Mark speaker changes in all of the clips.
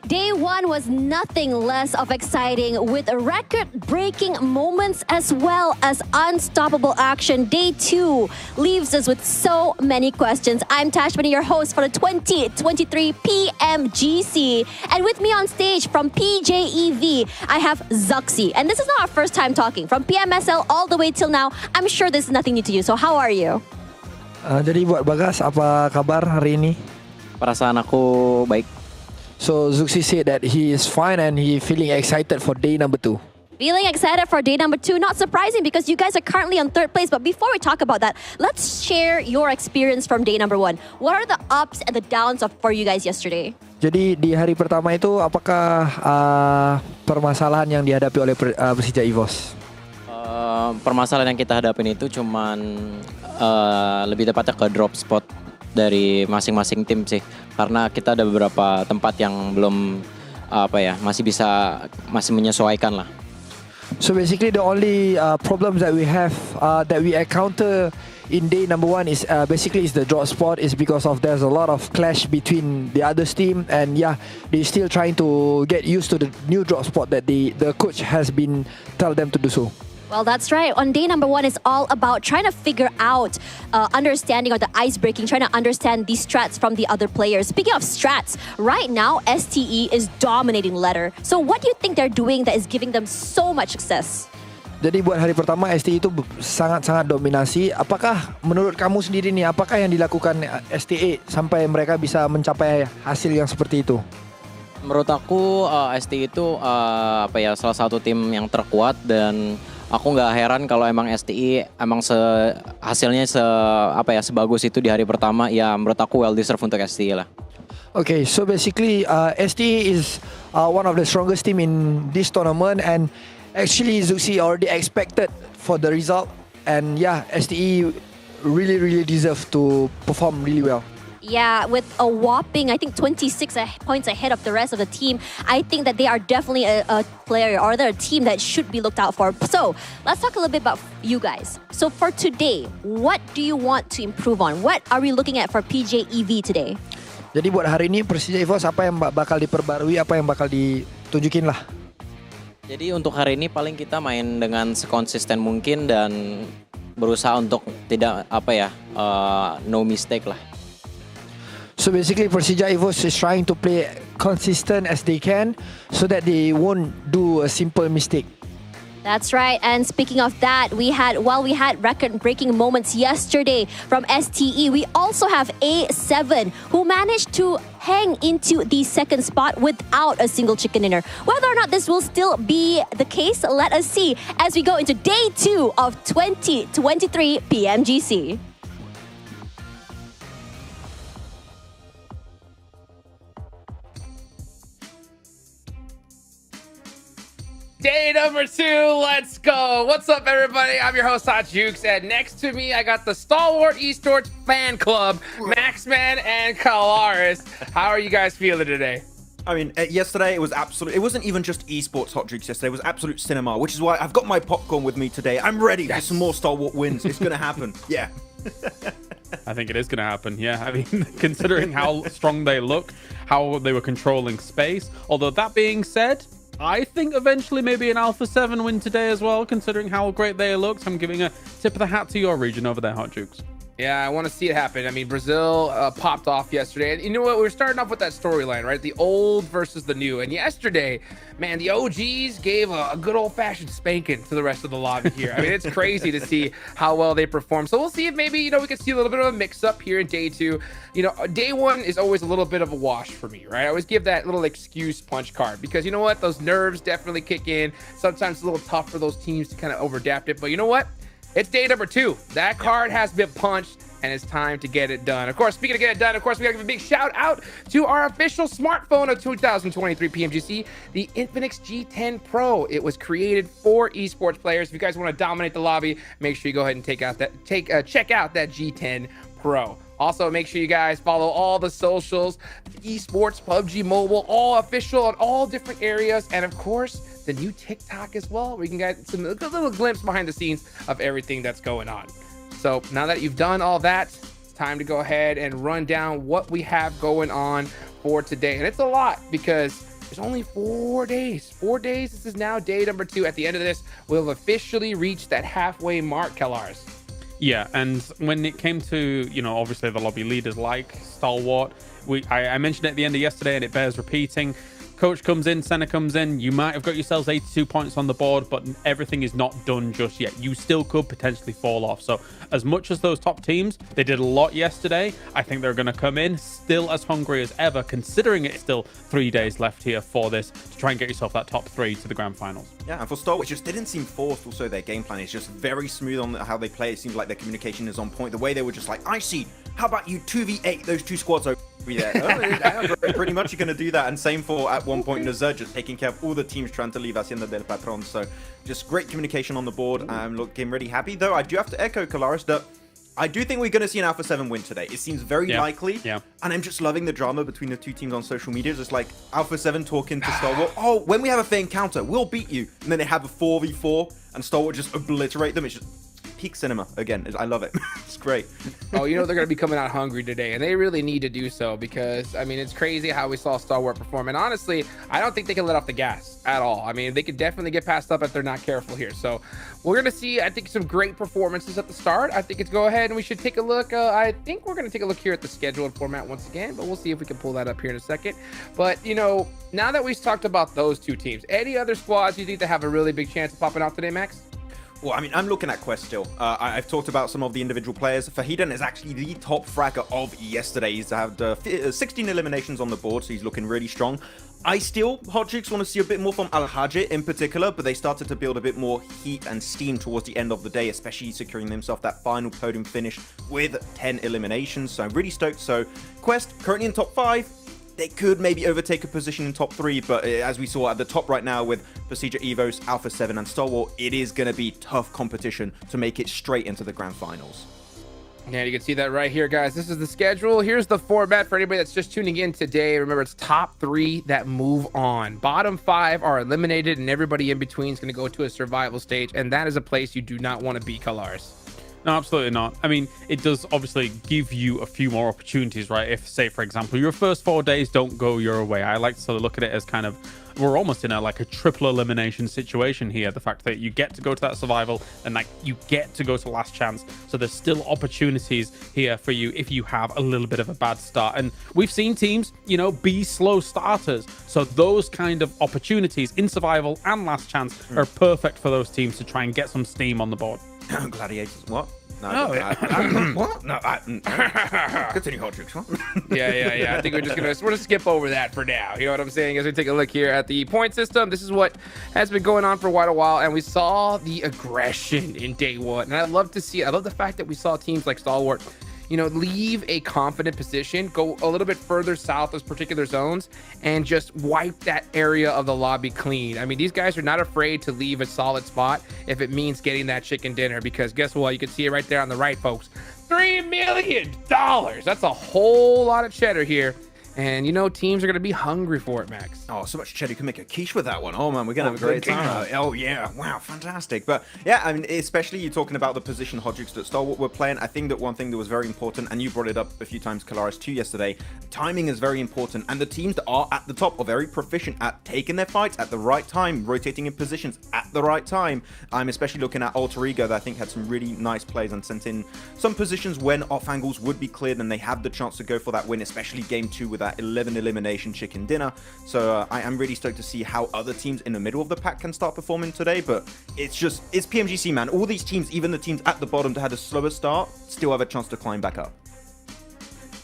Speaker 1: Day one was nothing less of exciting with record-breaking moments as well as unstoppable action. Day two leaves us with so many questions. I'm Tashmani, your host for the 2023 PMGC. And with me on stage from PJEV, I have Zuxi. And this is not our first time talking. From PMSL all the way till now, I'm sure this is nothing new to you. So how are you?
Speaker 2: Jadi buat Bagas, apa kabar hari ini?
Speaker 3: Perasaan aku baik.
Speaker 2: So Zuxi said that he is fine and he feeling excited for day number 2.
Speaker 1: Feeling excited for day number 2. Not surprising because you guys are currently on 3rd place. But before we talk about that, let's share your experience from day number 1. What are the ups and the downs for you guys yesterday?
Speaker 2: Jadi di hari pertama itu apakah permasalahan yang dihadapi oleh Persija EVOS?
Speaker 3: Permasalahan yang kita hadapin itu cuman lebih tepatnya ke drop spot dari masing-masing tim sih, karena kita ada beberapa tempat yang belum masih menyesuaikan lah.
Speaker 2: So basically the only problems that we have that we encounter in day number 1 is basically is the drop spot, is because of there's a lot of clash between the others team, and they still trying to get used to the new drop spot that the coach has been tell them to do so.
Speaker 1: Well, that's right. On day number 1, it's all about trying to figure out understanding or the ice breaking, trying to understand these strats from the other players. Speaking of strats, right now, STE is dominating ladder. So what do you think they're doing that is giving them so much success?
Speaker 2: Jadi buat hari pertama STE itu sangat-sangat dominasi. Apakah menurut kamu sendiri nih, apakah yang dilakukan STE sampai mereka bisa mencapai hasil yang seperti itu?
Speaker 3: Menurut aku STE itu salah satu tim yang terkuat, dan aku nggak heran kalau emang STI emang hasilnya sebagus itu di hari pertama. Ya menurut aku well deserved untuk STI lah.
Speaker 2: Okay, so basically STI is one of the strongest team in this tournament, and actually Zuxi already expected for the result, and STI really deserve to perform really well.
Speaker 1: Yeah, with a whopping, I think 26 points ahead of the rest of the team, I think that they are definitely a player, or they're a team that should be looked out for. So, let's talk a little bit about you guys. So for today, what do you want to improve on? What are we looking at for PJEV today?
Speaker 2: Jadi buat hari ini Persija EVOS apa yang bakal diperbarui, apa yang bakal ditunjukin lah?
Speaker 3: Jadi untuk hari ini paling kita main dengan sekonsisten mungkin dan berusaha untuk tidak no mistake lah.
Speaker 2: So basically Persija EVOS is trying to play consistent as they can so that they won't do a simple mistake.
Speaker 1: That's right. And speaking of that, we had record-breaking moments yesterday from STE. We also have A7, who managed to hang into the second spot without a single chicken dinner. Whether or not this will still be the case, let us see as we go into day 2 of 2023 PMGC.
Speaker 4: Day number 2, let's go. What's up, everybody? I'm your host, Hot Jukes, and next to me, I got the Stalwart Esports fan club, Maxman and Kalaris. How are you guys feeling today?
Speaker 5: I mean, yesterday it wasn't even just esports Hot Drinks yesterday, it was absolute cinema, which is why I've got my popcorn with me today. I'm ready for some more Stalwart wins. It's going to happen. Yeah.
Speaker 6: I think it is going to happen, yeah. I mean, considering how strong they look, how they were controlling space. Although that being said, I think eventually maybe an Alpha 7 win today as well, considering how great they looked. I'm giving a tip of the hat to your region over there, Hot Jukes.
Speaker 4: Yeah, I want to see it happen. I mean, Brazil popped off yesterday. And you know what? We're starting off with that storyline, right? The old versus the new. And yesterday, man, the OGs gave a good old-fashioned spanking to the rest of the lobby here. I mean, it's crazy to see how well they perform. So we'll see if maybe, we can see a little bit of a mix-up here in day 2. Day 1 is always a little bit of a wash for me, right? I always give that little excuse punch card because you know what? Those nerves definitely kick in. Sometimes it's a little tough for those teams to kind of over-adapt it. But you know what? It's day number 2. That card has been punched, and it's time to get it done. Of course, speaking of get it done, of course, we got to give a big shout out to our official smartphone of 2023 PMGC, the Infinix G10 Pro. It was created for esports players. If you guys want to dominate the lobby, make sure you go ahead and check out that G10 Pro. Also, make sure you guys follow all the socials, esports, PUBG Mobile, all official in all different areas, and of course, the new TikTok as well, where you can get some little glimpse behind the scenes of everything that's going on. So now that you've done all that, it's time to go ahead and run down what we have going on for today. And it's a lot because There's only 4 days. 4 days. This is now day number 2. At the end of this, we'll have officially reached that halfway mark, Kellars.
Speaker 6: Yeah, and when it came to, obviously the lobby leaders like Stalwart, I mentioned it at the end of yesterday and it bears repeating. Coach comes in, Senna comes in, you might have got yourselves 82 points on the board, but everything is not done just yet. You still could potentially fall off. So as much as those top teams, they did a lot yesterday, I think they're going to come in still as hungry as ever, considering it's still 3 days left here for this, to try and get yourself that top 3 to the Grand Finals.
Speaker 5: Yeah, and for Stalwart, it just didn't seem forced. Also, their game plan is just very smooth on how they play. It seems like their communication is on point. The way they were just like, I see, how about you 2v8 those 2 squads over there? Pretty much you're going to do that. And same for, at one point, Nazar just taking care of all the teams trying to leave Hacienda del Patron. So just great communication on the board. I'm looking really happy. Though I do have to echo, Kalaris, that I do think we're going to see an Alpha 7 win today. It seems very likely.
Speaker 6: Yeah.
Speaker 5: And I'm just loving the drama between the 2 teams on social media. Just like Alpha 7 talking to Stalwart. Oh, when we have a fair encounter, we'll beat you. And then they have a 4v4 and Stalwart just obliterate them. It's just peak cinema again. I love it. It's great.
Speaker 4: Oh, they're going to be coming out hungry today, and they really need to do so because, it's crazy how we saw Stalwart perform. And honestly, I don't think they can let off the gas at all. They could definitely get passed up if they're not careful here. So we're going to see, I think, some great performances at the start. I think it's go ahead and we should take a look. I think we're going to take a look here at the scheduled format once again, but we'll see if we can pull that up here in a second. But, now that we've talked about those 2 teams, any other squads you think that have a really big chance of popping out today, Max?
Speaker 5: Well, I'm looking at Quest still. I've talked about some of the individual players. Fahiden is actually the top fragger of yesterday. He's had 16 eliminations on the board, so he's looking really strong. I still, Hot Jukes, want to see a bit more from Al-Hajj in particular, but they started to build a bit more heat and steam towards the end of the day, especially securing themselves that final podium finish with 10 eliminations. So I'm really stoked. So Quest, currently in top 5. They could maybe overtake a position in top 3, but as we saw at the top right now with Procedure Evos, Alpha 7, and Stalwart, it is going to be tough competition to make it straight into the Grand Finals.
Speaker 4: Yeah, you can see that right here, guys. This is the schedule. Here's the format for anybody that's just tuning in today. Remember, it's top 3 that move on. Bottom 5 are eliminated, and everybody in between is going to go to a survival stage, and that is a place you do not want to be, Kalaris.
Speaker 6: No, absolutely not. It does obviously give you a few more opportunities, right? If, say, for example, your first 4 days don't go your way. I like to look at it as kind of, we're almost in a triple elimination situation here. The fact that you get to go to that survival and you get to go to last chance. So there's still opportunities here for you if you have a little bit of a bad start. And we've seen teams, be slow starters. So those kind of opportunities in survival and last chance are perfect for those teams to try and get some steam on the board.
Speaker 5: Gladiators, what?
Speaker 4: No,
Speaker 5: what? No, continue, Hot Jukes.
Speaker 4: Yeah. I think we're gonna skip over that for now. You know what I'm saying? As we take a look here at the point system, this is what has been going on for quite a while, and we saw the aggression in day 1. And I love to see it. I love the fact that we saw teams like Stalwart, leave a confident position, go a little bit further south as particular zones, and just wipe that area of the lobby clean. These guys are not afraid to leave a solid spot if it means getting that chicken dinner, because guess what? You can see it right there on the right, folks. $3 million. That's a whole lot of cheddar here. And teams are going to be hungry for it, Max.
Speaker 5: Oh, so much cheddar. You can make a quiche with that one. Oh, man, we're going to have a great time. Oh, yeah. Wow, fantastic. But, yeah, especially you talking about the position Hodgix that Stalwart were playing. I think that one thing that was very important, and you brought it up a few times, Kalaris, too, yesterday, timing is very important. And the teams that are at the top are very proficient at taking their fights at the right time, rotating in positions at the right time. I'm especially looking at Alter Ego that I think had some really nice plays and sent in some positions when off angles would be cleared and they have the chance to go for that win, especially game 2 with that 11 elimination chicken dinner. So I am really stoked to see how other teams in the middle of the pack can start performing today, but it's PMGC, man. All these teams, even the teams at the bottom that had a slower start, still have a chance to climb back up.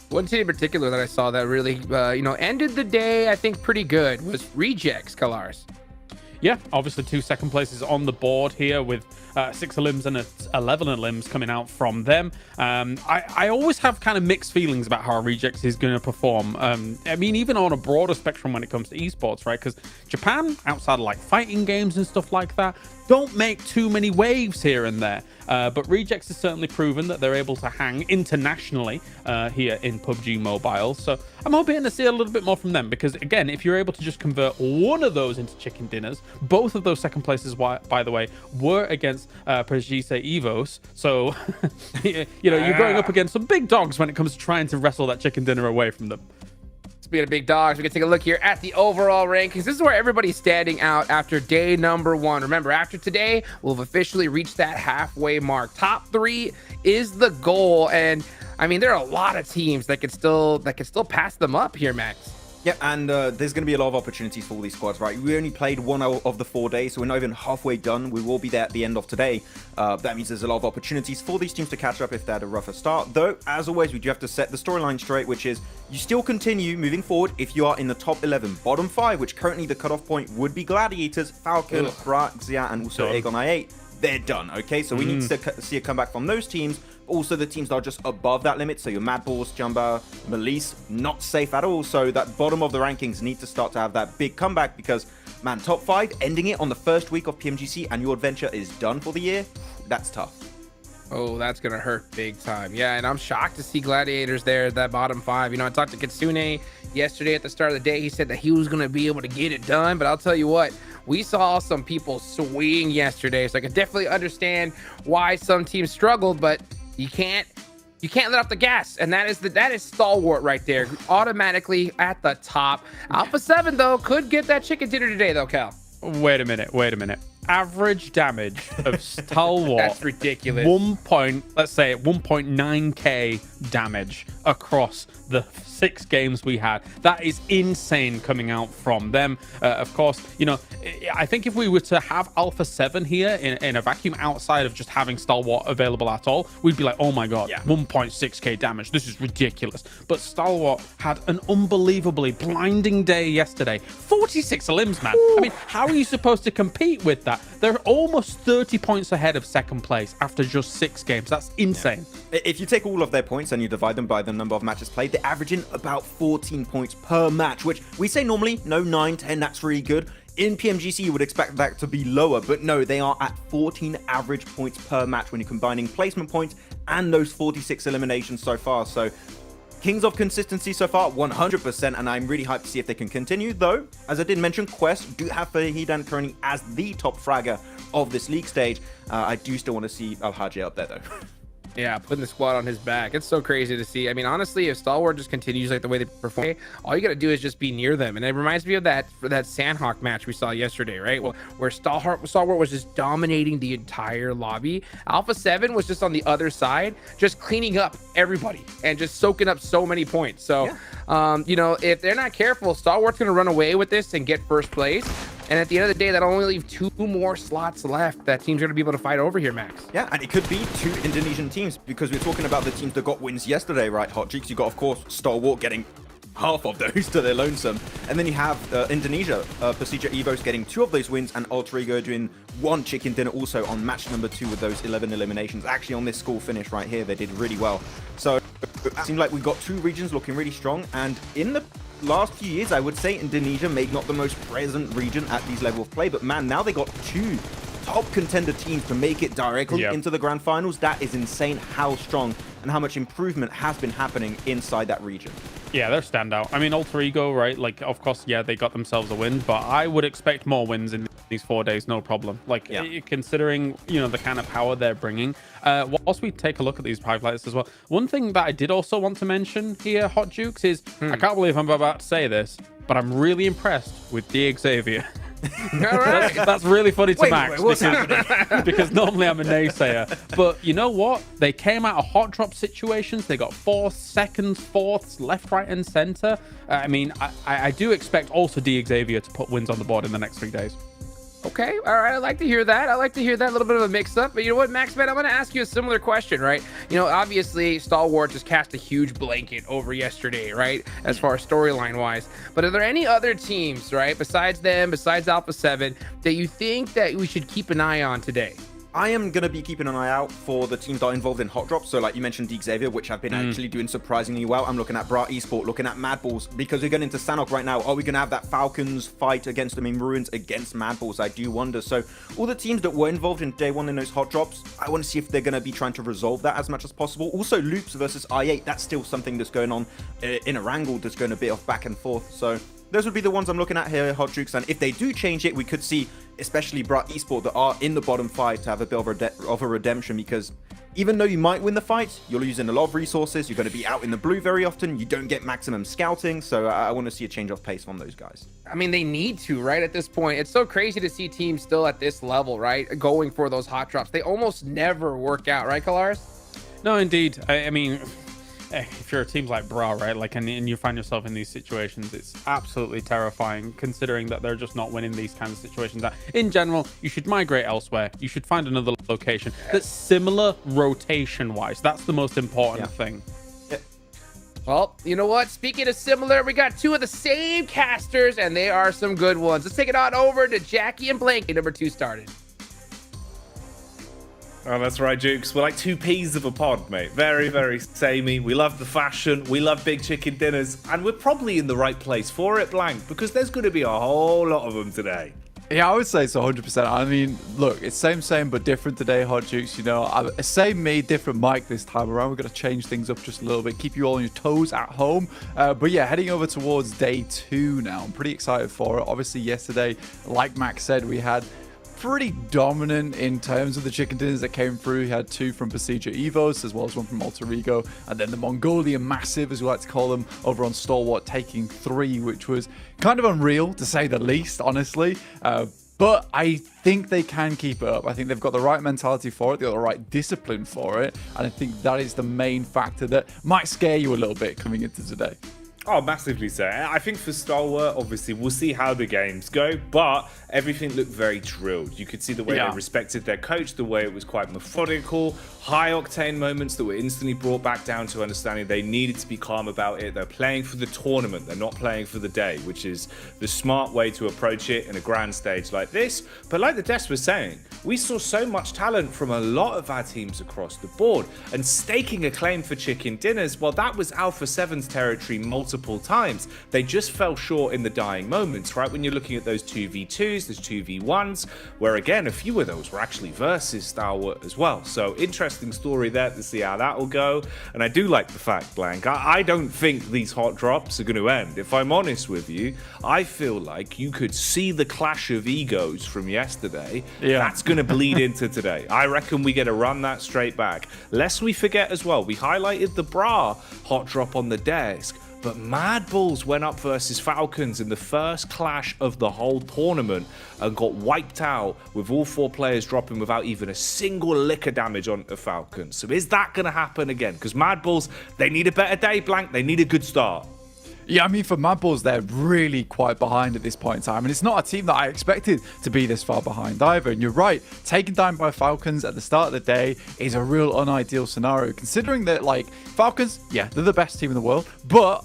Speaker 4: One team in particular that I saw that really ended the day, I think, pretty good was Rejects, Kalaris.
Speaker 6: Yeah, obviously 2 second places on the board here with 6 elims and 11 elims coming out from them. I always have kind of mixed feelings about how Rejects is going to perform. Even on a broader spectrum when it comes to esports, right? Because Japan, outside of fighting games and stuff like that, don't make too many waves here and there. But Rejects has certainly proven that they're able to hang internationally here in PUBG Mobile. So I'm hoping to see a little bit more from them because, again, if you're able to just convert one of those into chicken dinners, both of those second places, by the way, were against PMGC Evos. So, you're going up against some big dogs when it comes to trying to wrestle that chicken dinner away from them.
Speaker 4: Being a big dog, we can take a look here at the overall rankings. This is where everybody's standing out after day number 1. Remember, after today, we'll have officially reached that halfway mark. Top 3 is the goal, and I mean, there are a lot of teams that can still pass them up here, Max.
Speaker 5: Yeah, and there's going to be a lot of opportunities for all these squads, right? We only played 1 of the 4 days, so we're not even halfway done. We will be there at the end of today. That means there's a lot of opportunities for these teams to catch up if they had a rougher start. Though, as always, we do have to set the storyline straight, which is you still continue moving forward if you are in the top 11. Bottom 5, which currently the cutoff point would be Gladiators, Falcon, Brazia, and also Aegon I8. They're done, okay? So we need to see a comeback from those teams. Also, the teams that are just above that limit, so your Mad Balls, Jumba, Melise, not safe at all. So that bottom of the rankings need to start to have that big comeback because, man, top 5, ending it on the first week of PMGC and your adventure is done for the year, that's tough.
Speaker 4: Oh, that's going to hurt big time. Yeah, and I'm shocked to see Gladiators there at that bottom 5. You know, I talked to Kitsune yesterday at the start of the day. He said that he was going to be able to get it done, but I'll tell you what, we saw some people swing yesterday, so I can definitely understand why some teams struggled, but you can't let off the gas, and that is Stalwart right there, automatically at the top. Alpha 7 though could get that chicken dinner today though, Cal.
Speaker 6: Wait a minute. Average damage of Stalwart.
Speaker 4: That's ridiculous.
Speaker 6: 1.9k damage across the 6 games we had. That is insane coming out from them. Of course, you know, I think if we were to have Alpha 7 here in a vacuum outside of just having Stalwart available at all, we'd be like, oh my god, 1.6k damage. This is ridiculous. But Stalwart had an unbelievably blinding day yesterday. 46 limbs, man. I mean, how are you supposed to compete with that? They're almost 30 points ahead of second place after just 6 games. That's insane.
Speaker 5: If you take all of their points and you divide them by the number of matches played, they're averaging about 14 points per match, which we say normally, no, 9, 10, that's really good. In PMGC, you would expect that to be lower, but no, they are at 14 average points per match when you're combining placement points and those 46 eliminations so far. So Kings of consistency so far, 100%, and I'm really hyped to see if they can continue. Though, as I did mention, Quest do have Fahidan currently as the top fragger of this league stage. I do still want to see Alhaji up there, though.
Speaker 4: Yeah, putting the squad on his back. It's so crazy to see. I mean, honestly, if Stalwart just continues like the way they perform, all you got to do is just be near them. And it reminds me of that Sandhawk match we saw yesterday, right? Well, where Stalwart was just dominating the entire lobby. Alpha 7 was just on the other side, just cleaning up everybody and just soaking up so many points. So, you know, if they're not careful, Stalwart's going to run away with this and get first place. And at the end of the day, that'll only leave 2 more slots left that teams are going to be able to fight over here, Max.
Speaker 5: Yeah, and it could be 2 Indonesian teams because we're talking about the teams that got wins yesterday, right? Hot Cheeks, you got, of course, Stalwart getting half of those to their lonesome. And then you have Indonesia, Persija Evos getting 2 of those wins and Alter Ego doing 1 chicken dinner also on match number 2 with those 11 eliminations. Actually, on this score finish right here, they did really well. So it seemed like we got 2 regions looking really strong. And in the last few years, I would say Indonesia made not the most present region at these level of play, but man, now they got 2 top contender teams to make it directly into the Grand Finals. That is insane how strong and how much improvement has been happening inside that region.
Speaker 6: Yeah, they're standout. I mean, Alter Ego, right? Like, of course, yeah, they got themselves a win, but I would expect more wins in these 4 days, no problem. Like, considering, you know, the kind of power they're bringing. Whilst we take a look at these highlights as well, one thing that I did also want to mention here, Hot Jukes, is I can't believe I'm about to say this, but I'm really impressed with the Xavier. That's really funny to Max because normally I'm a naysayer, but you know what, they came out of hot drop situations, they got 4th, 2nd, 4ths, left, right and center. I mean, I do expect also D Xavier to put wins on the board in the next 3 days.
Speaker 4: Okay, all right, I like to hear that. I like to hear that, little bit of a mix-up. But you know what, Max, man, I'm going to ask you a similar question, right? You know, obviously, Stalwart just cast a huge blanket over yesterday, right, as far as storyline-wise. But are there any other teams, right, besides them, besides Alpha 7, that you think that we should keep an eye on today?
Speaker 5: I am going to be keeping an eye out for the teams that are involved in hot drops. So like you mentioned, D Xavier, which have been actually doing surprisingly well. I'm looking at Bra Esport, looking at Mad Balls, because we're getting into Sanok right now. Are we going to have that Falcons fight against them in Ruins against Mad Balls? I do wonder. So all the teams that were involved in day 1 in those hot drops, I want to see if they're going to be trying to resolve that as much as possible. Also, Loops versus I8, that's still something that's going on in a wrangle that's going a bit of back and forth. So Those would be the ones I'm looking at here, Hot Jukes. And if they do change it, we could see, especially Brat Esport that are in the bottom 5, to have a bit of a redemption, because even though you might win the fight, you're losing a lot of resources. You're going to be out in the blue very often. You don't get maximum scouting. So I want to see a change of pace from those guys.
Speaker 4: I mean, they need to, right? At this point, it's so crazy to see teams still at this level, right? Going for those hot drops. They almost never work out, right, Kalaris?
Speaker 6: No, indeed. I mean, if you're a team like Bra, right, like, and you find yourself in these situations, it's absolutely terrifying, considering that they're just not winning these kinds of situations. That in general, you should migrate elsewhere. You should find another location that's similar rotation-wise. That's the most important thing.
Speaker 4: Well, you know what? Speaking of similar, we got 2 of the same casters, and they are some good ones. Let's take it on over to Jackie and Blanky. Number 2 started.
Speaker 7: Oh, that's right, Jukes. We're like 2 peas of a pod, mate. Very, very samey. We love the fashion. We love big chicken dinners. And we're probably in the right place for it, Blank, because there's going to be a whole lot of them today.
Speaker 8: Yeah, I would say so, 100%. I mean, look, it's same, but different today, Hot Jukes. You know, same me, different mic this time around. We're going to change things up just a little bit, keep you all on your toes at home. But yeah, heading over towards day 2 now. I'm pretty excited for it. Obviously, yesterday, like Max said, we had pretty dominant in terms of the chicken dinners that came through. He had 2 from Procedure Evos, as well as 1 from Alter Ego, and then the Mongolian Massive, as we like to call them, over on Stalwart, taking 3, which was kind of unreal, to say the least, honestly. But I think they can keep it up. I think they've got the right mentality for it. They've got the right discipline for it. And I think that is the main factor that might scare you a little bit coming into today.
Speaker 7: Oh, massively so. I think for Stalwart, obviously, we'll see how the games go, but everything looked very drilled. You could see the way they respected their coach, the way it was quite methodical, high-octane moments that were instantly brought back down to understanding they needed to be calm about it. They're playing for the tournament. They're not playing for the day, which is the smart way to approach it in a grand stage like this. But like the Des was saying, we saw so much talent from a lot of our teams across the board, and staking a claim for chicken dinners, well, that was Alpha 7's territory multiple times. They just fell short in the dying moments, right? When you're looking at those 2v2s, those 2v1s, where again, a few of those were actually versus Stalwart as well. So interesting story there to see how that will go. And I do like the fact, Blank, I don't think these hot drops are going to end. If I'm honest with you, I feel like you could see the clash of egos from yesterday. That's going to bleed into today. I reckon we get to run that straight back. Lest we forget as well, we highlighted the Bra hot drop on the desk, but Mad Bulls went up versus Falcons in the first clash of the whole tournament and got wiped out with all 4 players dropping without even a single lick of damage on the Falcons. So is that going to happen again? Because Mad Bulls, they need a better day, Blank. They need a good start.
Speaker 8: Yeah, I mean, for Mad Bulls, they're really quite behind at this point in time. And it's not a team that I expected to be this far behind either. And you're right, taken down by Falcons at the start of the day is a real unideal scenario, considering that, like, Falcons, yeah, they're the best team in the world. But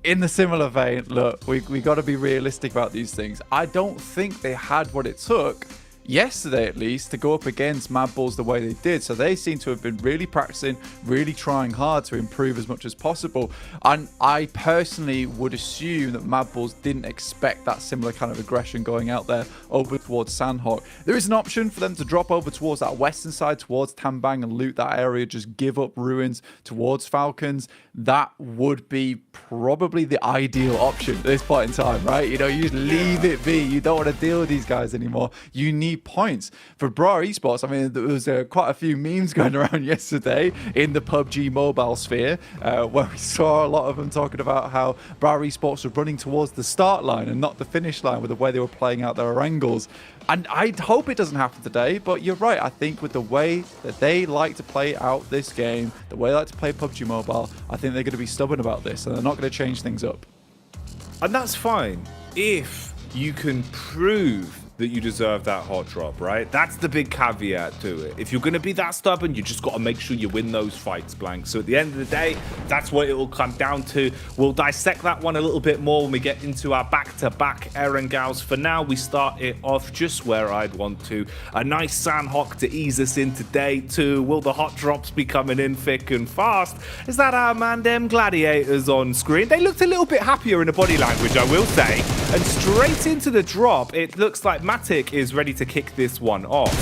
Speaker 8: in the similar vein, look, we got to be realistic about these things. I don't think they had what it took, yesterday at least, to go up against Mad Bulls the way they did. So they seem to have been really practicing, really trying hard to improve as much as possible. And I personally would assume that Mad Bulls didn't expect that similar kind of aggression going out there over towards Sandhawk. There is an option for them to drop over towards that western side, towards Tambang, and loot that area, just give up ruins towards Falcons. That would be probably the ideal option at this point in time, right? You know, you just leave it be. You don't want to deal with these guys anymore. You need points. For Bra Esports, I mean, there was quite a few memes going around yesterday in the PUBG Mobile sphere, where we saw a lot of them talking about how Bra Esports were running towards the start line and not the finish line with the way they were playing out their angles. And I hope it doesn't happen today, but you're right. I think with the way that they like to play out this game, the way they like to play PUBG Mobile, I think they're going to be stubborn about this and they're not going to change things up.
Speaker 7: And that's fine if you can prove that you deserve that hot drop, right? That's the big caveat to it. If you're going to be that stubborn, you just got to make sure you win those fights, Blank. So at the end of the day, that's what it will come down to. We'll dissect that one a little bit more when we get into our back-to-back Erangals. For now, we start it off just where I'd want to. A nice Sandhawk to ease us into day 2. Will the hot drops be coming in thick and fast? Is that our man, them gladiators on screen? They looked a little bit happier in the body language, I will say. And straight into the drop, it looks like Matic is ready to kick this one off.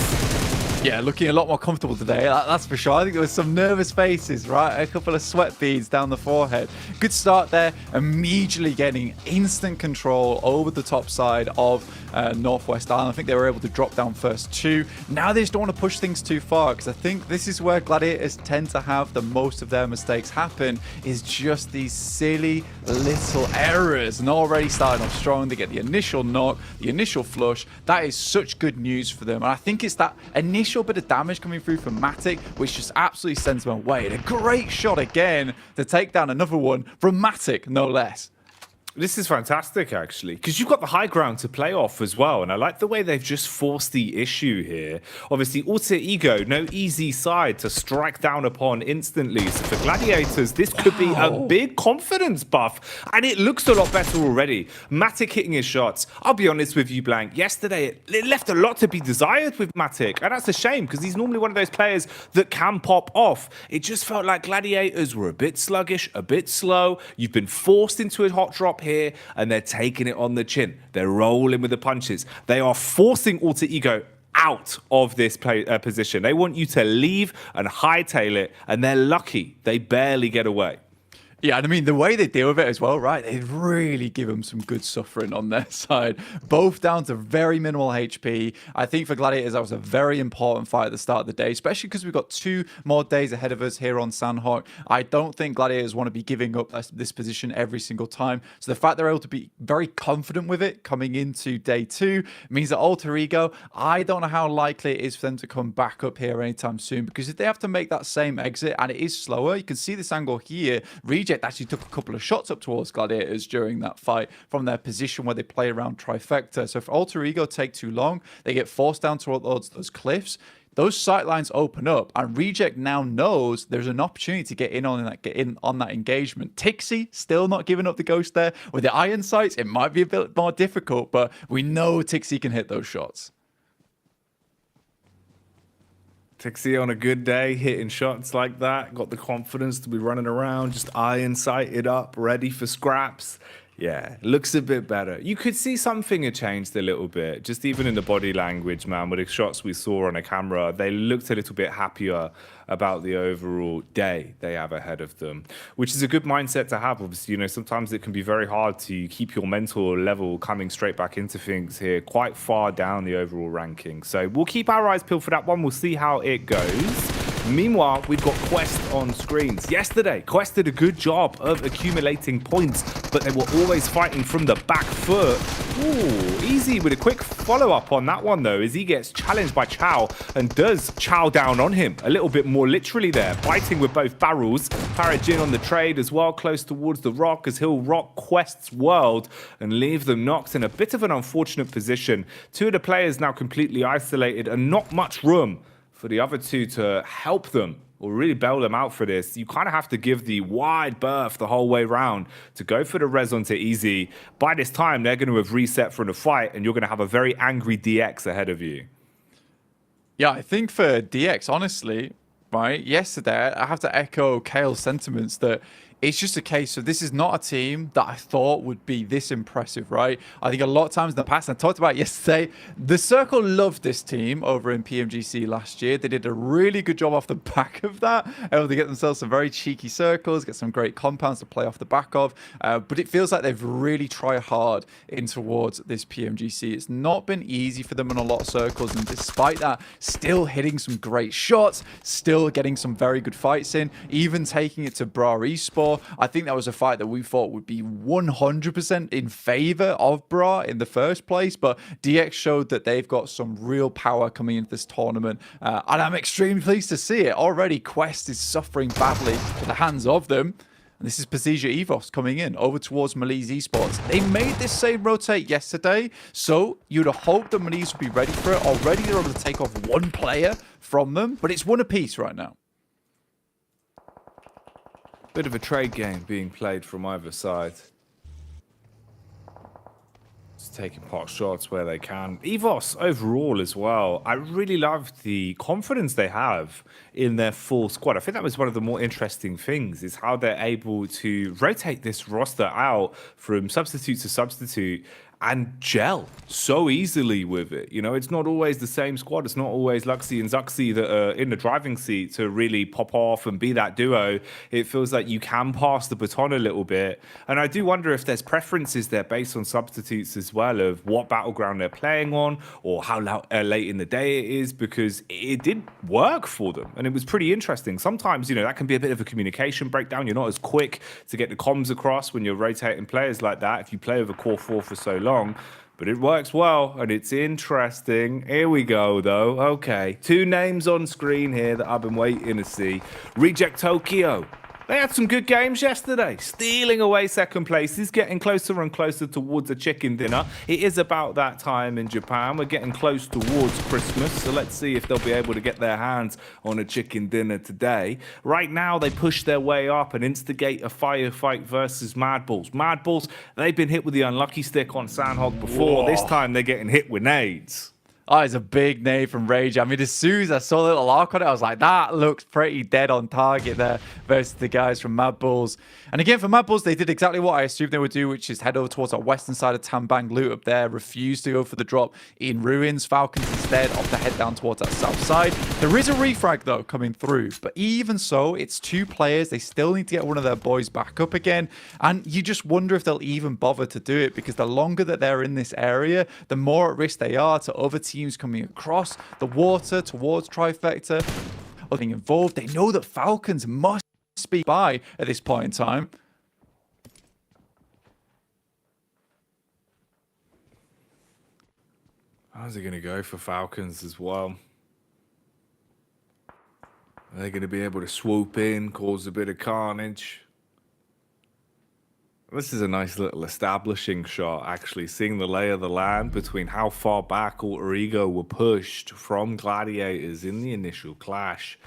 Speaker 8: Yeah, looking a lot more comfortable today, that's for sure. I think there was some nervous faces, right? A couple of sweat beads down the forehead. Good start there, immediately getting instant control over the top side of Northwest Island. I think they were able to drop down first 2. Now they just don't want to push things too far, because I think this is where Gladiators tend to have the most of their mistakes happen, is just these silly little errors. And already starting off strong, they get the initial knock, the initial flush. That is such good news for them. And I think it's that initial bit of damage coming through from Matic, which just absolutely sends them away. And a great shot again to take down another one from Matic, no less.
Speaker 7: This is fantastic, actually, because you've got the high ground to play off as well. And I like the way they've just forced the issue here. Obviously, Alter Ego, no easy side to strike down upon instantly. So for Gladiators, this could be a big confidence buff. And it looks a lot better already. Matic hitting his shots. I'll be honest with you, Blank. Yesterday, it left a lot to be desired with Matic. And that's a shame, because he's normally one of those players that can pop off. It just felt like Gladiators were a bit sluggish, a bit slow. You've been forced into a hot drop here, and they're taking it on the chin. They're rolling with the punches. They are forcing Alter Ego out of this position. They want you to leave and hightail it, and they're lucky they barely get away.
Speaker 8: Yeah, and I mean, the way they deal with it as well, right? They really give them some good suffering on their side. Both down to very minimal HP. I think for Gladiators, that was a very important fight at the start of the day, especially because we've got 2 more days ahead of us here on Sandhawk. I don't think Gladiators want to be giving up this position every single time. So the fact they're able to be very confident with it coming into day 2 means that Alter Ego, I don't know how likely it is for them to come back up here anytime soon, because if they have to make that same exit and it is slower, you can see this angle here. Reject actually took a couple of shots up towards Gladiators during that fight from their position where they play around trifecta. So if Alter Ego take too long, they get forced down towards those cliffs. Those sight lines open up, and Reject now knows there's an opportunity to get in on that engagement. Tixie still not giving up the ghost there. With the iron sights, it might be a bit more difficult, but we know Tixie can hit those shots.
Speaker 7: Tixie on a good day, hitting shots like that, got the confidence to be running around, just iron sighted up, ready for scraps. Yeah, looks a bit better. You could see something had changed a little bit, just even in the body language, man. With the shots we saw on the camera, they looked a little bit happier about the overall day they have ahead of them, which is a good mindset to have. Obviously, you know, sometimes it can be very hard to keep your mental level coming straight back into things here, quite far down the overall ranking. So we'll keep our eyes peeled for that one. We'll see how it goes. Meanwhile, we've got Quest on screens. Yesterday, Quest did a good job of accumulating points, but they were always fighting from the back foot. Ooh, easy with a quick follow-up on that one, though, as he gets challenged by Chow and does chow down on him a little bit more literally there, biting with both barrels. Parajin on the trade as well, close towards the rock, as he'll rock Quest's world and leave them knocked in a bit of an unfortunate position. 2 of the players now completely isolated and not much room for the other 2 to help them or really bail them out for this. You kind of have to give the wide berth the whole way round to go for the res onto easy. By this time, they're going to have reset from the fight, and you're going to have a very angry DX ahead of you.
Speaker 8: Yeah, I think for DX, honestly, right, yesterday, I have to echo Kale's sentiments that it's just a case of this is not a team that I thought would be this impressive, right? I think a lot of times in the past, and I talked about it yesterday, the Circle loved this team over in PMGC last year. They did a really good job off the back of that, able to get themselves some very cheeky circles, get some great compounds to play off the back of. But it feels like they've really tried hard in towards this PMGC. It's not been easy for them in a lot of circles, and despite that, still hitting some great shots, still getting some very good fights in, even taking it to Bra Esports. I think that was a fight that we thought would be 100% in favor of Bra in the first place, but DX showed that they've got some real power coming into this tournament, and I'm extremely pleased to see it. Already, Quest is suffering badly at the hands of them. And this is Pasija Evos coming in over towards Maliz Esports. They made this same rotate yesterday, so you'd have hoped that Maliz would be ready for it. Already they're able to take off 1 player from them, but it's 1 apiece right now.
Speaker 7: Bit of a trade game being played from either side. Just taking pot shots where they can. Evos overall as well. I really loved the confidence they have in their full squad. I think that was one of the more interesting things, is how they're able to rotate this roster out from substitute to substitute and gel so easily with it. You know, it's not always the same squad. It's not always Luxy and Zuxy that are in the driving seat to really pop off and be that duo. It feels like you can pass the baton a little bit. And I do wonder if there's preferences there based on substitutes as well of what battleground they're playing on or how late in the day it is, because it did work for them. And it was pretty interesting. Sometimes, you know, that can be a bit of a communication breakdown. You're not as quick to get the comms across when you're rotating players like that if you play over core 4 for so long. But it works well, and it's interesting. Here we go, though. Okay, 2 names on screen here that I've been waiting to see. Reject Tokyo. They had some good games yesterday, stealing away second places, getting closer and closer towards a chicken dinner. It is about that time in Japan. We're getting close towards Christmas, so let's see if they'll be able to get their hands on a chicken dinner today. Right now, they push their way up and instigate a firefight versus Mad Balls. Mad Balls, they've been hit with the unlucky stick on Sandhog before. Whoa. This time, they're getting hit with nades.
Speaker 8: Oh, it's a big nade from Rage. I mean, as soon as I saw the little arc on it, I was like, that looks pretty dead on target there versus the guys from Mad Bulls. And again, for Mad Bulls, they did exactly what I assumed they would do, which is head over towards our western side of Tambang, loot up there, refuse to go for the drop in Ruins. Falcons instead opt to head down towards that south side. There is a refrag, though, coming through. But even so, it's 2 players. They still need to get one of their boys back up again. And you just wonder if they'll even bother to do it, because the longer that they're in this area, the more at risk they are to other teams coming across the water towards Trifecta, or being involved. They know that Falcons must be by at this point in time.
Speaker 7: How's it going to go for Falcons as well? Are they going to be able to swoop in, cause a bit of carnage? This is a nice little establishing shot, actually, seeing the lay of the land between how far back Alter Ego were pushed from Gladiators in the initial clash.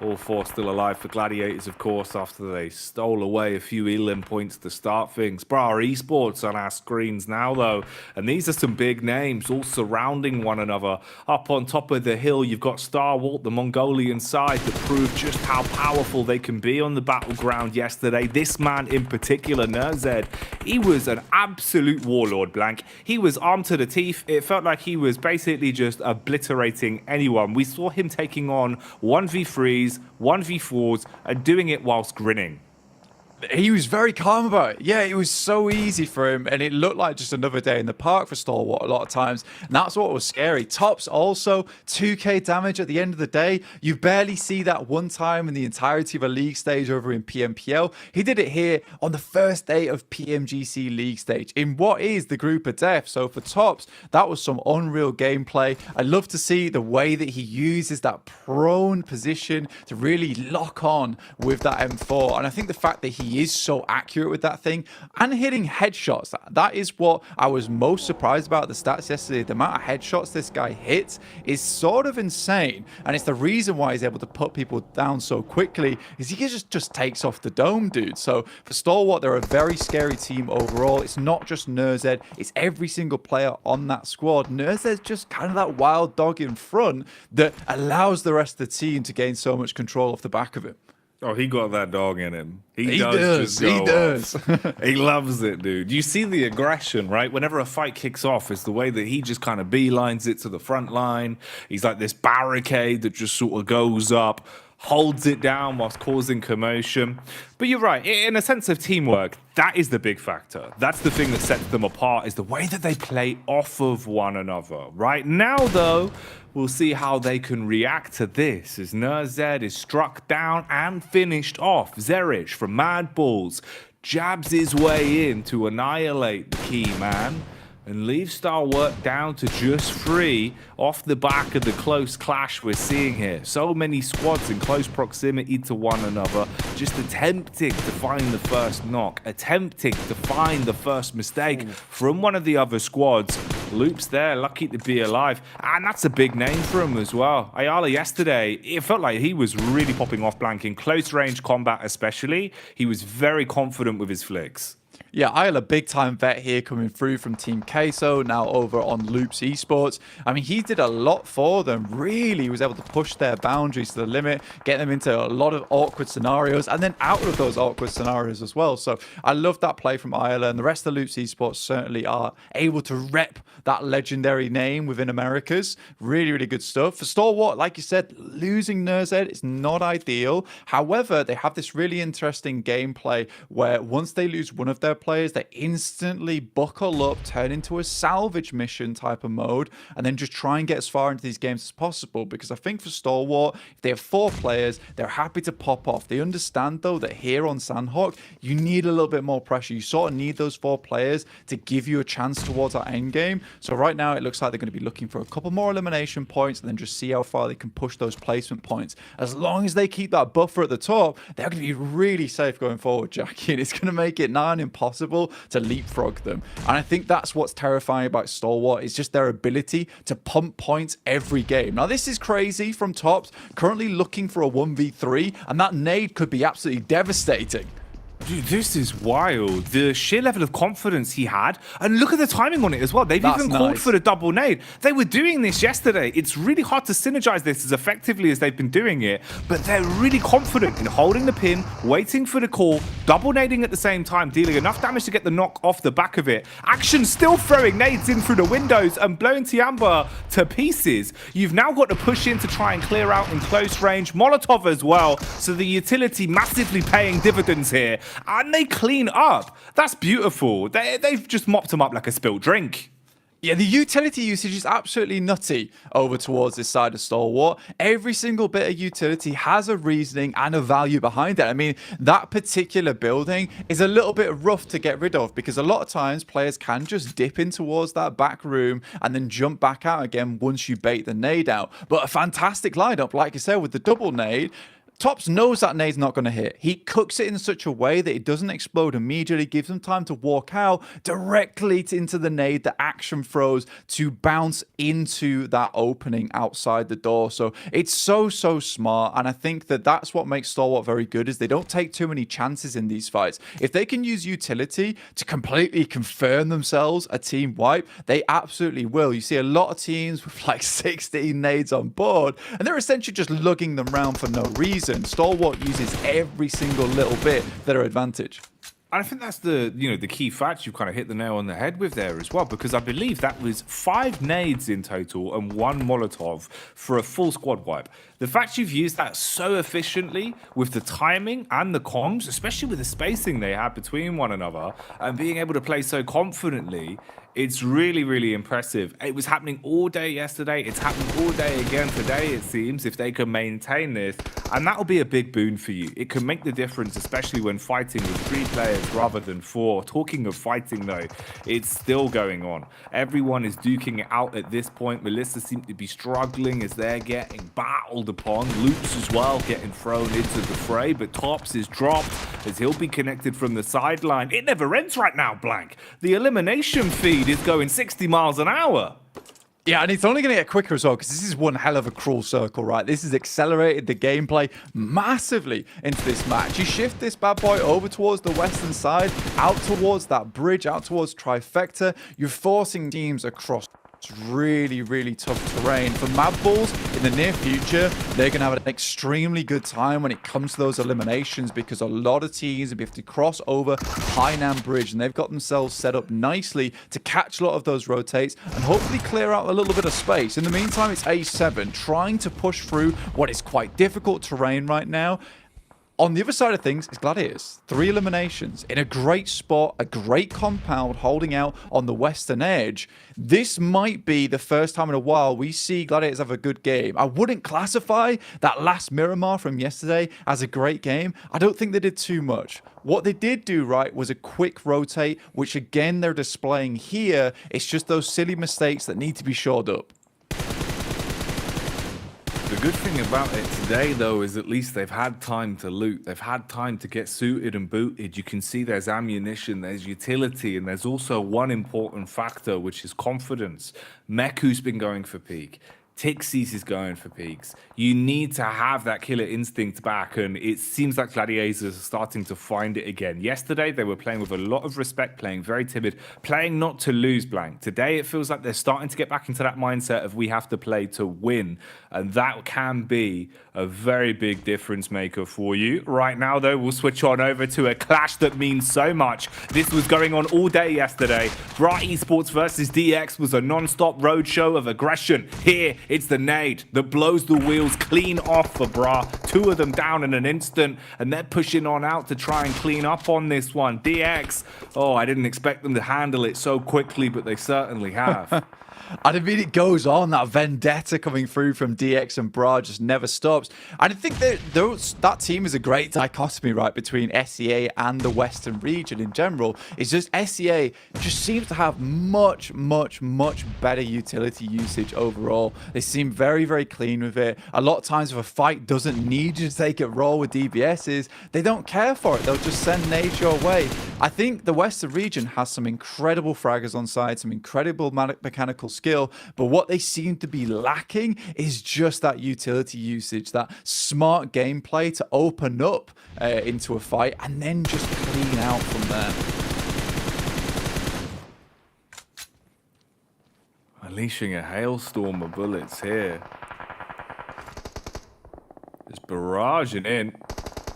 Speaker 7: All 4 still alive for Gladiators, of course, after they stole away a few elim points to start things. Bra Esports on our screens now, though, and these are some big names all surrounding one another. Up on top of the hill, you've got Starwalt, the Mongolian side, that proved just how powerful they can be on the battleground yesterday. This man in particular, Nerzed, he was an absolute warlord, Blank. He was armed to the teeth. It felt like he was basically just obliterating anyone. We saw him taking on 1v3s, 1v4s, and doing it whilst grinning.
Speaker 8: He was very calm about it. Yeah, it was so easy for him, and it looked like just another day in the park for Stalwart a lot of times, and that's what was scary. Tops also 2k damage at the end of the day. You barely see that one time in the entirety of a league stage over in PMPL. He did it here on the first day of PMGC League stage in what is the group of death. So for Tops, that was some unreal gameplay. I love to see the way that he uses that prone position to really lock on with that M4, and I think the fact that he is so accurate with that thing and hitting headshots. That is what I was most surprised about the stats yesterday. The amount of headshots this guy hits is sort of insane, and it's the reason why he's able to put people down so quickly is he just takes off the dome, dude. So for Stalwart, they're a very scary team overall. It's not just Nerzed, it's every single player on that squad. Nerzed's just kind of that wild dog in front that allows the rest of the team to gain so much control off the back of it.
Speaker 7: Oh, he got that dog in him. He does. He loves it, dude. You see the aggression, right? Whenever a fight kicks off, it's the way that he just kind of beelines it to the front line. He's like this barricade that just sort of goes up, holds it down whilst causing commotion. But you're right, in a sense of teamwork, that is the big factor. That's the thing that sets them apart, is the way that they play off of one another. Right now, though, we'll see how they can react to this as Nerzed is struck down and finished off. Zerich from Mad Balls jabs his way in to annihilate the key man and leave Stalwart down to just 3 off the back of the close clash we're seeing here. So many squads in close proximity to one another, just attempting to find the first knock, attempting to find the first mistake from one of the other squads. Loops there, lucky to be alive, and that's a big name for him as well. Ayala yesterday, it felt like he was really popping off, Blank, in close range combat especially. He was very confident with his flicks.
Speaker 8: Yeah, Isle, a big-time vet here coming through from Team Queso, now over on Loops Esports. I mean, he did a lot for them. Really was able to push their boundaries to the limit, get them into a lot of awkward scenarios, and then out of those awkward scenarios as well. So I love that play from Isle, and the rest of Loops Esports certainly are able to rep that legendary name within Americas. Really, really good stuff. For Stalwart, like you said, losing Nurzed is not ideal. However, they have this really interesting gameplay where once they lose one of their players, they instantly buckle up, turn into a salvage mission type of mode, and then just try and get as far into these games as possible. Because I think for Stalwart, if they have 4 players, they're happy to pop off. They understand, though, that here on Sandhawk, you need a little bit more pressure. You sort of need those 4 players to give you a chance towards that end game. So right now, it looks like they're going to be looking for a couple more elimination points and then just see how far they can push those placement points. As long as they keep that buffer at the top, they're going to be really safe going forward, Jackie. And it's going to make it nigh on impossible to leapfrog them. And I think that's what's terrifying about Stalwart, is just their ability to pump points every game. Now, this is crazy from Tops, currently looking for a 1v3, and that nade could be absolutely devastating.
Speaker 7: Dude, this is wild. The sheer level of confidence he had. And look at the timing on it as well. They've even called for the double nade. They were doing this yesterday. It's really hard to synergize this as effectively as they've been doing it. But they're really confident in holding the pin, waiting for the call, double nading at the same time, dealing enough damage to get the knock off the back of it. Action still throwing nades in through the windows and blowing Tiamba to pieces. You've now got to push in to try and clear out in close range. Molotov as well. So the utility massively paying dividends here. And they clean up. That's beautiful. They've just mopped them up like a spilled drink.
Speaker 8: Yeah, the utility usage is absolutely nutty over towards this side of Stalwart. Every single bit of utility has a reasoning and a value behind it. I mean, that particular building is a little bit rough to get rid of because a lot of times players can just dip in towards that back room and then jump back out again once you bait the nade out. But a fantastic lineup, like I said, with the double nade. Tops knows that nade's not going to hit. He cooks it in such a way that it doesn't explode immediately, gives them time to walk out directly into the nade, the action throws to bounce into that opening outside the door. So it's so smart, and I think that that's what makes Stalwart very good, is they don't take too many chances in these fights. If they can use utility to completely confirm themselves a team wipe, they absolutely will. You see a lot of teams with like 16 nades on board, and they're essentially just lugging them around for no reason. Stalwart uses every single little bit to their advantage.
Speaker 7: I think that's the key fact you've kind of hit the nail on the head with there as well, because I believe that was 5 nades in total and 1 Molotov for a full squad wipe. The fact you've used that so efficiently with the timing and the comms, especially with the spacing they had between one another, and being able to play so confidently, it's really impressive. It was happening all day yesterday. It's happening all day again today, it seems, if they can maintain this. And that'll be a big boon for you. It can make the difference, especially when fighting with 3 players rather than 4. Talking of fighting, though, it's still going on. Everyone is duking it out at this point. Melissa seems to be struggling as they're getting battled upon. Loops as well getting thrown into the fray, but Tops is dropped as he'll be connected from the sideline. It never ends right now, Blank. The elimination feed is going 60 miles an hour.
Speaker 8: Yeah, and it's only going to get quicker as well, because this is one hell of a cruel circle, right? This has accelerated the gameplay massively into this match. You shift this bad boy over towards the western side, out towards that bridge, out towards Trifecta. You're forcing teams across really tough terrain. For Mad Bulls in the near future, they're going to have an extremely good time when it comes to those eliminations, because a lot of teams have to cross over Hainan Bridge, and they've got themselves set up nicely to catch a lot of those rotates and hopefully clear out a little bit of space. In the meantime, it's A7 trying to push through what is quite difficult terrain right now. On the other side of things is Gladiators. 3 eliminations in a great spot, a great compound holding out on the western edge. This might be the first time in a while we see Gladiators have a good game. I wouldn't classify that last Miramar from yesterday as a great game. I don't think they did too much. What they did do right was a quick rotate, which again they're displaying here. It's just those silly mistakes that need to be shored up.
Speaker 7: The good thing about it today, though, is at least they've had time to loot. They've had time to get suited and booted. You can see there's ammunition, there's utility, and there's also one important factor, which is confidence. Meku's been going for peak. Tixies is going for peaks. You need to have that killer instinct back, and it seems like Gladiators are starting to find it again. Yesterday, they were playing with a lot of respect, playing very timid, playing not to lose, Blank. Today, it feels like they're starting to get back into that mindset of we have to play to win, and that can be a very big difference maker for you. Right now, though, we'll switch on over to a clash that means so much. This was going on all day yesterday. Bra Esports versus DX was a non-stop roadshow of aggression. Here, it's the nade that blows the wheels clean off for Bra. 2 of them down in an instant, and they're pushing on out to try and clean up on this one. DX, oh, I didn't expect them to handle it so quickly, but they certainly have.
Speaker 8: And I mean, it goes on. That vendetta coming through from DX and Bra just never stops. And I think that team is a great dichotomy, right, between SEA and the Western region in general. It's just SEA just seems to have much better utility usage overall. They seem very, very clean with it. A lot of times if a fight doesn't need you to take it raw with DBSs, they don't care for it. They'll just send nades your way. I think the Western region has some incredible fraggers on side, some incredible mechanical skill, but what they seem to be lacking is just that utility usage, that smart gameplay to open up into a fight and then just clean out from there.
Speaker 7: Unleashing a hailstorm of bullets here. Just barraging in.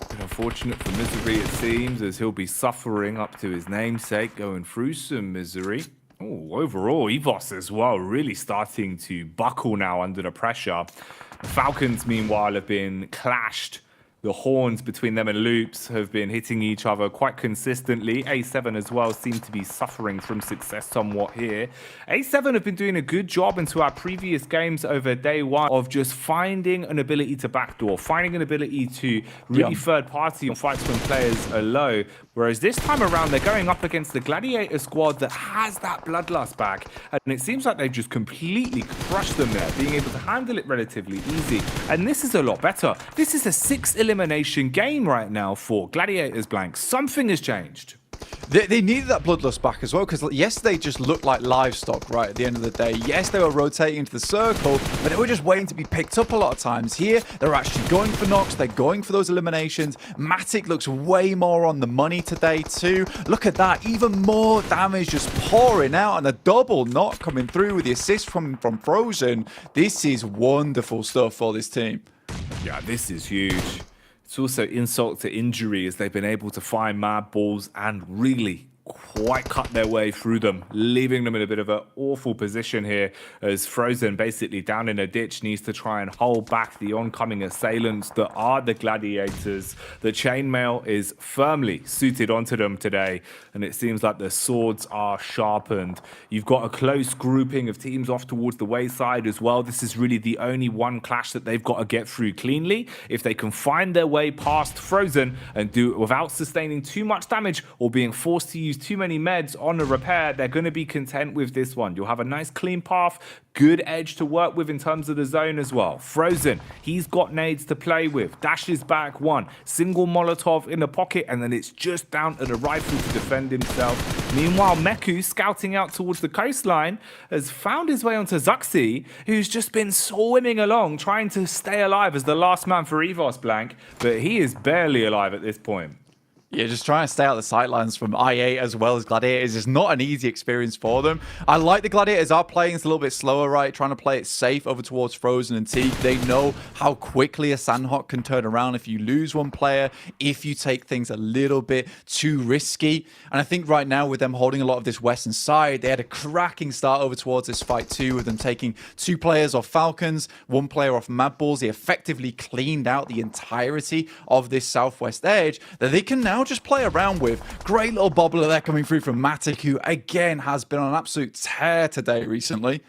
Speaker 7: Bit unfortunate for Misery, it seems, as he'll be suffering up to his namesake, going through some misery. Oh, overall, EVOS as well, really starting to buckle now under the pressure. The Falcons, meanwhile, have been clashed. The horns between them and Loops have been hitting each other quite consistently. A7 as well seem to be suffering from success somewhat here. A7 have been doing a good job into our previous games over day one of just finding an ability to backdoor, finding an ability to really third party on fights when players are low. Whereas this time around, they're going up against the Gladiator squad that has that bloodlust back. And it seems like they've just completely crushed them there, being able to handle it relatively easy. And this is a lot better. This is a 6 elimination game right now for Gladiators, Blank. Something has changed.
Speaker 8: They needed that bloodlust back as well, because yesterday just looked like livestock right at the end of the day. Yes, they were rotating into the circle, but they were just waiting to be picked up a lot of times. Here, they're actually going for knocks. They're going for those eliminations. Matic looks way more on the money today too. Look at that. Even more damage just pouring out, and a double knock coming through with the assist from Frozen. This is wonderful stuff for this team.
Speaker 7: Yeah, this is huge. It's also insult to injury as they've been able to find mad balls and really quite cut their way through them, leaving them in a bit of an awful position here as Frozen, basically down in a ditch, needs to try and hold back the oncoming assailants that are the Gladiators. The chainmail is firmly suited onto them today, and it seems like the swords are sharpened. You've got a close grouping of teams off towards the wayside as well. This is really the only one clash that they've got to get through cleanly. If they can find their way past Frozen and do it without sustaining too much damage or being forced to use too many meds on a repair, they're going to be content with this one. You'll have a nice clean path, good edge to work with in terms of the zone as well. Frozen, he's got nades to play with. Dashes back one, single Molotov in the pocket, and then it's just down to the rifle to defend himself. Meanwhile, Meku, scouting out towards the coastline, has found his way onto Zuxi, who's just been swimming along, trying to stay alive as the last man for EVOS, Blank, but he is barely alive at this point.
Speaker 8: Yeah, just trying to stay out the sightlines from IA as well as Gladiators is not an easy experience for them. I like the Gladiators are playing it's a little bit slower, right? Trying to play it safe over towards Frozen and Teak. They know how quickly a Sandhawk can turn around if you lose one player, if you take things a little bit too risky. And I think right now with them holding a lot of this western side, they had a cracking start over towards this fight too, with them taking 2 players off Falcons, 1 player off Mad Bulls. They effectively cleaned out the entirety of this southwest edge that they can now just play around with. Great little bobbler there coming through from Matic, who again has been on an absolute tear today recently.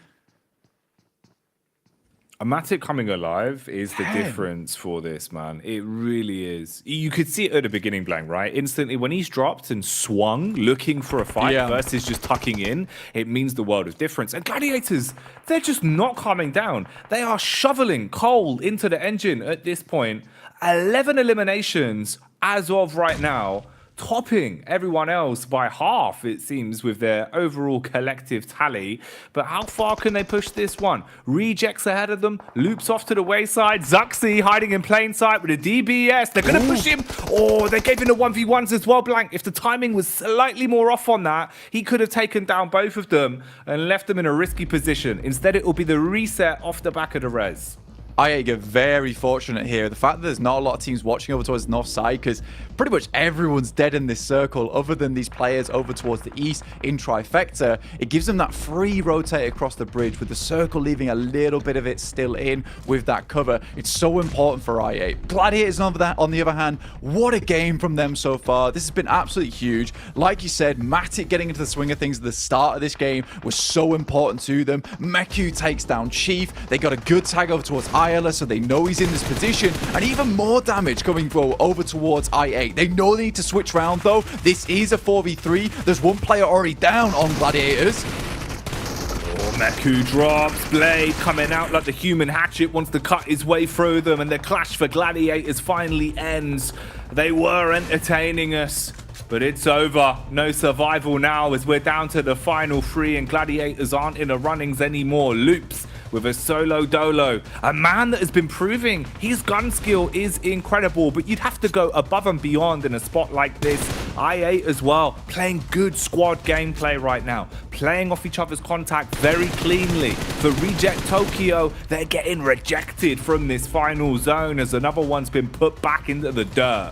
Speaker 7: A Matic coming alive is the difference for this, man. It really is. You could see it at the beginning, Blank, right? Instantly, when he's dropped and swung, looking for a fight versus just tucking in, it means the world of difference. And Gladiators, they're just not calming down. They are shoveling coal into the engine at this point. 11 eliminations as of right now. topping everyone else by half, it seems, with their overall collective tally. But how far can they push this one? Rejects ahead of them, loops off to the wayside. Zuxi hiding in plain sight with a DBS. They're going to push him. Oh, they gave him the 1v1s as well, Blank. If the timing was slightly more off on that, he could have taken down both of them and left them in a risky position. Instead, it will be the reset off the back of the res.
Speaker 8: I get very fortunate here. The fact that there's not a lot of teams watching over towards the north side, because pretty much everyone's dead in this circle other than these players over towards the east in trifecta. It gives them that free rotate across the bridge with the circle leaving a little bit of it still in with that cover. It's so important for I8. Gladiators on the other hand, what a game from them so far. This has been absolutely huge. Like you said, Matic getting into the swing of things at the start of this game was so important to them. Meku takes down Chief. They got a good tag over towards Ayala, so they know he's in this position, and even more damage coming over towards I8. They know they need to switch round though. This is a 4v3. There's one player already down on Gladiators.
Speaker 7: Oh, Meku drops. Blade coming out like the human hatchet, wants to cut his way through them, and the clash for Gladiators finally ends. They were entertaining us, but it's over. No survival now as we're down to the final 3 and Gladiators aren't in the runnings anymore. Loops with a solo dolo. A man that has been proving his gun skill is incredible, but you'd have to go above and beyond in a spot like this. I8 as well, playing good squad gameplay right now, playing off each other's contact very cleanly. For Reject Tokyo, they're getting rejected from this final zone as another one's been put back into the dirt.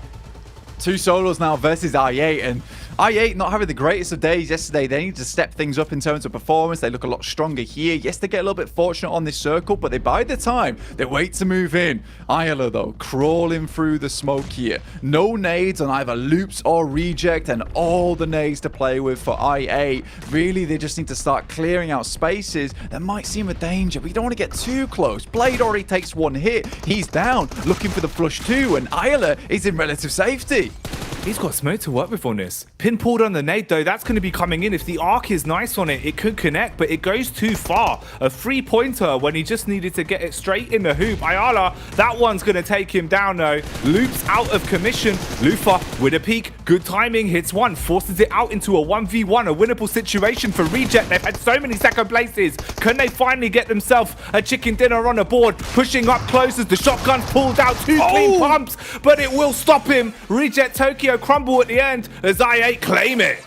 Speaker 8: 2 solos now versus I8, and I8 not having the greatest of days yesterday. They need to step things up in terms of performance. They look a lot stronger here. Yes, they get a little bit fortunate on this circle, but they bide their time. They wait to move in. Ayala, though, crawling through the smoke here. No nades on either Loops or Reject, and all the nades to play with for I8. Really, they just need to start clearing out spaces that might seem a danger, but you don't want to get too close. Blade already takes 1 hit. He's down, looking for the flush too, and Ayala is in relative safety.
Speaker 7: He's got smoke to work with on this. Pin pulled on the nade though, that's going to be coming in. If the arc is nice on it, it could connect, but it goes too far. A 3-pointer when he just needed to get it straight in the hoop. Ayala, that one's going to take him down though. Loops out of commission. Lufa with a peek. Good timing, hits one, forces it out into a 1v1, a winnable situation for Reject. They've had so many second places. Can they finally get themselves a chicken dinner on the board? Pushing up close as the shotgun's pulled out. 2 clean pumps, but it will stop him. Reject Tokyo crumble at the end as I8 claim it.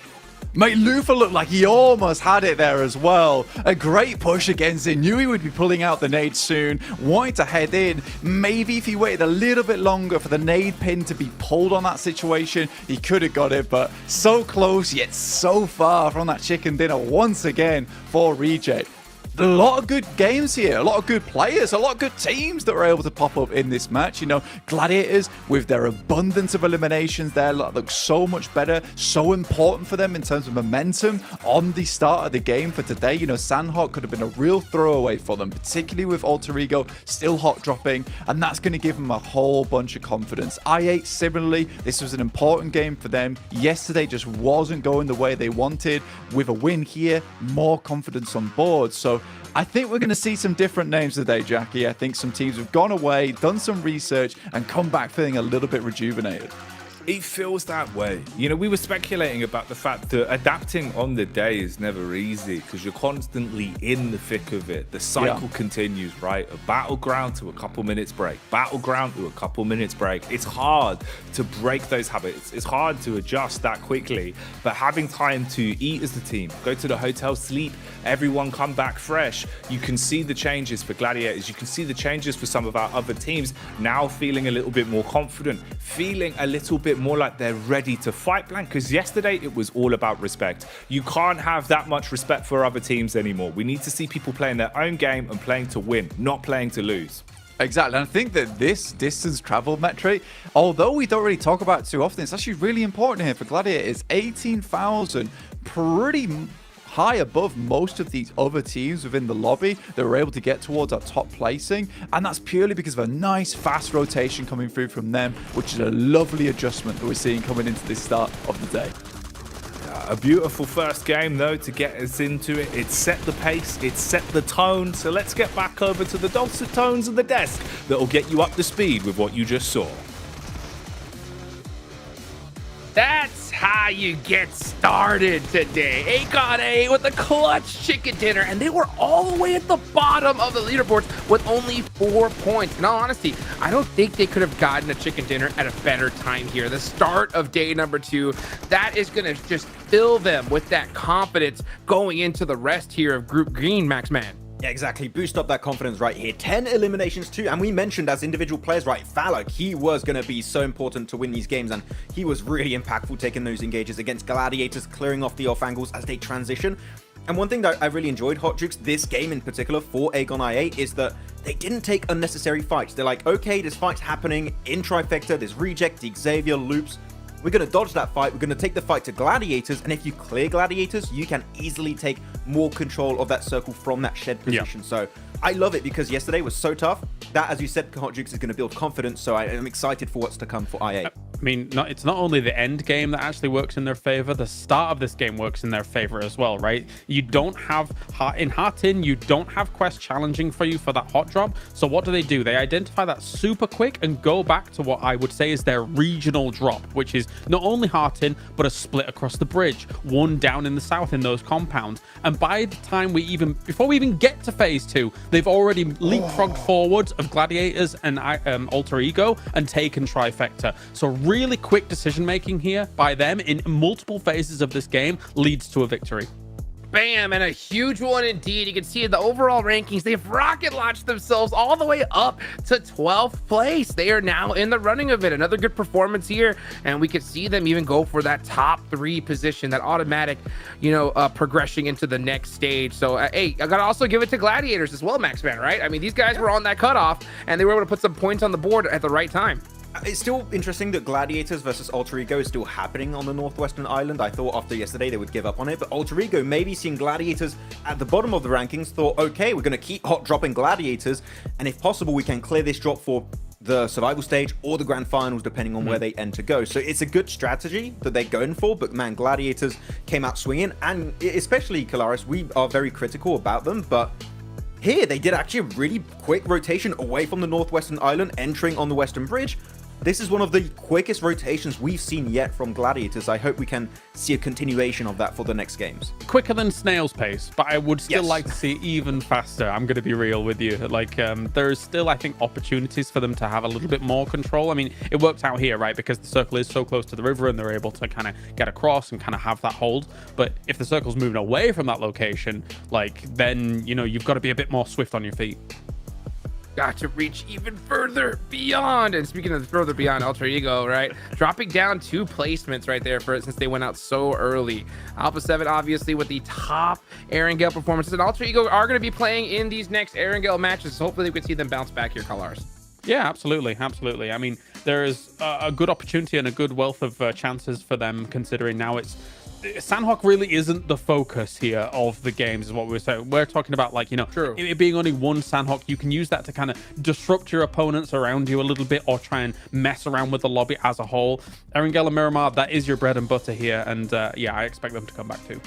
Speaker 8: Mate, Lufa looked like he almost had it there as well. A great push against it. Knew he would be pulling out the nade soon. Wanted to head in. Maybe if he waited a little bit longer for the nade pin to be pulled on that situation, he could have got it. But so close, yet so far from that chicken dinner once again for Reject. A lot of good games here, a lot of good players, a lot of good teams that were able to pop up in this match. You know, Gladiators with their abundance of eliminations there look so much better, so important for them in terms of momentum on the start of the game for today. You know, Sandhawk could have been a real throwaway for them, particularly with Alter Ego still hot dropping, and that's going to give them a whole bunch of confidence. I8 similarly, this was an important game for them. Yesterday just wasn't going the way they wanted. With a win here, more confidence on board. So I think we're going to see some different names today, Jackie. I think some teams have gone away, done some research, and come back feeling a little bit rejuvenated.
Speaker 7: It feels that way. You know, we were speculating about the fact that adapting on the day is never easy because you're constantly in the thick of it. The cycle continues, right? A battleground to a couple minutes break. Battleground to a couple minutes break. It's hard to break those habits. It's hard to adjust that quickly. But having time to eat as a team, go to the hotel, sleep, everyone come back fresh. You can see the changes for Gladiators. You can see the changes for some of our other teams now feeling a little bit more confident, feeling a little bit more like they're ready to fight, Blank, because yesterday it was all about respect. You can't have that much respect for other teams anymore. We need to see people playing their own game and playing to win, not playing to lose.
Speaker 8: Exactly. And I think that this distance travel metric, although we don't really talk about it too often, it's actually really important here for Gladiators. 18,000, pretty high above most of these other teams within the lobby that were able to get towards our top placing, and that's purely because of a nice fast rotation coming through from them, which is a lovely adjustment that we're seeing coming into this start of the day.
Speaker 7: A beautiful first game though to get us into it. It set the pace, it set the tone, so let's get back over to the dulcet tones of the desk that will get you up to speed with what you just saw.
Speaker 4: That's how you get started today. Akon with a clutch chicken dinner, and they were all the way at the bottom of the leaderboards with only 4 points. In all honesty, I don't think they could have gotten a chicken dinner at a better time here. The start of day number 2, that is going to just fill them with that confidence going into the rest here of Group Green, Maxman.
Speaker 5: Yeah, exactly. Boost up that confidence right here. 10 eliminations too. And we mentioned as individual players, right, Falak, he was going to be so important to win these games. And he was really impactful taking those engages against Gladiators, clearing off the off angles as they transition. And one thing that I really enjoyed, Hot Jukes, this game in particular for Aegon IA, is that they didn't take unnecessary fights. They're like, okay, this fight's happening in Trifecta, there's Reject, Xavier, Loops. We're going to dodge that fight. We're going to take the fight to Gladiators. And if you clear Gladiators, you can easily take more control of that circle from that shed position. So I love it because yesterday was so tough. That, as you said, Hot Jukes is going to build confidence. So I am excited for what's to come for IA.
Speaker 6: I mean, it's not only the end game that actually works in their favor, the start of this game works in their favor as well, right? You don't have Heart-In, you don't have Quest challenging for you for that hot drop. So what do? They identify that super quick and go back to what I would say is their regional drop, which is not only Heart-In, but a split across the bridge, one down in the south in those compounds. And by the time before we even get to phase 2, they've already leapfrogged forwards of Gladiators and Alter Ego and taken Trifecta. So really quick decision making here by them in multiple phases of this game leads to a victory.
Speaker 4: Bam, and a huge one indeed. You can see in the overall rankings, they've rocket launched themselves all the way up to 12th place. They are now in the running of it. Another good performance here, and we could see them even go for that top 3 position, that automatic, progression into the next stage. So, hey, I gotta also give it to Gladiators as well, Maxman, right? I mean, these guys were on that cutoff, and they were able to put some points on the board at the right time.
Speaker 5: It's still interesting that Gladiators versus Alter Ego is still happening on the Northwestern Island. I thought after yesterday they would give up on it, but Alter Ego, maybe seeing Gladiators at the bottom of the rankings, thought, okay, we're going to keep hot dropping Gladiators, and if possible, we can clear this drop for the survival stage or the grand finals, depending on where they end to go. So it's a good strategy that they're going for, but man, Gladiators came out swinging, and especially Kalaris, we are very critical about them, but here they did actually a really quick rotation away from the Northwestern Island, entering on the Western Bridge. This is one of the quickest rotations we've seen yet from Gladiators. I hope we can see a continuation of that for the next games.
Speaker 6: Quicker than snail's pace, but I would still like to see even faster. I'm going to be real with you. Like, there's still, I think, opportunities for them to have a little bit more control. I mean, it worked out here, right? Because the circle is so close to the river and they're able to kind of get across and kind of have that hold. But if the circle's moving away from that location, like, then, you've got to be a bit more swift on your feet.
Speaker 4: Got to reach even further beyond. And speaking of further beyond, Alter Ego, right? Dropping down 2 placements right there since they went out so early. Alpha 7, obviously, with the top Erangel performances. And Alter Ego are going to be playing in these next Erangel matches. So hopefully we can see them bounce back here, Colors.
Speaker 6: Yeah, absolutely. Absolutely. I mean, there is a good opportunity and a good wealth of chances for them, considering now Sandhawk really isn't the focus here of the games, is what we're saying. We're talking about, like, it being only one Sandhawk. You can use that to kind of disrupt your opponents around you a little bit or try and mess around with the lobby as a whole. Erangel and Miramar, that is your bread and butter here. And yeah, I expect them to come back too.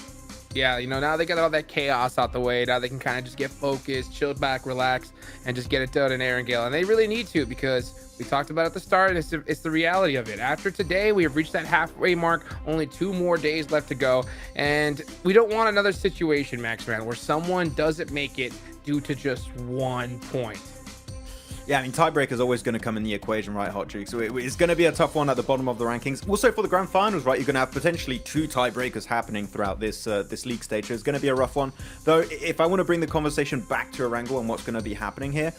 Speaker 4: Yeah, now they got all that chaos out the way. Now they can kind of just get focused, chill back, relax, and just get it done in Erangel. And they really need to, because we talked about at the start, it's the reality of it. After today, we have reached that halfway mark, only 2 more days left to go. And we don't want another situation, Maxman, where someone doesn't make it due to just 1 point.
Speaker 5: Yeah, I mean, tiebreaker is always going to come in the equation, right, Hot Juke? So it's going to be a tough one at the bottom of the rankings. Also, for the grand finals, right, you're going to have potentially 2 tiebreakers happening throughout this league stage. So it's going to be a rough one. Though, if I want to bring the conversation back to Erangel and what's going to be happening here,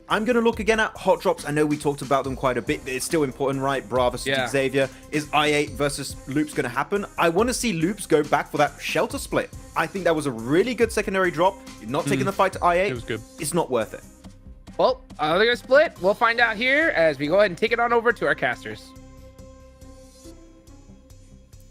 Speaker 5: I'm going to look again at hot drops. I know we talked about them quite a bit. It's still important, right? Bra versus Xavier. Is I8 versus Loops going to happen? I want to see Loops go back for that shelter split. I think that was a really good secondary drop. You're not taking the fight to I8.
Speaker 6: It was good.
Speaker 4: It's not worth it. Well, are they going to split? We'll find out here as we go ahead and take it on over to our casters.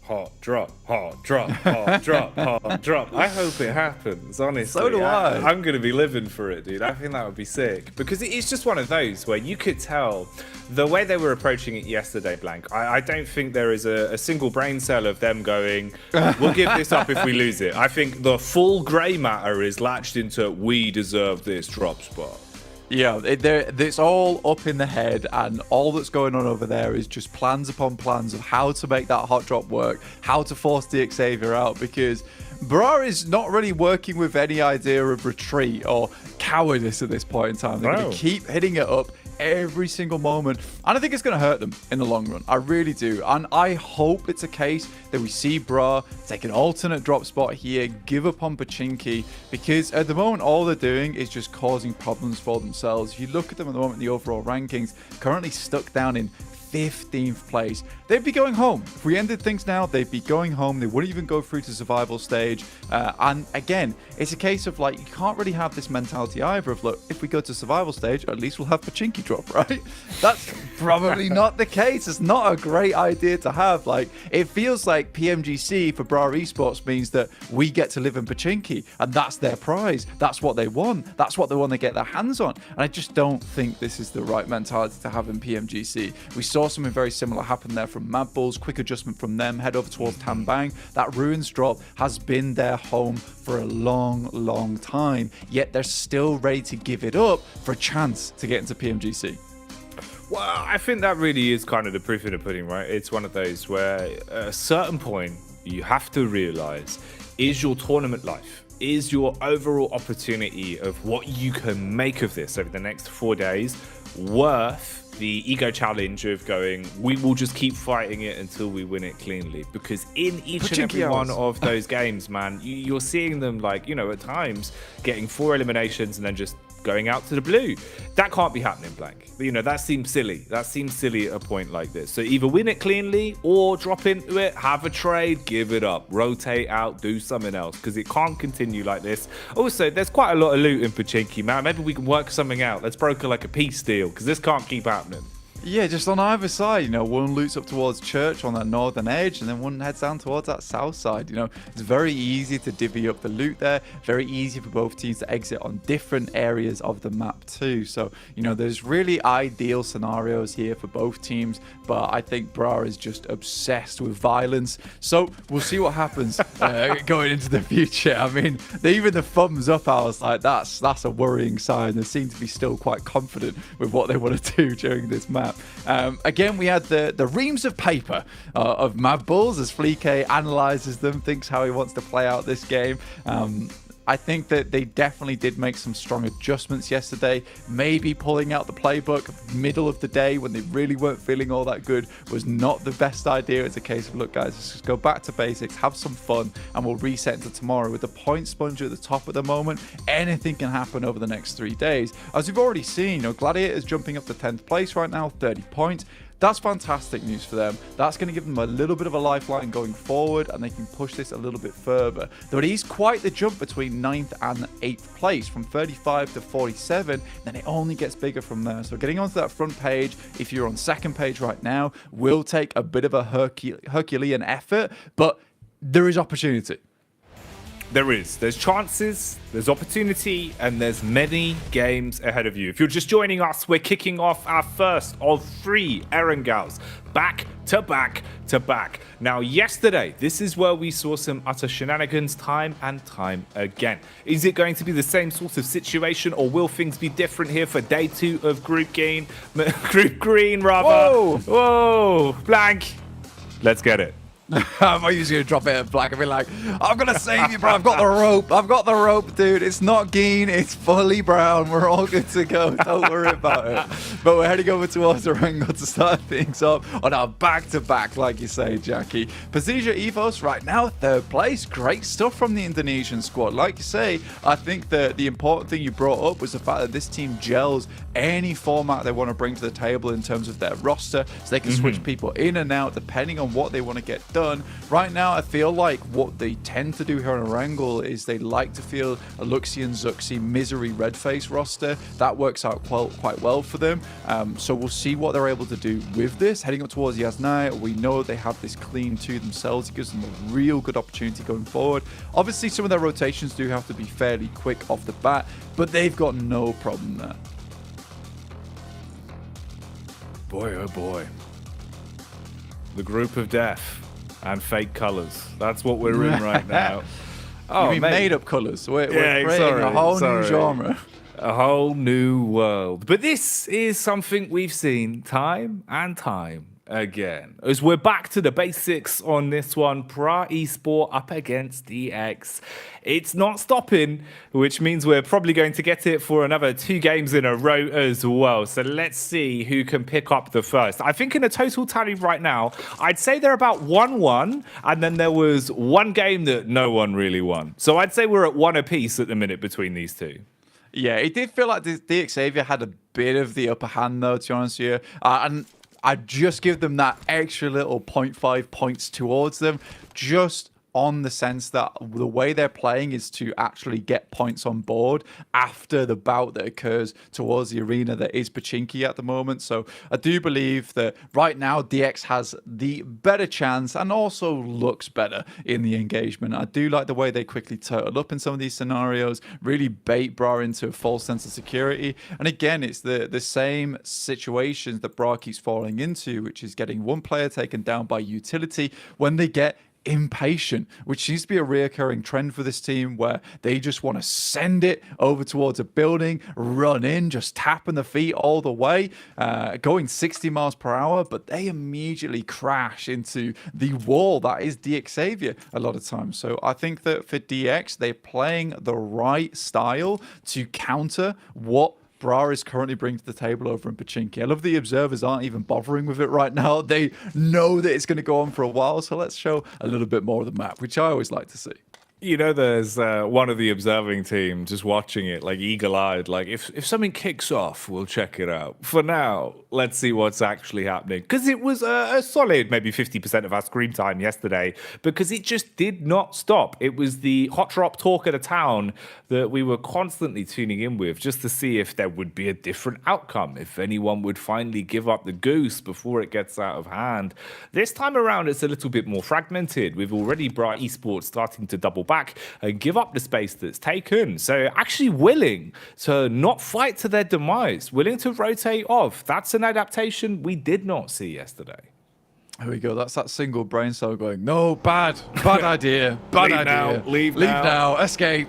Speaker 7: Hot drop, hot drop, hot drop, hot drop. I hope it happens, honestly.
Speaker 8: So do I.
Speaker 7: I'm going to be living for it, dude. I think that would be sick. Because it's just one of those where you could tell the way they were approaching it yesterday, Blank. I don't think there is a single brain cell of them going, we'll give this up if we lose it. I think the full grey matter is latched into, we deserve this drop spot.
Speaker 8: Yeah, it's all up in the head, and all that's going on over there is just plans upon plans of how to make that hot drop work, how to force the Xavier out, because Bra is not really working with any idea of retreat or cowardice at this point in time. They're going to keep hitting it up every single moment, and I think it's going to hurt them in the long run. I really do, and I hope it's a case that we see Bra take an alternate drop spot here, give up on Pachinki, because at the moment all they're doing is just causing problems for themselves. If you look at them at the moment in the overall rankings, currently stuck down in 15th place. They'd be going home. If we ended things now, they'd be going home. They wouldn't even go through to survival stage. And again, it's a case of like, you can't really have this mentality either of, look, if we go to survival stage, at least we'll have Pachinki drop, right? That's probably not the case. It's not a great idea to have. Like, it feels like PMGC for Bra Esports means that we get to live in Pachinki, and that's their prize. That's what they want. That's what they want to get their hands on. And I just don't think this is the right mentality to have in PMGC. We saw something very similar happen there from Mad Bulls. Quick adjustment from them, head over towards Tambang. That Ruins drop has been their home for a long time, yet they're still ready to give it up for a chance to get into PMGC.
Speaker 7: Well, I think that really is kind of the proof in the pudding, right? It's one of those where at a certain point you have to realize, is your tournament life, is your overall opportunity of what you can make of this over the next 4 days worth the ego challenge of going, we will just keep fighting it until we win it cleanly? Because in each and every one of those games, man, you're seeing them, like, you know, at times getting 4 eliminations and then just going out to the blue. That can't be happening, Blank. You know, that seems silly. That seems silly at a point like this. So either win it cleanly or drop into it, have a trade, give it up, rotate out, do something else, because it can't continue like this. Also, there's quite a lot of loot in Pachinki, man. Maybe we can work something out. Let's broker like a peace deal, because this can't keep happening.
Speaker 8: Yeah, just on either side, you know, one loots up towards Church on that northern edge, and then one heads down towards that south side. You know, it's very easy to divvy up the loot there. Very easy for both teams to exit on different areas of the map too. So, you know, there's really ideal scenarios here for both teams, but I think Bra is just obsessed with violence. So we'll see what happens going into the future. I mean, even the thumbs up, I was like, that's a worrying sign. They seem to be still quite confident with what they want to do during this map. Again, we had the reams of paper of Mad Bulls as Fleek analyzes them, thinks how he wants to play out this game. I think that they definitely did make some strong adjustments yesterday. Maybe pulling out the playbook middle of the day when they really weren't feeling all that good was not the best idea. It's a case of, look guys, let's just go back to basics, have some fun, and we'll reset into tomorrow. With the point sponge at the top at the moment, anything can happen over the next 3 days. As we've already seen, you know, Gladiators jumping up to 10th place right now, 30 points. That's fantastic news for them. That's going to give them a little bit of a lifeline going forward, and they can push this a little bit further. Though it is quite the jump between 9th and 8th place, from 35 to 47, then it only gets bigger from there. So getting onto that front page, if you're on second page right now, will take a bit of a Herculean effort, but there is opportunity.
Speaker 7: There is. There's chances, there's opportunity, and there's many games ahead of you. If you're just joining us, we're kicking off our first of 3 Erengaus, back to back to back. Now, yesterday, this is where we saw some utter shenanigans time and time again. Is it going to be the same sort of situation, or will things be different here for day 2 of Group Green? Group Green, rather. Whoa, Blank. Let's get it.
Speaker 8: I thought you was going to drop it at Black and be like, I'm going to save you, bro. I've got the rope. I've got the rope, dude. It's not green. It's fully brown. We're all good to go. Don't worry about it. But we're heading over towards Orango to start things up on our back-to-back, like you say, Jackie. Pasija Evos right now, 3rd place. Great stuff from the Indonesian squad. Like you say, I think that the important thing you brought up was the fact that this team gels any format they want to bring to the table in terms of their roster, so they can switch people in and out depending on what they want to get done. Right now, I feel like what they tend to do here on Erangel is they like to feel a Luxian, Zuxi, Misery, Redface roster. That works out quite well for them. So we'll see what they're able to do with this. Heading up towards Yasnai, we know they have this clean 2 themselves. It gives them a real good opportunity going forward. Obviously, some of their rotations do have to be fairly quick off the bat, but they've got no problem there.
Speaker 7: Boy, oh boy. The group of death and fake colors. That's what we're in right now.
Speaker 8: Oh, you mean made-up colors? We're creating a whole new genre.
Speaker 7: A whole new world. But this is something we've seen time and time again. As we're back to the basics on this one, Pra Esport up against DX. It's not stopping, which means we're probably going to get it for another 2 games in a row as well. So let's see who can pick up the first. I think in a total tally right now, I'd say they're about 1-1, and then there was one game that no one really won. So I'd say we're at 1 apiece at the minute between these two.
Speaker 8: Yeah, it did feel like the Xavier had a bit of the upper hand, though, to be honest with you. And I'd just give them that extra little 0.5 points towards them, just on the sense that the way they're playing is to actually get points on board after the bout that occurs towards the arena that is Pachinki at the moment. So I do believe that right now DX has the better chance and also looks better in the engagement. I do like the way they quickly turtle up in some of these scenarios, really bait Bra into a false sense of security. And again, it's the same situations that Bra keeps falling into, which is getting one player taken down by utility when they get impatient, which seems to be a reoccurring trend for this team, where they just want to send it over towards a building, run in, just tapping the feet all the way, going 60 miles per hour, but they immediately crash into the wall that is DX Xavier a lot of times. So I think that for DX, they're playing the right style to counter what Bra is currently bringing to the table over in Pachinki. I love the observers aren't even bothering with it right now. They know that it's going to go on for a while, so let's show a little bit more of the map, which I always like to see.
Speaker 7: You know, there's one of the observing team just watching it, like eagle-eyed, like if something kicks off, we'll check it out. For now, let's see what's actually happening. Because it was a solid maybe 50% of our screen time yesterday, because it just did not stop. It was the hot drop talk of the town that we were constantly tuning in with, just to see if there would be a different outcome, if anyone would finally give up the goose before it gets out of hand. This time around, it's a little bit more fragmented. We've already brought esports starting to double back and give up the space that's taken. So actually willing to not fight to their demise, willing to rotate off. That's an adaptation we did not see yesterday.
Speaker 8: Here we go. That's that single brain cell going, no, bad idea, bad
Speaker 7: Leave
Speaker 8: idea.
Speaker 7: now, leave
Speaker 8: now, escape.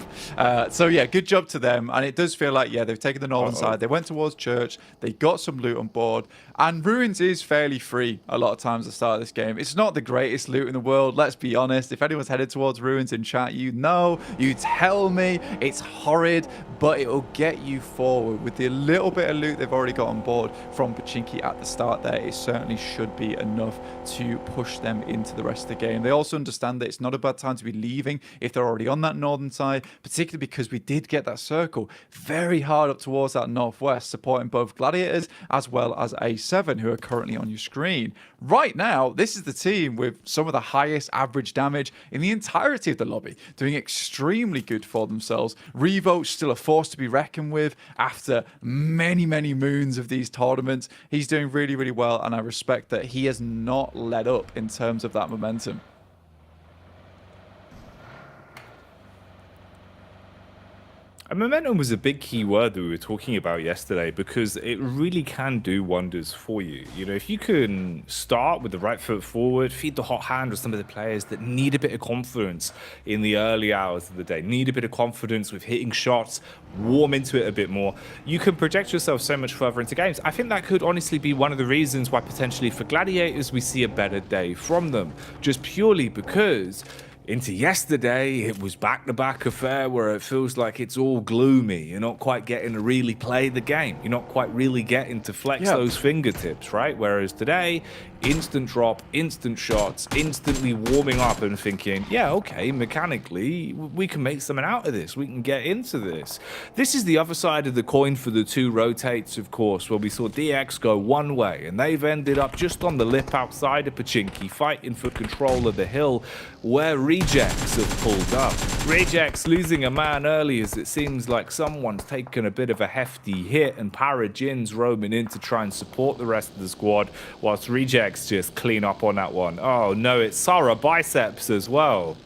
Speaker 8: So yeah, good job to them. And it does feel like, yeah, they've taken the northern side. They went towards church. They got some loot on board. And Ruins is fairly free a lot of times at the start of this game. It's not the greatest loot in the world, let's be honest. If anyone's headed towards Ruins in chat, you know, you tell me it's horrid, but it'll get you forward. With the little bit of loot they've already got on board from Pachinki at the start there, it certainly should be enough to push them into the rest of the game. They also understand that it's not a bad time to be leaving if they're already on that northern side, particularly because we did get that circle very hard up towards that northwest, supporting both Gladiators as well as A7, who are currently on your screen. Right now, this is the team with some of the highest average damage in the entirety of the lobby, doing extremely good for themselves. Revo still a force to be reckoned with after many, many moons of these tournaments. He's doing really, really well, and I respect that he has not let up in terms of that momentum.
Speaker 7: And momentum was a big key word that we were talking about yesterday, because it really can do wonders for you. You know, if you can start with the right foot forward, feed the hot hand with some of the players that need a bit of confidence in the early hours of the day, need a bit of confidence with hitting shots, warm into it a bit more, you can project yourself so much further into games. I think that could honestly be one of the reasons why potentially for Gladiators we see a better day from them, just purely because into yesterday, it was back-to-back affair where it feels like it's all gloomy. You're not quite getting to really play the game. You're not quite really getting to flex those fingertips, right? Whereas today, instant drop, instant shots, instantly warming up and thinking, yeah, okay, mechanically, we can make something out of this. We can get into this. This is the other side of the coin for the two rotates, of course, where we saw DX go one way, and they've ended up just on the lip outside of Pachinki, fighting for control of the hill, where Rejects have pulled up. Rejects losing a man early, as it seems like someone's taken a bit of a hefty hit, and Parajin's roaming in to try and support the rest of the squad, whilst Rejects just clean up on that one. Oh no, it's Sarah Biceps as well.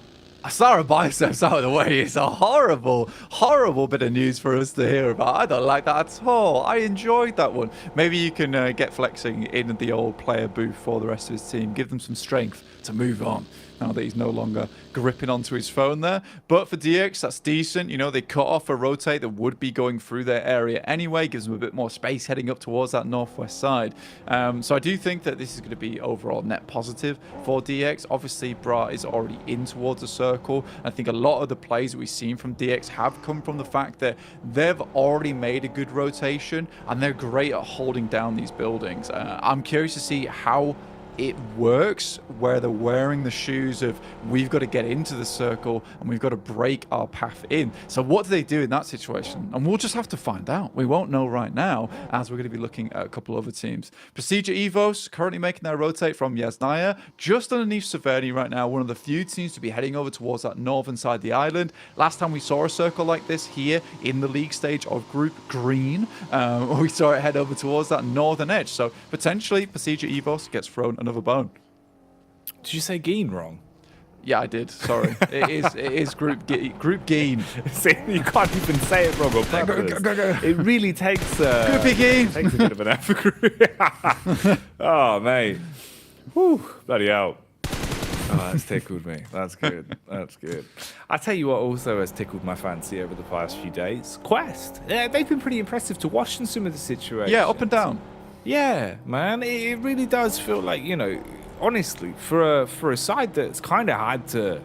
Speaker 8: Sarah Biceps out of the way is a horrible, horrible bit of news for us to hear about. I don't like that at all. I enjoyed that one. Maybe you can get flexing in the old player booth for the rest of his team. Give them some strength to move on now that he's no longer gripping onto his phone there. But for DX, that's decent. You know, they cut off a rotate that would be going through their area anyway, gives them a bit more space heading up towards that northwest side. So I do think that this is going to be overall net positive for DX. Obviously, Bra is already in towards the circle. I think a lot of the plays that we've seen from DX have come from the fact that they've already made a good rotation and they're great at holding down these buildings. I'm curious to see how it works where they're wearing the shoes of we've got to get into the circle and we've got to break our path in. So what do they do in that situation? And we'll just have to find out. We won't know right now, as we're going to be looking at a couple other teams. Procedure Evos currently making their rotate from Yasnaya just underneath Severny right now, one of the few teams to be heading over towards that northern side of the island. Last time we saw a circle like this here in the league stage of Group Green, we saw it head over towards that northern edge. So potentially Procedure Evos gets thrown another bone.
Speaker 7: Did you say Geen wrong?
Speaker 8: Yeah, I did. Sorry. It is Group Geen.
Speaker 7: See, you can't even say it wrong on purpose. It really takes
Speaker 8: Groupie Geen.
Speaker 7: Takes a bit of an effort. Oh, mate. Whew, bloody hell. Oh, that's tickled me. That's good. That's good. I tell you what also has tickled my fancy over the past few days. Quest. They've been pretty impressive to watch in some of the situations.
Speaker 8: Yeah, up and down.
Speaker 7: Yeah, man, it really does feel like, you know, honestly, for a side that's kind of had to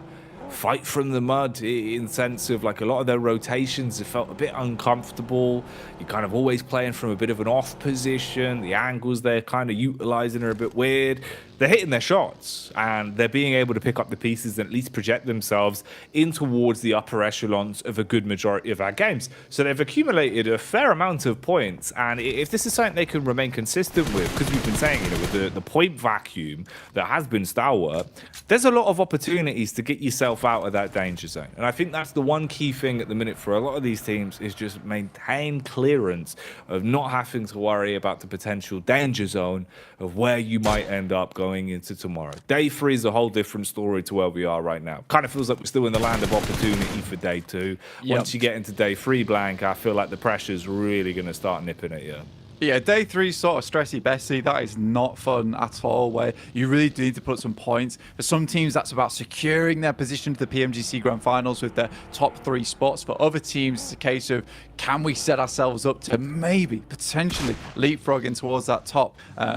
Speaker 7: fight from the mud in sense of like a lot of their rotations have felt a bit uncomfortable. You're kind of always playing from a bit of an off position. The angles they're kind of utilizing are a bit weird. They're hitting their shots and they're being able to pick up the pieces and at least project themselves in towards the upper echelons of a good majority of our games. So they've accumulated a fair amount of points, and if this is something they can remain consistent with, because we've been saying, you know, with the point vacuum that has been Stalwart, there's a lot of opportunities to get yourself out of that danger zone. And I think that's the one key thing at the minute for a lot of these teams is just maintain clearance of not having to worry about the potential danger zone of where you might end up going into tomorrow. Day 3 is a whole different story to where we are right now. Kind of feels like we're still in the land of opportunity for day 2.
Speaker 8: Yep.
Speaker 7: Once you get into day 3, Blank, I feel like the pressure's really going to start nipping at you.
Speaker 8: Yeah, day 3 is sort of stressy Bessie. That is not fun at all, where you really do need to put some points. For some teams, that's about securing their position to the PMGC Grand Finals with their top 3 spots. For other teams, it's a case of, can we set ourselves up to maybe, potentially, leapfrogging towards that top,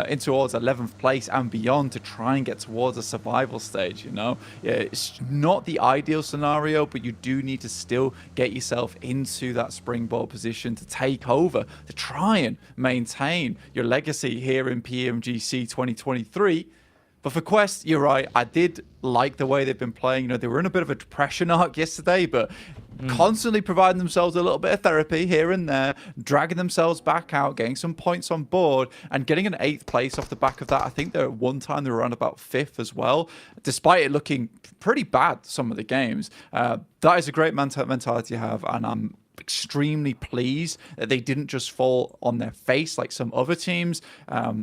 Speaker 8: in towards 11th place and beyond to try and get towards a survival stage, you know? Yeah, it's not the ideal scenario, but you do need to still get yourself into that springboard position to take over, to try and maintain your legacy here in PMGC 2023. But for Quest, you're right. I did like the way they've been playing. You know, they were in a bit of a depression arc yesterday, but constantly providing themselves a little bit of therapy here and there, dragging themselves back out, getting some points on board, and getting an 8th place off the back of that. I think at one time they were around about 5th as well, despite it looking pretty bad some of the games. That is a great mentality to have, and I'm extremely pleased that they didn't just fall on their face like some other teams.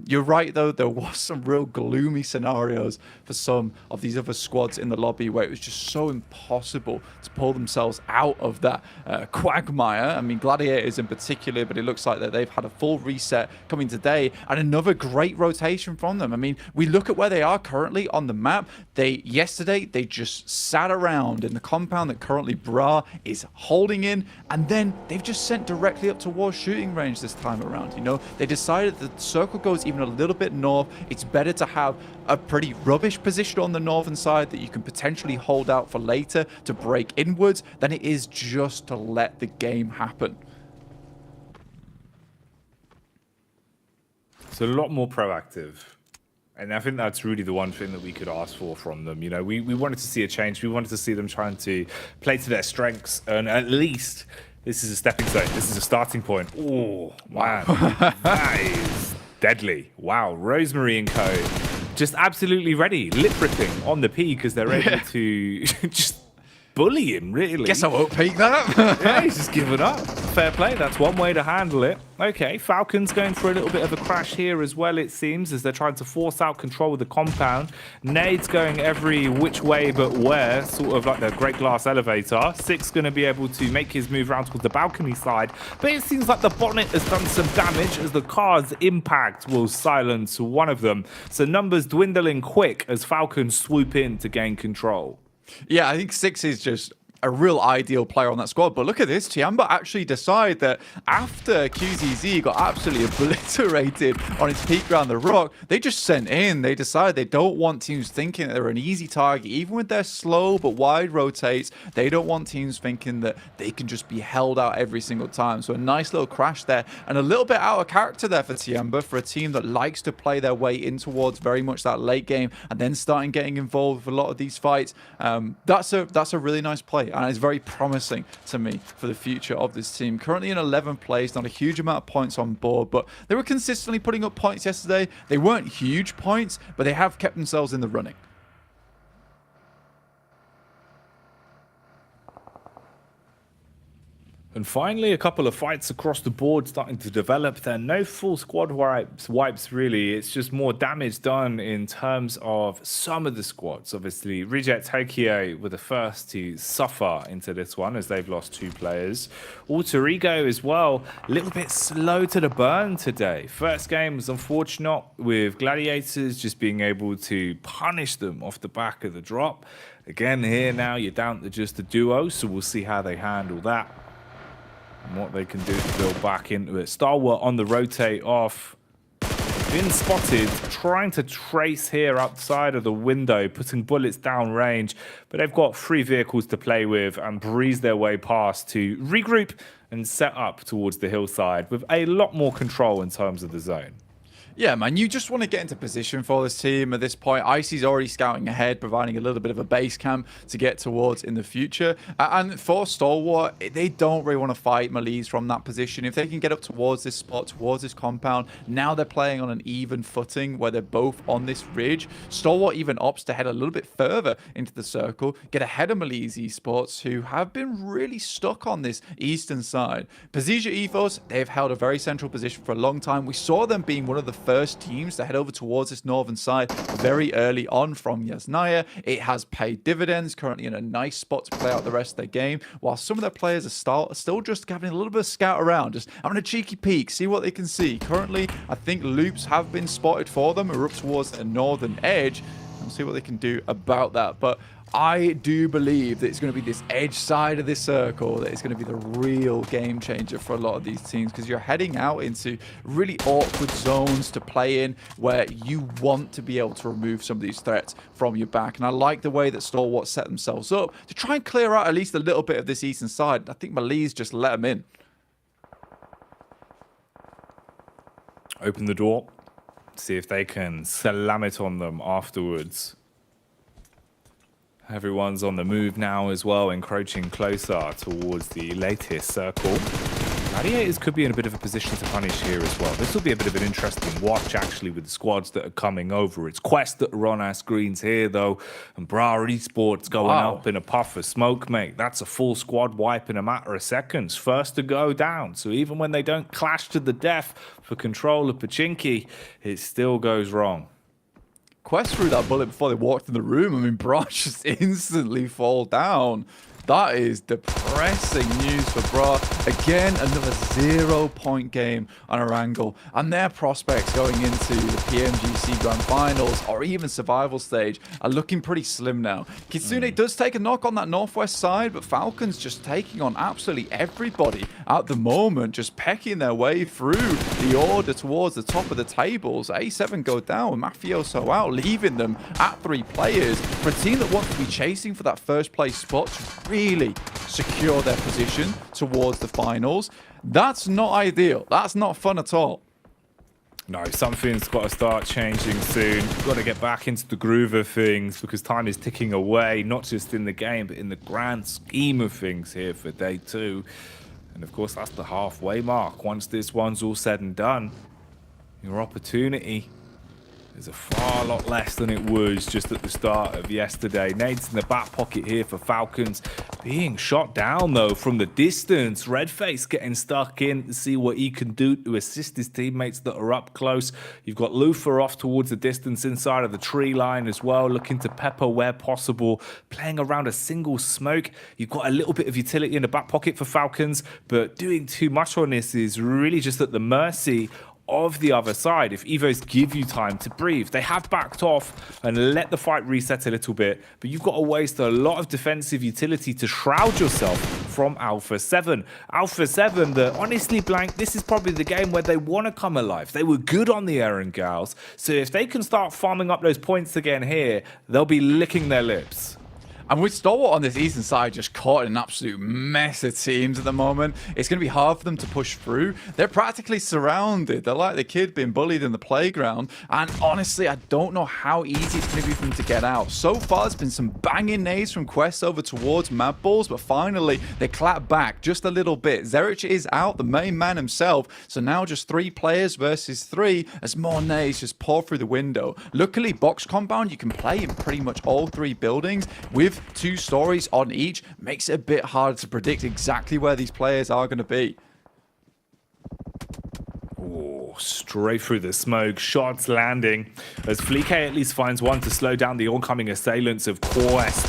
Speaker 8: You're right, though, there was some real gloomy scenarios for some of these other squads in the lobby where it was just so impossible to pull themselves out of that quagmire. I mean, Gladiators in particular, but it looks like that they've had a full reset coming today and another great rotation from them. I mean, we look at where they are currently on the map. Yesterday, they just sat around in the compound that currently Bra is holding in, and then they've just sent directly up towards shooting range this time around. You know, they decided that the circle goes even a little bit north. It's better to have a pretty rubbish position on the northern side that you can potentially hold out for later to break inwards than it is just to let the game happen.
Speaker 7: It's a lot more proactive. And I think that's really the one thing that we could ask for from them. You know, we wanted to see a change. We wanted to see them trying to play to their strengths. And at least this is a stepping stone. This is a starting point. Oh, man. That is deadly. Wow. Rosemary and co. Just absolutely ready. Lip ripping on the P because they're ready to just bully him, really.
Speaker 8: Guess I won't peek that.
Speaker 7: Yeah, he's just given up. fair play. That's one way to handle it. Okay, Falcons going for a little bit of a crash here as well, it seems, as they're trying to force out control of the compound. Nade's going every which way but where, sort of like the Great Glass Elevator. Six going to be able to make his move around towards the balcony side, but it seems like the bonnet has done some damage as the car's impact will silence one of them. So numbers dwindling quick as Falcons swoop in to gain control.
Speaker 8: Yeah, I think Six is just a real ideal player on that squad. But look at this, Tiamba actually decide that after QZZ got absolutely obliterated on his peak around the rock, they just sent in. They decided they don't want teams thinking that they're an easy target. Even with their slow but wide rotates, they don't want teams thinking that they can just be held out every single time. So a nice little crash there and a little bit out of character there for Tiamba, for a team that likes to play their way in towards very much that late game and then starting getting involved with a lot of these fights. That's a really nice play. And it's very promising to me for the future of this team. Currently in 11th place, not a huge amount of points on board, but they were consistently putting up points yesterday. They weren't huge points, but they have kept themselves in the running.
Speaker 7: And finally, a couple of fights across the board starting to develop there. No full squad wipes really. It's just more damage done in terms of some of the squads. Obviously, Reject Tokyo were the first to suffer into this one as they've lost 2 players. Alter Ego as well, a little bit slow to the burn today. First game was unfortunate with Gladiators just being able to punish them off the back of the drop. Again, here now you're down to just a duo, so we'll see how they handle that and what they can do to build back into it. Stalwart on the rotate off. Been spotted, trying to trace here outside of the window, putting bullets down range, but they've got 3 vehicles to play with and breeze their way past to regroup and set up towards the hillside with a lot more control in terms of the zone.
Speaker 8: Yeah, man, you just want to get into position for this team at this point. Icy's already scouting ahead, providing a little bit of a base camp to get towards in the future. And for Stalwart, they don't really want to fight Malise from that position. If they can get up towards this spot, towards this compound, now they're playing on an even footing where they're both on this ridge. Stalwart even opts to head a little bit further into the circle, get ahead of Malise Esports, who have been really stuck on this eastern side. Pazija Ethos, they've held a very central position for a long time. We saw them being one of the first teams to head over towards this northern side very early on from Yasnaya. It has paid dividends, currently in a nice spot to play out the rest of their game, while some of their players are still just having a little bit of scout around, just having a cheeky peek, see what they can see. Currently, I think loops have been spotted for them, are up towards the northern edge. We'll see what they can do about that. But I do believe that it's going to be this edge side of this circle that is going to be the real game changer for a lot of these teams, because you're heading out into really awkward zones to play in where you want to be able to remove some of these threats from your back. And I like the way that Stalwart set themselves up to try and clear out at least a little bit of this eastern side. I think Malise just let them in.
Speaker 7: Open the door, see if they can slam it on them afterwards. Everyone's on the move now as well, encroaching closer towards the latest circle. Gladiators could be in a bit of a position to punish here as well. This will be a bit of an interesting watch, actually, with the squads that are coming over. It's Quest that are on our screens here, though, and Bra Esports going up in a puff of smoke, mate. That's a full squad wipe in a matter of seconds. First to go down. So even when they don't clash to the death for control of Pachinki, it still goes wrong.
Speaker 8: Quest threw that bullet before they walked in the room. I mean, Bra just instantly fall down. That is depressing news for Bra. Again, another 0-point game on Erangel. And their prospects going into the PMGC Grand Finals or even survival stage are looking pretty slim now. Kitsune does take a knock on that northwest side, but Falcons just taking on absolutely everybody at the moment, just pecking their way through the order towards the top of the tables. A7 go down, Mafioso out, leaving them at 3 players. For a team that wants to be chasing for that first place spot to really secure their position towards the finals, that's not ideal. That's not fun at all.
Speaker 7: No, something's got to start changing soon. Got to get back into the groove of things because time is ticking away, not just in the game, but in the grand scheme of things here for day 2. And of course, that's the halfway mark. Once this one's all said and done, your opportunity There's a far lot less than it was just at the start of yesterday. Nades in the back pocket here for Falcons. Being shot down, though, from the distance. Redface getting stuck in to see what he can do to assist his teammates that are up close. You've got Lufa off towards the distance inside of the tree line as well, looking to pepper where possible, playing around a single smoke. You've got a little bit of utility in the back pocket for Falcons, but doing too much on this is really just at the mercy of the other side. If Evos give you time to breathe, they have backed off and let the fight reset a little bit, but you've got to waste a lot of defensive utility to shroud yourself from Alpha 7. Alpha 7, that honestly, Blank, this is probably the game where they want to come alive. They were good on the Erangals, so if they can start farming up those points again here, they'll be licking their lips.
Speaker 8: And with Stalwart on this eastern side just caught in an absolute mess of teams at the moment, it's going to be hard for them to push through. They're practically surrounded. They're like the kid being bullied in the playground. And honestly, I don't know how easy it's going to be for them to get out. So far, there's been some banging nades from Quest over towards Mad Balls, but finally, they clap back just a little bit. Zerich is out, the main man himself. So now just 3 players versus 3 as more nades just pour through the window. Luckily, box compound, you can play in pretty much all 3 buildings with 2 stories on each, makes it a bit hard to predict exactly where these players are going to be.
Speaker 7: Oh, straight through the smoke, shots landing as Fleek at least finds one to slow down the oncoming assailants of Quest.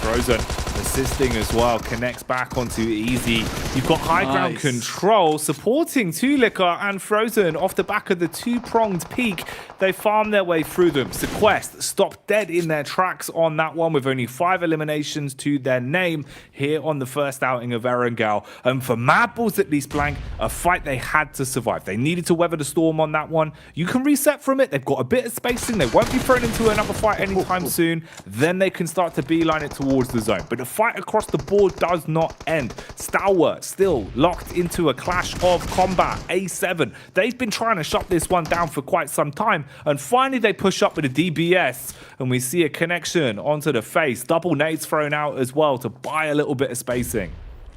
Speaker 7: Frozen assisting as well, connects back onto Easy. You've got high ground control supporting Liquor and Frozen off the back of the 2-pronged peak. They farm their way through them. So Quest stopped dead in their tracks on that one with only 5 eliminations to their name here on the first outing of Erangel. And for Mad Balls, at least, Blank, a fight they had to survive. They needed to weather the storm on that one. You can reset from it. They've got a bit of spacing. They won't be thrown into another fight anytime soon. Then they can start to beeline it towards the zone. But the fight across the board does not end. Stalwart still locked into a clash of combat. A7, they've been trying to shut this one down for quite some time, and finally they push up with a DBS, and we see a connection onto the face. Double nades thrown out as well to buy a little bit of spacing.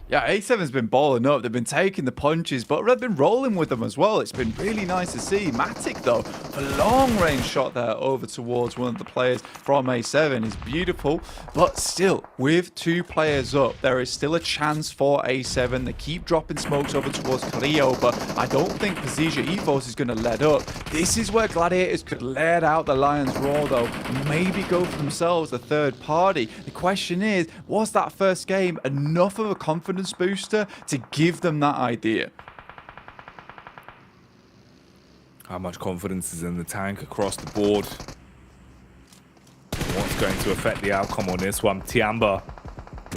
Speaker 8: Yeah, A7's been balling up. They've been taking the punches, but they've been rolling with them as well. It's been really nice to see. Matic, though, a long-range shot there over towards one of the players from A7 is beautiful. But still, with 2 players up, there is still a chance for A7. They keep dropping smokes over towards Clio, but I don't think Pazija Evos is going to let up. This is where Gladiators could let out the Lion's Roar, though, and maybe go for themselves a third party. The question is, was that first game enough of a confidence booster to give them that idea?
Speaker 7: How much confidence is in the tank across the board? What's going to affect the outcome on this one? Tiamba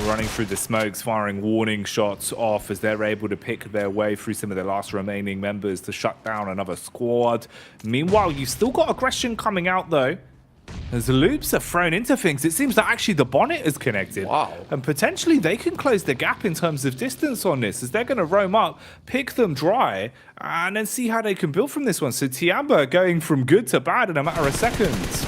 Speaker 7: running through the smokes, firing warning shots off as they're able to pick their way through some of their last remaining members to shut down another squad. Meanwhile, you've still got aggression coming out, though. As the loops are thrown into things, it seems that actually the bonnet is connected.
Speaker 8: Wow.
Speaker 7: And potentially they can close the gap in terms of distance on this, as they're going to roam up, pick them dry, and then see how they can build from this one. So Tiamba going from good to bad in a matter of seconds.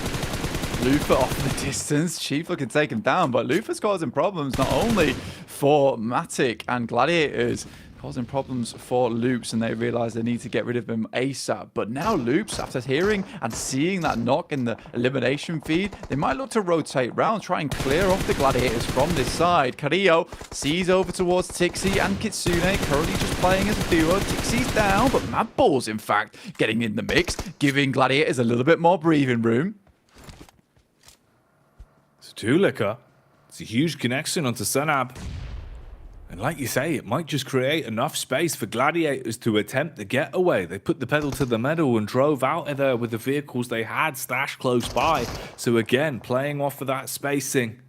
Speaker 8: Lufa off the distance. Chief looking to take him down, but Lufa's causing problems not only for Matic and Gladiators, causing problems for Loops, and they realize they need to get rid of him ASAP. But now Loops, after hearing and seeing that knock in the elimination feed, they might look to rotate round, try and clear off the Gladiators from this side. Carrillo sees over towards Tixi and Kitsune, currently just playing as a duo. Tixi's down, but Mad Balls, in fact, getting in the mix, giving Gladiators a little bit more breathing room.
Speaker 7: So Tulika, it's a huge connection onto Sunab. And like you say, it might just create enough space for Gladiators to attempt the getaway. They put the pedal to the metal and drove out of there with the vehicles they had stashed close by. So again, playing off of that spacing.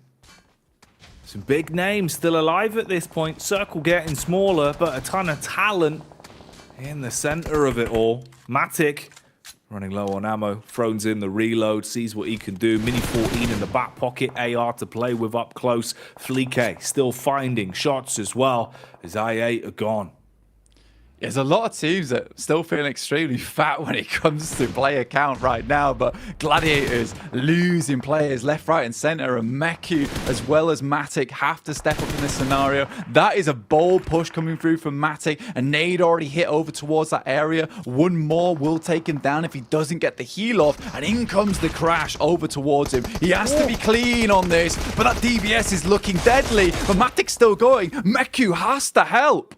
Speaker 7: Some big names still alive at this point. Circle getting smaller, but a ton of talent in the center of it all. Matic running low on ammo, throws in the reload, sees what he can do. Mini 14 in the back pocket, AR to play with up close. Fleek still finding shots as well as I8 are gone.
Speaker 8: There's a lot of teams that still feel extremely fat when it comes to player count right now, but Gladiators losing players left, right, and center, and Meku as well as Matic have to step up in this scenario. That is a bold push coming through from Matic. A nade already hit over towards that area. One more will take him down if he doesn't get the heal off, and in comes the crash over towards him. He has to be clean on this, but that DBS is looking deadly, but Matic's still going. Meku has to help.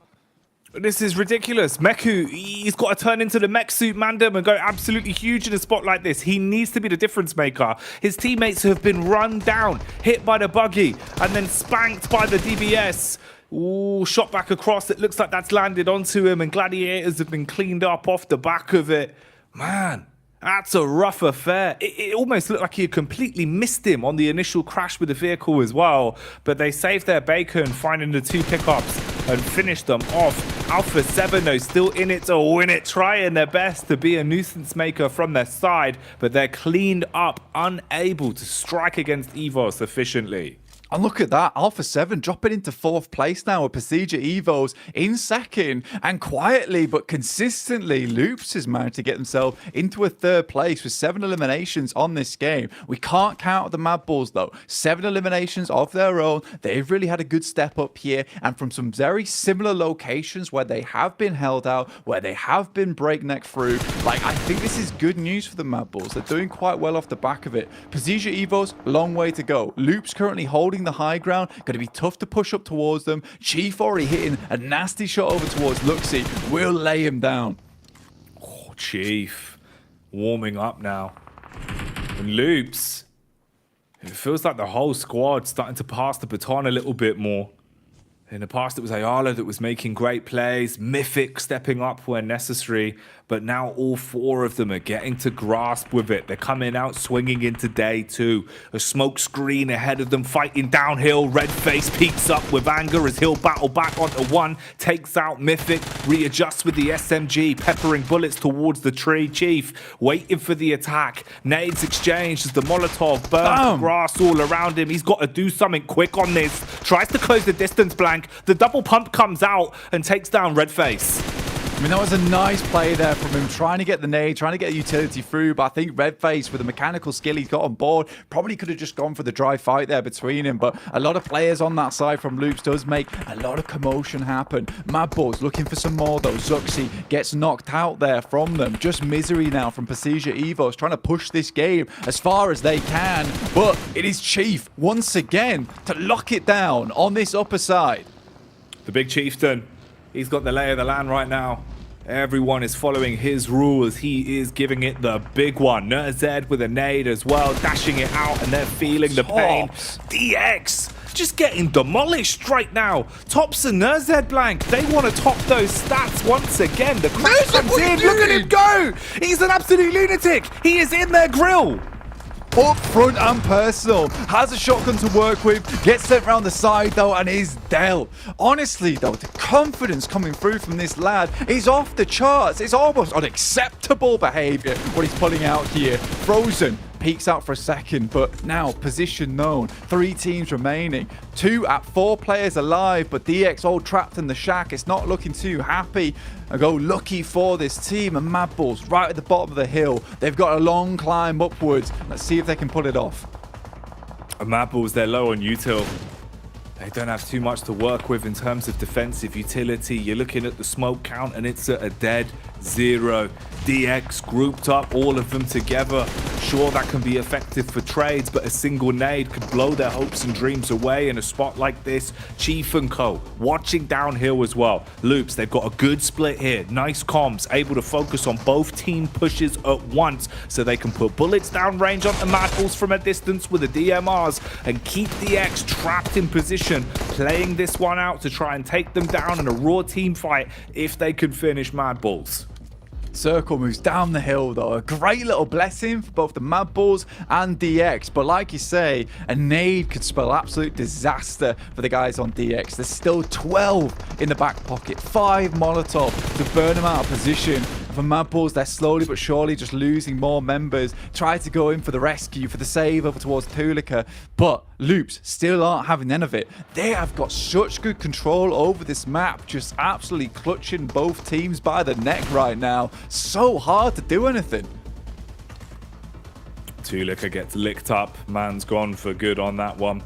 Speaker 7: This is ridiculous. Meku, he's got to turn into the mech suit Mandem and go absolutely huge in a spot like this. He needs to be the difference maker. His teammates have been run down, hit by the buggy, and then spanked by the DBS. Ooh, shot back across. It looks like that's landed onto him, and Gladiators have been cleaned up off the back of it. Man, that's a rough affair. It almost looked like he had completely missed him on the initial crash with the vehicle as well. But they saved their bacon, finding the 2 pickups and finished them off. Alpha 7, though, still in it to win it, trying their best to be a nuisance maker from their side. But they're cleaned up, unable to strike against Evos efficiently.
Speaker 8: And look at that, Alpha 7 dropping into 4th place now with Procedure Evos in 2nd. And quietly but consistently, Loops has managed to get himself into a 3rd place with 7 eliminations on this game. We can't count the Mad Bulls though. 7 eliminations of their own. They've really had a good step up here. And from some very similar locations where they have been held out, where they have been breakneck through. Like, I think this is good news for the Mad Bulls. They're doing quite well off the back of it. Procedure Evos, long way to go. Loops currently holding the high ground. Going to be tough to push up towards them. Chief already hitting a nasty shot over towards Luxy. Will lay him down.
Speaker 7: Oh, Chief warming up now. And Loops, it feels like the whole squad's starting to pass the baton a little bit more. In the past, it was Ayala that was making great plays, Mythic stepping up where necessary, but now all 4 of them are getting to grasp with it. They're coming out swinging into day 2. A smoke screen ahead of them, fighting downhill. Redface peaks up with anger as he'll battle back onto 1, takes out Mythic, readjusts with the SMG, peppering bullets towards the tree. Chief waiting for the attack. Nades exchanged as the Molotov burns the grass all around him. He's got to do something quick on this. Tries to close the distance blank. The double pump comes out and takes down Redface.
Speaker 8: I mean, that was a nice play there from him, trying to get the nade, trying to get the utility through, but I think Redface, with the mechanical skill he's got on board, probably could have just gone for the dry fight there between him, but a lot of players on that side from Loops does make a lot of commotion happen. Mad Bulls looking for some more, though. Zuxi gets knocked out there from them. Just misery now from Procedure Evos, trying to push this game as far as they can, but it is Chief, once again, to lock it down on this upper side.
Speaker 7: The big chieftain, he's got the lay of the land right now. Everyone is following his rules. He is giving it the big one. Nerzed with a nade as well, dashing it out, and they're feeling the pain. DX just getting demolished right now. Tops and Nerzed blank. They want to top those stats once again. The crash comes in. Look at him go. He's an absolute lunatic. He is in their grill.
Speaker 8: Up front and personal, has a shotgun to work with, gets sent around the side though and is dealt. Honestly though, the confidence coming through from this lad is off the charts. It's almost unacceptable behavior what he's pulling out here. Frozen peeks out for a second, but now position known. 3 teams remaining, 2 at 4 players alive, but DX all trapped in the shack. It's not looking too happy. I go lucky for this team, and Mad Bulls right at the bottom of the hill. They've got a long climb upwards. Let's see if they can pull it off.
Speaker 7: Mad Bulls, they're low on util. They don't have too much to work with in terms of defensive utility. You're looking at the smoke count and it's at a dead 0. DX grouped up, all of them together. Sure, that can be effective for trades, but a single nade could blow their hopes and dreams away in a spot like this. Chief and Co. watching downhill as well. Loops, they've got a good split here. Nice comms, able to focus on both team pushes at once so they can put bullets down range onto Mad Bulls from a distance with the DMRs and keep DX trapped in position, playing this one out to try and take them down in a raw team fight if they can finish Mad Bulls.
Speaker 8: Circle moves down the hill though. A great little blessing for both the Mad Bulls and DX. But like you say, a nade could spell absolute disaster for the guys on DX. There's still 12 in the back pocket. 5 Molotov to burn them out of position. For Mad Bulls, they're slowly but surely just losing more members. Try to go in for the rescue, for the save over towards Tulika, but Loops still aren't having none of it. They have got such good control over this map, just absolutely clutching both teams by the neck right now. So hard to do anything.
Speaker 7: Tulika gets licked up. Man's gone for good on that one.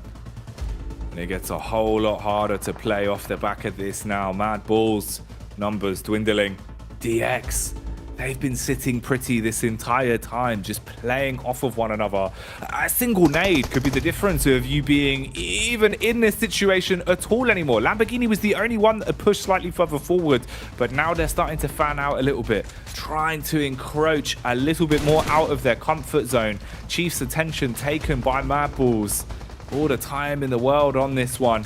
Speaker 7: And it gets a whole lot harder to play off the back of this now. Mad Bulls, numbers dwindling. DX, they've been sitting pretty this entire time, just playing off of one another. A single nade could be the difference of you being even in this situation at all anymore. Lamborghini was the only one that had pushed slightly further forward, but now they're starting to fan out a little bit, trying to encroach a little bit more out of their comfort zone. Chief's attention taken by Mad Bulls. All the time in the world on this one.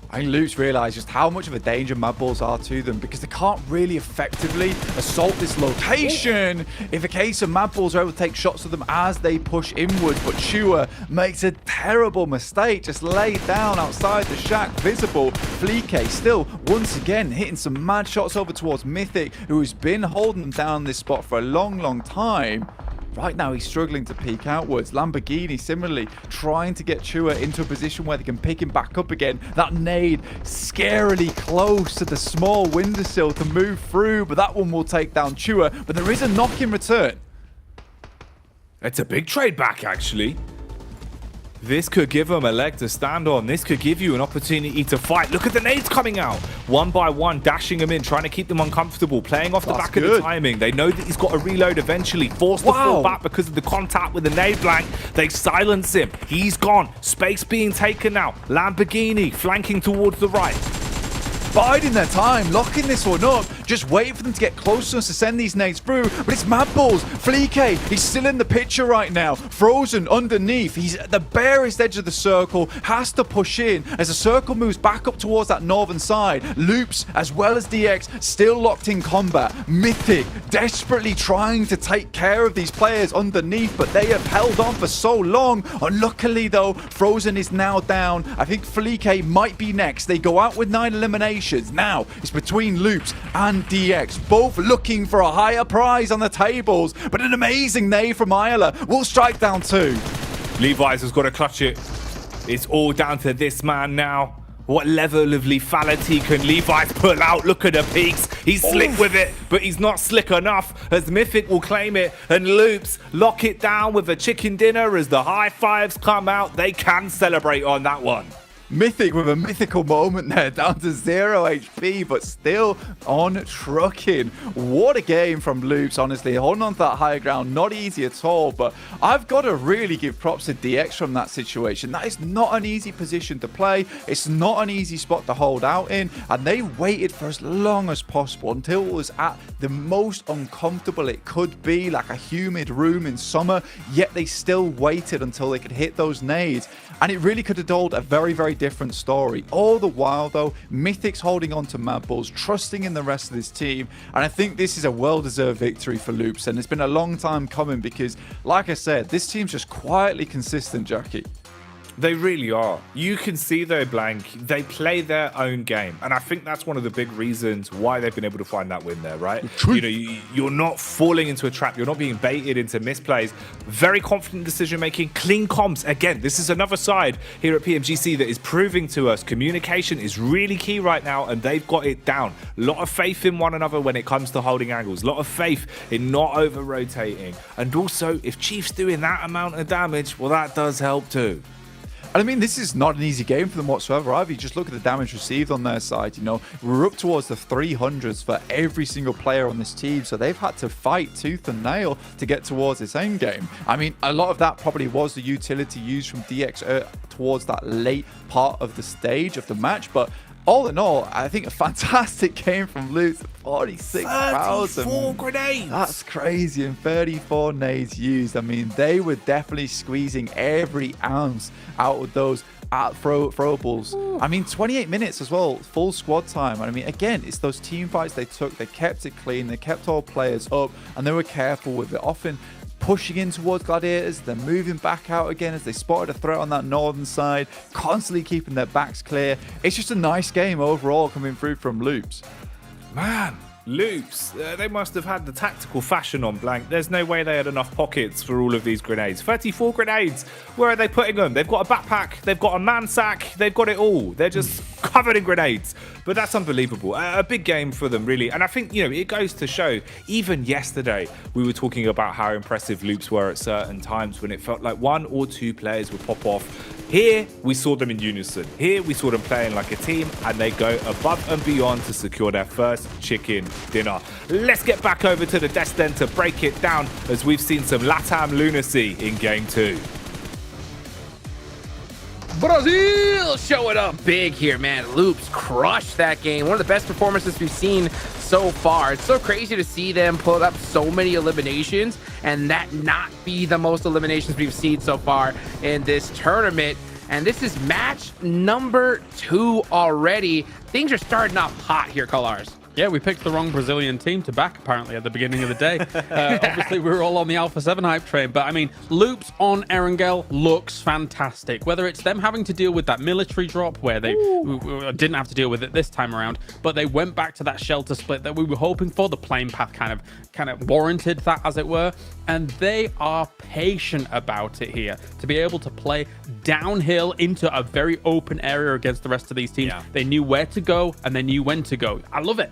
Speaker 8: I think Loops realise just how much of a danger Mad Bulls are to them because they can't really effectively assault this location. If a case of Mad Bulls are able to take shots of them as they push inwards, but Chua makes a terrible mistake, just laid down outside the shack, visible. Fleeke still, once again, hitting some mad shots over towards Mythic, who has been holding them down this spot for a long, long time. Right now, he's struggling to peek outwards. Lamborghini, similarly, trying to get Chua into a position where they can pick him back up again. That nade scarily close to the small windowsill to move through, but that one will take down Chua. But there is a knock in return.
Speaker 7: It's a big trade back, actually. This could give them a leg to stand on. This could give you an opportunity to fight. Look at the nades coming out. One by one, dashing them in, trying to keep them uncomfortable, playing off the back of the timing. They know that he's got to reload eventually. Forced to fall back because of the contact with the nade blank. They silence him. He's gone. Space being taken now. Lamborghini flanking towards the right.
Speaker 8: Biding their time, locking this one up, just waiting for them to get close enough to send these nades through. But it's Mad Bulls. Fleeke, he's still in the picture right now. Frozen underneath. He's at the barest edge of the circle, has to push in as the circle moves back up towards that northern side. Loops, as well as DX, still locked in combat. Mythic, desperately trying to take care of these players underneath, but they have held on for so long. Unluckily, though, Frozen is now down. I think Fleeke might be next. They go out with 9 eliminations. Now it's between Loops and DX, both looking for a higher prize on the tables, but an amazing nade from Ayala will strike down 2.
Speaker 7: Levi's has got to clutch it. It's all down to this man now. What level of lethality can Levi's pull out? Look at the peaks. He's slick with it, but he's not slick enough as Mythic will claim it and Loops lock it down with a chicken dinner as the high fives come out. They can celebrate on that one.
Speaker 8: Mythic with a mythical moment there, down to 0 HP, but still on trucking. What a game from Loops, honestly. Holding on to that higher ground, not easy at all, but I've got to really give props to DX from that situation. That is not an easy position to play. It's not an easy spot to hold out in, and they waited for as long as possible until it was at the most uncomfortable it could be, like a humid room in summer, yet they still waited until they could hit those nades. And it really could have told a very, very different story. All the while, though, Mythic's holding on to Mad Bulls, trusting in the rest of this team. And I think this is a well-deserved victory for Loops. And it's been a long time coming because, like I said, this team's just quietly consistent, Jackie.
Speaker 7: They really are. You can see though, Blank, they play their own game. And I think that's one of the big reasons why they've been able to find that win there, right? You know, you're not falling into a trap. You're not being baited into misplays. Very confident decision making, clean comms. Again, this is another side here at PMGC that is proving to us communication is really key right now, and they've got it down. A lot of faith in one another when it comes to holding angles. A lot of faith in not over-rotating. And also, if Chief's doing that amount of damage, well, that does help too.
Speaker 8: And I mean, this is not an easy game for them whatsoever either. You just look at the damage received on their side. You know, we're up towards the 300s for every single player on this team. So they've had to fight tooth and nail to get towards this end game. I mean, a lot of that probably was the utility used from DX towards that late part of the stage of the match. But all in all, I think a fantastic game from Loops. 46,000.
Speaker 7: 34 grenades.
Speaker 8: That's crazy. And 34 nades used. I mean, they were definitely squeezing every ounce out of those throwables. I mean, 28 minutes as well, full squad time. I mean, again, it's those team fights they took. They kept it clean. They kept all players up, and they were careful with it. Often pushing in towards Gladiators, then moving back out again as they spotted a threat on that northern side, constantly keeping their backs clear. It's just a nice game overall coming through from Loops.
Speaker 7: Man, Loops, they must have had the tactical fashion on blank. There's no way they had enough pockets for all of these grenades. 34 grenades. Where are they putting them? They've got a backpack. They've got a man sack. They've got it all. They're just covered in grenades. But that's unbelievable. A big game for them, really. And I think, you know, it goes to show, even yesterday, we were talking about how impressive Loops were at certain times when it felt like one or two players would pop off. Here, we saw them in unison. Here, we saw them playing like a team, and they go above and beyond to secure their first chicken dinner. Let's get back over to the desk then to break it down, as we've seen some LATAM lunacy in Game 2.
Speaker 4: Brazil showing up big here, man. Loops crushed that game. One of the best performances we've seen so far. It's so crazy to see them put up so many eliminations and that not be the most eliminations we've seen so far in this tournament. And this is match number 2 already. Things are starting off hot here, Colars.
Speaker 6: Yeah, we picked the wrong Brazilian team to back, apparently, at the beginning of the day. Obviously, we were all on the Alpha 7 hype train, but I mean, Loops on Erangel looks fantastic. Whether it's them having to deal with that military drop, where they didn't have to deal with it this time around, but they went back to that shelter split that we were hoping for. The playing path kind of warranted that, as it were, and they are patient about it here to be able to play downhill into a very open area against the rest of these teams. Yeah. They knew where to go and they knew when to go. I love it.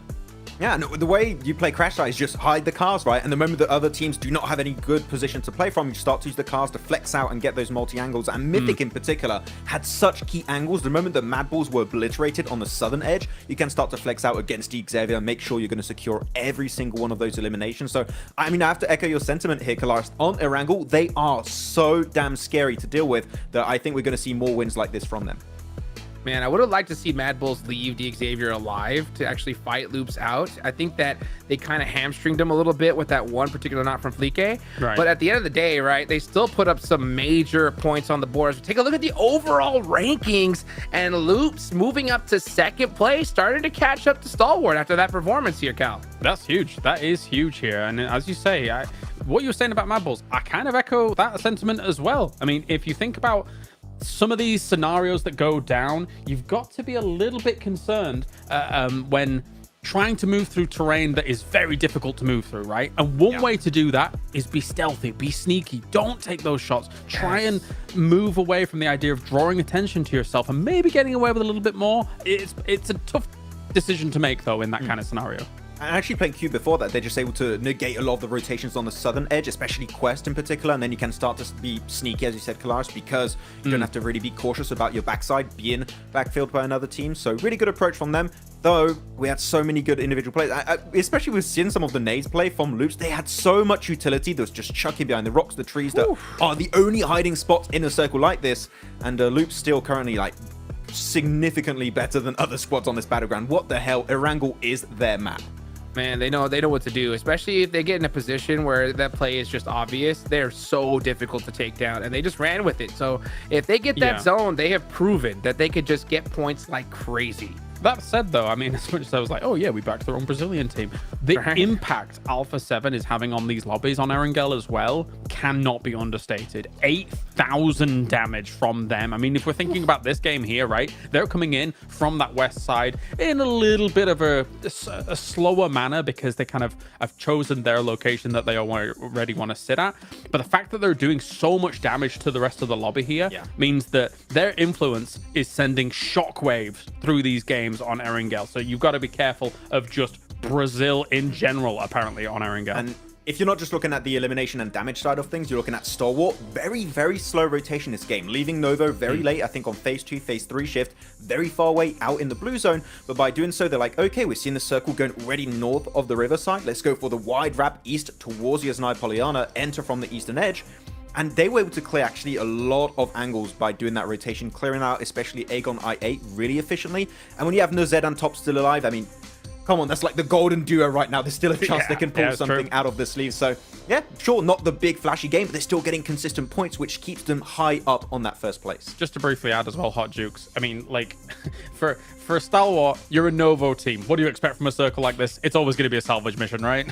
Speaker 5: Yeah, and the way you play Crash Site is just hide the cars, right? And the moment that other teams do not have any good position to play from, you start to use the cars to flex out and get those multi-angles. And Mythic in particular had such key angles. The moment that Mad Balls were obliterated on the southern edge, you can start to flex out against Xavier and make sure you're going to secure every single one of those eliminations. So, I mean, I have to echo your sentiment here, Kalaris. On Erangel, they are so damn scary to deal with that I think we're going to see more wins like this from them.
Speaker 4: Man, I would have liked to see Mad Bulls leave Xavier alive to actually fight Loops out. I think that they kind of hamstringed him a little bit with that one particular knot from Flique. Right. But at the end of the day, right, they still put up some major points on the board. So take a look at the overall rankings, and Loops moving up to second place, starting to catch up to Stalwart after that performance here, Cal.
Speaker 6: That's huge. That is huge here. And as you say, what you were saying about Mad Bulls, I kind of echo that sentiment as well. I mean, if you think about some of these scenarios that go down, you've got to be a little bit concerned when trying to move through terrain that is very difficult to move through, right? And one way to do that is be stealthy, be sneaky, don't take those shots. Try and move away from the idea of drawing attention to yourself and maybe getting away with a little bit more. It's a tough decision to make, though, in that kind of scenario.
Speaker 5: And actually playing Q before that, they're just able to negate a lot of the rotations on the southern edge, especially Quest in particular, and then you can start to be sneaky, as you said, Kalaris, because you don't have to really be cautious about your backside being backfilled by another team. So really good approach from them, though we had so many good individual plays, especially with seeing some of the nades play from Loops. They had so much utility that was just chucking behind the rocks, the trees that are the only hiding spots in a circle like this, and Loops still currently like significantly better than other squads on this battleground. What the hell? Erangel is their map.
Speaker 4: Man, they know what to do, especially if they get in a position where that play is just obvious. They're so difficult to take down, and they just ran with it. So if they get that zone, they have proven that they could just get points like crazy.
Speaker 6: That said, though, I mean, as much as I was like, oh yeah, we backed the wrong Brazilian team, the impact Alpha 7 is having on these lobbies on Erangel as well cannot be understated. 8,000 damage from them. I mean, if we're thinking about this game here, right, they're coming in from that west side in a little bit of a slower manner because they kind of have chosen their location that they already want to sit at. But the fact that they're doing so much damage to the rest of the lobby here means that their influence is sending shockwaves through these games on Erangel. So you've got to be careful of just Brazil in general, apparently, on Erangel.
Speaker 5: And if you're not just looking at the elimination and damage side of things, you're looking at Stalwart. Very, very slow rotation this game, leaving Novo very late, I think on phase 2, phase 3 shift, very far away out in the blue zone. But by doing so, they're like, okay, we're seeing the circle going already north of the riverside. Let's go for the wide wrap east towards Yasnai Polyana, enter from the eastern edge. And they were able to clear actually a lot of angles by doing that rotation, clearing out especially Aegon I8 really efficiently. And when you have Nozed on top still alive, I mean, come on, that's like the golden duo right now. There's still a chance they can pull something out of the sleeve. So yeah, sure, not the big flashy game, but they're still getting consistent points, which keeps them high up on that first place.
Speaker 6: Just to briefly add as well, Hot Jukes, I mean, like, for a Stalwart, you're a Novo team. What do you expect from a circle like this? It's always going to be a salvage mission, right?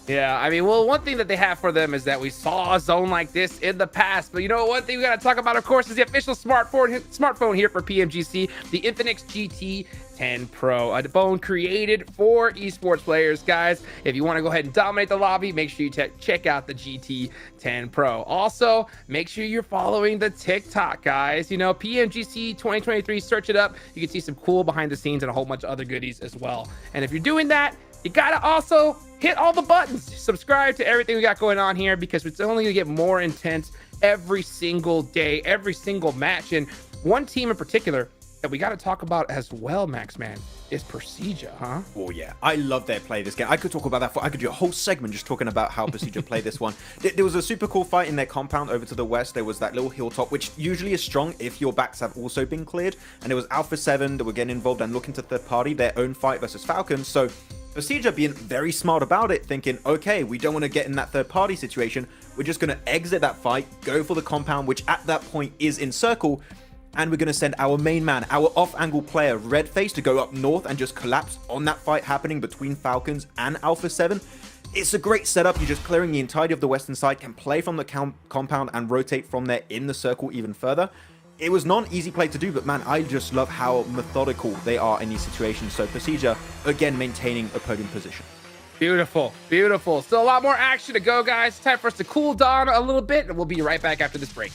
Speaker 4: Yeah, I mean, well, one thing that they have for them is that we saw a zone like this in the past. But you know, one thing we got to talk about, of course, is the official smartphone here for PMGC, the Infinix GT 10 Pro, a phone created for esports players, guys. If you want to go ahead and dominate the lobby, make sure you check out the GT 10 Pro. Also, make sure you're following the TikTok, guys. You know, PMGC 2023, search it up. You can see some cool behind the scenes and a whole bunch of other goodies as well. And if you're doing that, you gotta also hit all the buttons. Subscribe to everything we got going on here, because it's only gonna get more intense every single day, every single match. And one team in particular that we got to talk about as well, Max, man, is Persija, huh?
Speaker 5: Oh yeah, I love their play this game. I could talk about that I could do a whole segment just talking about how Persija play this one. There was a super cool fight in their compound over to the west. There was that little hilltop, which usually is strong if your backs have also been cleared. And it was Alpha 7 that were getting involved and looking to third party their own fight versus Falcons. So Persija being very smart about it, thinking, okay, we don't want to get in that third party situation. We're just going to exit that fight, go for the compound, which at that point is in circle. And we're going to send our main man, our off-angle player, Redface, to go up north and just collapse on that fight happening between Falcons and Alpha 7. It's a great setup. You're just clearing the entirety of the western side, can play from the compound and rotate from there in the circle even further. It was not an easy play to do, but man, I just love how methodical they are in these situations. So Persija, again, maintaining a podium position.
Speaker 4: Beautiful, beautiful. Still a lot more action to go, guys. Time for us to cool down a little bit, and we'll be right back after this break.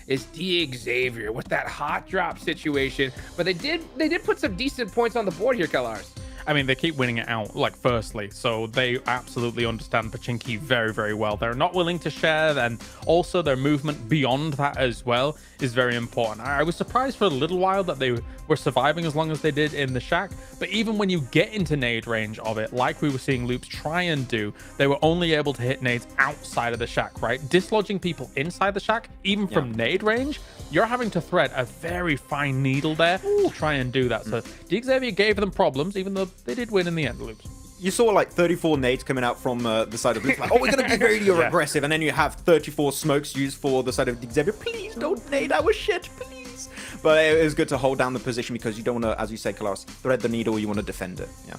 Speaker 4: is Xavier with that hot drop situation. But they did put some decent points on the board here, Kelars.
Speaker 6: I mean, they keep winning it out, like, firstly, so they absolutely understand Pochinki very, very well. They're not willing to share, and also their movement beyond that as well is very important. I was surprised for a little while that they were surviving as long as they did in the shack, but even when you get into nade range of it, like we were seeing Loops try and do, they were only able to hit nades outside of the shack, right? Dislodging people inside the shack, even from nade range, you're having to thread a very fine needle there to try and do that. So Xavier gave them problems, even though they did win in the end, Loops.
Speaker 5: You saw like 34 nades coming out from the side of Loops. Like, oh, we're going to be very aggressive. And then you have 34 smokes used for the side of Xavier. Please don't nade our shit, please. But it was good to hold down the position because you don't want to, as you say, Kalaris, thread the needle. You want to defend it. Yeah.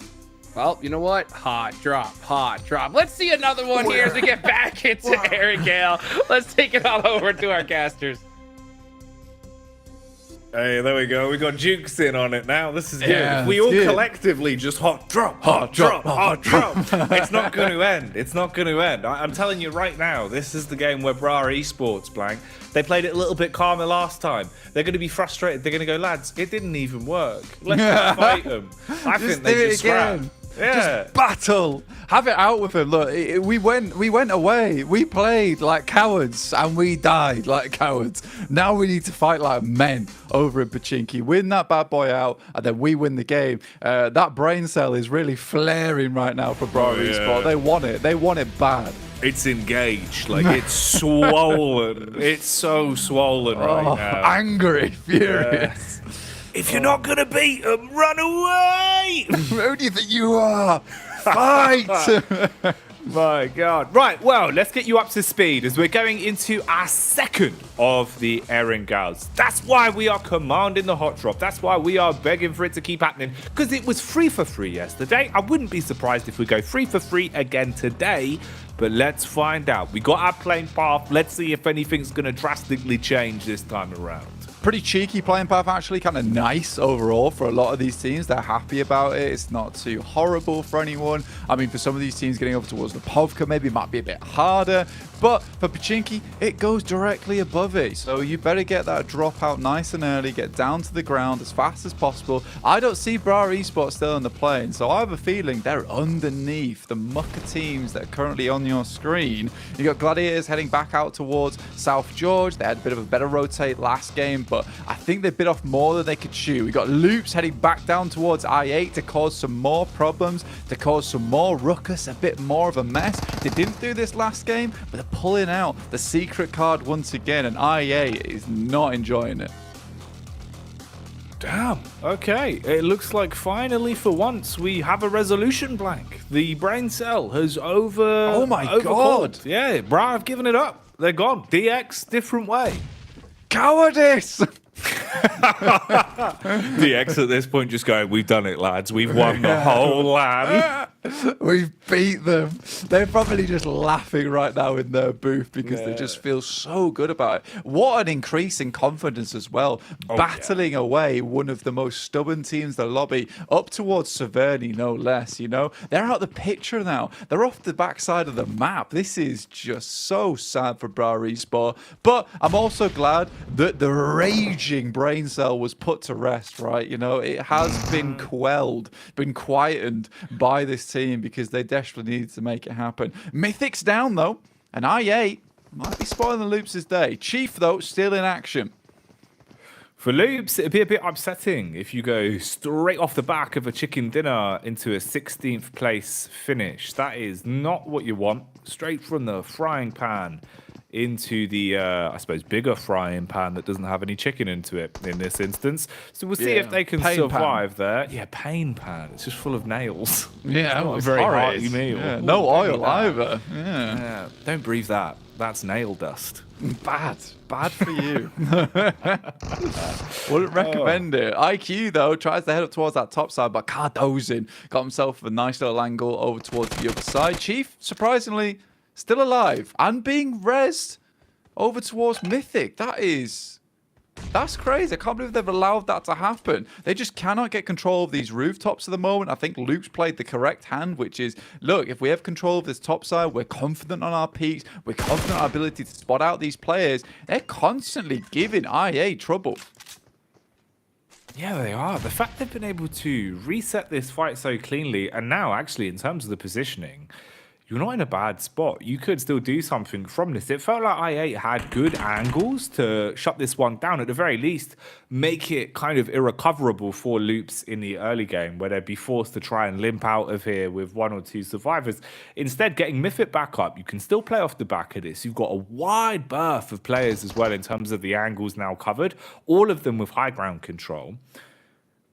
Speaker 4: Well, you know what? Hot drop, hot drop. Let's see another one here as we get back into Aaron Gale. Let's take it all over to our casters.
Speaker 7: Hey, there we go. We got Jukes in on it now. This is good.
Speaker 8: Yeah,
Speaker 7: If we all collectively just hot drop. It's not going to end. It's not going to end. I'm telling you right now, this is the game where Bra Esports, Blank, they played it a little bit calmer last time. They're going to be frustrated. They're going to go, lads, it didn't even work. Let's just fight them. I think they just scrapped. Yeah.
Speaker 8: Just battle. Have it out with him. Look, we went away. We played like cowards and we died like cowards. Now we need to fight like men over in Pochinki. Win that bad boy out and then we win the game. That brain cell is really flaring right now for Bra Esports. They want it. They want it bad.
Speaker 7: It's engaged. Like, it's swollen. It's so swollen right now.
Speaker 8: Angry, furious.
Speaker 7: If you're not going to beat them, run away!
Speaker 8: Who do you think you are? Fight!
Speaker 7: My God. Right, well, let's get you up to speed as we're going into our second of the Erangals. That's why we are commanding the hot drop. That's why we are begging for it to keep happening, because it was free for free yesterday. I wouldn't be surprised if we go free for free again today, but let's find out. We got our playing path. Let's see if anything's going to drastically change this time around.
Speaker 8: Pretty cheeky playing path, actually. Kind of nice overall for a lot of these teams. They're happy about it. It's not too horrible for anyone. I mean, for some of these teams getting over towards the Povka maybe might be a bit harder. But for Pochinki, it goes directly above it. So you better get that drop out nice and early. Get down to the ground as fast as possible. I don't see Bra Esports still in the plane. So I have a feeling they're underneath the mucker teams that are currently on your screen. You got Gladiators heading back out towards South George. They had a bit of a better rotate last game, but I think they bit off more than they could chew. We got Loops heading back down towards I-8 to cause some more problems, to cause some more ruckus, a bit more of a mess. They didn't do this last game, but they're pulling out the secret card once again, and I-8 is not enjoying it.
Speaker 7: Damn. Okay. It looks like finally for once we have a resolution, Blank. The brain cell has
Speaker 8: Oh my God.
Speaker 7: Yeah, Bra have given it up. They're gone. DX, different way.
Speaker 8: Cowardice!
Speaker 7: DX at this point just going, we've done it, lads. We've won the whole land.
Speaker 8: We've beat them. They're probably just laughing right now in their booth because they just feel so good about it. What an increase in confidence as well. Battling away one of the most stubborn teams in the lobby up towards Severny, no less, you know. They're out the picture now. They're off the backside of the map. This is just so sad for Bra Esports. But I'm also glad that the raging brain cell was put to rest, right? You know, it has been quelled, been quietened by this team because they desperately need to make it happen. Mythic's down though, and I-8 might be spoiling the Loops' day. Chief though, still in action.
Speaker 7: For Loops, it'd be a bit upsetting if you go straight off the back of a chicken dinner into a 16th place finish. That is not what you want. Straight from the frying pan into the, I suppose, bigger frying pan that doesn't have any chicken into it in this instance. So we'll see if they can survive there. Yeah, pain pan. It's just full of nails.
Speaker 8: Yeah,
Speaker 7: not a very hearty meal.
Speaker 8: Yeah, no oil either.
Speaker 7: Yeah. Don't breathe that. That's nail dust.
Speaker 8: Bad for you. Wouldn't recommend it. IQ though tries to head up towards that top side, but Cardozin got himself a nice little angle over towards the other side. Chief, surprisingly, still alive and being rezzed over towards Mythic. That is That's crazy. I can't believe they've allowed that to happen. They just cannot get control of these rooftops at the moment. I think Luke's played the correct hand, which is, look, if we have control of this top side, we're confident on our peaks, we're confident on our ability to spot out these players. They're constantly giving IA trouble.
Speaker 7: Yeah, they are. The fact they've been able to reset this fight so cleanly, and now actually in terms of the positioning, you're not in a bad spot. You could still do something from this. It felt like I8 had good angles to shut this one down. At the very least, make it kind of irrecoverable for Loops in the early game, where they'd be forced to try and limp out of here with 1 or 2 survivors. Instead, getting Mythic back up, you can still play off the back of this. You've got a wide berth of players as well in terms of the angles now covered, all of them with high ground control.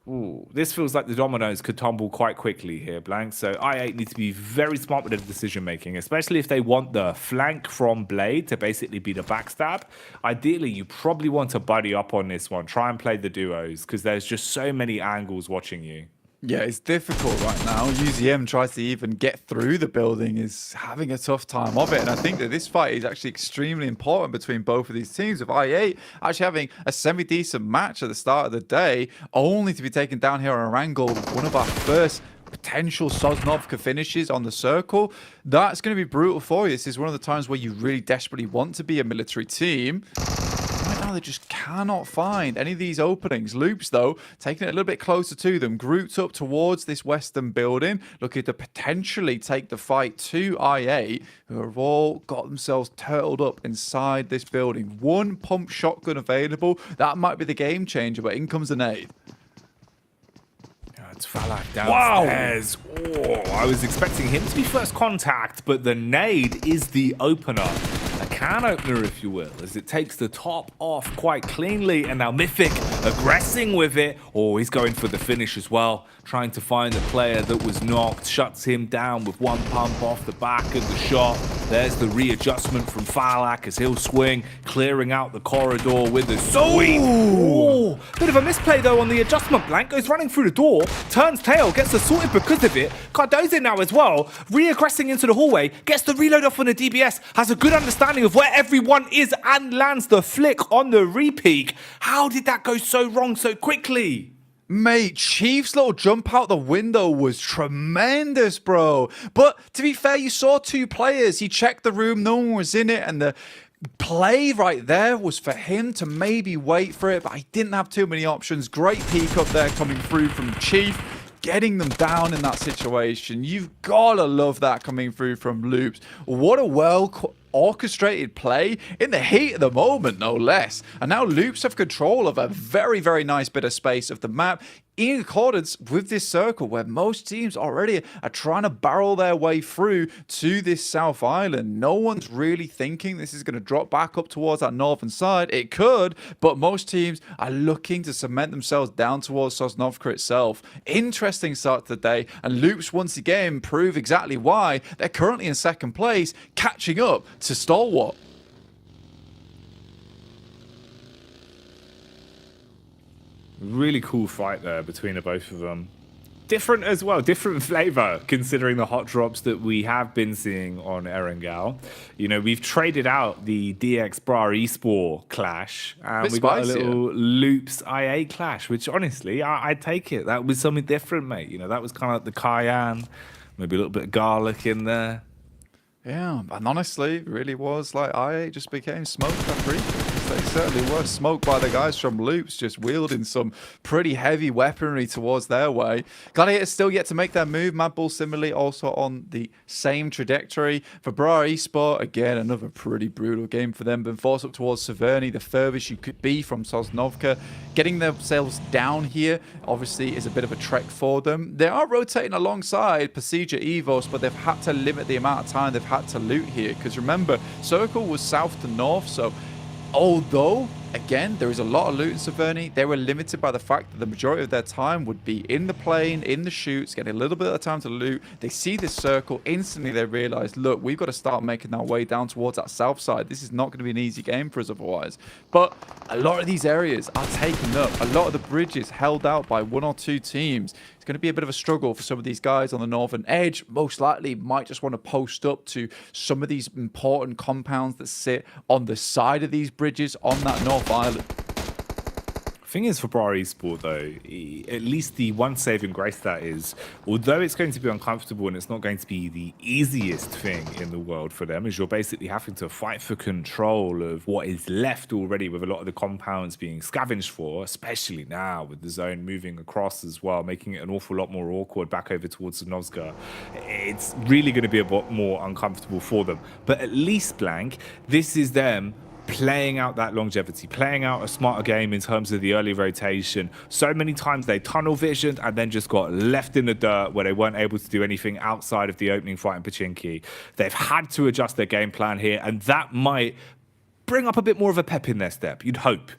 Speaker 7: Ooh, this feels like the dominoes could tumble quite quickly here, Blank. So I8 need to be very smart with their decision making, especially if they want the flank from Blade to basically be the backstab. Ideally, you probably want to buddy up on this one. Try and play the duos, because there's just so many angles watching you.
Speaker 8: Yeah, it's difficult right now. UZM tries to even get through the building, is having a tough time of it. And I think that this fight is actually extremely important between both of these teams, with IA actually having a semi-decent match at the start of the day, only to be taken down here on Erangel with one of our first potential Sosnovka finishes on the circle. That's going to be brutal for you. This is one of the times where you really desperately want to be a military team. Right now, they just cannot find any of these openings. Loops, though, taking it a little bit closer to them, grouped up towards this western building, looking to potentially take the fight to IA, who have all got themselves turtled up inside this building. One pump shotgun available. That might be the game changer, but in comes a nade.
Speaker 7: It's Falak downstairs. Wow. Oh, I was expecting him to be first contact, but the nade is the opener. A can opener, if you will, as it takes the top off quite cleanly. And now Mythic aggressing with it. Oh, he's going for the finish as well. Trying to find the player that was knocked. Shuts him down with one pump off the back of the shot. There's the readjustment from Falak as he'll swing, clearing out the corridor with a sweep. Oh, bit of a misplay though on the adjustment. Blank goes running through the door, turns tail, gets assaulted because of it. Cardozo now as well, re-aggressing into the hallway, gets the reload off on the DBS, has a good understanding of where everyone is and lands the flick on the re-peak. How did that go so wrong so quickly?
Speaker 8: Mate, Chief's little jump out the window was tremendous, bro. But to be fair, you saw 2 players. He checked the room, no one was in it, and the play right there was for him to maybe wait for it, but I didn't have too many options. Great peek up there coming through from Chief, getting them down in that situation. You've gotta love that coming through from Loops. What a well orchestrated play in the heat of the moment, no less. And now Loops have control of a very, very nice bit of space of the map, in accordance with this circle where most teams already are trying to barrel their way through to this South Island. No one's really thinking this is going to drop back up towards that northern side. It could, but most teams are looking to cement themselves down towards Sosnovka itself. Interesting start to the day, and Loops once again prove exactly why they're currently in second place, catching up to Stalwart.
Speaker 7: Really cool fight there between the both of them. Different as well, different flavor considering the hot drops that we have been seeing on Erangel. You know, we've traded out the DX Bra Esport clash and we got a little Loops IA clash, which honestly, I'd take it. That was something different, mate. You know, that was kind of like the cayenne, maybe a little bit of garlic in there.
Speaker 8: Yeah, and honestly, it really was like IA just became smoked after each. They certainly were smoked by the guys from Loops, just wielding some pretty heavy weaponry towards their way. Gladiators still yet to make their move. Mad Bull similarly also on the same trajectory. For Bra Esport, again, another pretty brutal game for them. Been forced up towards Severny, the furthest you could be from Sosnovka. Getting themselves down here, obviously, is a bit of a trek for them. They are rotating alongside Pasija Evos, but they've had to limit the amount of time they've had to loot here. Because remember, Circle was south to north, so although, again, there is a lot of loot in Severny, they were limited by the fact that the majority of their time would be in the plane, in the shoots, getting a little bit of time to loot. They see this circle, instantly they realize, look, we've got to start making our way down towards that south side. This is not going to be an easy game for us otherwise. But a lot of these areas are taken up. A lot of the bridges held out by 1 or 2 teams. It's going to be a bit of a struggle for some of these guys on the northern edge. Most likely might just want to post up to some of these important compounds that sit on the side of these bridges on that North Island.
Speaker 7: Thing is, for Bra Esport, though, at least the one saving grace that is, although it's going to be uncomfortable and it's not going to be the easiest thing in the world for them, is you're basically having to fight for control of what is left already with a lot of the compounds being scavenged for, especially now with the zone moving across as well, making it an awful lot more awkward back over towards Novska. It's really going to be a bit more uncomfortable for them. But at least, Blank, this is them playing out that longevity, playing out a smarter game in terms of the early rotation. So many times they tunnel visioned and then just got left in the dirt where they weren't able to do anything outside of the opening fight in Pachinki. They've had to adjust their game plan here, and that might bring up a bit more of a pep in their step. You'd hope.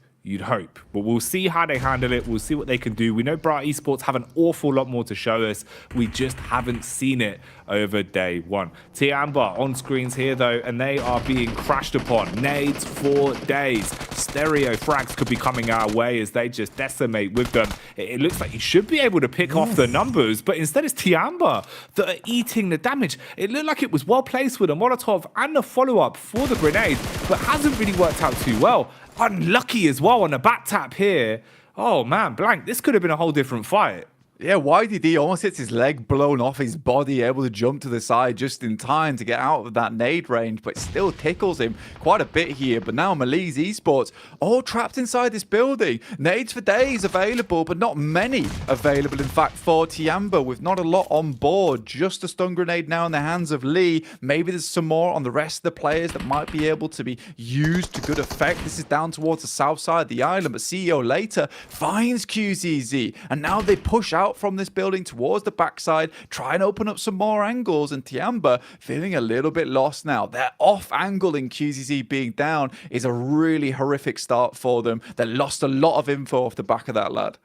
Speaker 7: But we'll see how they handle it. We'll see what they can do. We know Bra Esports have an awful lot more to show us. We just haven't seen it over day one. Tiamba on screens here, though, and they are being crashed upon. Nades for days. Stereo frags could be coming our way as they just decimate with them. It looks like you should be able to pick off the numbers, but instead it's Tiamba that are eating the damage. It looked like it was well placed with a Molotov and the follow-up for the grenade, but hasn't really worked out too well. Unlucky as well on a back tap here. Oh man, Blank, this could have been a whole different fight.
Speaker 8: Yeah, YDD almost hits his leg blown off his body, able to jump to the side just in time to get out of that nade range, but it still tickles him quite a bit here. But now Maliz Esports all trapped inside this building. Nades for days available, but not many available. In fact, for Tiamba, with not a lot on board, just a stun grenade now in the hands of Lee. Maybe there's some more on the rest of the players that might be able to be used to good effect. This is down towards the south side of the island, but CEO later finds QZZ, and now they push out from this building towards the backside, try and open up some more angles, and Tiamba feeling a little bit lost now. Their off angle in QZZ being down is a really horrific start for them. They lost a lot of info off the back of that, lad.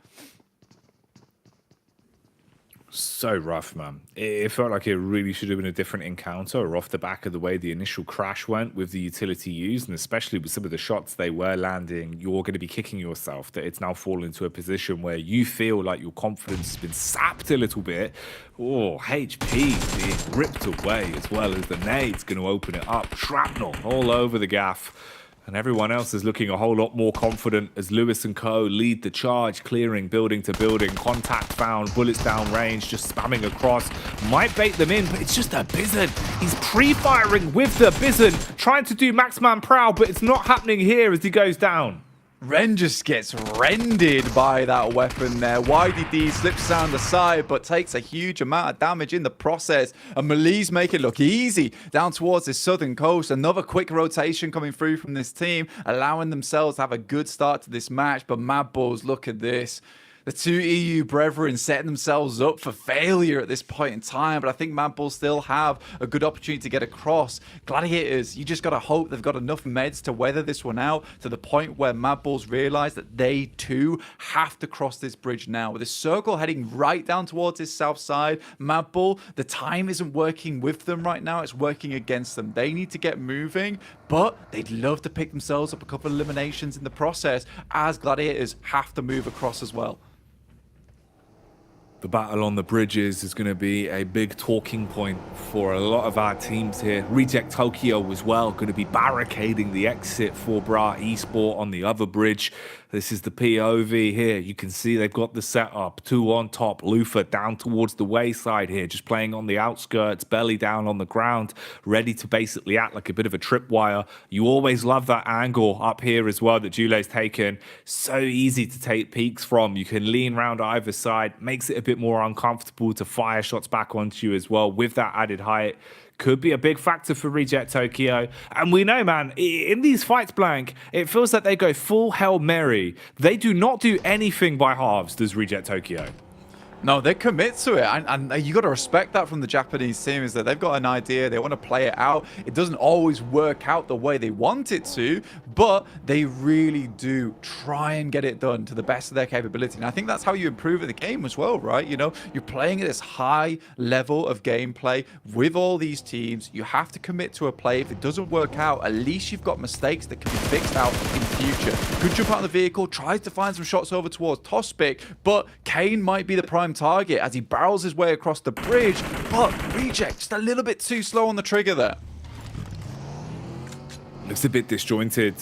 Speaker 7: So rough, man. It felt like it really should have been a different encounter off the back of the way the initial crash went with the utility used, and especially with some of the shots they were landing. You're going to be kicking yourself that it's now fallen into a position where you feel like your confidence has been sapped a little bit. Oh, HP being ripped away, as well as the nade's going to open it up. Shrapnel all over the gaff. And everyone else is looking a whole lot more confident as Lewis and co lead the charge, clearing building to building. Contact found, bullets down range, just spamming across. Might bait them in, but it's just a Bizzard. He's pre-firing with the Bizzard, trying to do Maxman proud, but it's not happening here as he goes down.
Speaker 8: Ren just gets rendered by that weapon there. YDD slips down the side, but takes a huge amount of damage in the process. And Maliz make it look easy down towards the southern coast. Another quick rotation coming through from this team, allowing themselves to have a good start to this match. But Mad Bulls, look at this. The two EU brethren setting themselves up for failure at this point in time, but I think Mad Bulls still have a good opportunity to get across. Gladiators, you just got to hope they've got enough meds to weather this one out to the point where Mad Bulls realize that they too have to cross this bridge now. With this circle heading right down towards this south side, Mad Bull, the time isn't working with them right now, it's working against them. They need to get moving, but they'd love to pick themselves up a couple of eliminations in the process, as Gladiators have to move across as well.
Speaker 7: The battle on the bridges is going to be a big talking point for a lot of our teams here. Reject Tokyo as well, going to be barricading the exit for Bra Esport on the other bridge. This is the POV here. You can see they've got the setup. Two on top. Lufa down towards the wayside here, just playing on the outskirts, belly down on the ground, ready to basically act like a bit of a tripwire. You always love that angle up here as well that Jule's taken. So easy to take peeks from. You can lean around either side. Makes it a bit more uncomfortable to fire shots back onto you as well with that added height. Could be a big factor for Reject Tokyo. And we know, man, in these fights, Blank, it feels like they go full Hail Mary. They do not do anything by halves, does Reject Tokyo.
Speaker 8: No, they commit to it, and you got to respect that from the Japanese team, is that they've got an idea, they want to play it out. It doesn't always work out the way they want it to, but they really do try and get it done to the best of their capability. And I think that's how you improve at the game as well, right? You know, you're playing at this high level of gameplay with all these teams. You have to commit to a play. If it doesn't work out, at least you've got mistakes that can be fixed out in the future. Could jump out of the vehicle, tries to find some shots over towards Tospic, but Kane might be the prime target as he barrels his way across the bridge, but Reject just a little bit too slow on the trigger there.
Speaker 7: Looks a bit disjointed.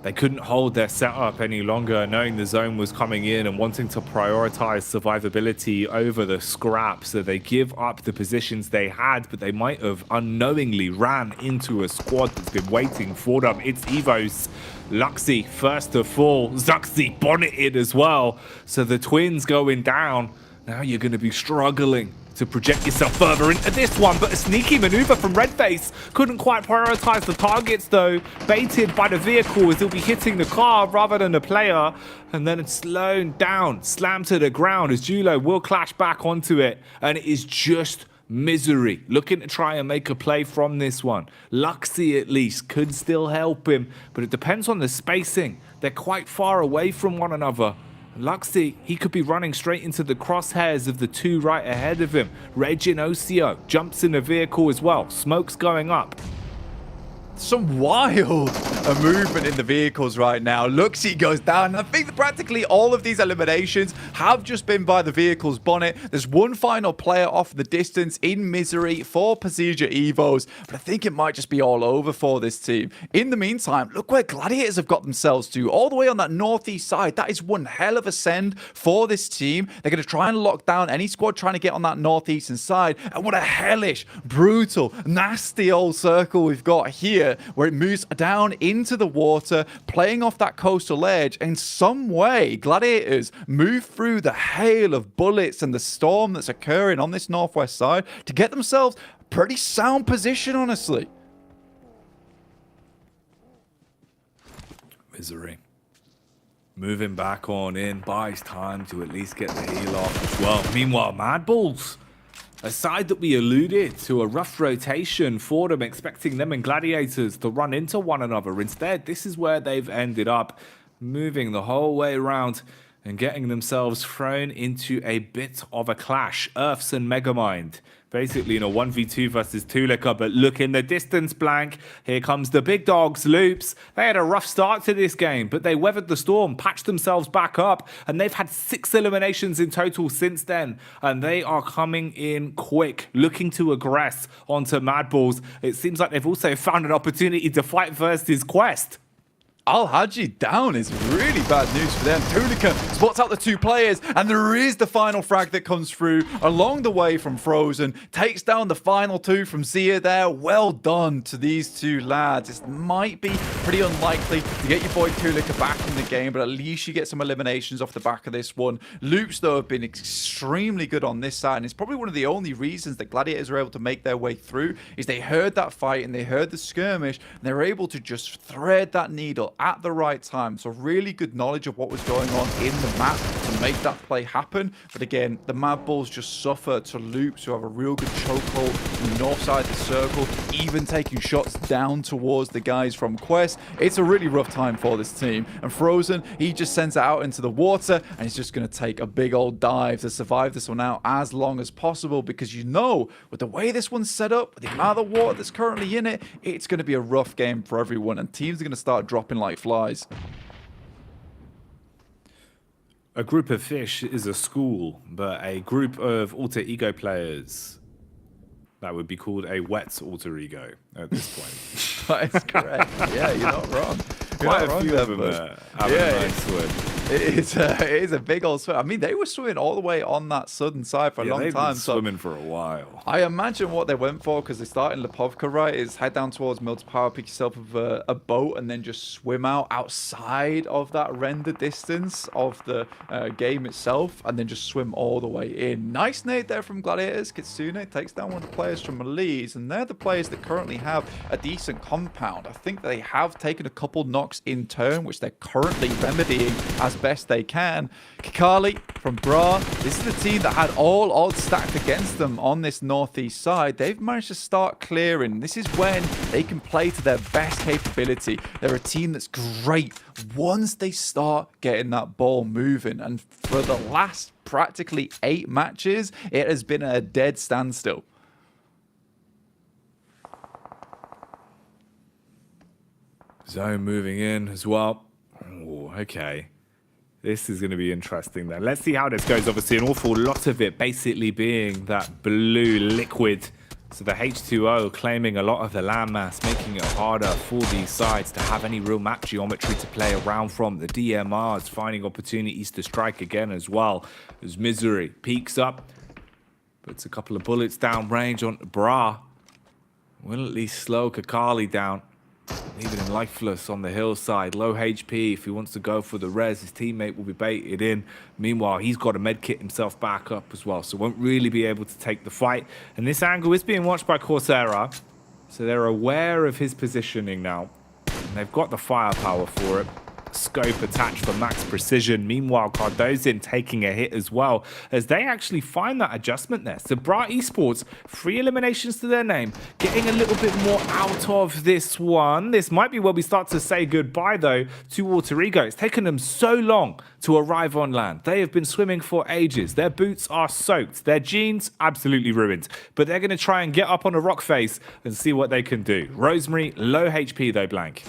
Speaker 7: They couldn't hold their setup any longer, knowing the zone was coming in and wanting to prioritize survivability over the scrap. So they give up the positions they had, but they might have unknowingly ran into a squad that's been waiting for them. It's Evo's. Luxy first to fall. Zuxi bonneted as well. So the twins going down. Now you're going to be struggling to project yourself further into this one, but a sneaky maneuver from Redface. Couldn't quite prioritize the targets though. Baited by the vehicle as he'll be hitting the car rather than the player. And then it's slowed down, slammed to the ground as Julo will clash back onto it. And it is just misery. Looking to try and make a play from this one. Luxy at least could still help him, but it depends on the spacing. They're quite far away from one another. Luxy, he could be running straight into the crosshairs of the two right ahead of him. Regin Ocio jumps in the vehicle as well. Smoke's going up.
Speaker 8: Some wild movement in the vehicles right now. Luxy goes down. And I think that practically all of these eliminations have just been by the vehicle's bonnet. There's one final player off the distance in misery for Pasija Evos, but I think it might just be all over for this team. In the meantime, look where Gladiators have got themselves to, all the way on that northeast side. That is one hell of a send for this team. They're going to try and lock down any squad trying to get on that northeastern side. And what a hellish, brutal, nasty old circle we've got here, where it moves down into the water, playing off that coastal edge. In some way, Gladiators move through the hail of bullets and the storm that's occurring on this northwest side to get themselves a pretty sound position, honestly.
Speaker 7: Misery. Moving back on in, buys time to at least get the heal off as well. Meanwhile, Mad Bulls, a side that we alluded to a rough rotation for them, expecting them and Gladiators to run into one another. Instead, this is where they've ended up, moving the whole way around and getting themselves thrown into a bit of a clash. Earths and Megamind, basically in a 1v2 versus Tulika, but look in the distance, Blank. Here comes the big dogs, Loops. They had a rough start to this game, but they weathered the storm, patched themselves back up, and they've had 6 eliminations in total since then, and they are coming in quick, looking to aggress onto Mad Bulls. It seems like they've also found an opportunity to fight versus Quest.
Speaker 8: Al-Haji down is really bad news for them. Tulika spots out the 2 players, and there is the final frag that comes through along the way from Frozen. Takes down the final 2 from Zia there. Well done to these 2 lads. It might be pretty unlikely to get your boy Tulika back in the game, but at least you get some eliminations off the back of this one. Loops, though, have been extremely good on this side, and it's probably one of the only reasons that Gladiators are able to make their way through is they heard that fight and they heard the skirmish, and they were able to just thread that needle at the right time. So really good knowledge of what was going on in the map to make that play happen. But again, the Mad Bulls just suffer to Loops, who have a real good chokehold from the north side of the circle, even taking shots down towards the guys from Quest. It's a really rough time for this team. And Frozen, he just sends it out into the water, and he's just going to take a big old dive to survive this one out as long as possible, because you know, with the way this one's set up, with the amount of water that's currently in it, it's going to be a rough game for everyone, and teams are going to start dropping like flies.
Speaker 7: A group of fish is a school, but a group of alter ego players, that would be called a wet alter ego at this point.
Speaker 8: That is correct. Yeah, you're not wrong.
Speaker 7: Quite a few of them have a nice swim.
Speaker 8: It is a big old swim. I mean, they were swimming all the way on that southern side for a long
Speaker 7: they've
Speaker 8: time.
Speaker 7: Been swimming for a while.
Speaker 8: I imagine what they went for, because they start in Lipovka, right, is head down towards Mills Power, pick yourself up a boat, and then just swim out outside of that render distance of the game itself, and then just swim all the way in. Nice nade there from Gladiators. Kitsune takes down one of the players from Malise, and they're the players that currently have a decent compound. I think they have taken a couple knocks in turn, which they're currently remedying as best they can. Kikali from Bra, this is the team that had all odds stacked against them on this northeast side. They've managed to start clearing. This is when they can play to their best capability. They're a team that's great once they start getting that ball moving, and for the last practically 8 matches, it has been a dead standstill.
Speaker 7: Zone moving in as well. Oh, okay. This is going to be interesting then. Let's see how this goes. Obviously, an awful lot of it basically being that blue liquid So the H2O claiming a lot of the landmass, making it harder for these sides to have any real map geometry to play around from. The DMRs finding opportunities to strike again as well. As Misery peeks up, puts a couple of bullets down range on Bra. Will at least slow Kakali down. Leaving him lifeless on the hillside. Low HP. If he wants to go for the res, his teammate will be baited in. Meanwhile, he's got to medkit himself back up as well, so won't really be able to take the fight. And this angle is being watched by Coursera, so they're aware of his positioning now. And they've got the firepower for it. Scope attached for max precision. Meanwhile, Cardozin taking a hit as well as they actually find that adjustment there. So Bra Esports, 3 eliminations to their name, getting a little bit more out of this one. This might be where we start to say goodbye though to Alter Ego. It's taken them so long to arrive on land. They have been swimming for ages. Their boots are soaked. Their jeans absolutely ruined. But they're going to try and get up on a rock face and see what they can do. Rosemary, low HP though, Blank.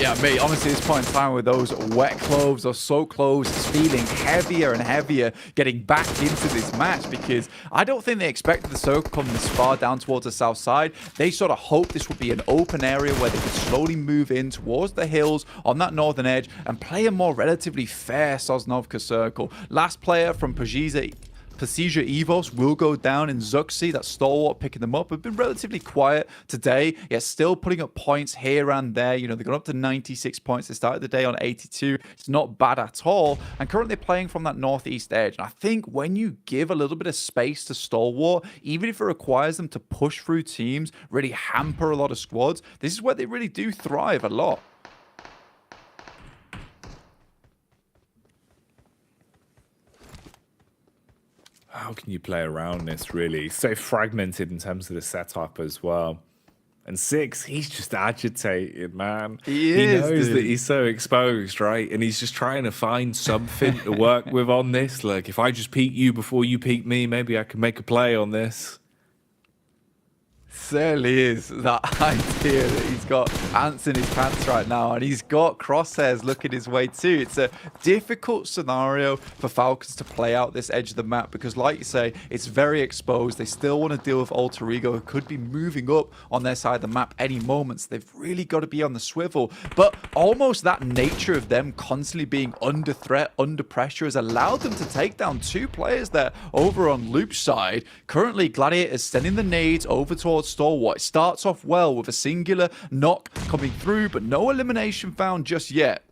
Speaker 8: Yeah, mate, honestly, at this point in time with those wet clothes or soaked clothes, it's feeling heavier and heavier getting back into this match because I don't think they expected the circle to come this far down towards the south side. They sort of hoped this would be an open area where they could slowly move in towards the hills on that northern edge and play a more relatively fair Sosnovka circle. Last player from Pasija Evos will go down in Zuxi. That stalwart picking them up. Have been relatively quiet today, yet still putting up points here and there. You know, they got up to 96 points. They started the day on 82. It's not bad at all. And currently playing from that northeast edge. And I think when you give a little bit of space to stalwart, even if it requires them to push through teams, really hamper a lot of squads, this is where they really do thrive a lot.
Speaker 7: How can you play around this, really? So fragmented in terms of the setup as well. And 6, he's just agitated, man. He knows that he's so exposed, right? And he's just trying to find something to work with on this. Like, if I just peek you before you peek me, maybe I can make a play on this.
Speaker 8: Certainly is that idea that he's got ants in his pants right now and he's got crosshairs looking his way too. It's a difficult scenario for Falcons to play out this edge of the map because, like you say, it's very exposed. They still want to deal with Alter Ego, who could be moving up on their side of the map any moment. So they've really got to be on the swivel. But almost that nature of them constantly being under threat, under pressure, has allowed them to take down 2 players there over on Loop's side. Currently, Gladiator is sending the nades over towards Stalwart. It starts off well with a singular knock coming through, but no elimination found just yet.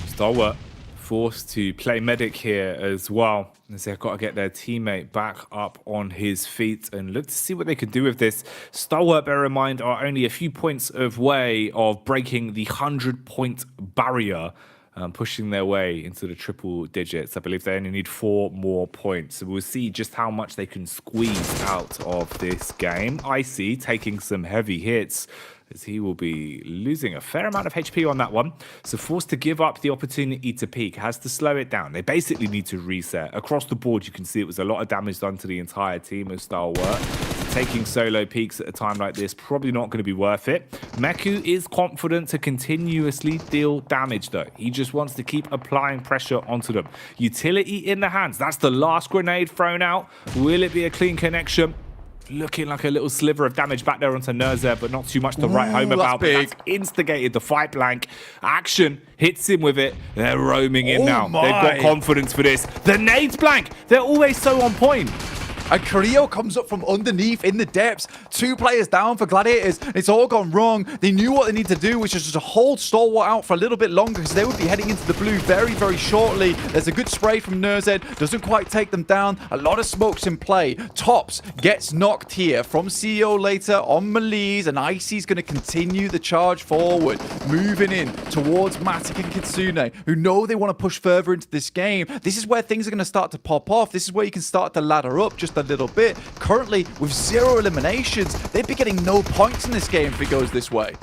Speaker 7: Stalwart forced to play medic here as well, as they've got to get their teammate back up on his feet and look to see what they can do with this. Stalwart, bear in mind, are only a few points away of breaking the 100-point barrier, pushing their way into the triple digits. I believe they only need 4 more points. So we'll see just how much they can squeeze out of this game. Icy taking some heavy hits, as he will be losing a fair amount of HP on that one. So forced to give up the opportunity to peak, has to slow it down. They basically need to reset. Across the board, you can see it was a lot of damage done to the entire team of Stalwart. Taking solo peaks at a time like this, probably not going to be worth it. Meku is confident to continuously deal damage though. He just wants to keep applying pressure onto them. Utility in the hands. That's the last grenade thrown out. Will it be a clean connection? Looking like a little sliver of damage back there onto Nerzer, but not too much to write home about. But that's instigated the fight. Blank. Action hits him with it. They're roaming in now. They've got confidence for this. The nades, Blank. They're always so on point.
Speaker 8: And Creo comes up from underneath in the depths. 2 players down for Gladiators. It's all gone wrong. They knew what they need to do, which is just to hold Stalwart out for a little bit longer because they would be heading into the blue very, very shortly. There's a good spray from Nerzed. Doesn't quite take them down. A lot of smokes in play. Tops gets knocked here from CEO later on Malise, and Icy's going to continue the charge forward. Moving in towards Matic and Kitsune, who know they want to push further into this game. This is where things are going to start to pop off. This is where you can start to ladder up just a little bit. Currently, with 0 eliminations, they'd be getting no points in this game if it goes this way.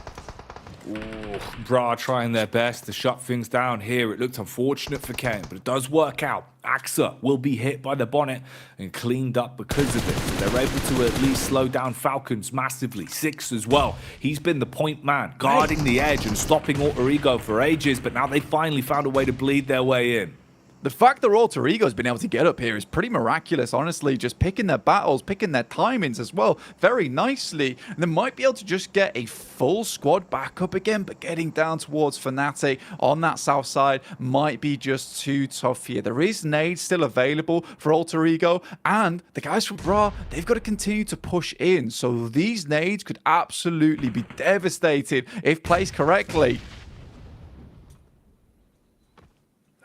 Speaker 7: Ooh, Bra trying their best to shut things down here. It looked unfortunate for Kane, but it does work out. Axa will be hit by the bonnet and cleaned up because of it. So they're able to at least slow down Falcons massively. 6 as well. He's been the point man, guarding the edge and stopping Alter Ego for ages, but now they finally found a way to bleed their way in.
Speaker 8: The fact that Alter Ego's been able to get up here is pretty miraculous, honestly. Just picking their battles, picking their timings as well very nicely. And they might be able to just get a full squad back up again, but getting down towards Fnatic on that south side might be just too tough here. There is nades still available for Alter Ego, and the guys from Bra, they've got to continue to push in. So these nades could absolutely be devastated if placed correctly.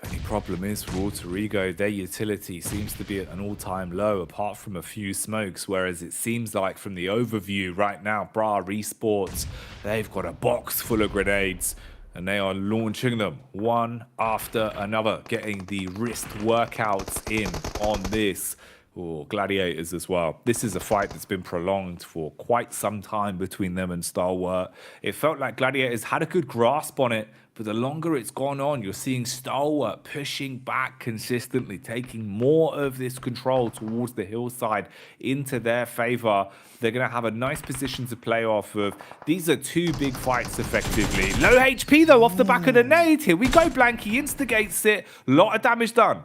Speaker 7: Only problem is for Alter Ego, their utility seems to be at an all-time low, apart from a few smokes, whereas it seems like from the overview right now, Bra Esports, they've got a box full of grenades, and they are launching them one after another, getting the wrist workouts in on this. Or Gladiators as well. This is a fight that's been prolonged for quite some time between them and Stalwart. It felt like Gladiators had a good grasp on it, but the longer it's gone on, you're seeing Stalwart pushing back consistently, taking more of this control towards the hillside into their favor. They're going to have a nice position to play off of. These are two big fights effectively. Low HP though off the back of the nade. Here we go, Blanky instigates it. Lot of damage done.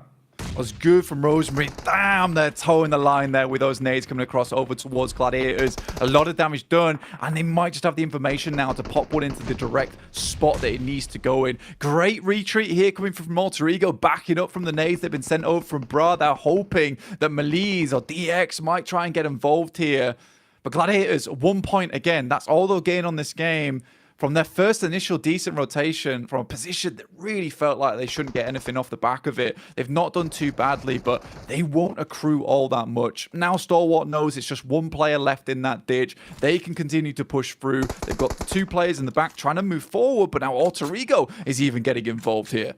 Speaker 8: Was good from Rosemary. Damn, they're towing the line there with those nades coming across over towards Gladiators. A lot of damage done, and they might just have the information now to pop one into the direct spot that it needs to go in. Great retreat here coming from Alter Ego, backing up from the nades that have been sent over from Bra. They're hoping that Maliz or DX might try and get involved here. But Gladiators, 1 point again. That's all they'll gain on this game. From their first initial decent rotation, from a position that really felt like they shouldn't get anything off the back of it. They've not done too badly, but they won't accrue all that much. Now Stalwart knows it's just one player left in that ditch. They can continue to push through. They've got the two players in the back trying to move forward, but now Alter Ego is even getting involved here.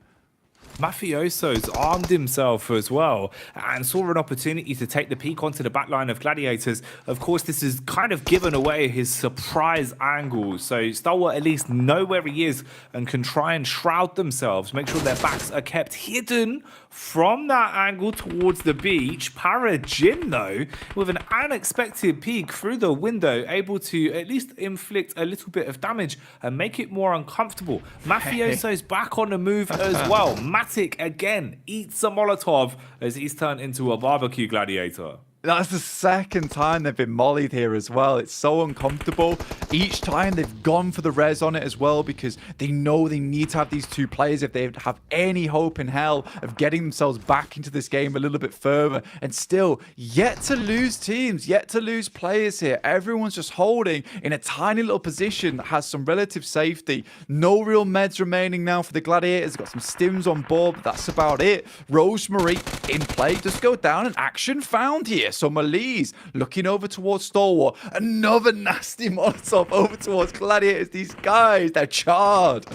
Speaker 7: Mafioso's armed himself as well and saw an opportunity to take the peak onto the backline of Gladiators. Of course, this has kind of given away his surprise angle. So Stalwart at least know where he is and can try and shroud themselves, make sure their backs are kept hidden from that angle towards the beach. Parajin, though, with an unexpected peek through the window, able to at least inflict a little bit of damage and make it more uncomfortable. Mafioso's back on the move as well. Matic again eats a Molotov as he's turned into a barbecue gladiator.
Speaker 8: That's the second time they've been mollied here as well. It's so uncomfortable. Each time they've gone for the res on it as well because they know they need to have these two players if they have any hope in hell of getting themselves back into this game a little bit further. And still, yet to lose teams, yet to lose players here. Everyone's just holding in a tiny little position that has some relative safety. No real meds remaining now for the Gladiators. Got some stims on board, but that's about it. Rosemary in play. Just go down and action found here. So Maliz looking over towards Stalwart. Another nasty Molotov over towards Gladiators. These guys, they're charred.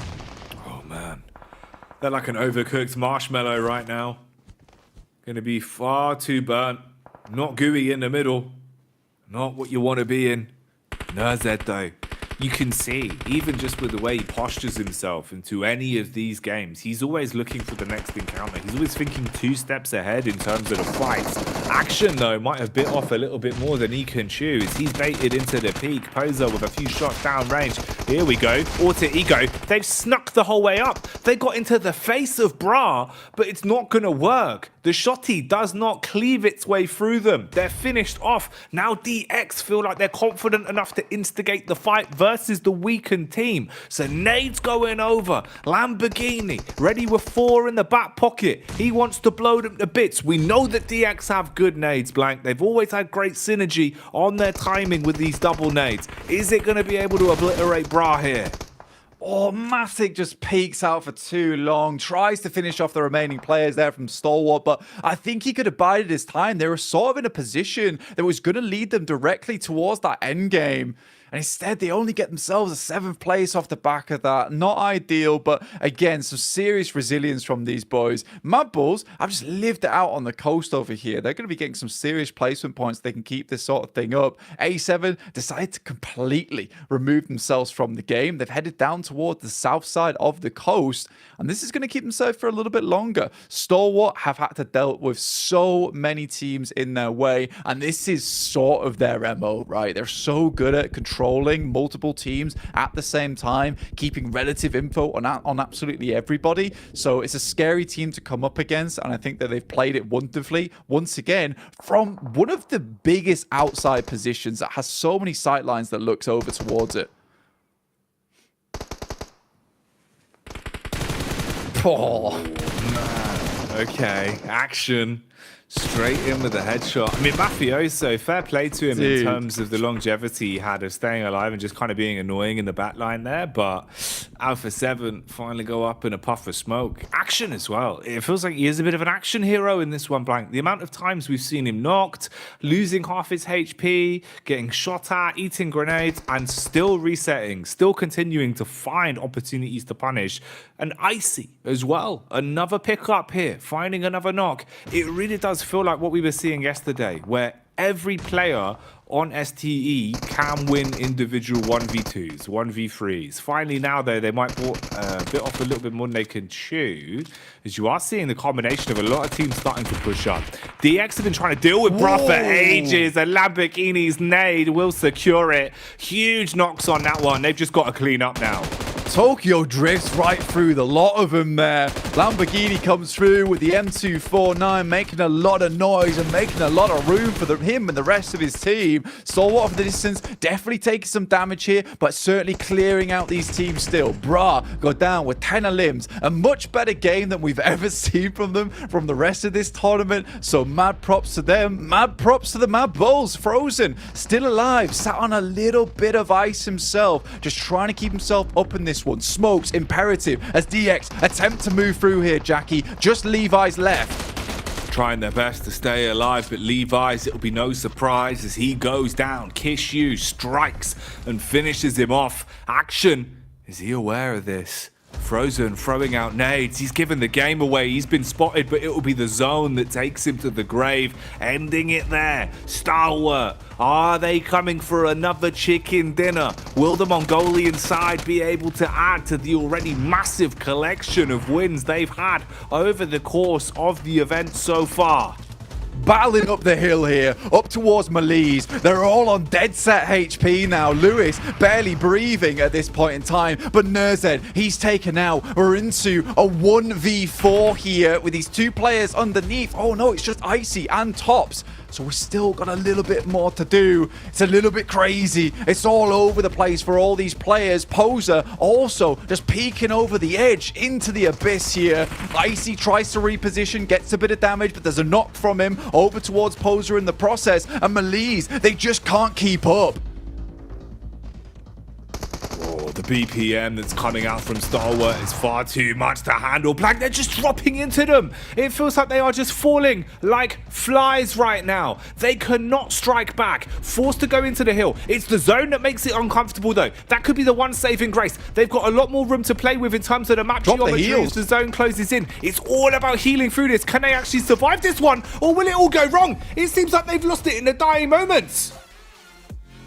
Speaker 7: Oh, man. They're like an overcooked marshmallow right now. Going to be far too burnt. Not gooey in the middle. Not what you want to be in. Nurzed, though. You can see, even just with the way he postures himself into any of these games, he's always looking for the next encounter. He's always thinking 2 steps ahead in terms of the fights. Action, though, might have bit off a little bit more than he can chew as he's baited into the peak. Poser with a few shots down range. Here we go. Alter Ego. They've snuck the whole way up. They got into the face of Bra, but it's not going to work. The shotty does not cleave its way through them. They're finished off. Now DX feel like they're confident enough to instigate the fight versus the weakened team. So nades going over. Lamborghini ready with 4 in the back pocket. He wants to blow them to bits. We know that DX have good nades, Blank. They've always had great synergy on their timing with these double nades. Is it going to be able to obliterate Bra here?
Speaker 8: Oh, Matic just peeks out for too long, tries to finish off the remaining players there from Stalwart, but I think he could have bided his time. They were sort of in a position that was going to lead them directly towards that end game. And instead, they only get themselves a 7th place off the back of that. Not ideal, but again, some serious resilience from these boys. Mad Bulls have just lived it out on the coast over here. They're going to be getting some serious placement points. They can keep this sort of thing up. A7 decided to completely remove themselves from the game. They've headed down towards the south side of the coast, and this is going to keep them safe for a little bit longer. Stalwart have had to deal with so many teams in their way, and this is sort of their MO, right? They're so good at controlling controlling multiple teams at the same time, keeping relative info on absolutely everybody. So it's a scary team to come up against, and I think that they've played it wonderfully once again from one of the biggest outside positions that has so many sight lines that looks over towards it.
Speaker 7: Oh, man. Okay, action. Straight in with a headshot. I mean, Mafioso, fair play to him in terms of the longevity he had of staying alive and just kind of being annoying in the back line there. But Alpha 7 finally go up in a puff of smoke. Action as well. It feels like he is a bit of an action hero in this one, Blank. The amount of times we've seen him knocked, losing half his HP, getting shot at, eating grenades, and still resetting, still continuing to find opportunities to punish. And Icy as well. Another pickup here, finding another knock. It really does feel like what we were seeing yesterday, where every player on STE can win individual 1v2s, 1v3s. Finally now, though, they might bit off a little bit more than they can chew, as you are seeing the combination of a lot of teams starting to push up. DX have been trying to deal with Bruh for ages. A Lamborghini's nade will secure it. Huge knocks on that one. They've just got to clean up now.
Speaker 8: Tokyo drifts right through the lot of them there. Lamborghini comes through with the M249, making a lot of noise and making a lot of room for him and the rest of his team. Stalwart from the distance, definitely taking some damage here, but certainly clearing out these teams still. Bra go down with 10 limbs. A much better game than we've ever seen from them from the rest of this tournament. So mad props to them. Mad props to the Mad Bulls. Frozen, still alive, sat on a little bit of ice himself, just trying to keep himself up in this one. Smokes imperative as DX attempt to move through here, Jackie. Just Levi's left.
Speaker 7: Trying their best to stay alive, but Levi's, it'll be no surprise as he goes down. Kishu strikes and finishes him off. Action. Is he aware of this? Frozen throwing out nades. He's given the game away. He's been spotted, but it will be the zone that takes him to the grave, ending it there. Stalwart, are they coming for another chicken dinner? Will the Mongolian side be able to add to the already massive collection of wins they've had over the course of the event so far?
Speaker 8: Battling up the hill here, up towards Malise. They're all on dead set HP now. Lewis barely breathing at this point in time, but Nerzed, he's taken out. We're into a 1v4 here with these two players underneath. Oh no, it's just Icy and Tops. So we've still got a little bit more to do. It's a little bit crazy. It's all over the place for all these players. Poser also just peeking over the edge into the abyss here. Icy tries to reposition, gets a bit of damage, but there's a knock from him over towards Poser in the process. And Malise, they just can't keep up.
Speaker 7: The BPM that's coming out from Stalwart is far too much to handle. Blank, they're just dropping into them. It feels like they are just falling like flies right now. They cannot strike back. Forced to go into the hill. It's the zone that makes it uncomfortable, though. That could be the one saving grace. They've got a lot more room to play with in terms of the map geometry as the zone closes in. It's all about healing through this. Can they actually survive this one, or will it all go wrong? It seems like they've lost it in the dying moments.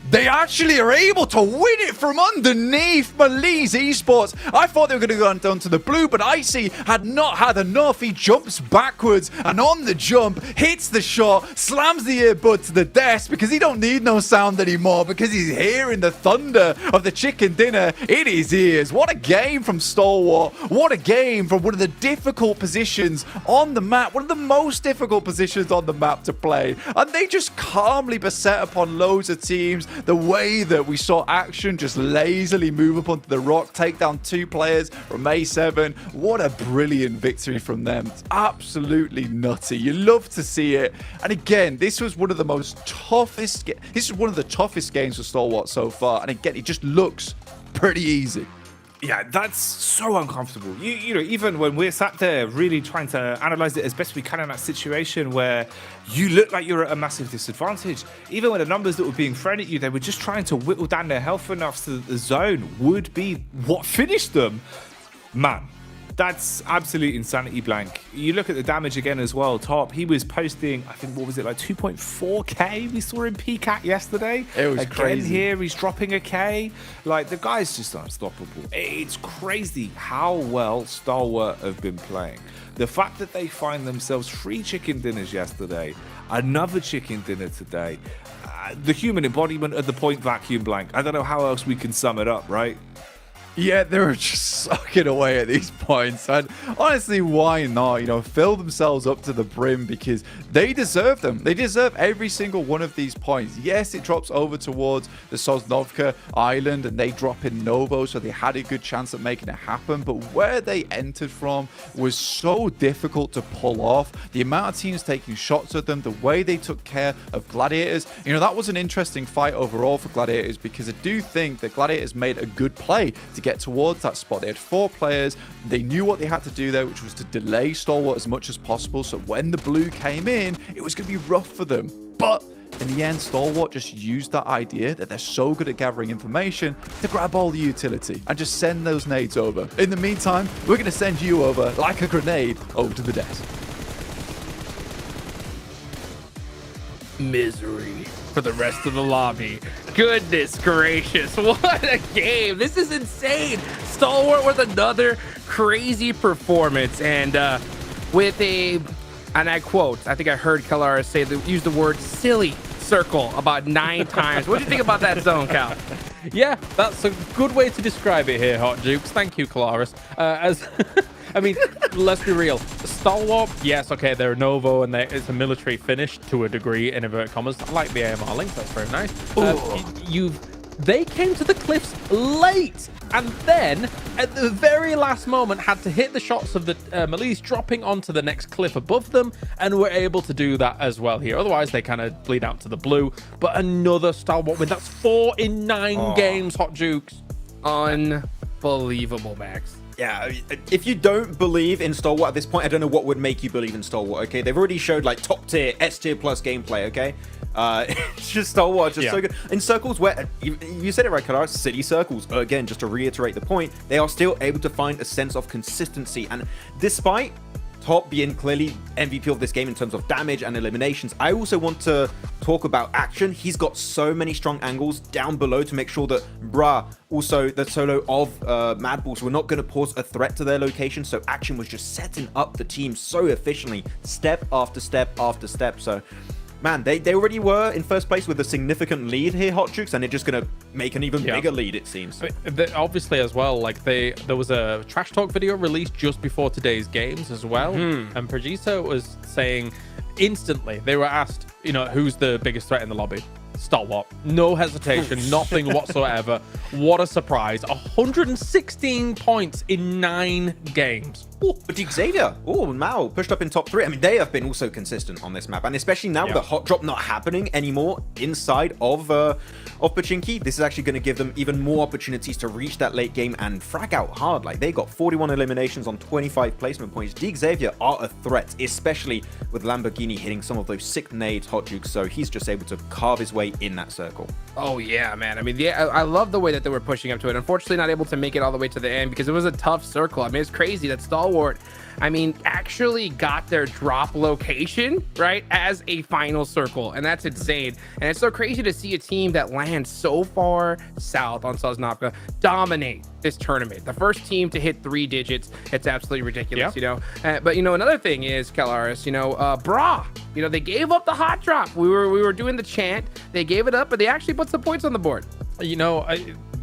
Speaker 8: They actually are able to win it from underneath Malise Esports. I thought they were going to go down to the blue, but Icy had not had enough. He jumps backwards and on the jump, hits the shot, slams the earbud to the desk because he don't need no sound anymore because he's hearing the thunder of the chicken dinner in his ears. What a game from Stalwart. What a game from one of the difficult positions on the map, one of the most difficult positions on the map to play. And they just calmly beset upon loads of teams. The way that we saw Action just lazily move up onto the rock, take down two players from A7. What a brilliant victory from them. It's absolutely nutty. You love to see it. And again, this was one of the toughest games for Stalwart so far. And again, it just looks pretty easy.
Speaker 7: Yeah, that's so uncomfortable. You know, even when we're sat there really trying to analyze it as best we can in that situation where you look like you're at a massive disadvantage, even when the numbers that were being thrown at you, they were just trying to whittle down their health enough so that the zone would be what finished them. Man, that's absolute insanity, Blank. You look at the damage again as well. Top, he was posting, I think, what was it, like 2.4k we saw him peak at yesterday.
Speaker 8: It was
Speaker 7: again,
Speaker 8: crazy.
Speaker 7: Here he's dropping a K. Like, the guy's just unstoppable. It's crazy how well Stalwart have been playing. The fact that they find themselves 3 chicken dinners yesterday, another chicken dinner today, the human embodiment of the point vacuum blank. I don't know how else we can sum it up, right?
Speaker 8: Yeah, they were just sucking away at these points. And honestly, why not? You know, fill themselves up to the brim because they deserve them. They deserve every single one of these points. Yes, it drops over towards the Sosnovka Island and they drop in Novo, so they had a good chance at making it happen. But where they entered from was so difficult to pull off. The amount of teams taking shots at them, the way they took care of Gladiators. You know, that was an interesting fight overall for Gladiators because I do think that Gladiators made a good play to get towards that spot. They had 4 players. They knew what they had to do there, which was to delay Stalwart as much as possible. So when the blue came in, it was going to be rough for them. But in the end, Stalwart just used that idea that they're so good at gathering information to grab all the utility and just send those nades over. In the meantime, we're going to send you over like a grenade over to the desk.
Speaker 4: Misery for the rest of the lobby. Goodness gracious, what a game. This is insane. Stalwart with another crazy performance, and with a, and I quote, I think I heard Kalara say, use the word silly circle about 9 times. What do you think about that zone, Cal?
Speaker 6: Yeah, that's a good way to describe it here, Hot Jukes. Thank you, Calaris. I mean, let's be real. Stalwart, yes, okay, they're Novo and it's a military finish to a degree, in inverted commas. I like the AMR links, that's very nice. They came to the cliffs late and then at the very last moment had to hit the shots of the Malise dropping onto the next cliff above them, and were able to do that as well here. Otherwise, they kind of bleed out to the blue. But another Stalwart win. That's 4 in 9 games, Hot Jukes.
Speaker 4: Unbelievable, Max.
Speaker 5: Yeah, if you don't believe in Stalwart at this point, I don't know what would make you believe in Stalwart, okay? They've already showed, like, top tier, S tier plus gameplay, okay? It's just Stalwart, just so good. In circles where, you said it right, Kadar, city circles, again, just to reiterate the point, they are still able to find a sense of consistency. And despite Top being clearly MVP of this game in terms of damage and eliminations, I also want to talk about action. He's got so many strong angles down below to make sure that also the solo of Mad Balls were not going to pose a threat to their location. So action was just setting up the team so efficiently, step after step after step. So man, they already were in first place with a significant lead here, Hot Jukes, and they're just going to make an even bigger lead, it seems.
Speaker 6: Obviously, as well, like there was a trash talk video released just before today's games as well, and Progisa was saying instantly, they were asked, you know, who's the biggest threat in the lobby? Stalwart. No hesitation, nothing whatsoever. What a surprise. 116 points in 9 games.
Speaker 5: But Xavier, Mao pushed up in top 3. I mean, they have been also consistent on this map, and especially now with the hot drop not happening anymore inside of Pachinki, this is actually going to give them even more opportunities to reach that late game and frag out hard. Like, they got 41 eliminations on 25 placement points. Xavier are a threat, especially with Lamborghini hitting some of those sick nades, Hot Jukes, so he's just able to carve his way in that circle.
Speaker 4: Oh yeah, man. I mean, I love the way that they were pushing up to it. Unfortunately, not able to make it all the way to the end because it was a tough circle. I mean, it's crazy that Stalwart, I mean, actually got their drop location, right, as a final circle, and that's insane. And it's so crazy to see a team that lands so far south on Sosnovka dominate this tournament. The first team to hit 3 digits. It's absolutely ridiculous, you know. But you know, another thing is, Kalaris, you know, you know, they gave up the hot drop. We were doing the chant. They gave it up, but they actually put some points on the board.
Speaker 6: You know,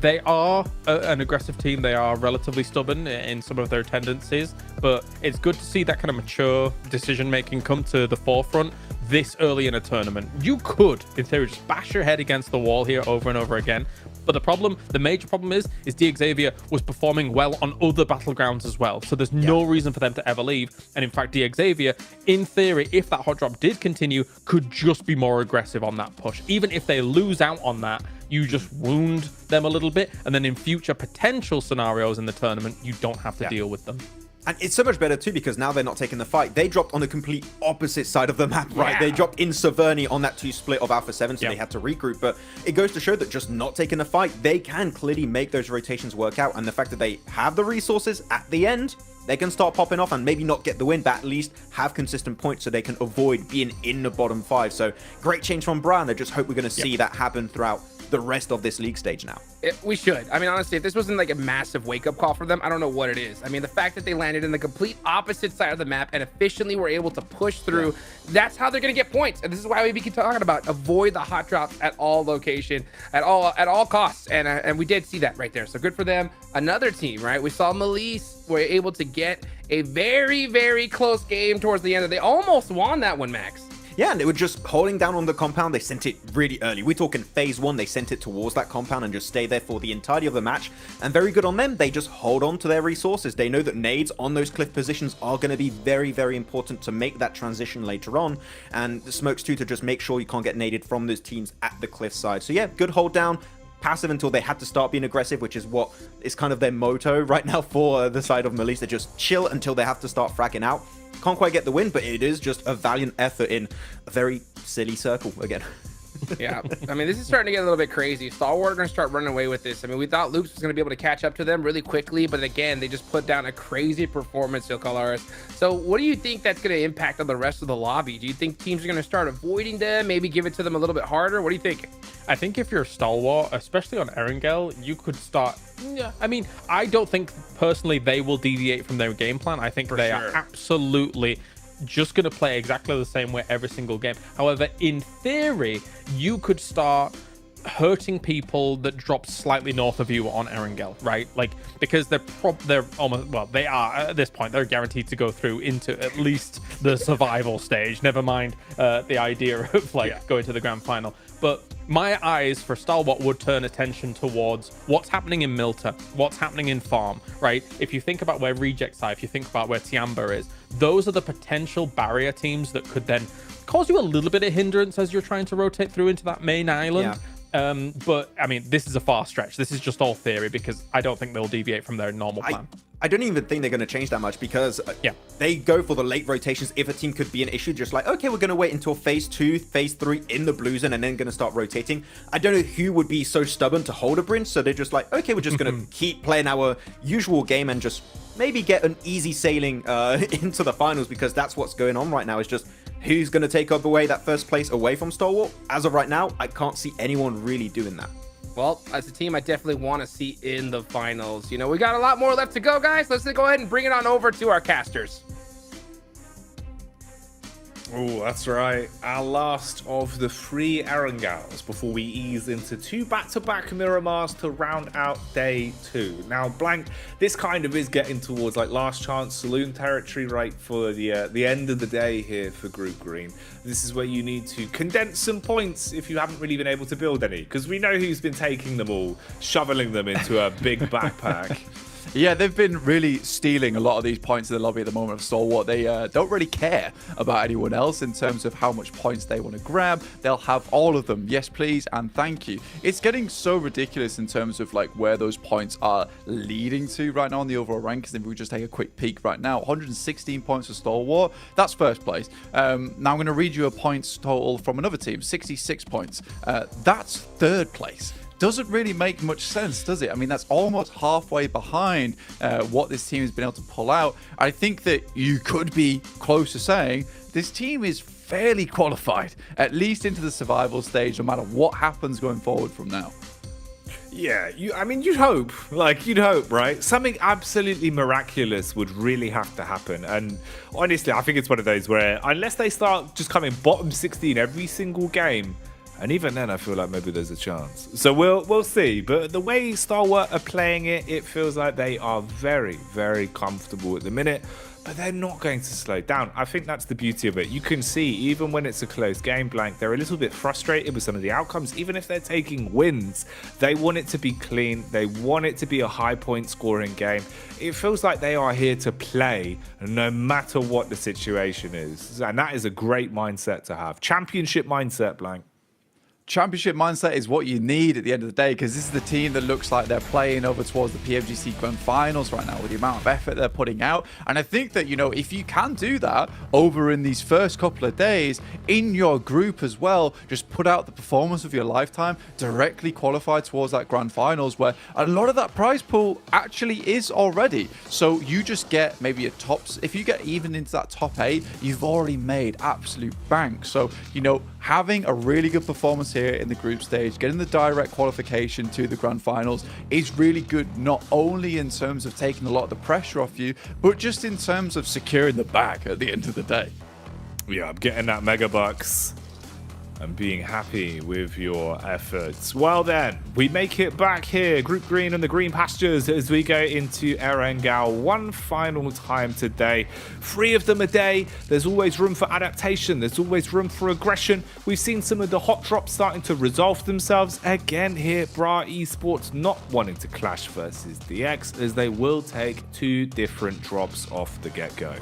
Speaker 6: they are an aggressive team. They are relatively stubborn in some of their tendencies, but it's good to see that kind of mature decision making come to the forefront this early in a tournament. You could, in theory, just bash your head against the wall here over and over again. But the major problem is Xavier was performing well on other battlegrounds as well. So there's no reason for them to ever leave. And in fact, Xavier, in theory, if that hot drop did continue, could just be more aggressive on that push. Even if they lose out on that, you just wound them a little bit. And then in future potential scenarios in the tournament, you don't have to deal with them.
Speaker 5: And it's so much better too because now they're not taking the fight. They dropped on the complete opposite side of the map, right? They dropped in Severny on that 2 split of Alpha 7, so they had to regroup. But it goes to show that just not taking the fight, they can clearly make those rotations work out. And the fact that they have the resources at the end, they can start popping off and maybe not get the win, but at least have consistent points so they can avoid being in the bottom 5. So great change from Brian. I just hope we're going to see that happen throughout the rest of this league stage now.
Speaker 4: We should. I mean, honestly, if this wasn't like a massive wake-up call for them, I don't know what it is. I mean, the fact that they landed in the complete opposite side of the map and efficiently were able to push through, that's how they're going to get points. And this is why we keep talking about avoid the hot drops at all location, at all costs. And we did see that right there. So good for them. Another team, right? We saw Melise were able to get a very, very close game towards the end. They almost won that one, Max.
Speaker 5: Yeah, and they were just holding down on the compound. They sent it really early. We're talking phase 1. They sent it towards that compound and just stay there for the entirety of the match. And very good on them. They just hold on to their resources. They know that nades on those cliff positions are going to be very, very important to make that transition later on. And the smokes too, to just make sure you can't get naded from those teams at the cliff side. So yeah, good hold down. Passive until they had to start being aggressive, which is what is kind of their motto right now for the side of Melise. They just chill until they have to start fragging out. Can't quite get the win, but it is just a valiant effort in a very silly circle again.
Speaker 4: Yeah, I mean, this is starting to get a little bit crazy. Stalwart are going to start running away with this. I mean, we thought Luke's was going to be able to catch up to them really quickly, but again, they just put down a crazy performance, Colares. So what do you think that's going to impact on the rest of the lobby? Do you think teams are going to start avoiding them, maybe give it to them a little bit harder? What do you think?
Speaker 6: I think if you're Stalwart, especially on Erangel, you could start... Yeah, I mean, I don't think personally they will deviate from their game plan. I think they are absolutely just going to play exactly the same way every single game. However, in theory, you could start hurting people that drop slightly north of you on Erangel, right? Like, because they're almost, well, they are at this point, they're guaranteed to go through into at least the survival stage, never mind the idea of going to the grand final. But my eyes for Stalwart would turn attention towards what's happening in Milta, what's happening in Farm, right? If you think about where Rejects are, if you think about where Tiamba is, those are the potential barrier teams that could then cause you a little bit of hindrance as you're trying to rotate through into that main island. Yeah. But I mean, this is a far stretch. This is just all theory because I don't think they'll deviate from their normal plan.
Speaker 5: I don't even think they're going to change that much because they go for the late rotations. If a team could be an issue, just like, okay, we're going to wait until phase 2, phase 3 in the blue zone and then going to start rotating. I don't know who would be so stubborn to hold a Brynch. So they're just like, okay, we're just going to keep playing our usual game and just maybe get an easy sailing into the finals, because that's what's going on right now. Is just who's going to take up away that first place away from Stalwart. As of right now, I can't see anyone really doing that.
Speaker 4: Well, as a team, I definitely want to see in the finals. You know, we got a lot more left to go, guys. Let's go ahead and bring it on over to our casters.
Speaker 7: Oh, that's right. Our last of the 3 Erangels before we ease into 2 back-to-back Miramars to round out day 2. Now, Blank, this kind of is getting towards like last chance saloon territory, right, for the end of the day here for Group Green. This is where you need to condense some points if you haven't really been able to build any, because we know who's been taking them all, shoveling them into a big backpack.
Speaker 8: Yeah, they've been really stealing a lot of these points in the lobby at the moment of Stalwart. They don't really care about anyone else in terms of how much points they want to grab. They'll have all of them. Yes, please, and thank you. It's getting so ridiculous in terms of like where those points are leading to right now on the overall rankings. If we just take a quick peek right now, 116 points for Stalwart. That's first place. Now I'm going to read you a points total from another team, 66 points. That's third place. Doesn't really make much sense, does it? I mean, that's almost halfway behind what this team has been able to pull out. I think that you could be close to saying this team is fairly qualified, at least into the survival stage, no matter what happens going forward from now.
Speaker 7: Yeah, I mean, you'd hope, right? Something absolutely miraculous would really have to happen. And honestly, I think it's one of those where unless they start just coming bottom 16 every single game, and even then, I feel like maybe there's a chance. So we'll see. But the way Stalwart are playing it, it feels like they are very, very comfortable at the minute. But they're not going to slow down. I think that's the beauty of it. You can see, even when it's a close game, Blank, they're a little bit frustrated with some of the outcomes. Even if they're taking wins, they want it to be clean. They want it to be a high-point scoring game. It feels like they are here to play no matter what the situation is. And that is a great mindset to have. Championship mindset, Blank.
Speaker 8: Championship mindset is what you need at the end of the day, because this is the team that looks like they're playing over towards the PMGC Grand Finals right now with the amount of effort they're putting out. And I think that, you know, if you can do that over in these first couple of days in your group as well, just put out the performance of your lifetime, directly qualify towards that Grand Finals, where a lot of that prize pool actually is already. So you just get maybe a tops. If you get even into that top 8, you've already made absolute bank. So, you know, having a really good performance here in the group stage, getting the direct qualification to the Grand Finals is really good, not only in terms of taking a lot of the pressure off you, but just in terms of securing the bag at the end of the day.
Speaker 7: Yeah, I'm getting that mega bucks and being happy with your efforts. Well then, we make it back here, Group Green and the Green Pastures, as we go into Erangel one final time today. 3 of them a day. There's always room for adaptation. There's always room for aggression. We've seen some of the hot drops starting to resolve themselves again here. Bra Esports not wanting to clash versus DX, as they will take 2 different drops off the get-go.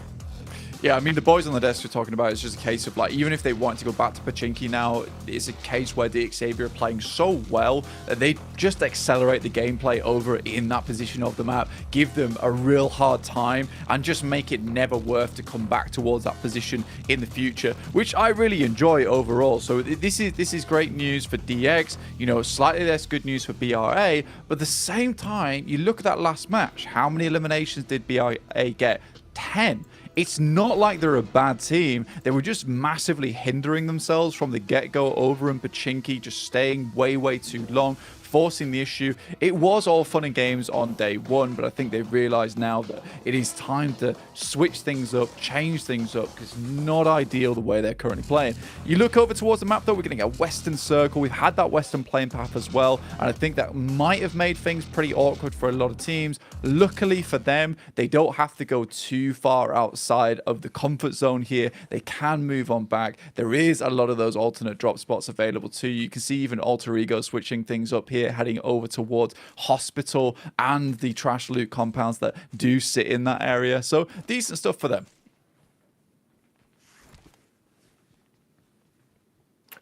Speaker 8: Yeah, I mean, the boys on the desk are talking about it's just a case of, like, even if they want to go back to Pachinki now, it's a case where the Xavier are playing so well that they just accelerate the gameplay over in that position of the map, give them a real hard time, and just make it never worth to come back towards that position in the future, which I really enjoy overall. So this is great news for DX, you know, slightly less good news for BRA, but at the same time, you look at that last match, how many eliminations did BRA get? 10. It's not like they're a bad team. They were just massively hindering themselves from the get-go over in Pachinki, just staying way too long, forcing the issue. It was all fun and games on day 1, but I think they've realized now that it is time to switch things up, change things up, because it's not ideal the way they're currently playing. You look over towards the map, though, we're getting a Western Circle. We've had that Western playing path as well, and I think that might have made things pretty awkward for a lot of teams. Luckily for them, they don't have to go too far outside of the comfort zone here. They can move on back. There is a lot of those alternate drop spots available too. You can see even Alter Ego switching things up here, heading over towards Hospital and the trash loot compounds that do sit in that area. So decent stuff for them.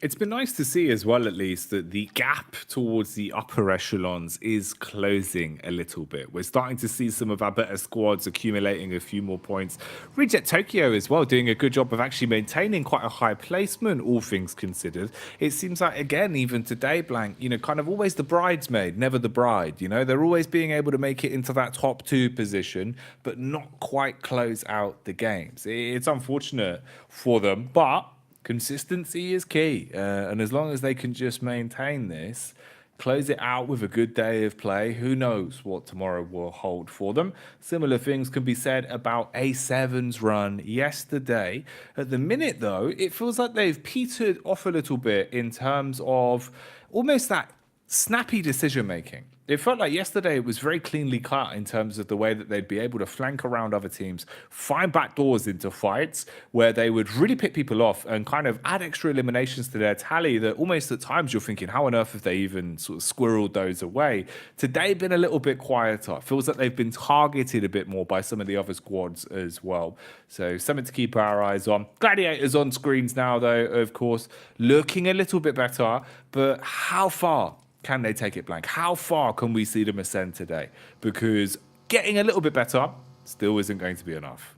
Speaker 7: It's been nice to see as well, at least, that the gap towards the upper echelons is closing a little bit. We're starting to see some of our better squads accumulating a few more points. Reject Tokyo as well, doing a good job of actually maintaining quite a high placement, all things considered. It seems like, again, even today, Blank, you know, kind of always the bridesmaid, never the bride. You know, they're always being able to make it into that top 2 position, but not quite close out the games. It's unfortunate for them, but consistency is key, and as long as they can just maintain this, close it out with a good day of play, who knows what tomorrow will hold for them. Similar things can be said about A7's run yesterday. At the minute, though, it feels like they've petered off a little bit in terms of almost that snappy decision making. It felt like yesterday it was very cleanly cut in terms of the way that they'd be able to flank around other teams, find back doors into fights where they would really pick people off and kind of add extra eliminations to their tally that almost at times you're thinking, how on earth have they even sort of squirreled those away? Today been a little bit quieter. It feels like they've been targeted a bit more by some of the other squads as well. So something to keep our eyes on. Gladiators on screens now, though, of course, looking a little bit better, but how far can they take it, Blank? How far can we see them ascend today? Because getting a little bit better still isn't going to be enough.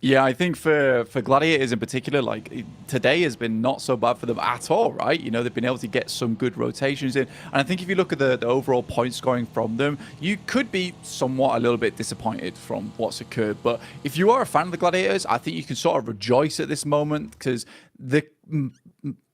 Speaker 8: Yeah, I think for Gladiators in particular, like, today has been not so bad for them at all, right? You know, they've been able to get some good rotations in. And I think if you look at the overall point scoring from them, you could be somewhat a little bit disappointed from what's occurred. But if you are a fan of the Gladiators, I think you can sort of rejoice at this moment, because the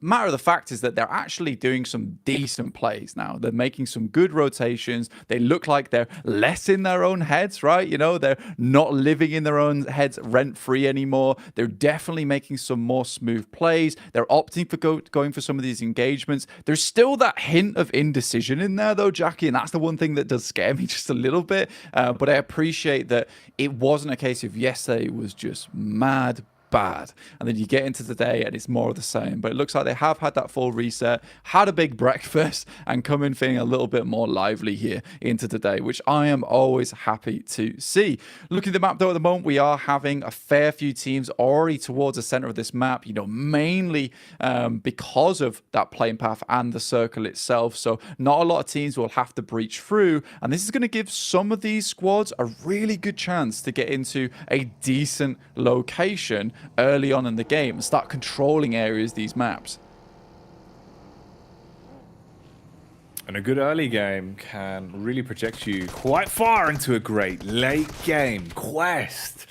Speaker 8: matter of the fact is that they're actually doing some decent plays now. They're making some good rotations. They look like they're less in their own heads, right? You know, they're not living in their own heads rent-free anymore. They're definitely making some more smooth plays. They're opting for going for some of these engagements. There's still that hint of indecision in there, though, Jackie, and that's the one thing that does scare me just a little bit. But I appreciate that it wasn't a case of yesterday was just mad bad, and then you get into today and it's more of the same. But it looks like they have had that full reset, had a big breakfast, and come in feeling a little bit more lively here into today, which I am always happy to see. Looking at the map, though, at the moment, we are having a fair few teams already towards the center of this map, you know, mainly because of that playing path and the circle itself. So not a lot of teams will have to breach through, and this is going to give some of these squads a really good chance to get into a decent location early on in the game and start controlling areas, these maps.
Speaker 7: And a good early game can really project you quite far into a great late game. Quest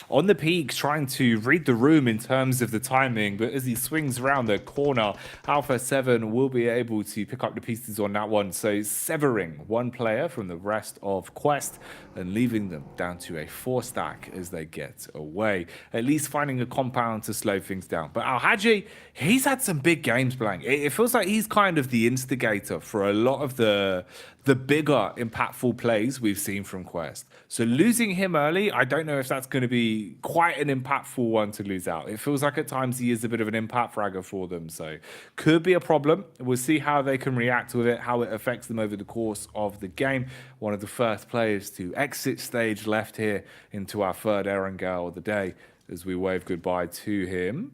Speaker 7: on the peak, trying to read the room in terms of the timing, but as he swings around the corner, Alpha 7 will be able to pick up the pieces on that one. So severing one player from the rest of Quest and leaving them down to a 4 stack as they get away. At least finding a compound to slow things down. But Al-Haji, he's had some big games playing. It feels like he's kind of the instigator for a lot of the bigger, impactful plays we've seen from Quest. So losing him early, I don't know if that's going to be quite an impactful one to lose out. It feels like at times he is a bit of an impact fragger for them. So could be a problem. We'll see how they can react with it, how it affects them over the course of the game. One of the first players to exit stage left here into our third Erangel of the day as we wave goodbye to him.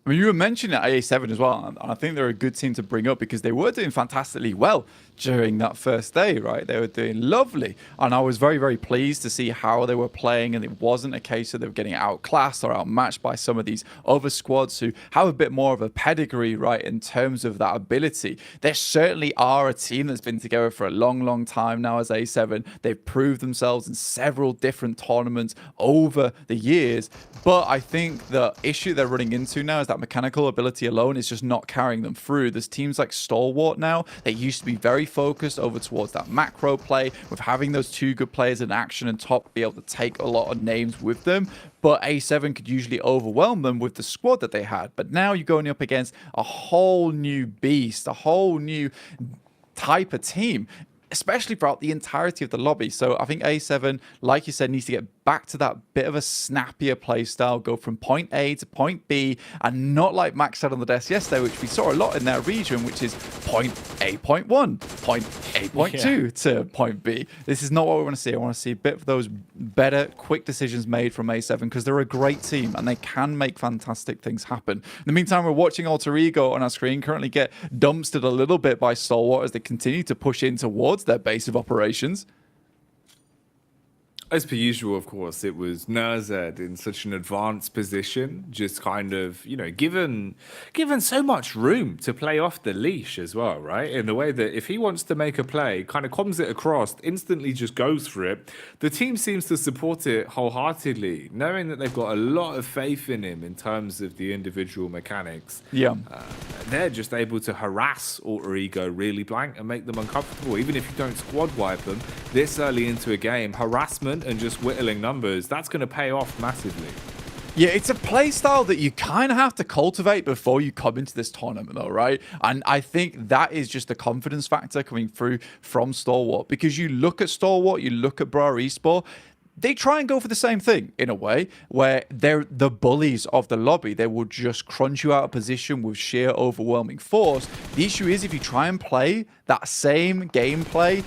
Speaker 8: I mean, you were mentioning AA7 as well, and I think they're a good team to bring up because they were doing fantastically well during that first day, right? They were doing lovely, and I was very, very pleased to see how they were playing, and it wasn't a case of they were getting outclassed or outmatched by some of these other squads who have a bit more of a pedigree, right, in terms of that ability. They certainly are a team that's been together for a long, long time now as A7. They've proved themselves in several different tournaments over the years, but I think the issue they're running into now is that mechanical ability alone is just not carrying them through. There's teams like Stalwart now that used to be very focused over towards that macro play with having those 2 good players in action and top be able to take a lot of names with them. But A7 could usually overwhelm them with the squad that they had. But now you're going up against a whole new beast, a whole new type of team, especially throughout the entirety of the lobby. So I think A7, like you said, needs to get back to that bit of a snappier play style, go from point A to point B, and not like Max said on the desk yesterday, which we saw a lot in their region, which is point A, point 1, point A, point 2 to point B. This is not what we want to see. I want to see a bit of those better, quick decisions made from A7 because they're a great team and they can make fantastic things happen. In the meantime, we're watching Alter Ego on our screen currently get dumpstered a little bit by Stalwart as they continue to push in towards their base of operations.
Speaker 7: As per usual, of course, it was Nerzed in such an advanced position, just kind of, you know, given so much room to play off the leash as well, right? In the way that if he wants to make a play, kind of comes it across, instantly just goes for it. The team seems to support it wholeheartedly, knowing that they've got a lot of faith in him in terms of the individual mechanics.
Speaker 8: Yeah.
Speaker 7: They're just able to harass Alter Ego really blank and make them uncomfortable. Even if you don't squad wipe them this early into a game, harassment and just whittling numbers, that's going to pay off massively.
Speaker 8: Yeah, it's a play style that you kind of have to cultivate before you come into this tournament, though, right? And I think that is just the confidence factor coming through from Stalwart, because you look at Stalwart, you look at Bra Esport, they try and go for the same thing in a way where they're the bullies of the lobby. They will just crunch you out of position with sheer overwhelming force. The issue is if you try and play that same gameplay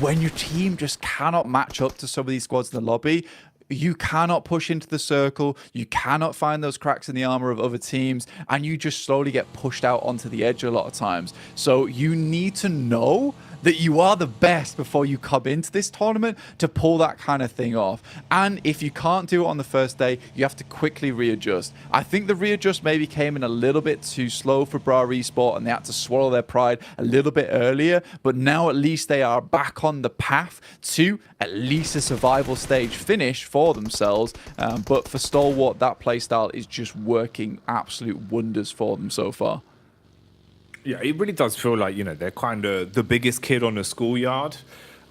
Speaker 8: when your team just cannot match up to some of these squads in the lobby, you cannot push into the circle, you cannot find those cracks in the armor of other teams, and you just slowly get pushed out onto the edge a lot of times. So you need to know that you are the best before you come into this tournament to pull that kind of thing off. And if you can't do it on the first day, you have to quickly readjust. I think the readjust maybe came in a little bit too slow for Bra Esport and they had to swallow their pride a little bit earlier, but now at least they are back on the path to at least a survival stage finish for themselves. But for Stalwart, that playstyle is just working absolute wonders for them so far.
Speaker 7: Yeah, it really does feel like, you know, they're kind of the biggest kid on the schoolyard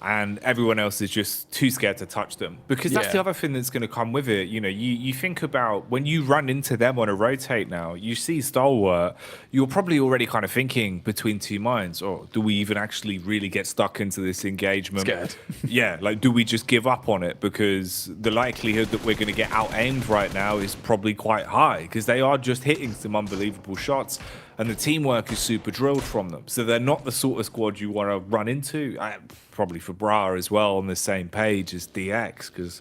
Speaker 7: and everyone else is just too scared to touch them. Because that's the other thing that's going to come with it. You know, you think about when you run into them on a rotate now, you see Stalwart, you're probably already kind of thinking between two minds, or do we even actually really get stuck into this engagement?
Speaker 8: Scared.
Speaker 7: Yeah, like, do we just give up on it? Because the likelihood that we're going to get out-aimed right now is probably quite high because they are just hitting some unbelievable shots. And the teamwork is super drilled from them. So they're not the sort of squad you want to run into. Probably for Bra as well on the same page as DX, because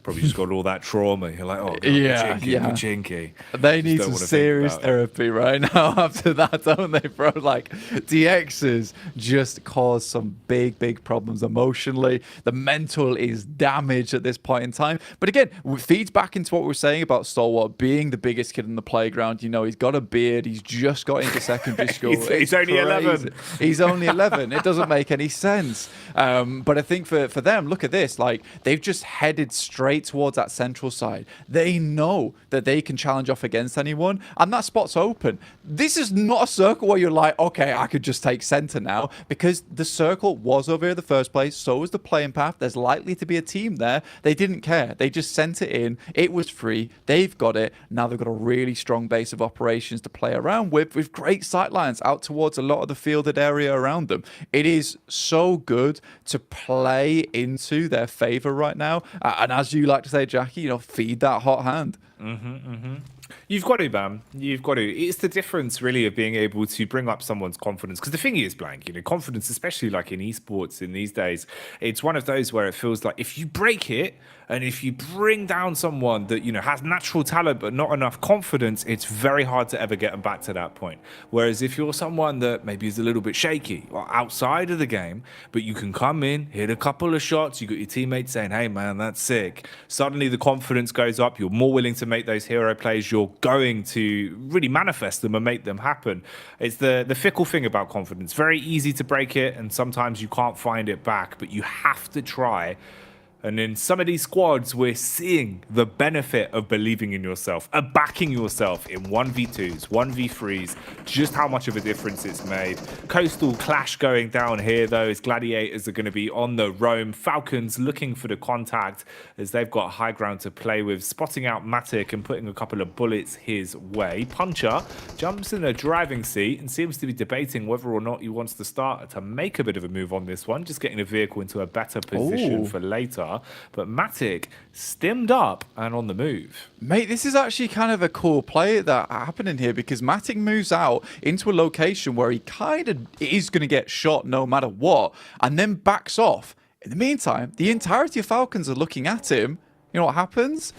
Speaker 7: Probably just got all that trauma. You're like, oh, God, Pachinki.
Speaker 8: They need some serious therapy right now after that, don't they, bro? Like, DXs just cause some big problems emotionally. The mental is damaged at this point in time. But again, it feeds back into what we were saying about Stalwart being the biggest kid in the playground. You know, he's got a beard. He's just got into secondary school.
Speaker 7: he's only 11.
Speaker 8: He's only 11. It doesn't make any sense. But I think for them, look at this. Like, they've just headed straight towards that central side. They know that they can challenge off against anyone, and that spot's open. This is not a circle where you're like, okay, I could just take center now, because the circle was over here in the first place. So was the playing path. There's likely to be a team there. They didn't care. They just sent it in. It was free. They've got it. Now they've got a really strong base of operations to play around with great sightlines out towards a lot of the fielded area around them. It is so good to play into their favor right now. And as you like to say, Jackie, you know, feed that hot hand.
Speaker 7: You've got to, man. You've got to. It's the difference, really, of being able to bring up someone's confidence. Because the thing is, Blank, you know, confidence, especially like in esports in these days, it's one of those where it feels like if you break it and if you bring down someone that, you know, has natural talent but not enough confidence, it's very hard to ever get them back to that point. Whereas if you're someone that maybe is a little bit shaky or outside of the game, but you can come in, hit a couple of shots, you got your teammates saying, hey, man, that's sick. Suddenly the confidence goes up. You're more willing to make those hero plays. You're going to really manifest them and make them happen. It's the fickle thing about confidence. Very easy to break it, and sometimes you can't find it back, but you have to try. And in some of these squads, we're seeing the benefit of believing in yourself, of backing yourself in 1v2s, 1v3s, just how much of a difference it's made. Coastal clash going down here, though, as Gladiators are going to be on the roam. Falcons looking for the contact as they've got high ground to play with, spotting out Matic and putting a couple of bullets his way. Puncher jumps in a driving seat and seems to be debating whether or not he wants to start to make a bit of a move on this one, just getting the vehicle into a better position for later. But Matic stimmed up and on the move.
Speaker 8: Mate, this is actually kind of a cool play that happening here, because Matic moves out into a location where he kind of is going to get shot no matter what, and then backs off. In the meantime, the entirety of Falcons are looking at him. You know what happens?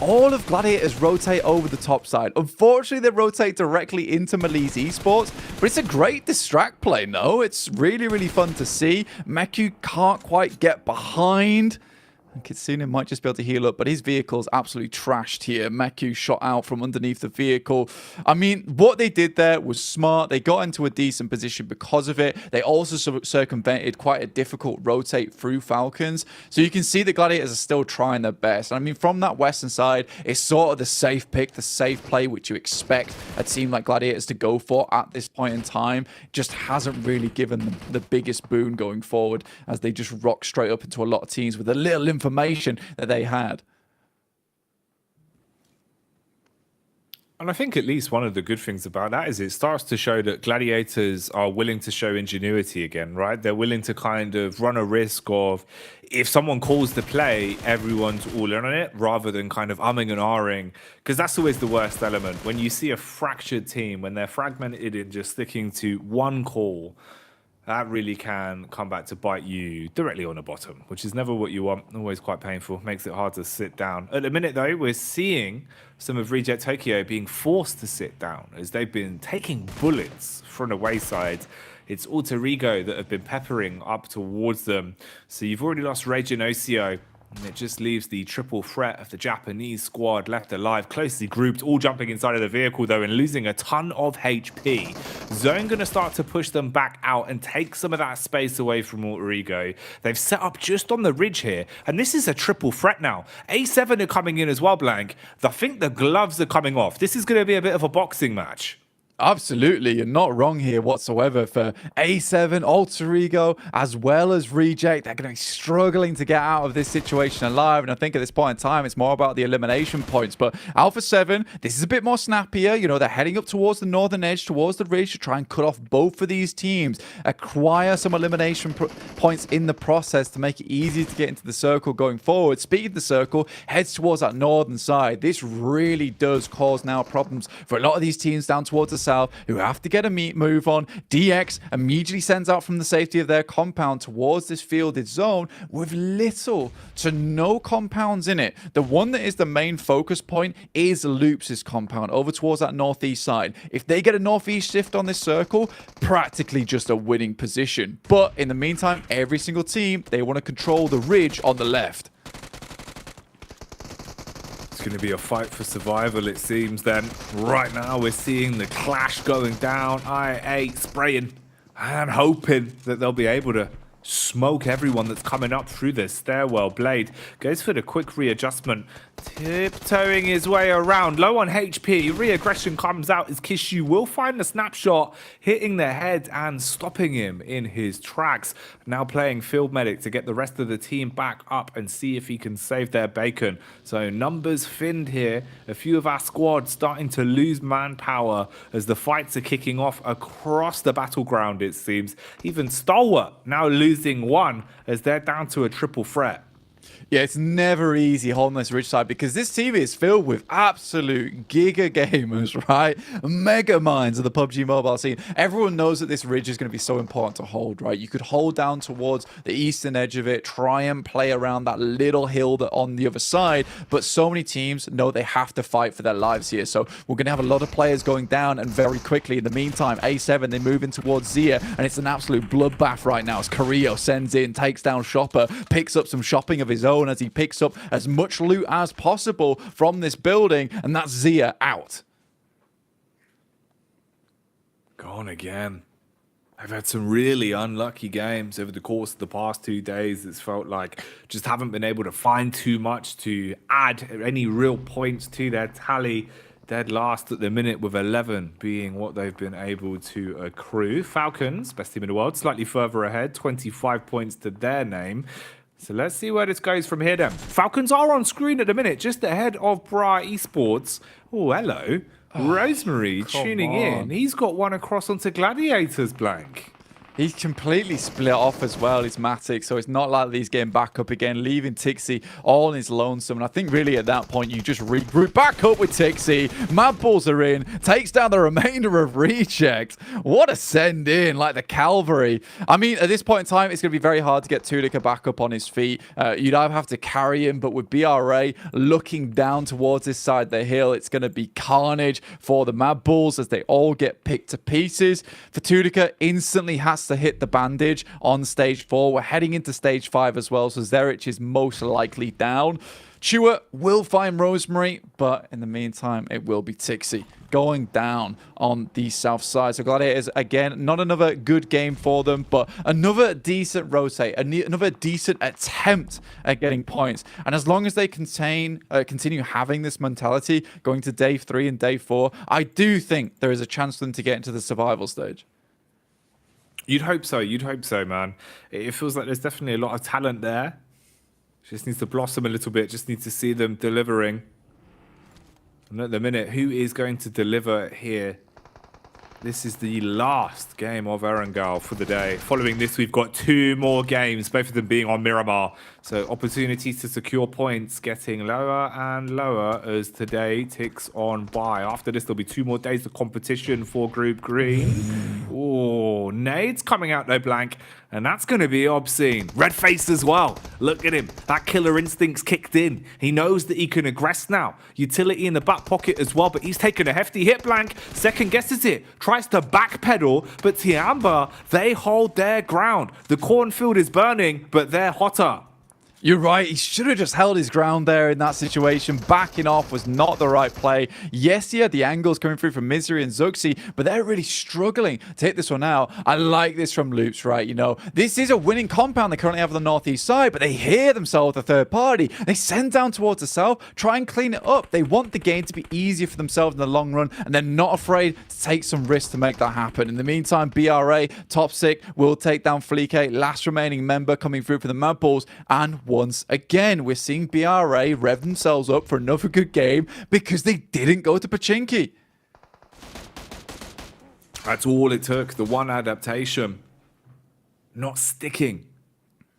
Speaker 8: All of Gladiators rotate over the top side. Unfortunately, they rotate directly into Malice Esports, but it's a great distract play, no? It's really fun to see. Meku can't quite get behind. And Kitsune might just be able to heal up, but his vehicle's absolutely trashed here. Meku shot out from underneath the vehicle. I mean, what they did there was smart. They got into a decent position because of it. They also circumvented quite a difficult rotate through Falcons. So you can see the Gladiators are still trying their best. I mean, from that western side, it's sort of the safe pick, the safe play, which you expect a team like Gladiators to go for at this point in time. Just hasn't really given them the biggest boon going forward, as they just rock straight up into a lot of teams with a little information that they had.
Speaker 7: And I think at least one of the good things about that is it starts to show that Gladiators are willing to show ingenuity again, right? They're willing to kind of run a risk of, if someone calls the play, everyone's all in on it, rather than kind of umming and ahhing, because that's always the worst element. When you see a fractured team, when they're fragmented in just sticking to one call, that really can come back to bite you directly on the bottom, which is never what you want. Always quite painful. Makes it hard to sit down. At the minute, though, we're seeing some of Reject Tokyo being forced to sit down as they've been taking bullets from the wayside. It's Alter Ego that have been peppering up towards them. So you've already lost Rage and Ocio. And it just leaves the triple threat of the Japanese squad left alive, closely grouped, all jumping inside of the vehicle, though, and losing a ton of HP. Zone going to start to push them back out and take some of that space away from Alter Ego. They've set up just on the ridge here, and this is a triple threat now. A7 are coming in as well, Blank. I think the gloves are coming off. This is going to be a bit of a boxing match.
Speaker 8: Absolutely, you're not wrong here whatsoever. For A7, Alter Ego, as well as Reject, they're going to be struggling to get out of this situation alive. And I think at this point in time, it's more about the elimination points. But Alpha 7, this is a bit more snappier. You know, they're heading up towards the northern edge, towards the ridge, to try and cut off both of these teams. Acquire some elimination points in the process to make it easier to get into the circle going forward. Speed of the circle heads towards that northern side. This really does cause now problems for a lot of these teams down towards the south, who have to get a move on. DX immediately sends out from the safety of their compound towards this fielded zone with little to no compounds in it. The one that is the main focus point is Loops' compound over towards that northeast side. If they get a northeast shift on this circle, practically just a winning position. But in the meantime, every single team, they want to control the ridge on the left.
Speaker 7: It's going to be a fight for survival, it seems, then. Right now, we're seeing the clash going down. I8 spraying and hoping that they'll be able to smoke everyone that's coming up through this stairwell. Blade goes for the quick readjustment, tiptoeing his way around, low on HP. Reaggression comes out as Kishu will find the snapshot, hitting the head and stopping him in his tracks. Now playing field medic to get the rest of the team back up and see if he can save their bacon. So numbers thinned here. A few of our squads starting to lose manpower as the fights are kicking off across the battleground, it seems. Even Stalwart now losing one as they're down to a triple threat.
Speaker 8: Yeah, it's never easy holding this ridge side because this team is filled with absolute giga gamers, right? Mega minds of the PUBG Mobile scene. Everyone knows that this ridge is going to be so important to hold, right? You could hold down towards the eastern edge of it, try and play around that little hill that on the other side, but so many teams know they have to fight for their lives here. So we're going to have a lot of players going down and very quickly. In the meantime, A7, they move in towards Zia, and it's an absolute bloodbath right now as Carrillo sends in, takes down Shopper, picks up some shopping of his own as he picks up as much loot as possible from this building, and that's Zia out.
Speaker 7: Gone again. I've had some really unlucky games over the course of the past 2 days. It's felt like just haven't been able to find too much to add any real points to their tally. Dead last at the minute with 11 being what they've been able to accrue. Falcons, best team in the world, slightly further ahead, 25 points to their name. So let's see where this goes from here then. Falcons are on screen at the minute, just ahead of Bra Esports. Oh, hello. Rosemary tuning in. He's got one across onto Gladiators, Blank.
Speaker 8: He's completely split off as well, is Matic, so it's not like he's getting back up again, leaving Tixie all in his lonesome. And I think really at that point, you just regroup back up with Tixie. Mad Bulls are in, takes down the remainder of Reject. What a send in, like the cavalry. I mean, at this point in time, it's going to be very hard to get Tunica back up on his feet. You'd either have to carry him, but with BRA looking down towards this side of the hill, it's going to be carnage for the Mad Bulls as they all get picked to pieces. For Tunica, instantly has to hit the bandage on stage 4. We're heading into stage 5 as well, so Zerich is most likely down. Chua will find Rosemary, but in the meantime, it will be Tixie going down on the south side. So Gladiators, again, not another good game for them, but another decent rotate, another decent attempt at getting points. And as long as they continue having this mentality going to day 3 and day 4, I do think there is a chance for them to get into the survival stage.
Speaker 7: You'd hope so. You'd hope so, man. It feels like there's definitely a lot of talent there. Just needs to blossom a little bit. Just need to see them delivering. And at the minute, who is going to deliver here? This is the last game of Erangel for the day. Following this, we've got 2 more games, both of them being on Miramar. So opportunities to secure points getting lower and lower as today ticks on by. After this, there'll be 2 more days of competition for Group Green. Oh, Nade's coming out though, Blank. And that's going to be obscene. Red face as well. Look at him. That killer instinct's kicked in. He knows that he can aggress now. Utility in the back pocket as well, but he's taken a hefty hit, Blank. Second guesses it. Tries to backpedal, but Tiamba, they hold their ground. The cornfield is burning, but they're hotter.
Speaker 8: You're right. He should have just held his ground there in that situation. Backing off was not the right play. Yes, he had the angles coming through from Misery and Zuxi, but they're really struggling to hit this one out. I like this from Loops, right? You know, this is a winning compound they currently have on the northeast side, but they hear themselves a third party. They send down towards the south, try and clean it up. They want the game to be easier for themselves in the long run, and they're not afraid to take some risks to make that happen. In the meantime, BRA, top 6, will take down Fleeke, last remaining member coming through for the Mad Bulls, and once again, we're seeing BRA rev themselves up for another good game because they didn't go to Pachinki.
Speaker 7: That's all it took. The one adaptation. Not sticking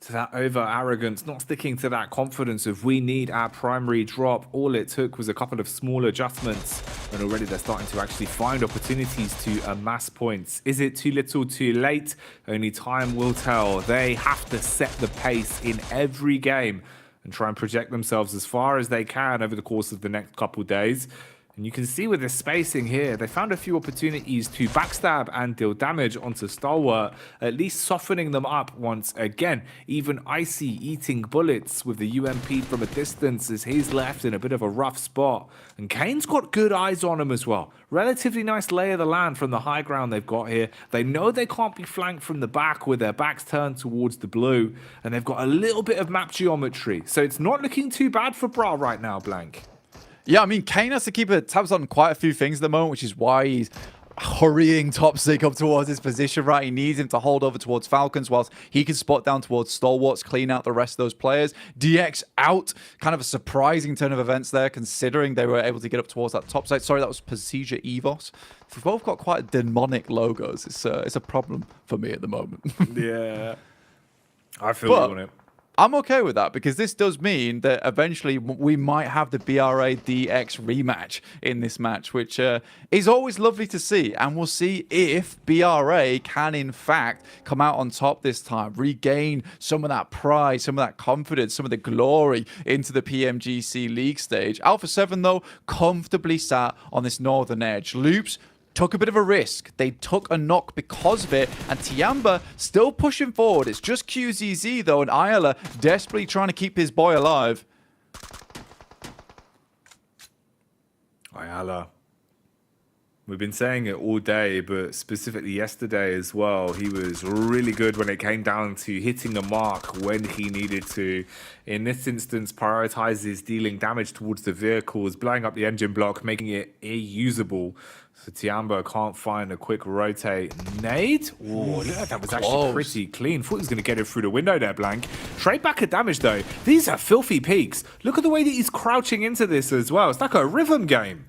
Speaker 7: to that over-arrogance, not sticking to that confidence of we need our primary drop. All it took was a couple of small adjustments. and already they're starting to actually find opportunities to amass points. Is it too little, too late? Only time will tell. They have to set the pace in every game and try and project themselves as far as they can over the course of the next couple days. And you can see with this spacing here, they found a few opportunities to backstab and deal damage onto Stalwart, at least softening them up once again. Even Icy eating bullets with the UMP from a distance as he's left in a bit of a rough spot. And Kane's got good eyes on him as well. Relatively nice lay of the land from the high ground they've got here. They know they can't be flanked from the back with their backs turned towards the blue. And they've got a little bit of map geometry. So it's not looking too bad for Bra right now, Blank.
Speaker 8: Yeah, I mean, Kane has to keep tabs on quite a few things at the moment, which is why he's hurrying Topsig up towards his position, right? He needs him to hold over towards Falcons whilst he can spot down towards Stalwarts, clean out the rest of those players. DX out. Kind of a surprising turn of events there, considering they were able to get up towards that top side. Sorry, that was Pasija Evos. We've both got quite demonic logos. It's a problem for me at the moment.
Speaker 7: Yeah. I feel you on it.
Speaker 8: I'm okay with that because this does mean that eventually we might have the BRA DX rematch in this match, which is always lovely to see. And we'll see if BRA can, in fact, come out on top this time, regain some of that pride, some of that confidence, some of the glory into the PMGC League stage. Alpha 7, though, comfortably sat on this northern edge. Loops took a bit of a risk. They took a knock because of it, and Tiamba still pushing forward. It's just QZZ, though, and Ayala desperately trying to keep his boy alive.
Speaker 7: Ayala. We've been saying it all day, but specifically yesterday as well, he was really good when it came down to hitting the mark when he needed to. In this instance, prioritizes dealing damage towards the vehicles, blowing up the engine block, making it unusable. So Tiamba can't find a quick rotate. Nade? Oh, that was actually pretty clean. Thought he was going to get it through the window there, Blank. Trade back at damage, though. These are filthy peaks. Look at the way that he's crouching into this as well. It's like a rhythm game.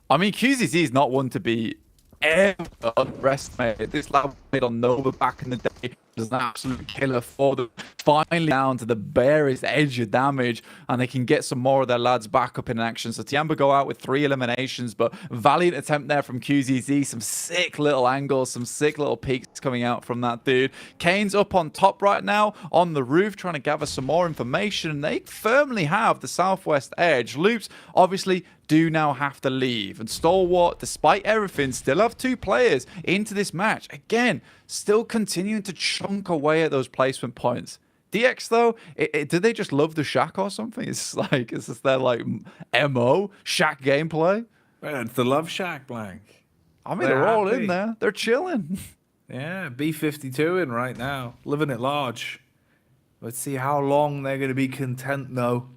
Speaker 8: I mean, QZZ is not one to be ever underestimated. This lad played on Nova back in the day was an absolute killer for them. Finally down to the barest edge of damage, and they can get some more of their lads back up in action. So Tiamba go out with 3 eliminations, but valiant attempt there from QZZ. Some sick little angles, some sick little peaks coming out from that dude. Kane's up on top right now on the roof trying to gather some more information, and they firmly have the southwest edge. Loops obviously do now have to leave, and Stalwart, despite everything, still have 2 players into this match. Again, still continuing to chunk away at those placement points. DX, though, did they just love the Shack or something? It's like, is this their, like, MO? Shack gameplay?
Speaker 7: Well, it's the Love Shack, Blank.
Speaker 8: I mean, they're all in there. They're chilling.
Speaker 7: Yeah, B52 in right now, living at large. Let's see how long they're going to be content, though.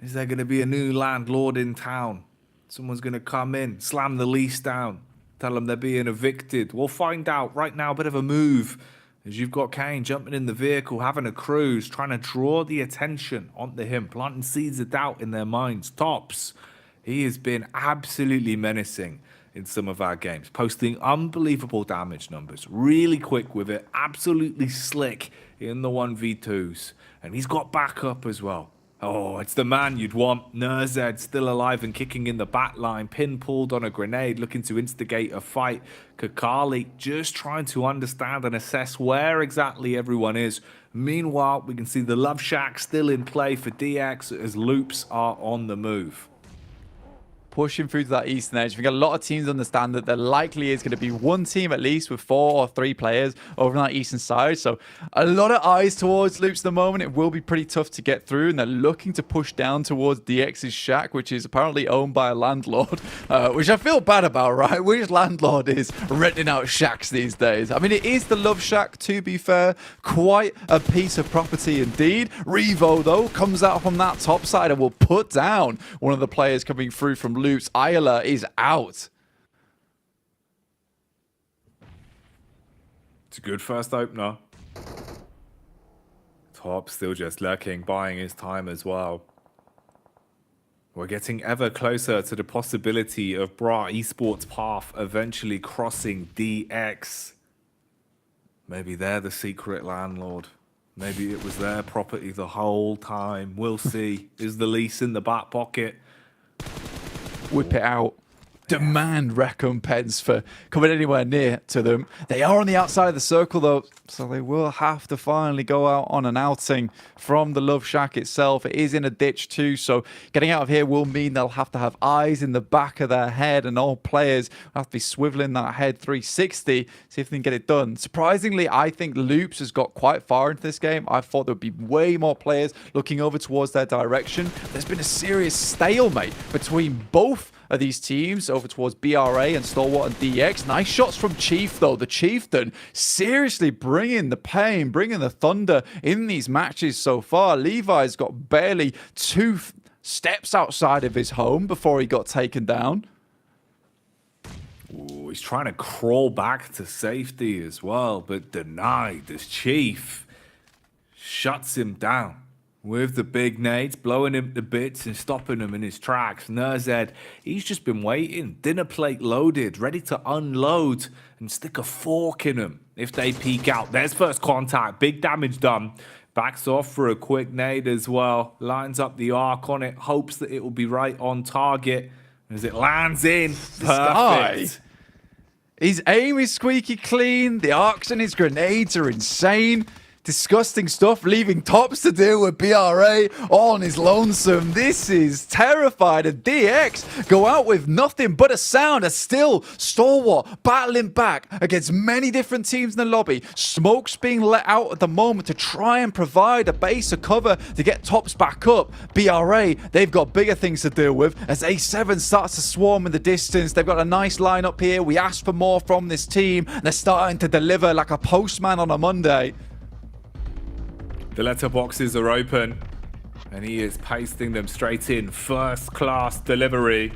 Speaker 7: Is there going to be a new landlord in town? Someone's going to come in, slam the lease down, tell them they're being evicted. We'll find out. Right now, a bit of a move. As you've got Kane jumping in the vehicle, having a cruise, trying to draw the attention onto him, planting seeds of doubt in their minds. Tops, he has been absolutely menacing in some of our games, posting unbelievable damage numbers, really quick with it, absolutely slick in the 1v2s. And he's got backup as well. Oh, it's the man you'd want. Nurzed still alive and kicking in the back line. Pin pulled on a grenade, looking to instigate a fight. Kakali just trying to understand and assess where exactly everyone is. Meanwhile, we can see the Love Shack still in play for DX as Loops are on the move.
Speaker 8: Pushing through to that eastern edge. I think a lot of teams understand that there likely is going to be one team at least with 4 or 3 players over on that eastern side. So a lot of eyes towards Loops at the moment. It will be pretty tough to get through, and they're looking to push down towards DX's shack, which is apparently owned by a landlord, which I feel bad about, right? Which landlord is renting out shacks these days? I mean, it is the Love Shack, to be fair. Quite a piece of property indeed. Revo, though, comes out from that top side and will put down one of the players coming through from Loops. Ayala is out.
Speaker 7: It's a good first opener. Top still just lurking, buying his time as well. We're getting ever closer to the possibility of Bra Esports path eventually crossing DX. Maybe they're the secret landlord. Maybe it was their property the whole time. We'll see. Is the lease in the back pocket?
Speaker 8: Whip it out. demand recompense for coming anywhere near to them. They are on the outside of the circle, though, so they will have to finally go out on an outing from the Love Shack itself. It is in a ditch too, so getting out of here will mean they'll have to have eyes in the back of their head, and all players have to be swiveling that head 360, see if they can get it done. Surprisingly, I think Loops has got quite far into this game. I thought there would be way more players looking over towards their direction. There's been a serious stalemate between both of these teams over towards BRA and Stalwart and DX. Nice shots from Chief, though. The Chieftain seriously bringing the pain, bringing the thunder in these matches so far. Levi's got barely 2 steps outside of his home before he got taken down.
Speaker 7: Ooh, he's trying to crawl back to safety as well, but denied as Chief shuts him down with the big nades, blowing him to bits and stopping him in his tracks. Nurzed, he's just been waiting, dinner plate loaded, ready to unload and stick a fork in him if they peek out. There's first contact, big damage done. Backs off for a quick nade as well, lines up the arc on it, hopes that it will be right on target as it lands in. Perfect.
Speaker 8: His aim is squeaky clean, the arcs and his grenades are insane. Disgusting stuff, leaving Tops to deal with BRA all on his lonesome. This is terrified. And DX go out with nothing but a sound. A still Stalwart battling back against many different teams in the lobby. Smoke's being let out at the moment to try and provide a base of cover to get Tops back up. BRA, they've got bigger things to deal with as A7 starts to swarm in the distance. They've got a nice lineup here. We asked for more from this team. They're starting to deliver like a postman on a Monday.
Speaker 7: The letterboxes are open, and he is pasting them straight in. First class delivery.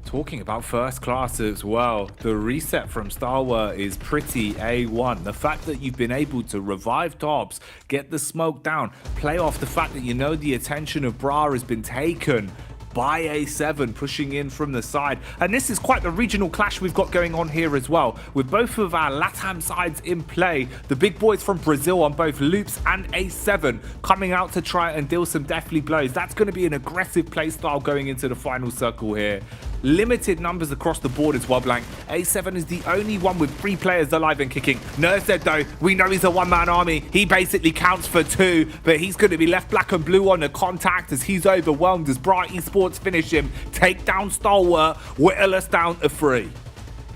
Speaker 7: Talking about first class as well, the reset from Stalwart is pretty A1. The fact that you've been able to revive Tops, get the smoke down, play off the fact that you know the attention of Bra has been taken by A7 pushing in from the side. And this is quite the regional clash we've got going on here as well, with both of our LATAM sides in play. The big boys from Brazil on both Loops and A7 coming out to try and deal some deathly blows. That's going to be an aggressive play style going into the final circle here. Limited numbers across the board as well, Blank. A7 is the only one with 3 players alive and kicking. Nurzed, though, we know he's a one-man army. He basically counts for 2, but he's going to be left black and blue on the contact as he's overwhelmed as Bright Esports finish him, take down Stalwart, whittle us down to 3.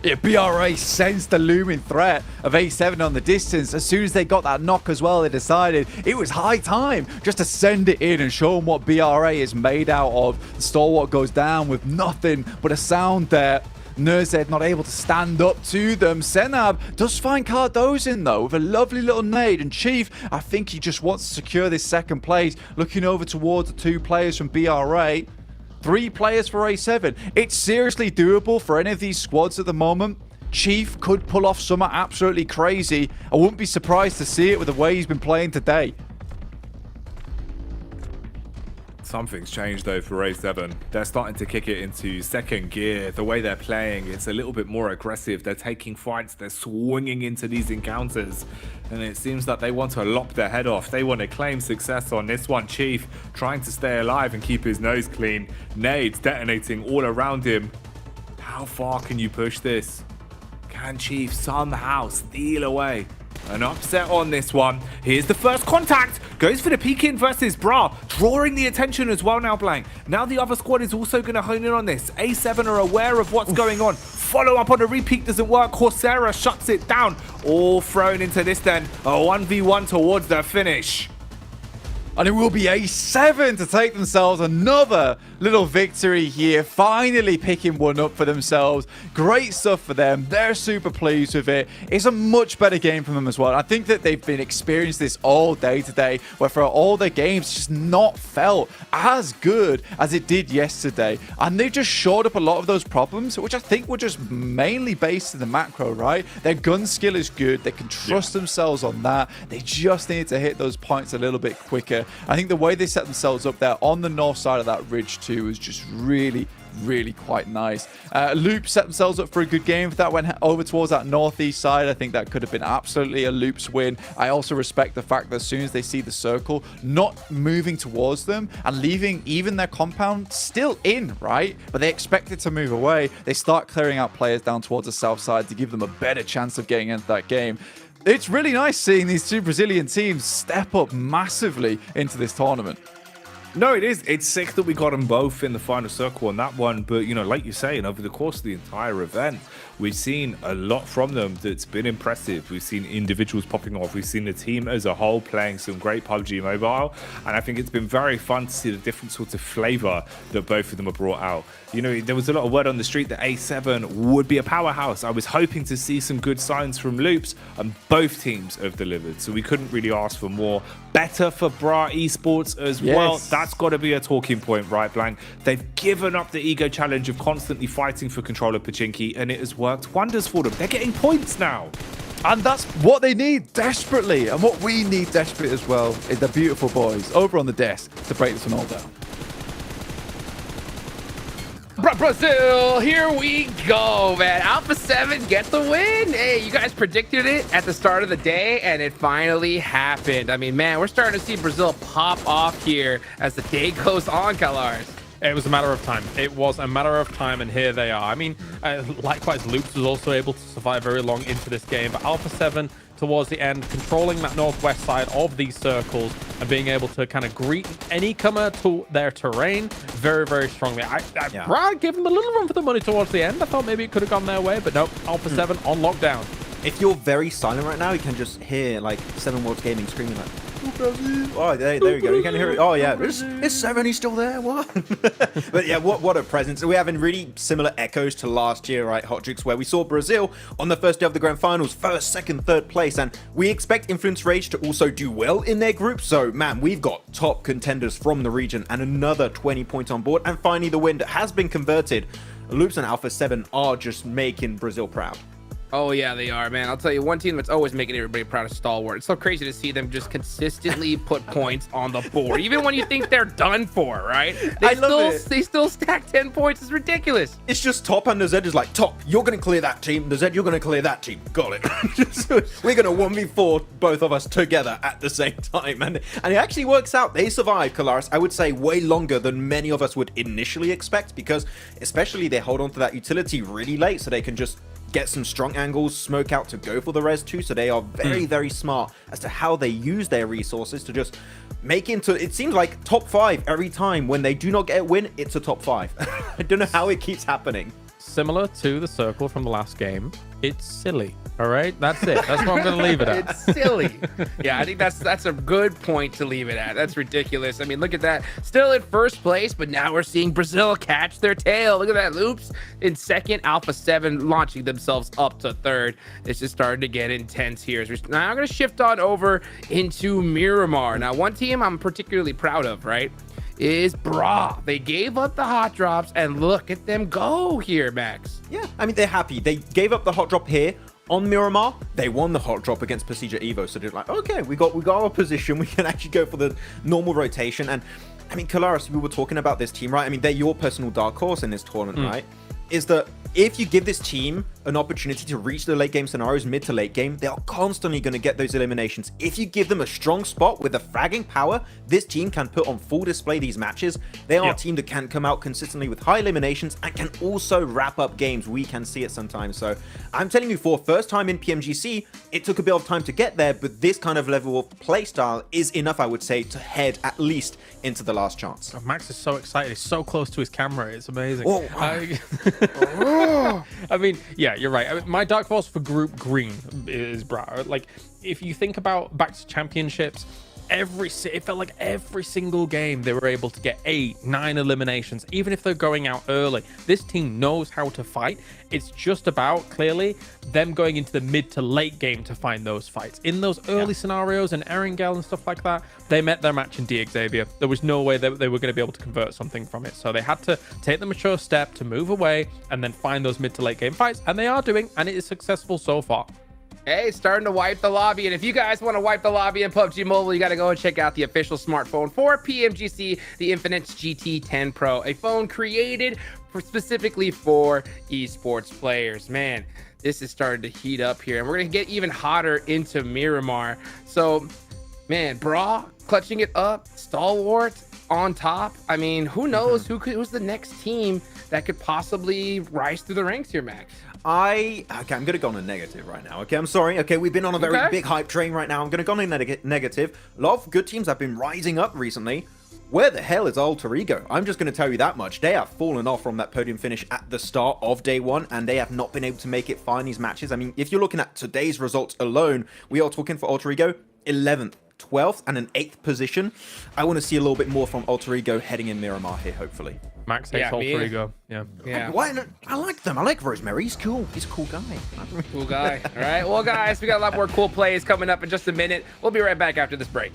Speaker 8: Yeah, BRA sensed the looming threat of A7 on the distance. As soon as they got that knock as well, they decided it was high time just to send it in and show them what BRA is made out of. The Stalwart goes down with nothing but a sound there. Nurzed not able to stand up to them. Senab does find Cardozin though with a lovely little nade, and Chief, I think he just wants to secure this second place, looking over towards the 2 players from BRA. 3 players for A7. It's seriously doable for any of these squads at the moment. Chief could pull off something absolutely crazy. I wouldn't be surprised to see it with the way he's been playing today.
Speaker 7: Something's changed though for A7. They're starting to kick it into second gear. The way they're playing, it's a little bit more aggressive. They're taking fights, they're swinging into these encounters, and it seems that they want to lop their head off. They want to claim success on this one. Chief trying to stay alive and keep his nose clean. Nades detonating all around him. How far can you push this? Can Chief somehow steal away an upset on this one? Here's the first contact. Goes for the peek in versus Bra. Drawing the attention as well now, Blank. Now the other squad is also going to hone in on this. A7 are aware of what's going on. Follow up on the repeat doesn't work. Coursera shuts it down. All thrown into this then. A 1v1 towards the finish.
Speaker 8: And it will be A7 to take themselves another little victory here. Finally picking one up for themselves. Great stuff for them. They're super pleased with it. It's a much better game for them as well. I think that they've been experiencing this all day today, where for all their games, it's just not felt as good as it did yesterday. And they've just shored up a lot of those problems, which I think were just mainly based in the macro, right? Their gun skill is good. They can trust themselves on that. They just need to hit those points a little bit quicker. I think the way they set themselves up there on the north side of that ridge too is just really, really quite nice. Loop set themselves up for a good game. If that went over towards that northeast side, I think that could have been absolutely a Loop's win. I also respect the fact that as soon as they see the circle not moving towards them and leaving even their compound still in, right? But they expect it to move away. They start clearing out players down towards the south side to give them a better chance of getting into that game. It's really nice seeing these two Brazilian teams step up massively into this tournament.
Speaker 7: No, it is. It's sick that we got them both in the final circle on that one. But, you know, like you're saying, over the course of the entire event, we've seen a lot from them that's been impressive. We've seen individuals popping off. We've seen the team as a whole playing some great PUBG Mobile. And I think it's been very fun to see the different sorts of flavor that both of them have brought out. You know, there was a lot of word on the street that A7 would be a powerhouse. I was hoping to see some good signs from Loops, and both teams have delivered. So we couldn't really ask for more. Better for Bra Esports as well. That's got to be a talking point, right, Blank? They've given up the ego challenge of constantly fighting for control of Pachinki, and it has worked wonders for them. They're getting points now.
Speaker 8: And that's what they need desperately. And what we need desperately as well is the beautiful boys over on the desk to break this one all down.
Speaker 4: Brazil, here we go, man. Alpha 7 gets the win. Hey, you guys predicted it at the start of the day, and it finally happened. I mean, man, we're starting to see Brazil pop off here as the day goes on, Kalars.
Speaker 6: It was a matter of time. It was a matter of time, and here they are. I mean, likewise, Loops was also able to survive very long into this game, but Alpha 7 towards the end, controlling that northwest side of these circles and being able to kind of greet any comer to their terrain very, very strongly. I gave them a little run for the money towards the end. I thought maybe it could have gone their way, but nope, Alpha 7 on lockdown.
Speaker 5: If you're very silent right now, you can just hear like 7 Worlds Gaming screaming like, oh, there you go. You can hear it. Oh, yeah. Is 7? He's still there? What? But yeah, what a presence. We're having really similar echoes to last year, right, Hotjix, where we saw Brazil on the first day of the Grand Finals, first, second, third place. And we expect Influence Rage to also do well in their group. So, man, we've got top contenders from the region and another 20 points on board. And finally, the win that has been converted. Loops and Alpha 7 are just making Brazil proud.
Speaker 4: Oh, yeah, they are, man. I'll tell you, one team that's always making everybody proud of Stalwart. It's so crazy to see them just consistently put points on the board, even when you think they're done for, right? They still stack 10 points. It's ridiculous.
Speaker 5: It's just Top and the Z is like, Top, you're going to clear that team. The Z, you're going to clear that team. Got it. We're going to 1v4 both of us together at the same time. And it actually works out. They survive, Kalaris, I would say, way longer than many of us would initially expect, because especially they hold on to that utility really late so they can just get some strong angles, smoke out to go for the res too. So they are very, very smart as to how they use their resources to just make into, it seems like top 5 every time. When they do not get a win, it's a top 5. I don't know how it keeps happening.
Speaker 6: Similar to the circle from the last game, it's silly. All right, that's it. That's what I'm going to leave it at.
Speaker 4: It's silly. Yeah, I think that's a good point to leave it at. That's ridiculous. I mean, look at that. Still in first place, but now we're seeing Brazil catch their tail. Look at that. Loops in second, Alpha 7 launching themselves up to third. It's just starting to get intense here. Now I'm going to shift on over into Miramar. Now, one team I'm particularly proud of, right, is Bra. They gave up the hot drops, and look at them go here, Max.
Speaker 5: Yeah, I mean, they're happy. They gave up the hot drop here on Miramar. They won the hot drop against Pasija Evo, so they're like, okay, we got our position. We can actually go for the normal rotation. And I mean, Kalaris, we were talking about this team, right? I mean, they're your personal dark horse in this tournament, right? Is that if you give this team an opportunity to reach the late game scenarios, mid to late game, they are constantly going to get those eliminations. If you give them a strong spot with the fragging power, this team can put on full display these matches. They are a team that can come out consistently with high eliminations and can also wrap up games. We can see it sometimes. So I'm telling you, for first time in PMGC, it took a bit of time to get there, but this kind of level of play style is enough, I would say, to head at least into the last chance.
Speaker 6: Oh, Max is so excited. He's so close to his camera. It's amazing. I mean, yeah, you're right. I mean, my dark horse for Group Green is Bra. Like, if you think about back to championships, it felt like every single game they were able to get 8, 9 eliminations, even if they're going out early. This team knows how to fight. It's just about, clearly, them going into the mid to late game to find those fights. In those early scenarios and Erangel and stuff like that, they met their match in DXavier. There was no way that they were going to be able to convert something from it. So they had to take the mature step to move away and then find those mid to late game fights. And they are doing, and it is successful so far.
Speaker 4: Hey, starting to wipe the lobby. And if you guys want to wipe the lobby in PUBG Mobile, you got to go and check out the official smartphone for PMGC, the Infinix GT 10 Pro, a phone created specifically for esports players. Man, this is starting to heat up here, and we're going to get even hotter into Miramar. So, man, Bra clutching it up, Stalwart on top. I mean, who knows who's the next team that could possibly rise through the ranks here, Max?
Speaker 5: I'm gonna go on a negative right now. Okay, I'm sorry. Okay, we've been on a very big hype train right now. I'm gonna go on a negative. A lot of good teams have been rising up recently. Where the hell is Alter Ego? I'm just gonna tell you that much. They have fallen off from that podium finish at the start of day one, and they have not been able to make it far in these matches. I mean, if you're looking at today's results alone, we are talking for Alter Ego 11th, 12th, and an 8th position. I want to see a little bit more from Alter Ego heading in Miramar here, hopefully.
Speaker 6: Max hates Alter Ego. Yeah.
Speaker 5: Why not? I like them. I like Rosemary. He's cool. He's a cool guy.
Speaker 4: Cool guy. All right. Well, guys, we got a lot more cool plays coming up in just a minute. We'll be right back after this break.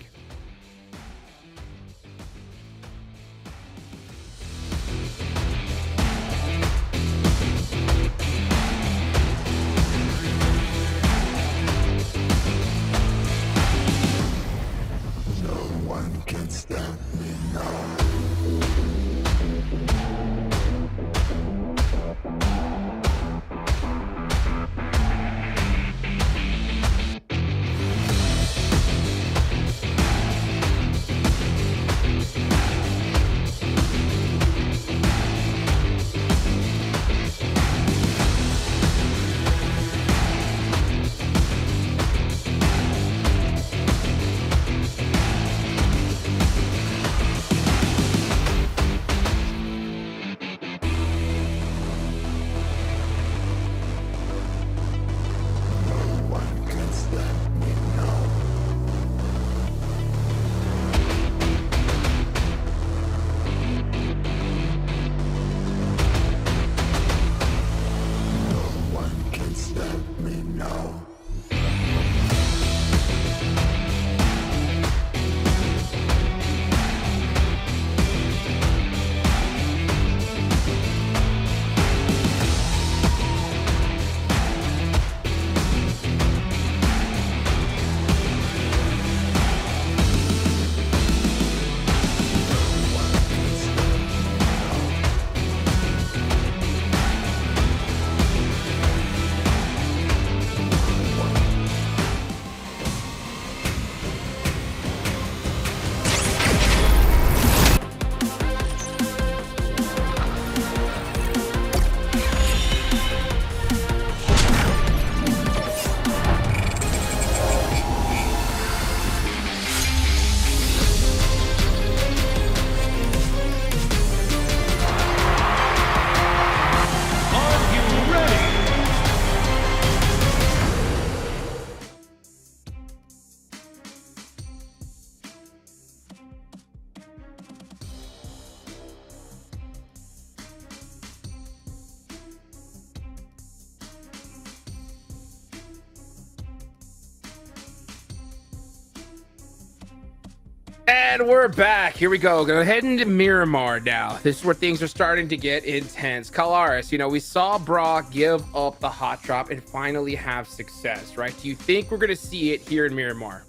Speaker 4: And we're back. Here we go. Go ahead into Miramar now. This is where things are starting to get intense. Kalaris, you know, we saw Brock give up the hot drop and finally have success, right? Do you think we're going to see it here in Miramar?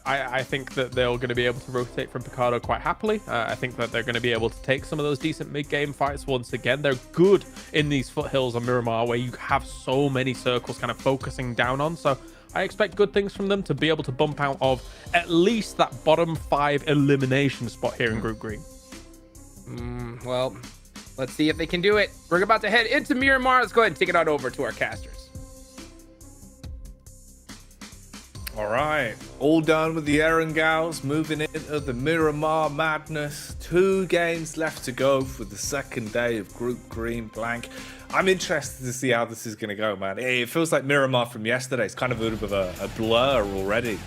Speaker 6: I think that they're going to be able to rotate from Picardo quite happily. I think that they're going to be able to take some of those decent mid-game fights once again. They're good in these foothills on Miramar where you have so many circles kind of focusing down on. So I expect good things from them to be able to bump out of at least that bottom 5 elimination spot here in Group Green.
Speaker 4: Well, let's see if they can do it. We're about to head into Miramar. Let's go ahead and take it on over to our casters.
Speaker 7: All right, all done with the Erangals, moving into the Miramar madness. 2 games left to go for the second day of Group Green Blank. I'm interested to see how this is going to go, man. It feels like Miramar from yesterday. It's kind of a bit of a blur already.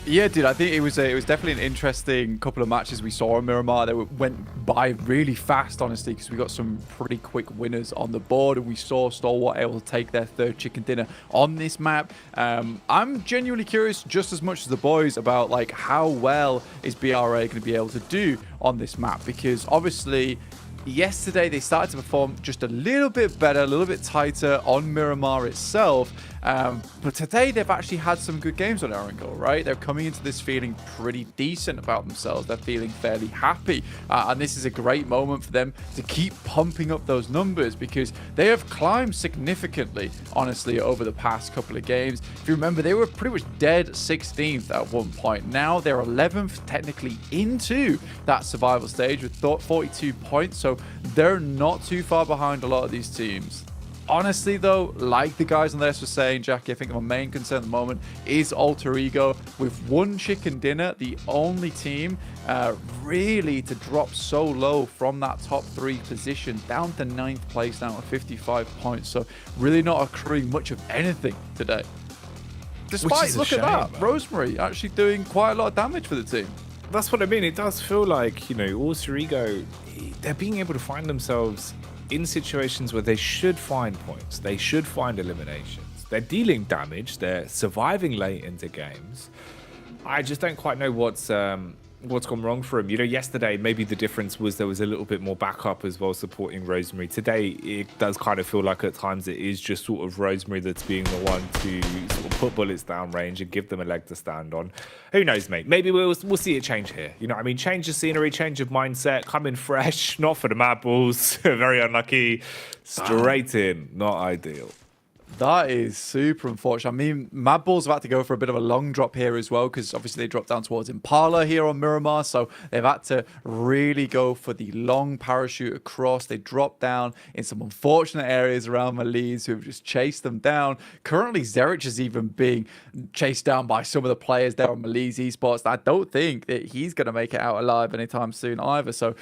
Speaker 8: Yeah, dude, I think it was definitely an interesting couple of matches we saw in Miramar. They went by really fast, honestly, because we got some pretty quick winners on the board, and we saw Stalwart able to take their 3rd chicken dinner on this map. I'm genuinely curious, just as much as the boys, about like how well is BRA going to be able to do on this map, because obviously Yesterday, they started to perform just a little bit better, a little bit tighter on Miramar itself. But today, they've actually had some good games on Erangel, right? They're coming into this feeling pretty decent about themselves. They're feeling fairly happy. And this is a great moment for them to keep pumping up those numbers because they have climbed significantly, honestly, over the past couple of games. If you remember, they were pretty much dead 16th at one point. Now they're 11th, technically into that survival stage with 42 points. So they're not too far behind a lot of these teams. Honestly, though, like the guys on this were saying, Jackie, I think my main concern at the moment is Alter Ego. With one chicken dinner, the only team really to drop so low from that top 3 position down to 9th place now at 55 points. So really not accruing much of anything today. Despite, look at that, Rosemary actually doing quite a lot of damage for the team.
Speaker 7: That's what I mean. It does feel like, you know, Alter Ego, they're being able to find themselves in situations where they should find points, they should find eliminations, they're dealing damage, they're surviving late into games. I just don't quite know what's gone wrong for him. You know, yesterday maybe the difference was there was a little bit more backup as well supporting Rosemary. Today it does kind of feel like at times it is just sort of Rosemary that's being the one to sort of put bullets down range and give them a leg to stand on. Who knows, mate? Maybe we'll see a change here. You know what I mean? Change of scenery, change of mindset, come in fresh, not for the Mad Bulls. Very unlucky. Straight in, not ideal.
Speaker 8: That is super unfortunate. I mean, Mad Bull's about to go for a bit of a long drop here as well because obviously they dropped down towards Impala here on Miramar. So they've had to really go for the long parachute across. They dropped down in some unfortunate areas around Malise who have just chased them down. Currently, Zerich is even being chased down by some of the players there on Malise Esports. I don't think that he's going to make it out alive anytime soon either. So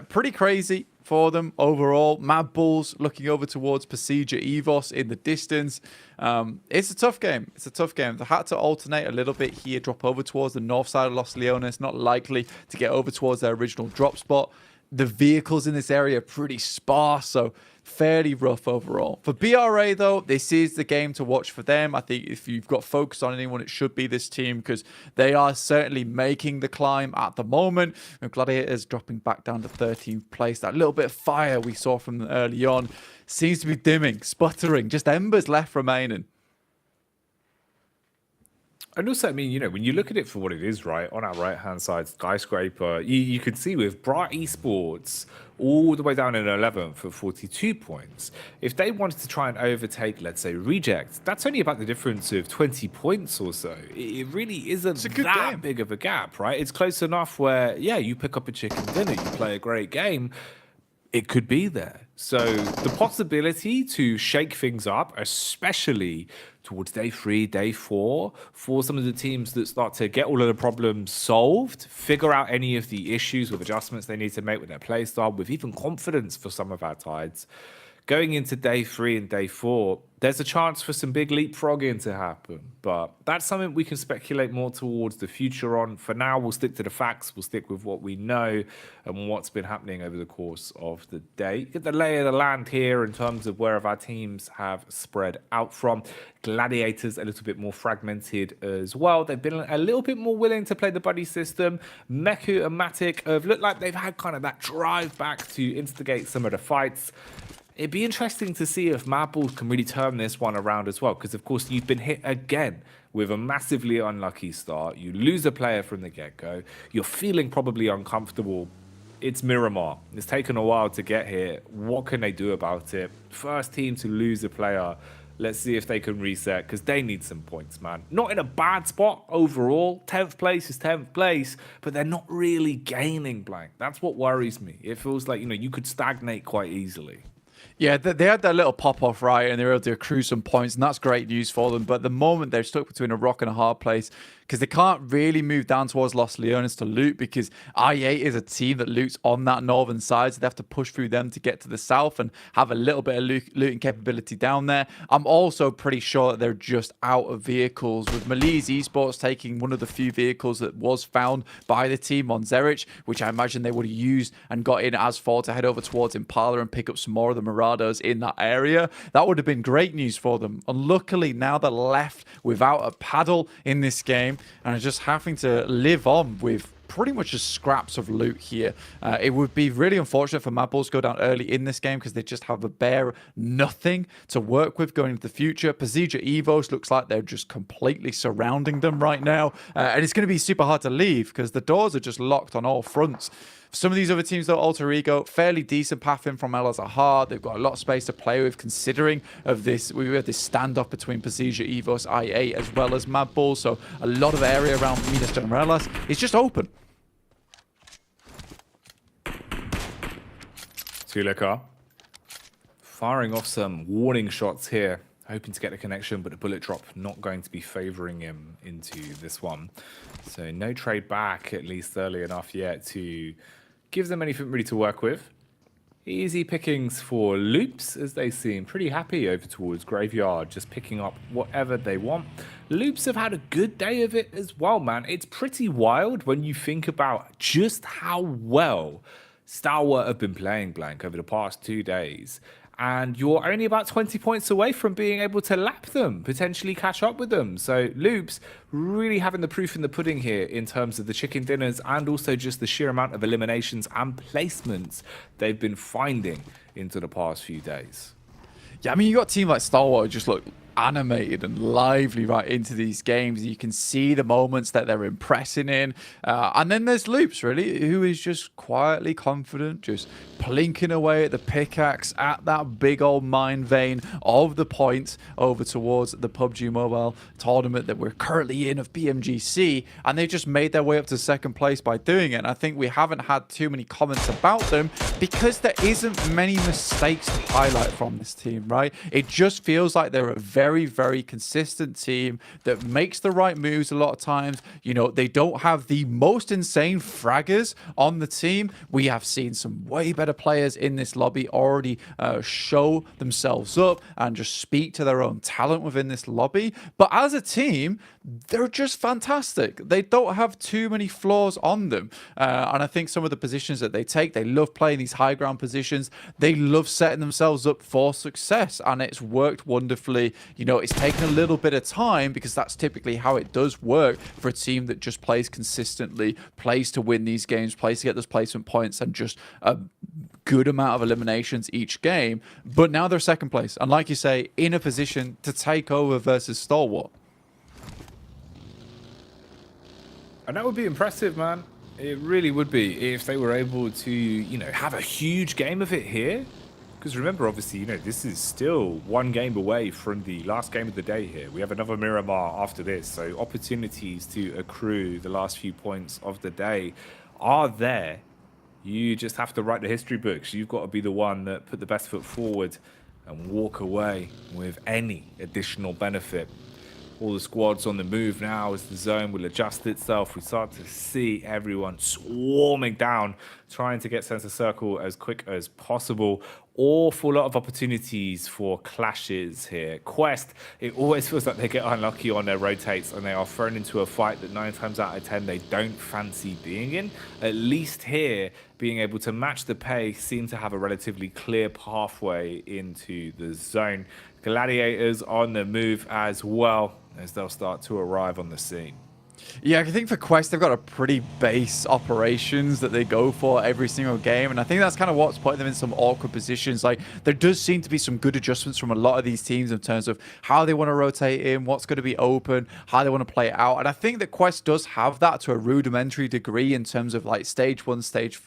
Speaker 8: pretty crazy for them overall. Mad Bulls looking over towards Pasija Evos in the distance. It's a tough game. It's a tough game. They had to alternate a little bit here, drop over towards the north side of Los Leones. Not likely to get over towards their original drop spot. The vehicles in this area are pretty sparse, so fairly rough overall. For BRA, though, this is the game to watch for them. I think if you've got focus on anyone, it should be this team because they are certainly making the climb at the moment. And Gladiators dropping back down to 13th place. That little bit of fire we saw from them early on seems to be dimming, sputtering, just embers left remaining.
Speaker 7: And also, I mean, you know, when you look at it for what it is, right, on our right-hand side, Skyscraper, you can see with Bright Esports all the way down in 11th for 42 points. If they wanted to try and overtake, let's say, Reject, that's only about the difference of 20 points or so. It really isn't that big of a gap, right? It's close enough where, yeah, you pick up a chicken dinner, you play a great game, it could be there. So the possibility to shake things up, especially towards day 3, day 4, for some of the teams that start to get all of the problems solved, figure out any of the issues with adjustments they need to make with their playstyle, with even confidence for some of our Tides. Going into day 3 and day 4, there's a chance for some big leapfrogging to happen. But that's something we can speculate more towards the future on. For now, we'll stick to the facts. We'll stick with what we know and what's been happening over the course of the day. Get the lay of the land here in terms of where our teams have spread out from. Gladiators a little bit more fragmented as well. They've been a little bit more willing to play the buddy system. Meku and Matic have looked like they've had kind of that drive back to instigate some of the fights. It'd be interesting to see if Mad Bulls can really turn this one around as well, because of course you've been hit again with a massively unlucky start. You lose a player from the get-go. You're feeling probably uncomfortable. It's Miramar. It's taken a while to get here. What can they do about it? First team to lose a player. Let's see if they can reset, because they need some points, man. Not in a bad spot overall. 10th place is 10th place, but they're not really gaining, blank. That's what worries me. It feels like, you know, you could stagnate quite easily.
Speaker 8: Yeah, they had that little pop-off, right, and they were able to accrue some points, and that's great news for them. But at the moment, they're stuck between a rock and a hard place because they can't really move down towards Los Leones to loot because I8 is a team that loots on that northern side, so they have to push through them to get to the south and have a little bit of looting capability down there. I'm also pretty sure that they're just out of vehicles, with Malise Esports taking one of the few vehicles that was found by the team on Zerich, which I imagine they would have used and got in as far to head over towards Impala and pick up some more of the Mirados in that area. That would have been great news for them. And luckily, now they're left without a paddle in this game and are just having to live on with pretty much just scraps of loot here. It would be really unfortunate for Mad Bulls to go down early in this game because they just have a bare nothing to work with going into the future. PMGC Evos looks like they're just completely surrounding them right now. And it's going to be super hard to leave because the doors are just locked on all fronts. Some of these other teams, though, Alter Ego, fairly decent path in from El Azhar. They've got a lot of space to play with, considering of this. We had this standoff between PMGC Evos, IA, as well as Mad Bulls. So a lot of area around Minas Generalas is just open.
Speaker 7: Tuleka firing off some warning shots here, hoping to get a connection, but the bullet drop not going to be favoring him into this one. So no trade back, at least early enough yet to give them anything really to work with. Easy pickings for Loops, as they seem pretty happy over towards Graveyard, just picking up whatever they want. Loops have had a good day of it as well, man. It's pretty wild when you think about just how well Stalwart have been playing Blank over the past 2 days. And you're only about 20 points away from being able to lap them, potentially catch up with them. So Loops really having the proof in the pudding here in terms of the chicken dinners and also just the sheer amount of eliminations and placements they've been finding into the past few days.
Speaker 8: Yeah, I mean, you got a team like Stalwart who just look animated and lively right into these games. You can see the moments that they're impressing in. And then there's Loops, really, who is just quietly confident, just plinking away at the pickaxe at that big old mine vein of the points over towards the PUBG Mobile tournament that we're currently in of PMGC. And they just made their way up to second place by doing it. And I think we haven't had too many comments about them because there isn't many mistakes to highlight from this team, right? It just feels like they're a very, very consistent team that makes the right moves a lot of times. You know, they don't have the most insane fraggers on the team. We have seen some way better players in this lobby already show themselves up and just speak to their own talent within this lobby. But as a team, they're just fantastic. They don't have too many flaws on them. And I think some of the positions that they take, they love playing these high ground positions. They love setting themselves up for success. And it's worked wonderfully. You know, it's taken a little bit of time because that's typically how it does work for a team that just plays consistently, plays to win these games, plays to get those placement points and just a good amount of eliminations each game. But now they're second place. And like you say, in a position to take over versus Stalwart.
Speaker 7: And that would be impressive, man. It really would be if they were able to, you know, have a huge game of it here. Because remember, obviously, you know, this is still one game away from the last game of the day here. We have another Miramar after this. So opportunities to accrue the last few points of the day are there. You just have to write the history books. You've got to be the one that put the best foot forward and walk away with any additional benefit. All the squads on the move now as the zone will adjust itself. We start to see everyone swarming down, trying to get center circle as quick as possible. Awful lot of opportunities for clashes here. Quest, it always feels like they get unlucky on their rotates and they are thrown into a fight that 9 times out of 10 they don't fancy being in. At least here, being able to match the pace, seem to have a relatively clear pathway into the zone. Gladiators on the move as well as they'll start to arrive on the scene.
Speaker 8: Yeah, I think for Quest, they've got a pretty base operations that they go for every single game. And I think that's kind of what's putting them in some awkward positions. Like, there does seem to be some good adjustments from a lot of these teams in terms of how they want to rotate in, what's going to be open, how they want to play it out. And I think that Quest does have that to a rudimentary degree in terms of like stage 1, stage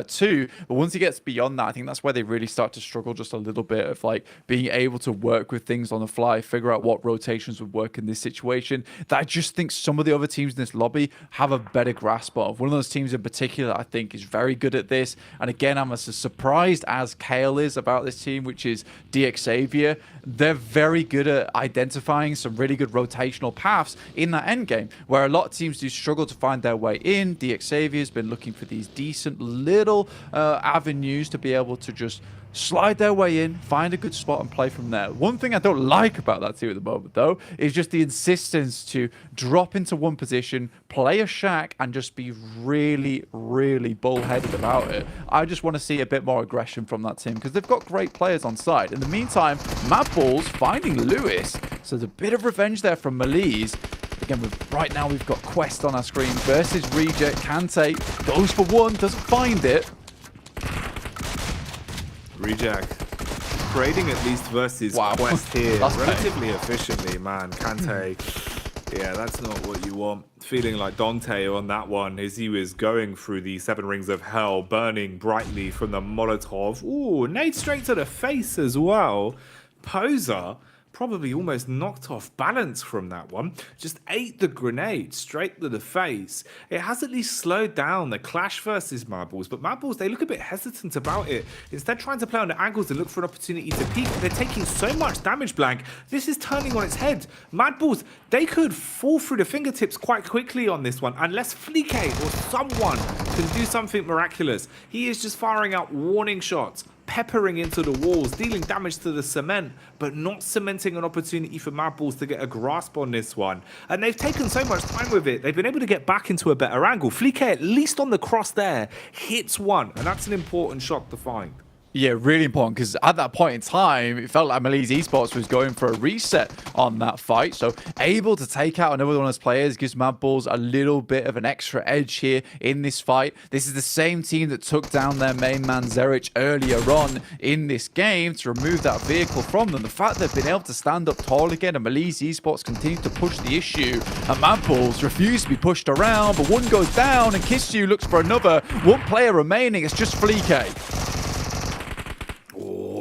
Speaker 8: 2. But once it gets beyond that, I think that's where they really start to struggle just a little bit of like being able to work with things on the fly, figure out what rotations would work in this situation. That I just think some of the other teams in this lobby have a better grasp of. One of those teams in particular I think is very good at this, and again I'm as surprised as Kale is about this team, which is DX Xavier. They're very good at identifying some really good rotational paths in that end game, where a lot of teams do struggle to find their way in. DX Xavier's been looking for these decent little avenues to be able to just slide their way in, find a good spot and play from there. One thing I don't like about that team at the moment, though, is just the insistence to drop into one position, play a shack, and just be really, really bullheaded about it. I just want to see a bit more aggression from that team because they've got great players on side. In the meantime, Mad Bulls finding Lewis, so there's a bit of revenge there from Malise. Again, right now we've got Quest on our screen versus Reject. Kante goes for one, doesn't find it.
Speaker 7: Reject trading at least versus Quest here relatively efficiently, man. Kante, yeah, that's not what you want. Feeling like Dante on that one as he was going through the 7 rings of hell, burning brightly from the Molotov. Ooh, nade straight to the face as well. Poser probably almost knocked off balance from that one. Just ate the grenade straight to the face. It has at least slowed down the clash versus Madballs, but Madballs, they look a bit hesitant about it. Instead trying to play on the angles and look for an opportunity to peek. They're taking so much damage, Blank. This is turning on its head. Madballs, they could fall through the fingertips quite quickly on this one, unless Flique or someone can do something miraculous. He is just firing out warning shots, peppering into the walls, dealing damage to the cement, but not cementing an opportunity for Madballs to get a grasp on this one. And they've taken so much time with it. They've been able to get back into a better angle. Flique, at least on the cross there, hits one, and that's an important shot to find.
Speaker 8: Yeah, really important, because at that point in time, it felt like Malice Esports was going for a reset on that fight. So able to take out another one of those players gives Madballs a little bit of an extra edge here in this fight. This is the same team that took down their main man Zerich earlier on in this game to remove that vehicle from them. The fact they've been able to stand up tall again and Malice Esports continue to push the issue, and Madballs refuse to be pushed around, but one goes down and Kissu looks for another. One player remaining, it's just Flique.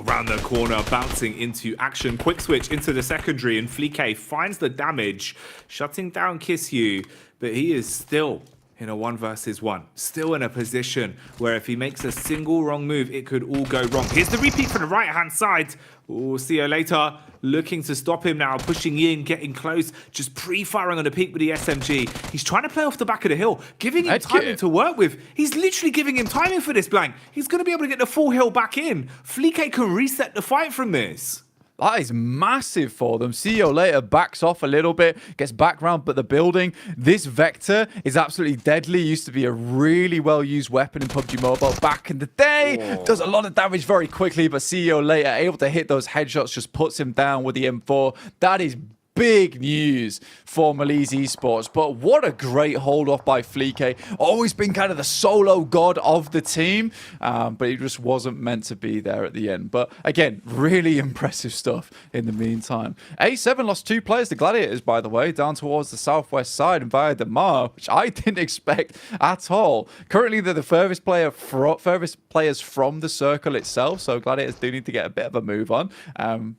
Speaker 7: Around the corner, bouncing into action. Quick switch into the secondary, and Flique finds the damage, shutting down Kissu, but he is still in a 1 versus 1. Still in a position where if he makes a single wrong move, it could all go wrong. Here's the repeat from the right-hand side. We'll see you later. Looking to stop him now, pushing in, getting close, just pre-firing on the peak with the SMG. He's trying to play off the back of the hill, giving him timing to work with. He's literally giving him timing for this, Blank. He's going to be able to get the full hill back in. Flique can reset the fight from this.
Speaker 8: That is massive for them. CEO later backs off a little bit, gets back round, but the building, this Vector is absolutely deadly. Used to be a really well-used weapon in PUBG Mobile back in the day. Does a lot of damage very quickly, but CEO later able to hit those headshots, just puts him down with the M4. That is big news for Malice Esports, but what a great hold off by Flique. Always been kind of the solo god of the team, but it just wasn't meant to be there at the end. But again, really impressive stuff in the meantime. A7 lost 2 players to Gladiators, by the way, down towards the southwest side and via Damar, which I didn't expect at all. Currently, they're the furthest players from the circle itself, so Gladiators do need to get a bit of a move on.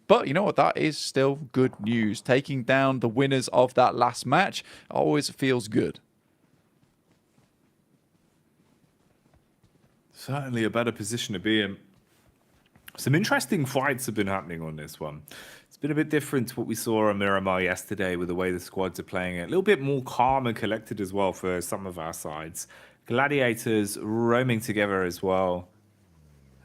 Speaker 8: But you know what? That is still good news. Taking down the winners of that last match always feels good.
Speaker 7: Certainly a better position to be in. Some interesting fights have been happening on this one. It's been a bit different to what we saw on Miramar yesterday with the way the squads are playing it. A little bit more calm and collected as well for some of our sides. Gladiators roaming together as well.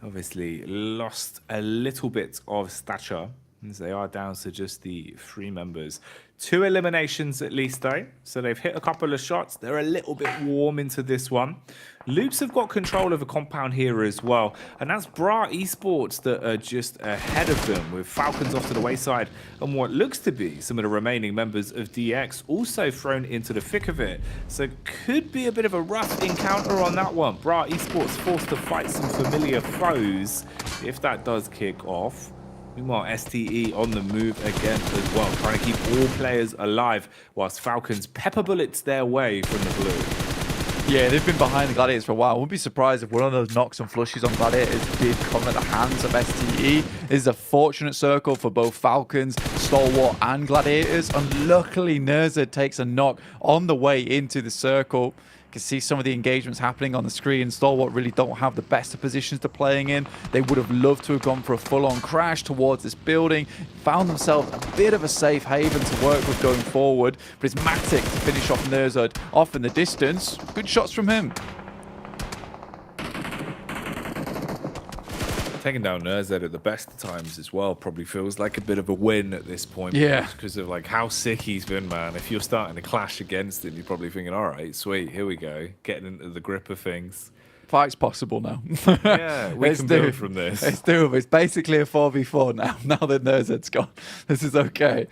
Speaker 7: Obviously lost a little bit of stature, as they are down to just the 3 members. 2 eliminations at least though, so they've hit a couple of shots. They're a little bit warm into this one. Loops have got control of a compound here as well, and that's Bra Esports that are just ahead of them, with Falcons off to the wayside and what looks to be some of the remaining members of DX also thrown into the thick of it. So could be a bit of a rough encounter on that one. Bra Esports forced to fight some familiar foes if that does kick off. Meanwhile, STE on the move again as well, trying to keep all players alive, whilst Falcons pepper bullets their way from the blue.
Speaker 8: Yeah, they've been behind the Gladiators for a while. I wouldn't be surprised if one of those knocks and flushes on Gladiators did come at the hands of STE. This is a fortunate circle for both Falcons, Stalwart, and Gladiators. And luckily, Nerzad takes a knock on the way into the circle. You can see some of the engagements happening on the screen. Stalwart really don't have the best of positions to playing in. They would have loved to have gone for a full-on crash towards this building. Found themselves a bit of a safe haven to work with going forward. But it's Matic to finish off Nerzad off in the distance. Good shots from him.
Speaker 7: Taking down Nerzad at the best of times as well probably feels like a bit of a win at this point.
Speaker 8: Yeah.
Speaker 7: Because of like how sick he's been, man. If you're starting to clash against him, you're probably thinking, all right, sweet, here we go. Getting into the grip of things.
Speaker 8: Fight's possible now.
Speaker 7: Yeah, we can build from this.
Speaker 8: It's doable. It's basically a 4v4 now that Nerzad's gone. This is okay.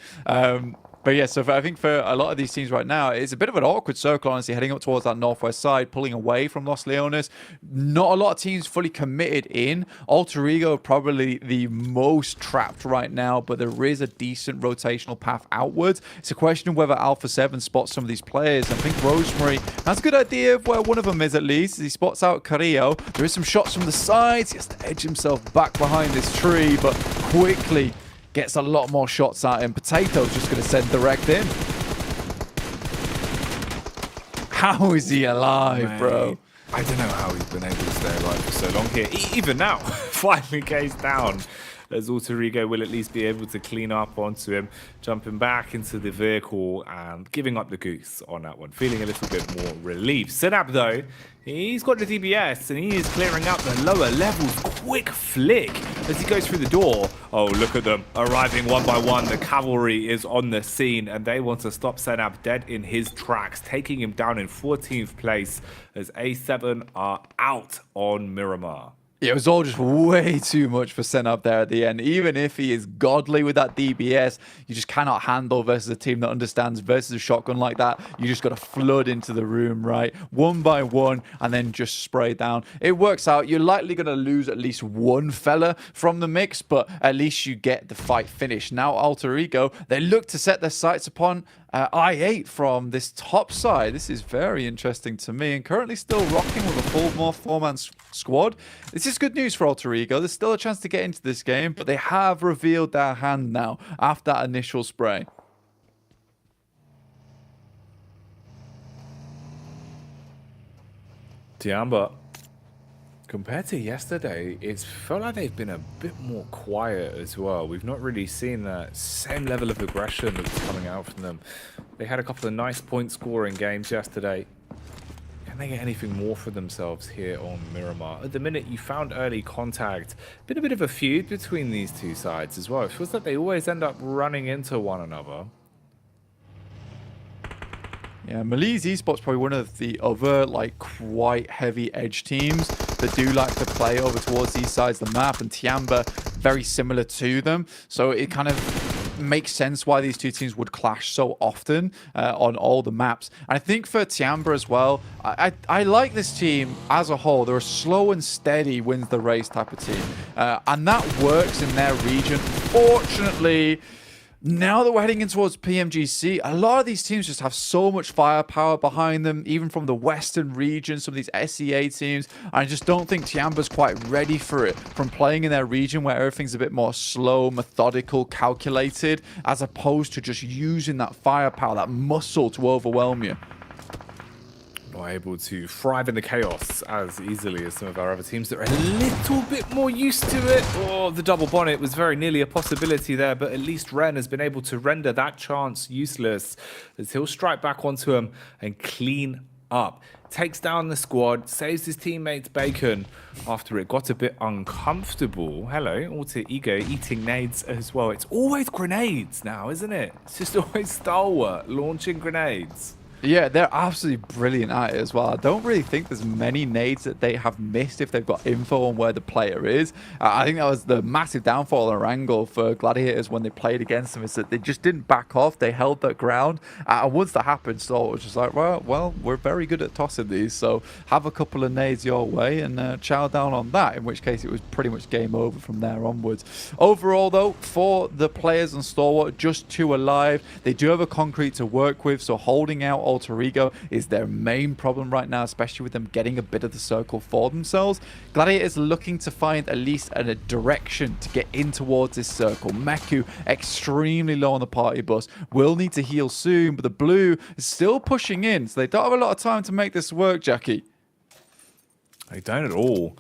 Speaker 8: But yeah, so I think for a lot of these teams right now, it's a bit of an awkward circle, honestly, heading up towards that northwest side, pulling away from Los Leones. Not a lot of teams fully committed in. Alter Ego probably the most trapped right now, but there is a decent rotational path outwards. It's a question of whether Alpha 7 spots some of these players. I think Rosemary has a good idea of where one of them is, at least. He spots out Carrillo. There is some shots from the sides. He has to edge himself back behind this tree, but quickly gets a lot more shots at him. Potato's just going to send direct in. How is he alive, bro?
Speaker 7: I don't know how he's been able to stay alive for so long here. Even now, finally goes down. As Alter Ego will at least be able to clean up onto him, jumping back into the vehicle and giving up the goose on that one. Feeling a little bit more relieved. Senab, though, he's got the DBS and he is clearing out the lower levels. Quick flick as he goes through the door. Oh, look at them arriving one by one. The cavalry is on the scene and they want to stop Senab dead in his tracks, taking him down in 14th place as A7 are out on Miramar.
Speaker 8: Yeah, it was all just way too much for Senab there at the end. Even if he is godly with that DBS, you just cannot handle versus a team that understands versus a shotgun like that. You just got to flood into the room, right? One by one, and then just spray down. It works out. You're likely going to lose at least one fella from the mix, but at least you get the fight finished. Now, Alter Ego, they look to set their sights upon I8 from this top side. This is very interesting to me, and currently still rocking with a full four-man squad. This is good news for Alter Ego. There's still a chance to get into this game, but they have revealed their hand now after that initial spray.
Speaker 7: Tiamba, compared to yesterday, it's felt like they've been a bit more quiet as well. We've not really seen that same level of aggression that's coming out from them. They had a couple of nice point scoring games yesterday. Can they get anything more for themselves here on Miramar? At the minute, you found early contact. Been a bit of a feud between these two sides as well. It feels like they always end up running into one another.
Speaker 8: Yeah, Malise Esports probably one of the other like quite heavy edge teams that do like to play over towards these sides of the map, and Tiamba very similar to them. So it kind of makes sense why these two teams would clash so often on all the maps. And I think for Tiamba as well, I like this team as a whole. They're a slow and steady wins the race type of team, and that works in their region. Fortunately, now that we're heading in towards PMGC, a lot of these teams just have so much firepower behind them, even from the western region, some of these SEA teams. I just don't think Tiamba's quite ready for it from playing in their region where everything's a bit more slow, methodical, calculated, as opposed to just using that firepower, that muscle to overwhelm you.
Speaker 7: Not able to thrive in the chaos as easily as some of our other teams that are a little bit more used to it. Oh, the double bonnet was very nearly a possibility there, but at least Ren has been able to render that chance useless as he'll strike back onto him and clean up. Takes down the squad, saves his teammates Bacon after it got a bit uncomfortable. Hello, Alter Ego eating nades as well. It's always grenades now, isn't it? It's just always Stalwart launching grenades.
Speaker 8: Yeah, they're absolutely brilliant at it as well. I don't really think there's many nades that they have missed if they've got info on where the player is. I think that was the massive downfall or angle for Gladiators when they played against them, is that they just didn't back off. They held their ground. And once that happened, so it was just like, well, we're very good at tossing these, so have a couple of nades your way and chow down on that, in which case it was pretty much game over from there onwards. Overall, though, for the players on Stalwart, just 2 alive. They do have a concrete to work with, so holding out Alter Ego is their main problem right now, especially with them getting a bit of the circle for themselves. Gladiators looking to find at least a direction to get in towards this circle. Meku extremely low on the party bus, will need to heal soon, but the blue is still pushing in, so they don't have a lot of time to make this work, Jackie.
Speaker 7: They don't at all.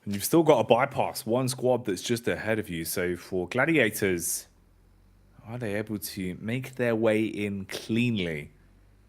Speaker 7: And you've still got to bypass one squad that's just ahead of you. So for Gladiators, are they able to make their way in cleanly?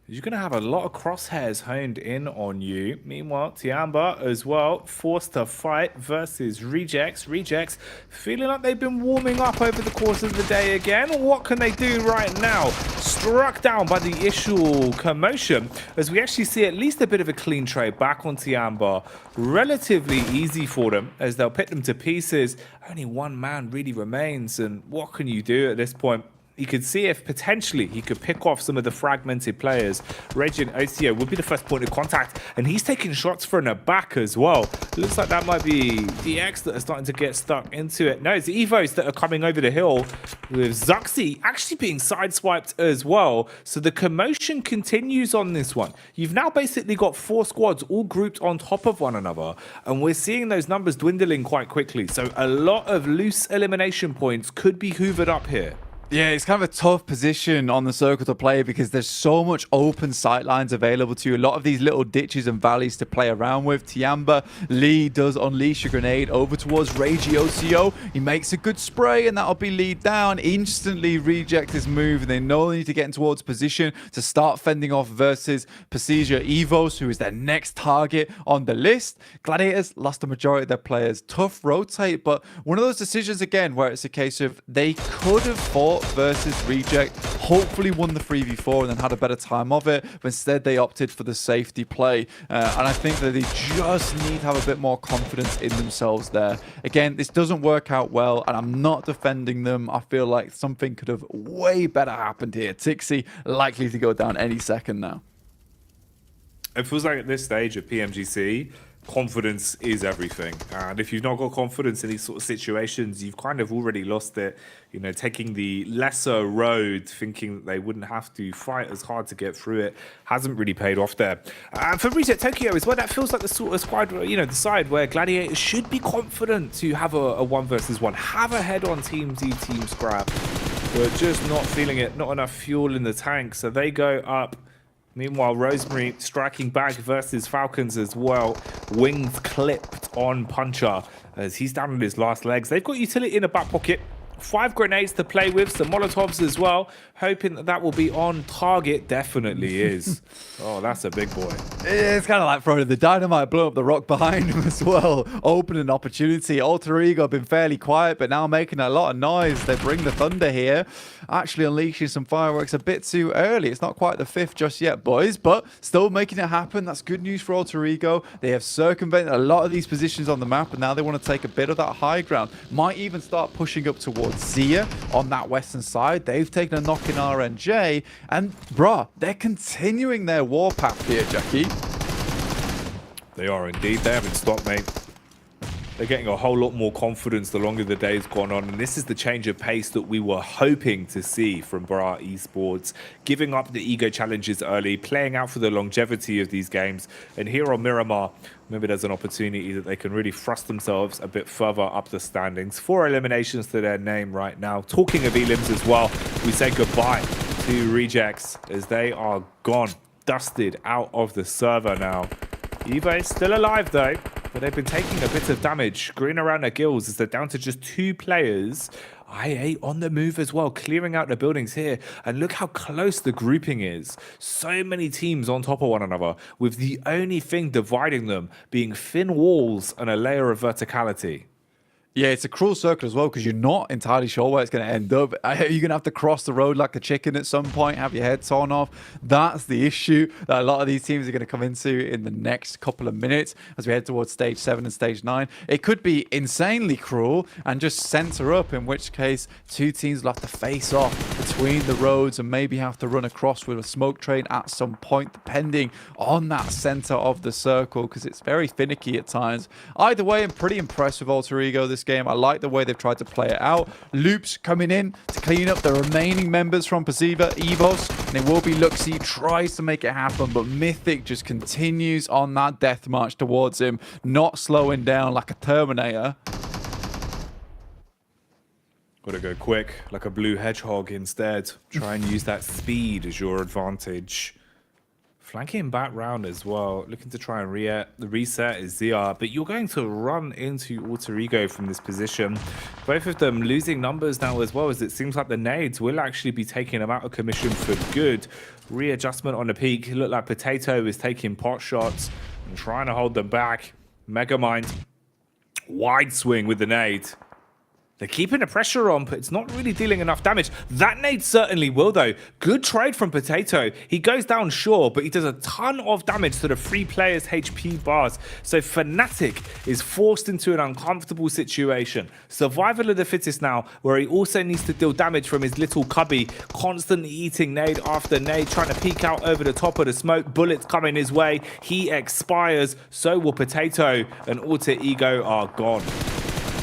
Speaker 7: You're going to have a lot of crosshairs honed in on you. Meanwhile, Tiamba as well, forced to fight versus Rejects. Rejects feeling like they've been warming up over the course of the day again. What can they do right now? Struck down by the initial commotion, as we actually see at least a bit of a clean trade back on Tiamba. Relatively easy for them, as they'll pick them to pieces. Only one man really remains, and what can you do at this point? You could see if potentially he could pick off some of the fragmented players. Reggie and OCO would be the first point of contact, and he's taking shots from the back as well. It looks like that might be DX that are starting to get stuck into it. No, it's the Evos that are coming over the hill, with Zuxi actually being sideswiped as well. So the commotion continues on this one. You've now basically got 4 squads all grouped on top of one another, and we're seeing those numbers dwindling quite quickly. So a lot of loose elimination points could be hoovered up here.
Speaker 8: Yeah, it's kind of a tough position on the circle to play because there's so much open sightlines available to you. A lot of these little ditches and valleys to play around with. Tiamba, Lee does unleash a grenade over towards Reiji OCO. He makes a good spray and that'll be lead down. Instantly reject his move and they know they need to get in towards position to start fending off versus Pasija Evos, who is their next target on the list. Gladiators lost the majority of their players. Tough rotate, but one of those decisions again where it's a case of they could have fought versus reject, hopefully won the 3v4 and then had a better time of it, but instead they opted for the safety play, and I think that they just need to have a bit more confidence in themselves there. Again, this doesn't work out well and I'm not defending them. I feel like something could have way better happened here. Tixi likely to go down any second now.
Speaker 7: It feels like at this stage of PMGC, confidence is everything. And if you've not got confidence in these sort of situations, you've kind of already lost it. You know, taking the lesser road, thinking that they wouldn't have to fight as hard to get through it, hasn't really paid off there. And for Reset Tokyo as well, that feels like the sort of squad, you know, the side where Gladiators should be confident to have a 1 versus 1, have a head-on Team Z, Team Scrap, but just not feeling it, not enough fuel in the tank, so they go up. Meanwhile, Rosemary striking back versus Falcons as well. Wings clipped on Puncher as he's down on his last legs. They've got utility in the back pocket. 5 grenades to play with, some Molotovs as well. Hoping that that will be on target. Definitely is. Oh, that's a big boy.
Speaker 8: It's kind of like throwing the dynamite, blow up the rock behind him as well. Open an opportunity. Alter Ego been fairly quiet, but now making a lot of noise. They bring the thunder here. Actually unleashing some fireworks a bit too early. It's not quite the 5th just yet, boys, but still making it happen. That's good news for Alter Ego. They have circumvented a lot of these positions on the map, and now they want to take a bit of that high ground. Might even start pushing up towards Zia on that western side. They've taken a knock in RNJ, and bruh, they're continuing their warpath here, Jackie.
Speaker 7: They are indeed. They haven't stopped, mate. They're getting a whole lot more confidence the longer the day's gone on, and this is the change of pace that we were hoping to see from Bra Esports, giving up the ego challenges early, playing out for the longevity of these games, and here on Miramar, maybe there's an opportunity that they can really thrust themselves a bit further up the standings. 4 eliminations to their name right now. Talking of elims as well, we say goodbye to Rejects as they are gone, dusted out of the server now. Eva is still alive though, but they've been taking a bit of damage, green around their gills as they're down to just 2 players. IA on the move as well, clearing out the buildings here. And look how close the grouping is. So many teams on top of one another, with the only thing dividing them being thin walls and a layer of verticality.
Speaker 8: Yeah, it's a cruel circle as well because you're not entirely sure where it's going to end up. You're going to have to cross the road like a chicken at some point, have your head torn off. That's the issue that a lot of these teams are going to come into in the next couple of minutes as we head towards stage 7 and stage 9. It could be insanely cruel and just center up, in which case 2 teams will have to face off between the roads and maybe have to run across with a smoke train at some point, depending on that center of the circle, because it's very finicky at times. Either way, I'm pretty impressed with Alter Ego this game. I like the way they've tried to play it out. Loops coming in to clean up the remaining members from Pasiva, Evos, and it will be Luxy tries to make it happen, but Mythic just continues on that death march towards him, not slowing down like a Terminator.
Speaker 7: Gotta go quick, like a blue hedgehog instead. Try and use that speed as your advantage. Flanking back round as well, looking to try and reset is ZR, but you're going to run into Alter Ego from this position. Both of them losing numbers now as well, as it seems like the nades will actually be taking them out of commission for good. Readjustment on the peak, look like Potato is taking pot shots and trying to hold them back. Megamind, wide swing with the nade. They're keeping the pressure on, but it's not really dealing enough damage. That nade certainly will, though. Good trade from Potato. He goes down, sure, but he does a ton of damage to the 3 players' HP bars. So Fnatic is forced into an uncomfortable situation. Survival of the fittest now, where he also needs to deal damage from his little cubby, constantly eating nade after nade, trying to peek out over the top of the smoke. Bullets coming his way. He expires. So will Potato, and Alter Ego are gone.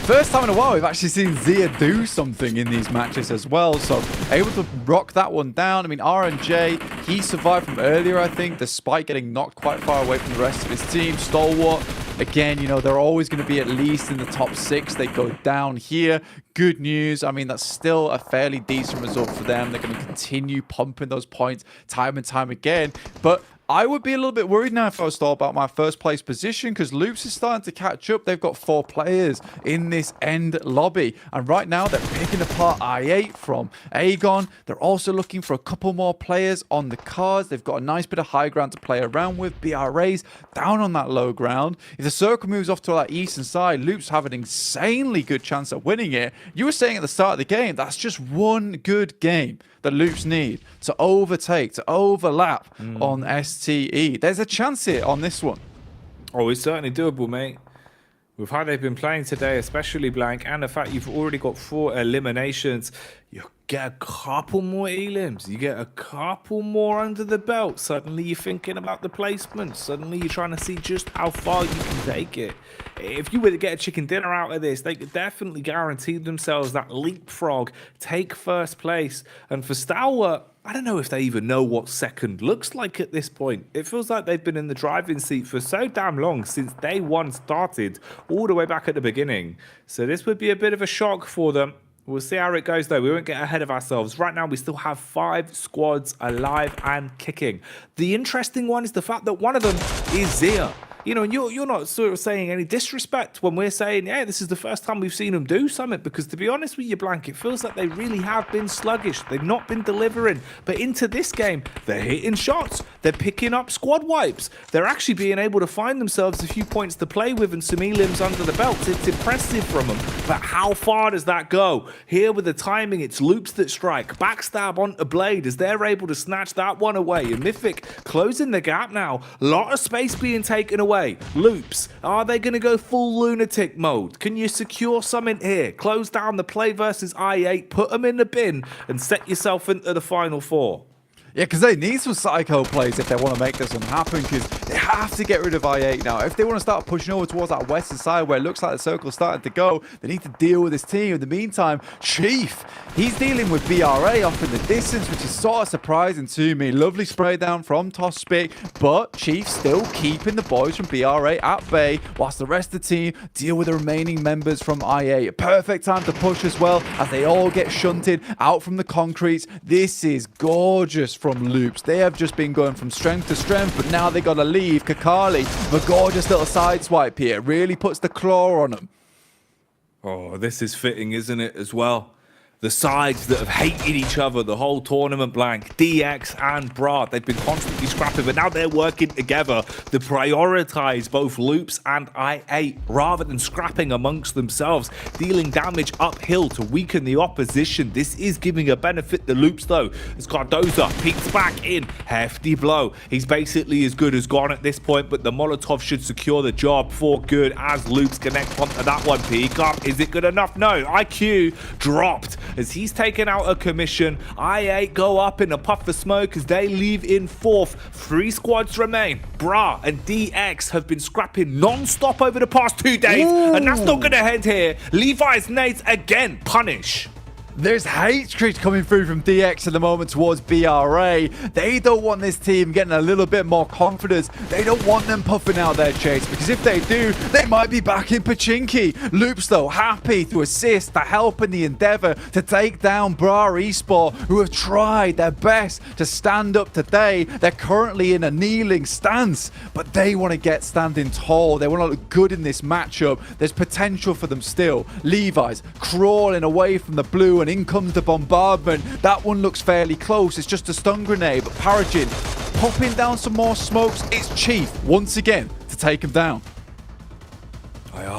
Speaker 8: First time in a while we've actually seen Zia do something in these matches as well, so able to rock that one down. I mean, RNJ, he survived from earlier, I think, despite getting knocked quite far away from the rest of his team. Stalwart, again, you know, they're always going to be at least in the top 6. They go down here. Good news. I mean, that's still a fairly decent result for them. They're going to continue pumping those points time and time again, but I would be a little bit worried now if I was still about my first place position, because Loops is starting to catch up. They've got 4 players in this end lobby. And right now they're picking apart I8 from Aegon. They're also looking for a couple more players on the cards. They've got a nice bit of high ground to play around with. BRA's down on that low ground. If the circle moves off to that eastern side, Loops have an insanely good chance at winning it. You were saying at the start of the game, that's just one good game that Loops need to overtake, to overlap on STE. There's a chance here on this one.
Speaker 7: Oh, it's certainly doable, mate. With how they've been playing today, especially Blank, and the fact you've already got 4 eliminations, you get a couple more elims, you get a couple more under the belt. Suddenly you're thinking about the placement. Suddenly you're trying to see just how far you can take it. If you were to get a chicken dinner out of this, they could definitely guarantee themselves that leapfrog, take first place. And for Stalwart, I don't know if they even know what second looks like at this point. It feels like they've been in the driving seat for so damn long, since day 1 started, all the way back at the beginning. So this would be a bit of a shock for them. We'll see how it goes, though. We won't get ahead of ourselves. Right now, we still have 5 squads alive and kicking. The interesting one is the fact that one of them is Zia. You know, and you're not sort of saying any disrespect when we're saying, yeah, this is the first time we've seen them do something, because to be honest with you, Blank, it feels like they really have been sluggish. They've not been delivering. But into this game, they're hitting shots. They're picking up squad wipes. They're actually being able to find themselves a few points to play with and some elims under the belt. It's impressive from them. But how far does that go? Here with the timing, it's Loops that strike. Backstab onto Blade as they're able to snatch that one away. And Mythic closing the gap now. A lot of space being taken away. Loops, are they going to go full lunatic mode? Can you secure something here? Close down the play versus I8, put them in the bin, and set yourself into the final 4.
Speaker 8: Yeah, because they need some psycho plays if they want to make this one happen, because they have to get rid of I8 now. If they want to start pushing over towards that western side where it looks like the circle's starting to go, they need to deal with this team. In the meantime, Chief, he's dealing with BRA off in the distance, which is sort of surprising to me. Lovely spray down from Tospic, but Chief still keeping the boys from BRA at bay, whilst the rest of the team deal with the remaining members from I8. A perfect time to push as well, as they all get shunted out from the concrete. This is gorgeous from Loops. They have just been going from strength to strength, but now they got to leave. Kakali, a gorgeous little side swipe here, really puts the claw on them.
Speaker 7: Oh, this is fitting, isn't it, as well? The sides that have hated each other the whole tournament, Blank, DX and Bra, they've been constantly scrapping, but now they're working together to prioritize both Loops and I8 rather than scrapping amongst themselves, dealing damage uphill to weaken the opposition. This is giving a benefit to Loops, though, as Cardoza peeks back in. Hefty blow. He's basically as good as gone at this point, but the Molotov should secure the job for good as Loops connect onto that one. Peek up. Is it good enough? No. IQ dropped as he's taken out a commission. I8 go up in a puff of smoke as they leave in 4th. 3 squads remain. Bra and DX have been scrapping non-stop over the past 2 days. Ooh. And that's not going to head here. Levi's nades again punish.
Speaker 8: There's hatred coming through from DX at the moment towards BRA. They don't want this team getting a little bit more confidence. They don't want them puffing out their chase, because if they do, they might be back in Pachinki. Loops, though, happy to assist, to help in the endeavor to take down Bra Esport, who have tried their best to stand up today. They're currently in a kneeling stance, but they want to get standing tall. They want to look good in this matchup. There's potential for them still. Levi's crawling away from the blue, and in comes the bombardment. That one looks fairly close. It's just a stun grenade, but Paragin popping down some more smokes. It's Chief once again to take him down.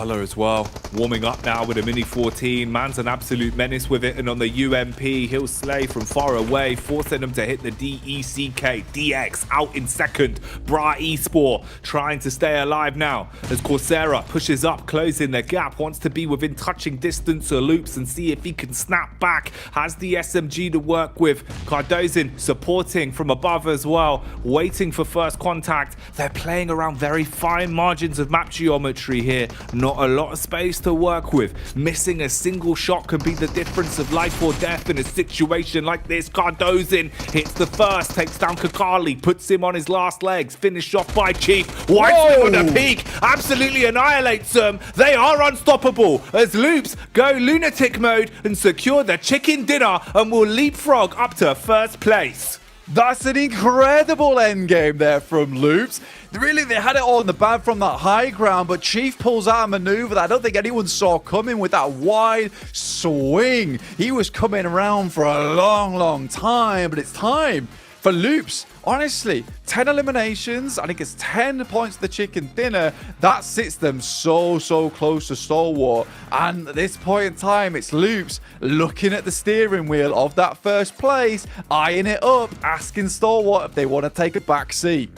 Speaker 7: Sala as well, warming up now with a Mini 14. Man's an absolute menace with it, and on the UMP, he'll slay from far away, forcing them to hit the DECK. DX out in second. Bra Esport trying to stay alive now as Coursera pushes up, closing the gap, wants to be within touching distance of Loops and see if he can snap back. Has the SMG to work with. Cardozin supporting from above as well, waiting for first contact. They're playing around very fine margins of map geometry here. Not a lot of space to work with. Missing a single shot could be the difference of life or death in a situation like this. Cardozin hits the first, takes down Kakali, puts him on his last legs, finished off by Chief. Whitesnake on the peak, absolutely annihilates them. They are unstoppable as Loops go lunatic mode and secure the chicken dinner and will leapfrog up to first place.
Speaker 8: That's an incredible endgame there from Loops. Really, they had it all in the bag from that high ground, but Chief pulls out a maneuver that I don't think anyone saw coming with that wide swing. He was coming around for a long time, but it's time for Loops. Honestly, 10 eliminations. I think it's 10 points to the chicken dinner. That sits them so close to Stalwart. And at this point in time, it's Loops looking at the steering wheel of that first place, eyeing it up, asking Stalwart if they want to take a back seat.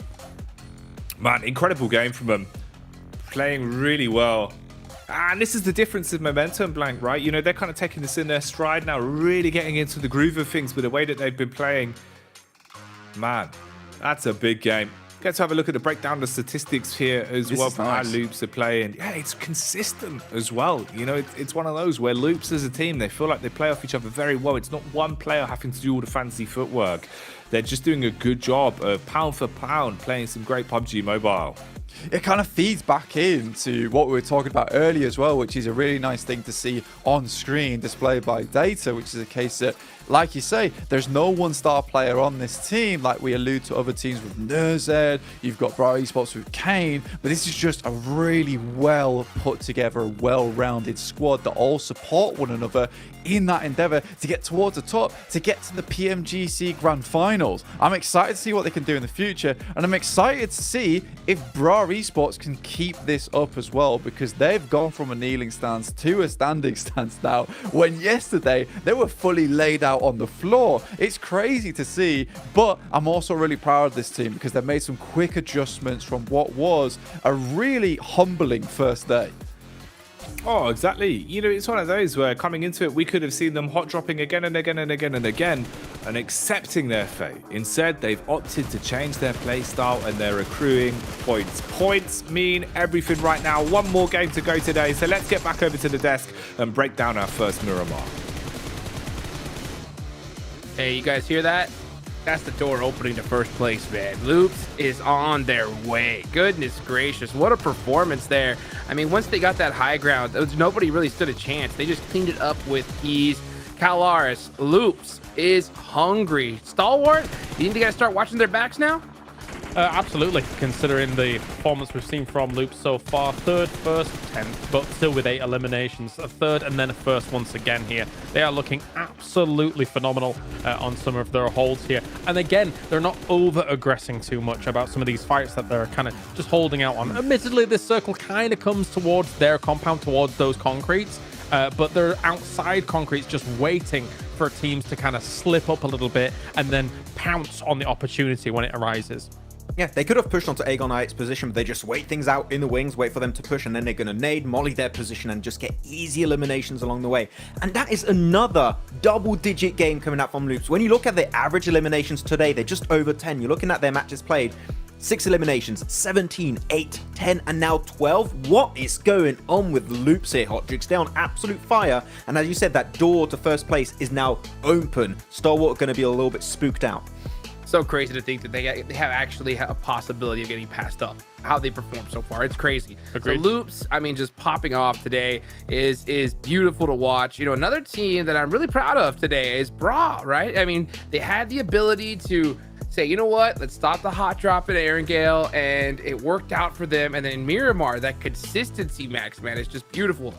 Speaker 7: Man, incredible game from them. Playing really well. And this is the difference in momentum, Blank, right? You know, they're kind of taking this in their stride now, really getting into the groove of things with the way that they've been playing. Man, that's a big game. Get to have a look at the breakdown of the statistics here as well for how Loops are playing. Yeah, it's consistent as well. You know, it's one of those where Loops as a team, they feel like they play off each other very well. It's not one player having to do all the fancy footwork. They're just doing a good job of pound for pound playing some great PUBG Mobile.
Speaker 8: It kind of feeds back into what we were talking about earlier as well, which is a really nice thing to see on screen displayed by data, which is a case that, like you say, there's no one-star player on this team like we allude to other teams with Nerzed, you've got Bro Esports with Kane, but this is just a really well put together, well-rounded squad that all support one another in that endeavor to get towards the top, to get to the PMGC Grand Finals. I'm excited to see what they can do in the future, and I'm excited to see if Bra Esports can keep this up as well, because they've gone from a kneeling stance to a standing stance now, when yesterday they were fully laid out on the floor. It's crazy to see, but I'm also really proud of this team because they've made some quick adjustments from what was a really humbling first day.
Speaker 7: Oh, exactly. You know, it's one of those where coming into it, we could have seen them hot dropping again and again and again and again and accepting their fate. Instead, they've opted to change their play style and they're accruing points. Points mean everything right now. One more game to go today. So let's get back over to the desk and break down our first Miramar.
Speaker 4: Hey, you guys hear that? That's the door opening to first place, man. Loops is on their way. Goodness gracious, what a performance there. I mean, once they got that high ground, nobody really stood a chance. They just cleaned it up with ease. Calaris, Loops is hungry. Stalwart, you think they gotta start watching their backs now?
Speaker 6: Absolutely, considering the performance we've seen from Loops so far. Third, first, 10th, but still with 8 eliminations. A third and then a first once again here. They are looking absolutely phenomenal on some of their holds here. And again, they're not over-aggressing too much about some of these fights that they're kind of just holding out on. Admittedly, this circle kind of comes towards their compound, towards those concretes. But they're outside concretes just waiting for teams to kind of slip up a little bit and then pounce on the opportunity when it arises.
Speaker 5: Yeah, they could have pushed onto Aegon IX's position, but they just wait things out in the wings, wait for them to push, and then they're going to nade, molly their position, and just get easy eliminations along the way. And that is another double-digit game coming out from Loops. When you look at their average eliminations today, they're just over 10. You're looking at their matches played. 6 eliminations, 17, 8, 10, and now 12. What is going on with Loops here, Hotdrix? They're on absolute fire. And as you said, that door to first place is now open. Stalwart are going to be a little bit spooked out.
Speaker 4: So crazy to think that they have actually a possibility of getting passed up. How they performed so far, it's crazy.
Speaker 6: Agreed.
Speaker 4: So Loops, I mean, just popping off today is beautiful to watch. You know, another team that I'm really proud of today is Bra, right? I mean, they had the ability to say, you know what, let's stop the hot drop at Erangel, and it worked out for them. And then Miramar, that consistency, Max, man, is just beautiful.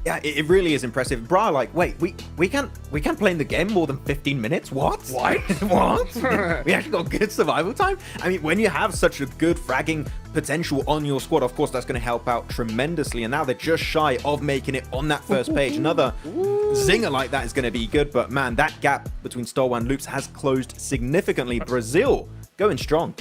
Speaker 5: Yeah, it really is impressive. Bra, like, wait, we can't play in the game more than 15 minutes? What? What? We actually got good survival time? I mean, when you have such a good fragging potential on your squad, of course, that's going to help out tremendously. And now they're just shy of making it on that first page. Another zinger like that is going to be good. But man, that gap between Star and Loops has closed significantly. Brazil going strong.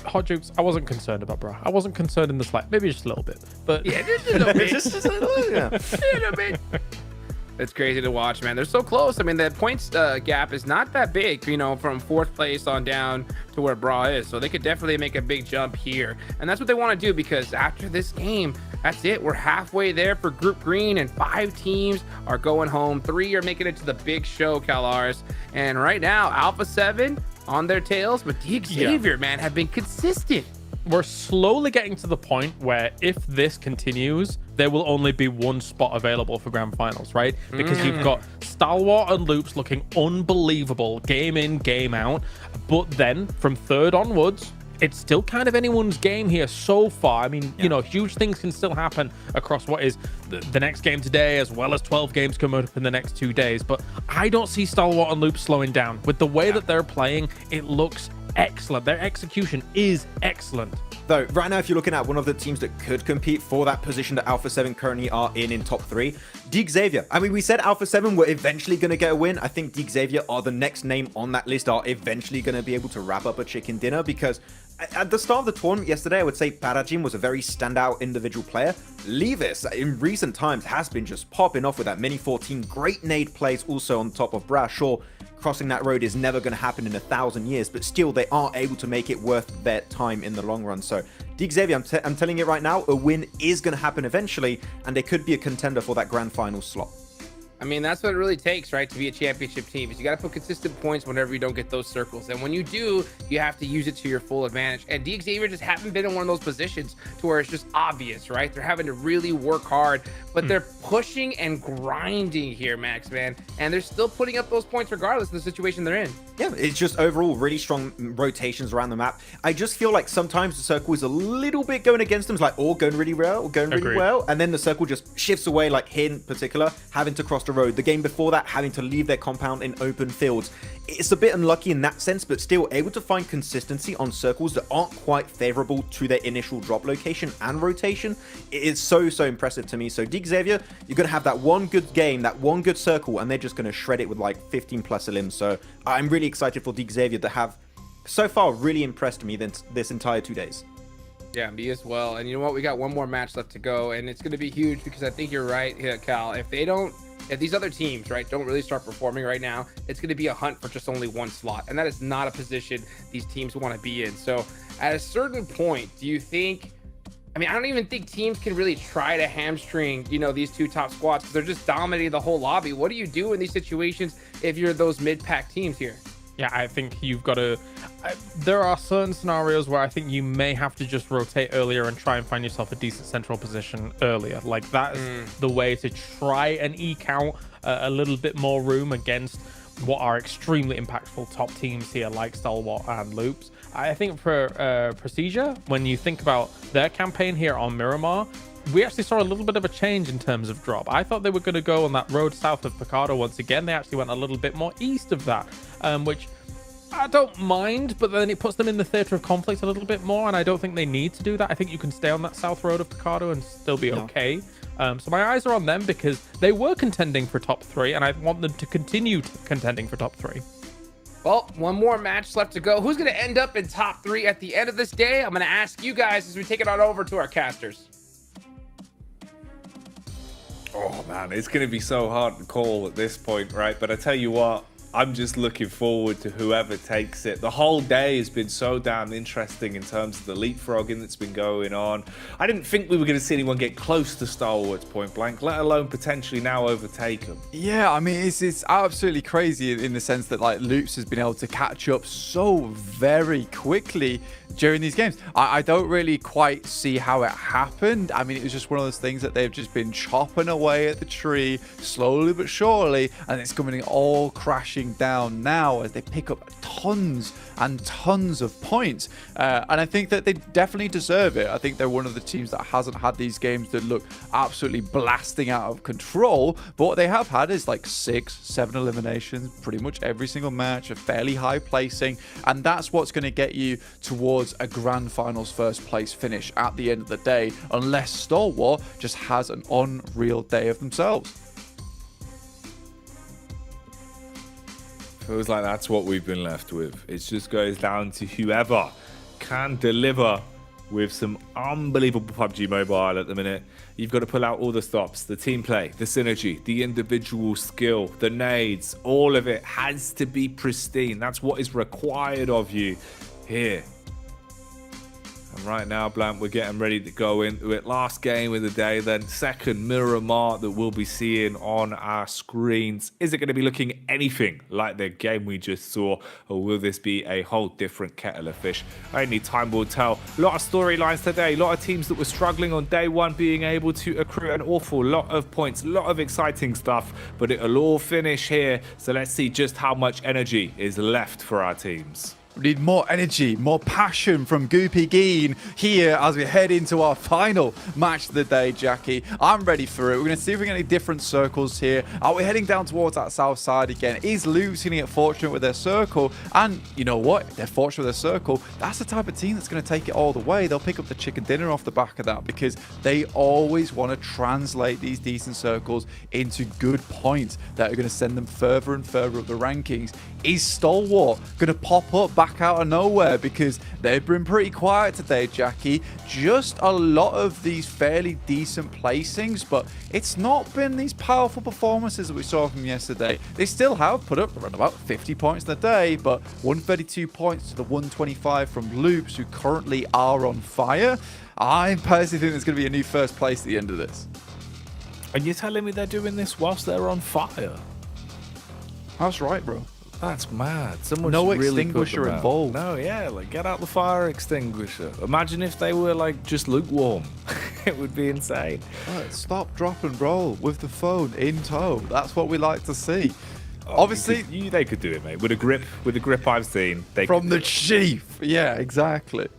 Speaker 6: Hot Jukes, I wasn't concerned about Bra. I wasn't concerned in the slight, maybe just a little bit. But
Speaker 4: yeah, just a little bit.
Speaker 5: just a little, yeah.
Speaker 4: A little bit. It's crazy to watch, man. They're so close. I mean, the points gap is not that big, you know, from 4th place on down to where Bra is. So they could definitely make a big jump here. And that's what they want to do, because after this game, that's it. We're halfway there for Group Green, and 5 teams are going home. 3 are making it to the big show, CalRs. And right now, Alpha 7 on their tails, but Xavier, man, have been consistent.
Speaker 6: We're slowly getting to the point where if this continues, there will only be 1 spot available for Grand Finals, right? Because you've got Stalwart and Loops looking unbelievable game in, game out. But then from 3rd onwards, it's still kind of anyone's game here so far. I mean, you know, huge things can still happen across what is the next game today, as well as 12 games coming up in the next 2 days. But I don't see Stalwart and Loops slowing down. With the way that they're playing, it looks excellent. Their execution is excellent.
Speaker 5: Though, right now, if you're looking at one of the teams that could compete for that position that Alpha 7 currently are in top 3, Xavier. I mean, we said Alpha 7 were eventually going to get a win. I think Xavier are the next name on that list, are eventually going to be able to wrap up a chicken dinner, because at the start of the tournament yesterday, I would say Parajim was a very standout individual player. Levis, in recent times, has been just popping off with that Mini 14. Great nade plays also on top of Brash. Sure, crossing that road is never going to happen in 1,000 years, but still they are able to make it worth their time in the long run. So Xavier, I'm telling you right now, a win is going to happen eventually, and they could be a contender for that grand final slot.
Speaker 4: I mean, that's what it really takes, right, to be a championship team, is you got to put consistent points whenever you don't get those circles. And when you do, you have to use it to your full advantage. And Xavier just haven't been in one of those positions to where it's just obvious, right? They're having to really work hard, but they're pushing and grinding here, Max, man. And they're still putting up those points regardless of the situation they're in.
Speaker 5: Yeah, it's just overall really strong rotations around the map. I just feel like sometimes the circle is a little bit going against them. It's like, all going really well, and then the circle just shifts away, like here in particular, having to cross the road. The game before that, having to leave their compound in open fields. It's a bit unlucky in that sense, but still able to find consistency on circles that aren't quite favorable to their initial drop location and rotation. It is so impressive to me. So Xavier, you're going to have that one good game, that one good circle, and they're just going to shred it with like 15 plus elims. So I'm really excited for Xavier to have so far really impressed me this entire 2 days.
Speaker 4: Yeah, me as well. And you know what? We got one more match left to go, and it's going to be huge, because I think you're right here, Cal. If these other teams, right, don't really start performing right now, it's going to be a hunt for just only 1 slot. And that is not a position these teams want to be in. So at a certain point, do you think, I mean, I don't even think teams can really try to hamstring, you know, these 2 top squads, because they're just dominating the whole lobby. What do you do in these situations if you're those mid-pack teams here?
Speaker 6: Yeah, I think you've got to... there are certain scenarios where I think you may have to just rotate earlier and try and find yourself a decent central position earlier. Like, that is the way to try and eke out a little bit more room against what are extremely impactful top teams here, like Stalwart and Loops. I think for Procedure, when you think about their campaign here on Miramar, we actually saw a little bit of a change in terms of drop. I thought they were going to go on that road south of Picardo once again. They actually went a little bit more east of that, which I don't mind, but then it puts them in the theater of conflict a little bit more, and I don't think they need to do that. I think you can stay on that south road of Picardo and still be okay. So my eyes are on them, because they were contending for top 3, and I want them to continue contending for top 3.
Speaker 4: Well, one more match left to go. Who's going to end up in top 3 at the end of this day? I'm going to ask you guys as we take it on over to our casters.
Speaker 7: Oh man, it's going to be so hard to call at this point, right? But I tell you what, I'm just looking forward to whoever takes it. The whole day has been so damn interesting in terms of the leapfrogging that's been going on. I didn't think we were going to see anyone get close to Stalwart's point blank, let alone potentially now overtake them.
Speaker 8: Yeah, I mean, it's absolutely crazy in the sense that like Loops has been able to catch up so very quickly during these games. I don't really quite see how it happened. I mean, it was just one of those things that they've just been chopping away at the tree slowly but surely, and it's coming all crashing looking down now as they pick up tons and tons of points. And I think that they definitely deserve it. I think they're one of the teams that hasn't had these games that look absolutely blasting out of control. But what they have had is like 6, 7 eliminations, pretty much every single match, a fairly high placing. And that's what's going to get you towards a Grand Finals first place finish at the end of the day, unless Stalwart just has an unreal day of themselves.
Speaker 7: Feels like that's what we've been left with. It just goes down to whoever can deliver with some unbelievable PUBG Mobile at the minute. You've got to pull out all the stops, the team play, the synergy, the individual skill, the nades, all of it has to be pristine. That's what is required of you here. And right now, Blank, we're getting ready to go into it. Last game of the day, then second Miramar that we'll be seeing on our screens. Is it going to be looking anything like the game we just saw, or will this be a whole different kettle of fish? Only time will tell. A lot of storylines today, a lot of teams that were struggling on day one being able to accrue an awful lot of points, a lot of exciting stuff, but it'll all finish here. So let's see just how much energy is left for our teams.
Speaker 8: We need more energy, more passion from Goopy Geen here as we head into our final match of the day, Jackie. I'm ready for it. We're going to see if we get any different circles here. Are we heading down towards that south side again? Is Luke's going to get fortunate with their circle? And you know what? If they're fortunate with their circle, that's the type of team that's going to take it all the way. They'll pick up the chicken dinner off the back of that because they always want to translate these decent circles into good points that are going to send them further and further up the rankings. Is Stalwart going to pop up back out of nowhere? Because they've been pretty quiet today, Jackie. Just a lot of these fairly decent placings, but it's not been these powerful performances that we saw from yesterday. They still have put up around about 50 points in the day, but 132 points to the 125 from Loops, who currently are on fire. I personally think there's going to be a new first place at the end of this.
Speaker 7: And you're telling me they're doing this whilst they're on fire?
Speaker 8: That's right, bro.
Speaker 7: That's mad. Someone
Speaker 8: No
Speaker 7: should really
Speaker 8: extinguisher
Speaker 7: put them out.
Speaker 8: involved.
Speaker 7: No, yeah, like get out the fire extinguisher. Imagine if they were like just lukewarm. It would be insane.
Speaker 8: Right, stop, drop, and roll with the phone in tow. That's what we like to see. Obviously,
Speaker 7: they could do it, mate. With a grip I've seen.
Speaker 8: From the chief. Yeah, exactly.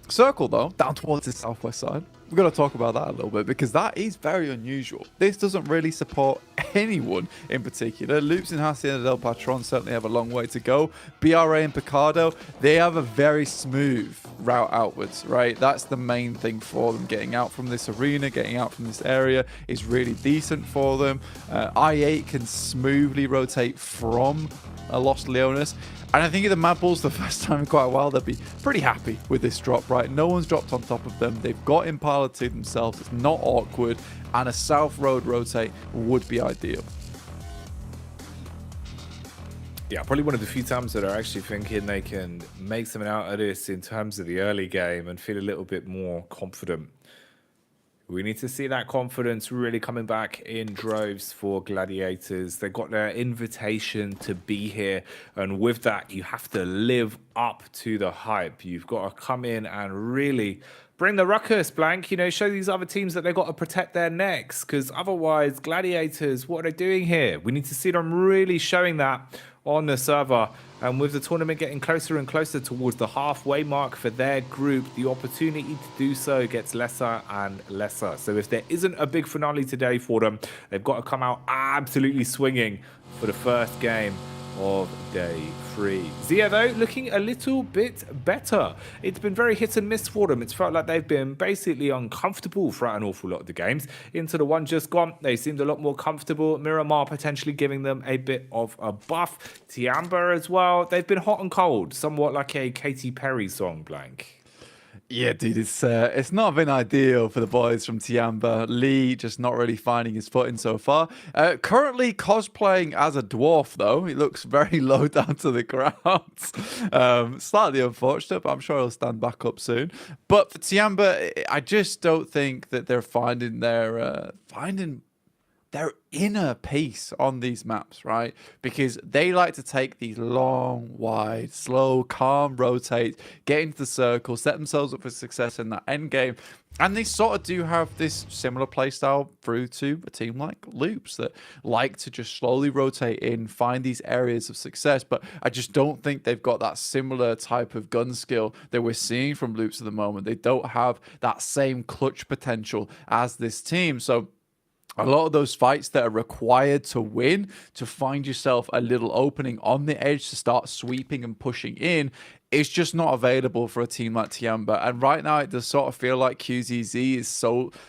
Speaker 8: Circle, though, down towards the southwest side. We've got to talk about that a little bit because that is very unusual. This doesn't really support anyone in particular. Loops and Hacienda and Del Patron certainly have a long way to go. BRA and Picardo, they have a very smooth route outwards, right? That's the main thing for them. Getting out from this arena, getting out from this area is really decent for them. I8 can smoothly rotate from Los Leones. And I think in the Mad Bulls, the first time in quite a while, they'll be pretty happy with this drop, right? No one's dropped on top of them. They've got Impala to themselves. It's not awkward. And a South Road rotate would be ideal.
Speaker 7: Yeah, probably one of the few times that are actually thinking they can make something out of this in terms of the early game and feel a little bit more confident. We need to see that confidence really coming back in droves for Gladiators. They got their invitation to be here. And with that, you have to live up to the hype. You've got to come in and really bring the ruckus, Blank. You know, show these other teams that they've got to protect their necks. Because otherwise, Gladiators, what are they doing here? We need to see them really showing that on the server. And with the tournament getting closer and closer towards the halfway mark for their group, the opportunity to do so gets lesser and lesser. So if there isn't a big finale today for them, they've got to come out absolutely swinging for the first game of day 3. Zia, though, looking a little bit better. It's been very hit and miss for them. It's felt like they've been basically uncomfortable throughout an awful lot of the games. Into the one just gone, they seemed a lot more comfortable. Miramar potentially giving them a bit of a buff. Tiamba as well. They've been hot and cold, somewhat like a Katy Perry song, Blank.
Speaker 8: Yeah, dude, it's not been ideal for the boys from Tiamba. Lee just not really finding his footing so far. Currently cosplaying as a dwarf, though. He looks very low down to the ground. Slightly unfortunate, but I'm sure he'll stand back up soon. But for Tiamba, I just don't think that they're finding their their inner pace on these maps, right? Because they like to take these long, wide, slow, calm rotates, get into the circle, set themselves up for success in that end game. And they sort of do have this similar playstyle through to a team like Loops that like to just slowly rotate in, find these areas of success. But I just don't think they've got that similar type of gun skill that we're seeing from Loops at the moment. They don't have that same clutch potential as this team. So a lot of those fights that are required to win, to find yourself a little opening on the edge to start sweeping and pushing in, it's just not available for a team like Tiamba. And right now, it does sort of feel like QZZ is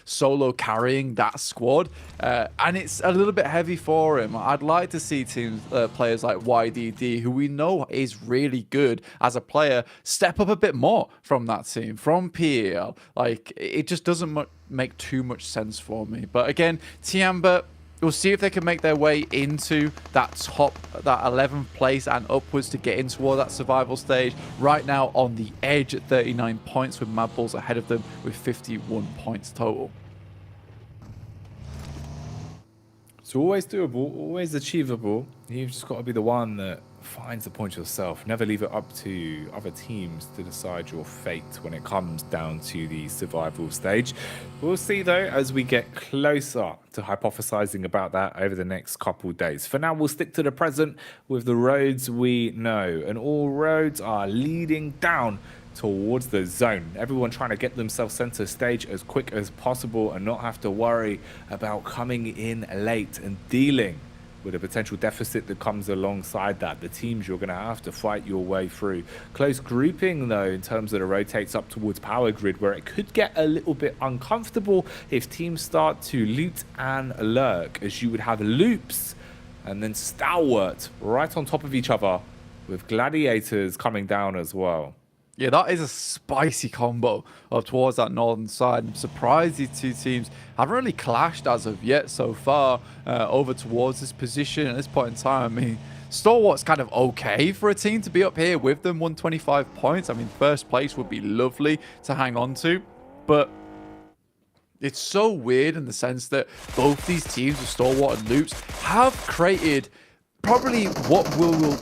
Speaker 8: solo carrying that squad. And it's a little bit heavy for him. I'd like to see teams, players like YDD, who we know is really good as a player, step up a bit more from that team, from PEL. Like, it just doesn't make too much sense for me. But again, Tiamba, we'll see if they can make their way into that 11th place and upwards to get in toward that survival stage. Right now on the edge at 39 points with Mad Bulls ahead of them with 51 points total.
Speaker 7: It's always doable, always achievable. You've just got to be the one that finds the point yourself. Never leave it up to other teams to decide your fate when it comes down to the survival stage. We'll see though as we get closer to hypothesizing about that over the next couple days. For now, we'll stick to the present with the roads we know, and all roads are leading down towards the zone. Everyone trying to get themselves center stage as quick as possible and not have to worry about coming in late and dealing with a potential deficit that comes alongside that. The teams you're going to have to fight your way through. Close grouping though in terms of the rotates up towards power grid, where it could get a little bit uncomfortable if teams start to loot and lurk, as you would have Loops and then Stalwart right on top of each other with Gladiators coming down as well.
Speaker 8: Yeah, that is a spicy combo up towards that northern side. I'm surprised these two teams haven't really clashed as of yet so far over towards this position at this point in time. I mean, Stalwart's kind of okay for a team to be up here with them, 125 points. I mean, first place would be lovely to hang on to, but it's so weird in the sense that both these teams with Stalwart and Loops have created probably what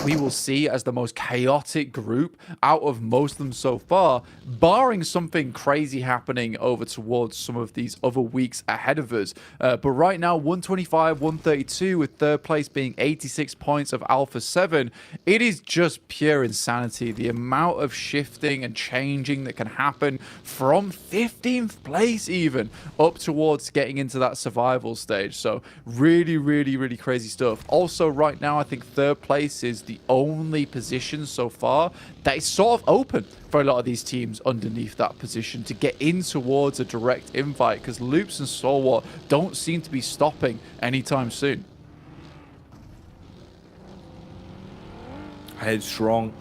Speaker 8: we will see as the most chaotic group out of most of them so far, barring something crazy happening over towards some of these other weeks ahead of us. But right now, 125, 132, with third place being 86 points of Alpha 7. It is just pure insanity. The amount of shifting and changing that can happen from 15th place even up towards getting into that survival stage. So really, really, really crazy stuff. Also, right now, I think third place is the only position so far that is sort of open for a lot of these teams underneath that position to get in towards a direct invite, because Loops and Stalwart don't seem to be stopping anytime soon.
Speaker 7: Headstrong.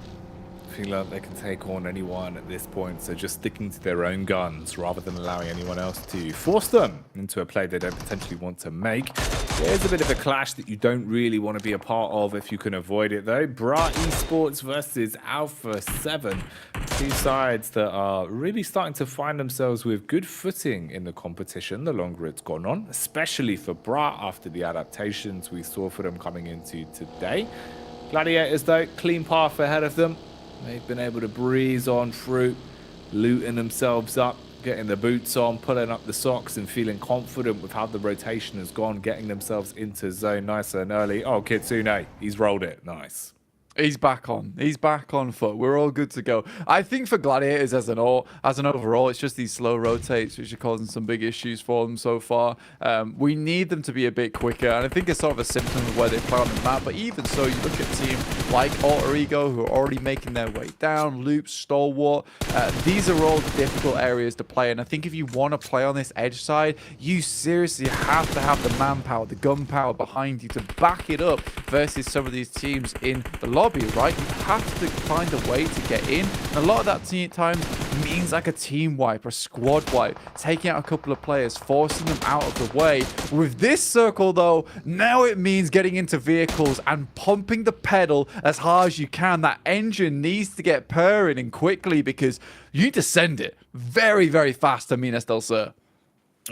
Speaker 7: Feel like they can take on anyone at this point, so just sticking to their own guns rather than allowing anyone else to force them into a play they don't potentially want to make. There's a bit of a clash that you don't really want to be a part of if you can avoid it though. Bra Esports versus Alpha 7. Two sides that are really starting to find themselves with good footing in the competition the longer it's gone on, especially for Bra after the adaptations we saw for them coming into today. Gladiators though, clean path ahead of them. They've been able to breeze on through, looting themselves up, getting the boots on, pulling up the socks and feeling confident with how the rotation has gone, getting themselves into zone nice and early. Oh, Kitsune, he's rolled it. Nice.
Speaker 8: He's back on. He's back on foot. We're all good to go. I think for Gladiators as an overall, it's just these slow rotates which are causing some big issues for them so far. We need them to be a bit quicker, and I think it's sort of a symptom of where they play on the map. But even so, you look at a team like Alter Ego who are already making their way down, Loops, Stalwart. These are all difficult areas to play, and I think if you want to play on this edge side, you seriously have to have the manpower, the gunpowder behind you to back it up versus some of these teams in the lobby. Right, you have to find a way to get in. And a lot of that time means like a team wipe or a squad wipe, taking out a couple of players, forcing them out of the way. With this circle though, now it means getting into vehicles and pumping the pedal as hard as you can. That engine needs to get purring and quickly, because you need to send it very, very fast to Minas del Sur.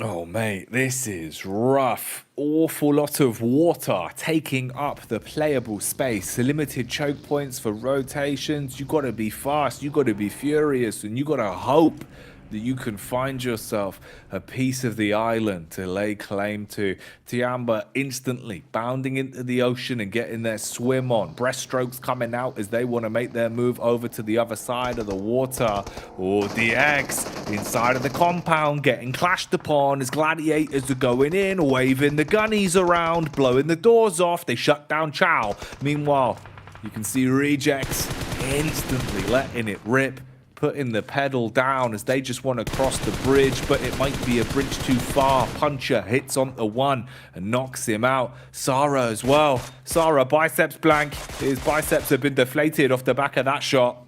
Speaker 7: Oh, mate, this is rough. Awful lot of water taking up the playable space. Limited choke points for rotations. You got to be fast. You got to be furious. And you got to hope that you can find yourself a piece of the island to lay claim to. Tiamba instantly bounding into the ocean and getting their swim on. Breaststrokes coming out as they want to make their move over to the other side of the water. Or DX inside of the compound getting clashed upon as gladiators are going in, waving the gunnies around, blowing the doors off. They shut down Chow. Meanwhile, you can see Rejects instantly letting it rip, putting the pedal down as they just want to cross the bridge, but it might be a bridge too far. Puncher hits on the one and knocks him out. Sara as well. Sara, biceps blank. His biceps have been deflated off the back of that shot.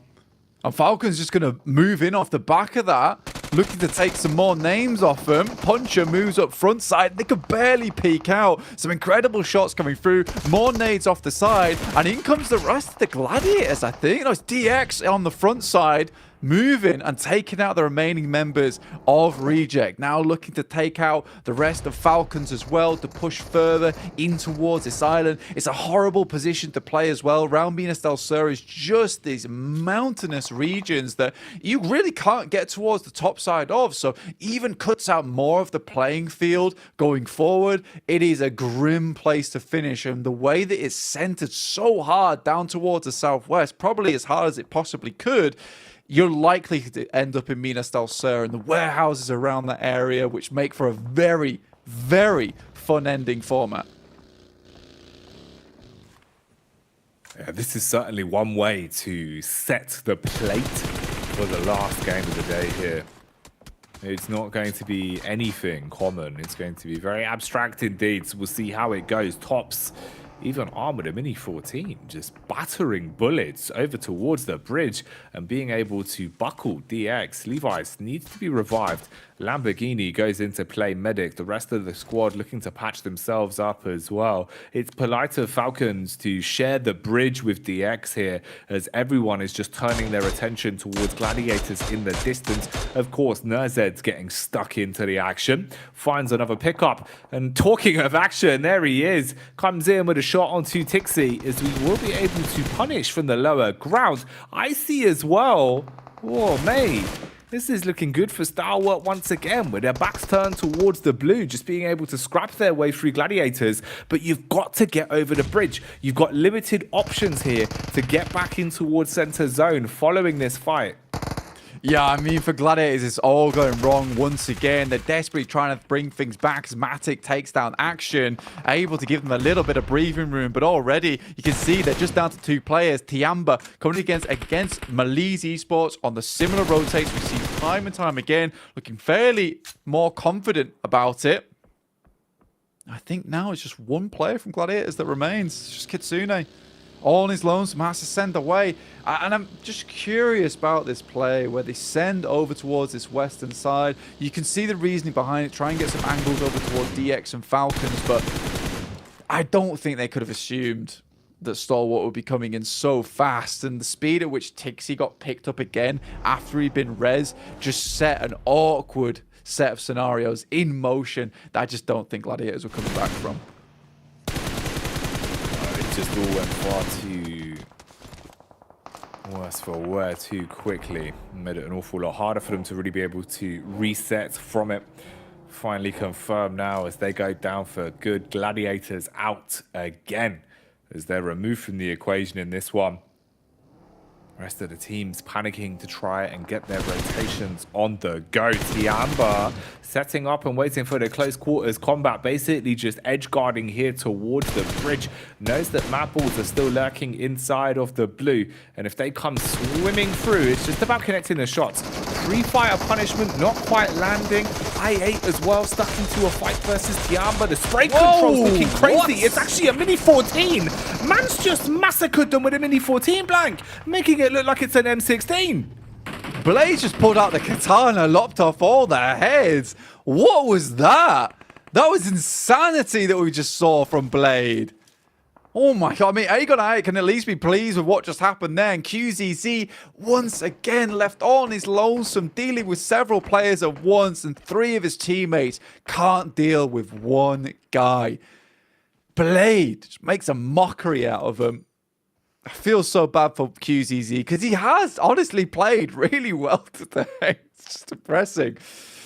Speaker 8: And Falcon's just going to move in off the back of that, looking to take some more names off him. Puncher moves up front side. They could barely peek out. Some incredible shots coming through. More nades off the side. And in comes the rest of the Gladiators, I think. It's DX on the front side, moving and taking out the remaining members of Reject. Now looking to take out the rest of Falcons as well to push further in towards this island. It's a horrible position to play as well. Round Minas del Sur is just these mountainous regions that you really can't get towards the top side of. So even cuts out more of the playing field going forward. It is a grim place to finish. And the way that it's centered so hard down towards the southwest, probably as hard as it possibly could, you're likely to end up in Minas del Sur and the warehouses around that area, which make for a very, very fun ending format.
Speaker 7: Yeah, this is certainly one way to set the plate for the last game of the day here. It's not going to be anything common. It's going to be very abstract indeed. So we'll see how it goes. Tops even armored a Mini 14, just battering bullets over towards the bridge and being able to buckle DX. Levi's needs to be revived. Lamborghini goes into play medic. The rest of the squad looking to patch themselves up as well. It's polite of Falcons to share the bridge with DX here as everyone is just turning their attention towards Gladiators in the distance. Of course, Nerzed's getting stuck into the action. Finds another pickup. And talking of action, there he is. Comes in with a shot onto Tixi as we will be able to punish from the lower ground. I see as well. Oh, mate. This is looking good for Stalwart once again, with their backs turned towards the blue, just being able to scrap their way through Gladiators. But you've got to get over the bridge. You've got limited options here to get back in towards center zone following this fight.
Speaker 8: Yeah, I mean, for Gladiators, it's all going wrong once again. They're desperately trying to bring things back as Matic takes down action, able to give them a little bit of breathing room. But already, you can see they're just down to 2 players. Tiamba coming against Maliz Esports on the similar rotates we see time and time again, looking fairly more confident about it. I think now it's just 1 player from Gladiators that remains. It's just Kitsune. All on his lonesome, has to send away. And I'm just curious about this play where they send over towards this western side. You can see the reasoning behind it. Try and get some angles over towards DX and Falcons. But I don't think they could have assumed that Stalwart would be coming in so fast. And the speed at which Tixi got picked up again after he'd been res just set an awkward set of scenarios in motion that I just don't think Gladiators were coming back from.
Speaker 7: Just all went far too worse for wear too quickly. Made it an awful lot harder for them to really be able to reset from it. Finally confirmed now as they go down for good. Gladiators out again as they're removed from the equation in this one. Rest of the team's panicking to try and get their rotations on the go. Tiamba setting up and waiting for the close quarters combat, basically just edge guarding here towards the bridge. Knows that mad balls are still lurking inside of the blue, and if they come swimming through, it's just about connecting the shots. Pre-fire punishment not quite landing. I8 as well, stuck into a fight versus Tiamba. The spray control's looking crazy. What? It's actually a Mini 14. Man's just massacred them with a Mini 14 blank, making it look like it's an M16.
Speaker 8: Blaze just pulled out the katana, lopped off all their heads. What was that? That was insanity that we just saw from Blade. Oh my god, I mean, Aegon I can at least be pleased with what just happened there. And QZZ once again left on his lonesome, dealing with several players at once, and 3 of his teammates can't deal with one guy. Blade just makes a mockery out of him. I feel so bad for QZZ because he has honestly played really well today. It's just depressing.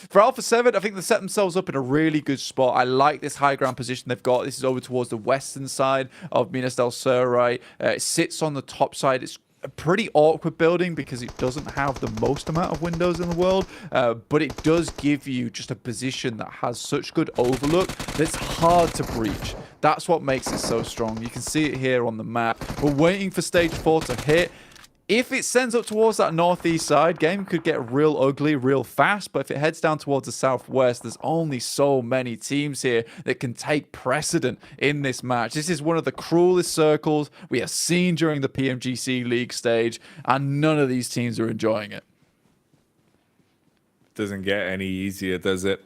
Speaker 8: For Alpha 7, I think they set themselves up in a really good spot. I like this high ground position they've got. This is over towards the western side of Minas del Sur, right? It sits on the top side. It's a pretty awkward building because it doesn't have the most amount of windows in the world, but it does give you just a position that has such good overlook that's hard to breach. That's what makes it so strong. You can see it here on the map. We're waiting for stage 4 to hit. If it sends up towards that northeast side, game could get real ugly real fast, but if it heads down towards the southwest, there's only so many teams here that can take precedent in this match. This is one of the cruelest circles we have seen during the PMGC League stage, and none of these teams are enjoying it.
Speaker 7: Doesn't get any easier, does it?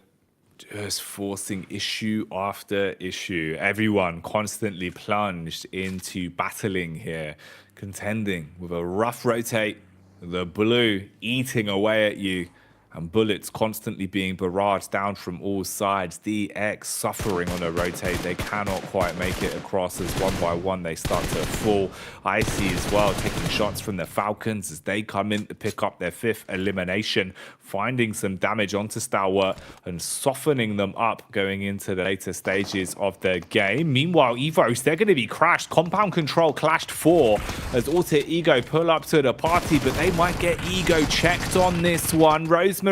Speaker 7: Just forcing issue after issue. Everyone constantly plunged into battling here, contending with a rough rotate, the blue eating away at you, and bullets constantly being barraged down from all sides. DX suffering on a rotate. They cannot quite make it across as one by one they start to fall. Icy as well, taking shots from the Falcons as they come in to pick up their 5th elimination, finding some damage onto Stalwart and softening them up going into the later stages of the game. Meanwhile, Evos, they're going to be crashed. Compound Control clashed 4 as Alter Ego pull up to the party, but they might get Ego checked on this one. Rosemary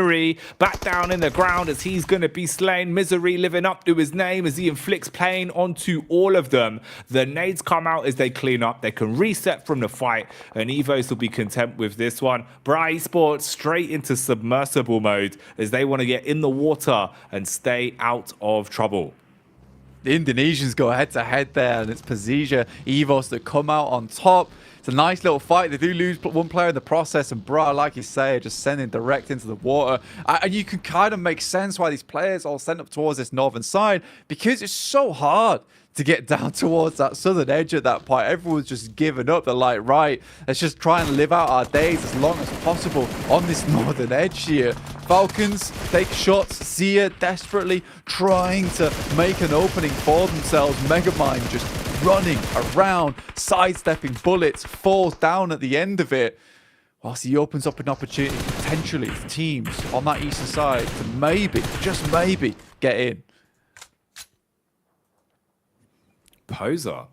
Speaker 7: back down in the ground as he's going to be slain. Misery living up to his name as he inflicts pain onto all of them. The nades come out as they clean up. They can reset from the fight, and Evos will be content with this one. Bra Esports straight into submersible mode as they want to get in the water and stay out of trouble.
Speaker 8: The Indonesians go head-to-head there, and it's Pazija, Evos that come out on top. It's a nice little fight. They do lose one player in the process, and Bra, like you say, are just sending direct into the water. And you can kind of make sense why these players all sent up towards this northern side, because it's so hard to get down towards that southern edge at that point. Everyone's just giving up. They're like, right, let's just try and live out our days as long as possible on this northern edge here. Falcons take shots. Zia desperately trying to make an opening for themselves. Megamind just running around, sidestepping bullets, falls down at the end of it. Whilst he opens up an opportunity potentially for teams on that eastern side to maybe, just maybe, get in.
Speaker 7: Poser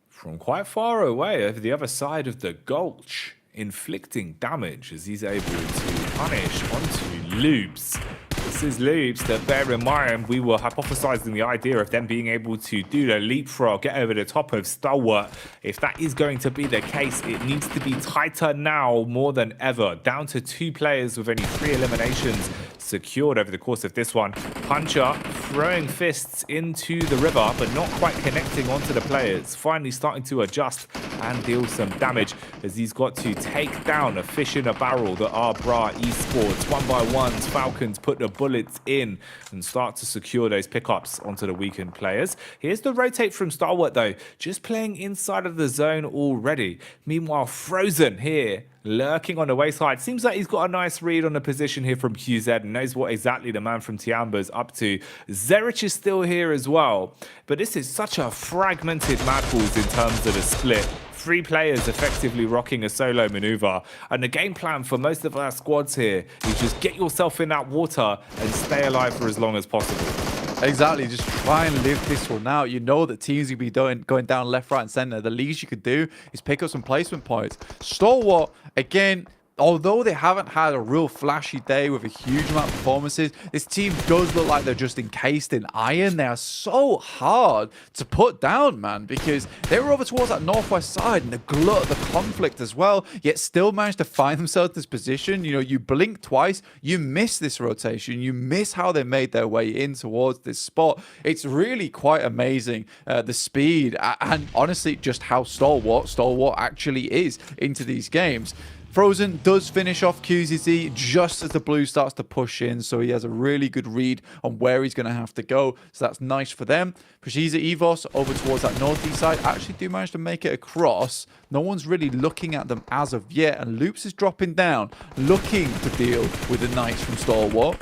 Speaker 7: from quite far away over the other side of the gulch, inflicting damage as he's able to punish onto Loops. This is Loops that, bear in mind, we were hypothesizing the idea of them being able to do the leapfrog, get over the top of Stalwart. If that is going to be the case, it needs to be tighter now more than ever. Down to 2 players with only 3 eliminations secured over the course of this one. Puncher throwing fists into the river, but not quite connecting onto the players. Finally starting to adjust and deal some damage as he's got to take down a fish in a barrel that are Bra Esports. 1 by 1s, Falcons put the bullets in and start to secure those pickups onto the weakened players. Here's the rotate from Stalwart though, just playing inside of the zone already. Meanwhile, Frozen here, lurking on the wayside. Seems like he's got a nice read on the position here from QZ and knows what exactly the man from Tiamba's up to. Zerich is still here as well, but this is such a fragmented Mad Balls in terms of the split. 3 players effectively rocking a solo maneuver, and the game plan for most of our squads here is just get yourself in that water and stay alive for as long as possible.
Speaker 8: Exactly, just try and live this one out. You know that teams will be going down left, right, and center. The least you could do is pick up some placement points. Stalwart, again, although they haven't had a real flashy day with a huge amount of performances, this team does look like they're just encased in iron. They are so hard to put down, man, because they were over towards that northwest side and the glut, the conflict as well, yet still managed to find themselves in this position. You know, you blink twice, you miss this rotation, you miss how they made their way in towards this spot. It's really quite amazing, the speed and honestly just how stalwart actually is into these games. Frozen does finish off QZZ just as the blue starts to push in, so he has a really good read on where he's going to have to go. So that's nice for them. PMGC EVOS over towards that northeast side actually do manage to make it across. No one's really looking at them as of yet, and Loops is dropping down, looking to deal with the Knights from Stalwart.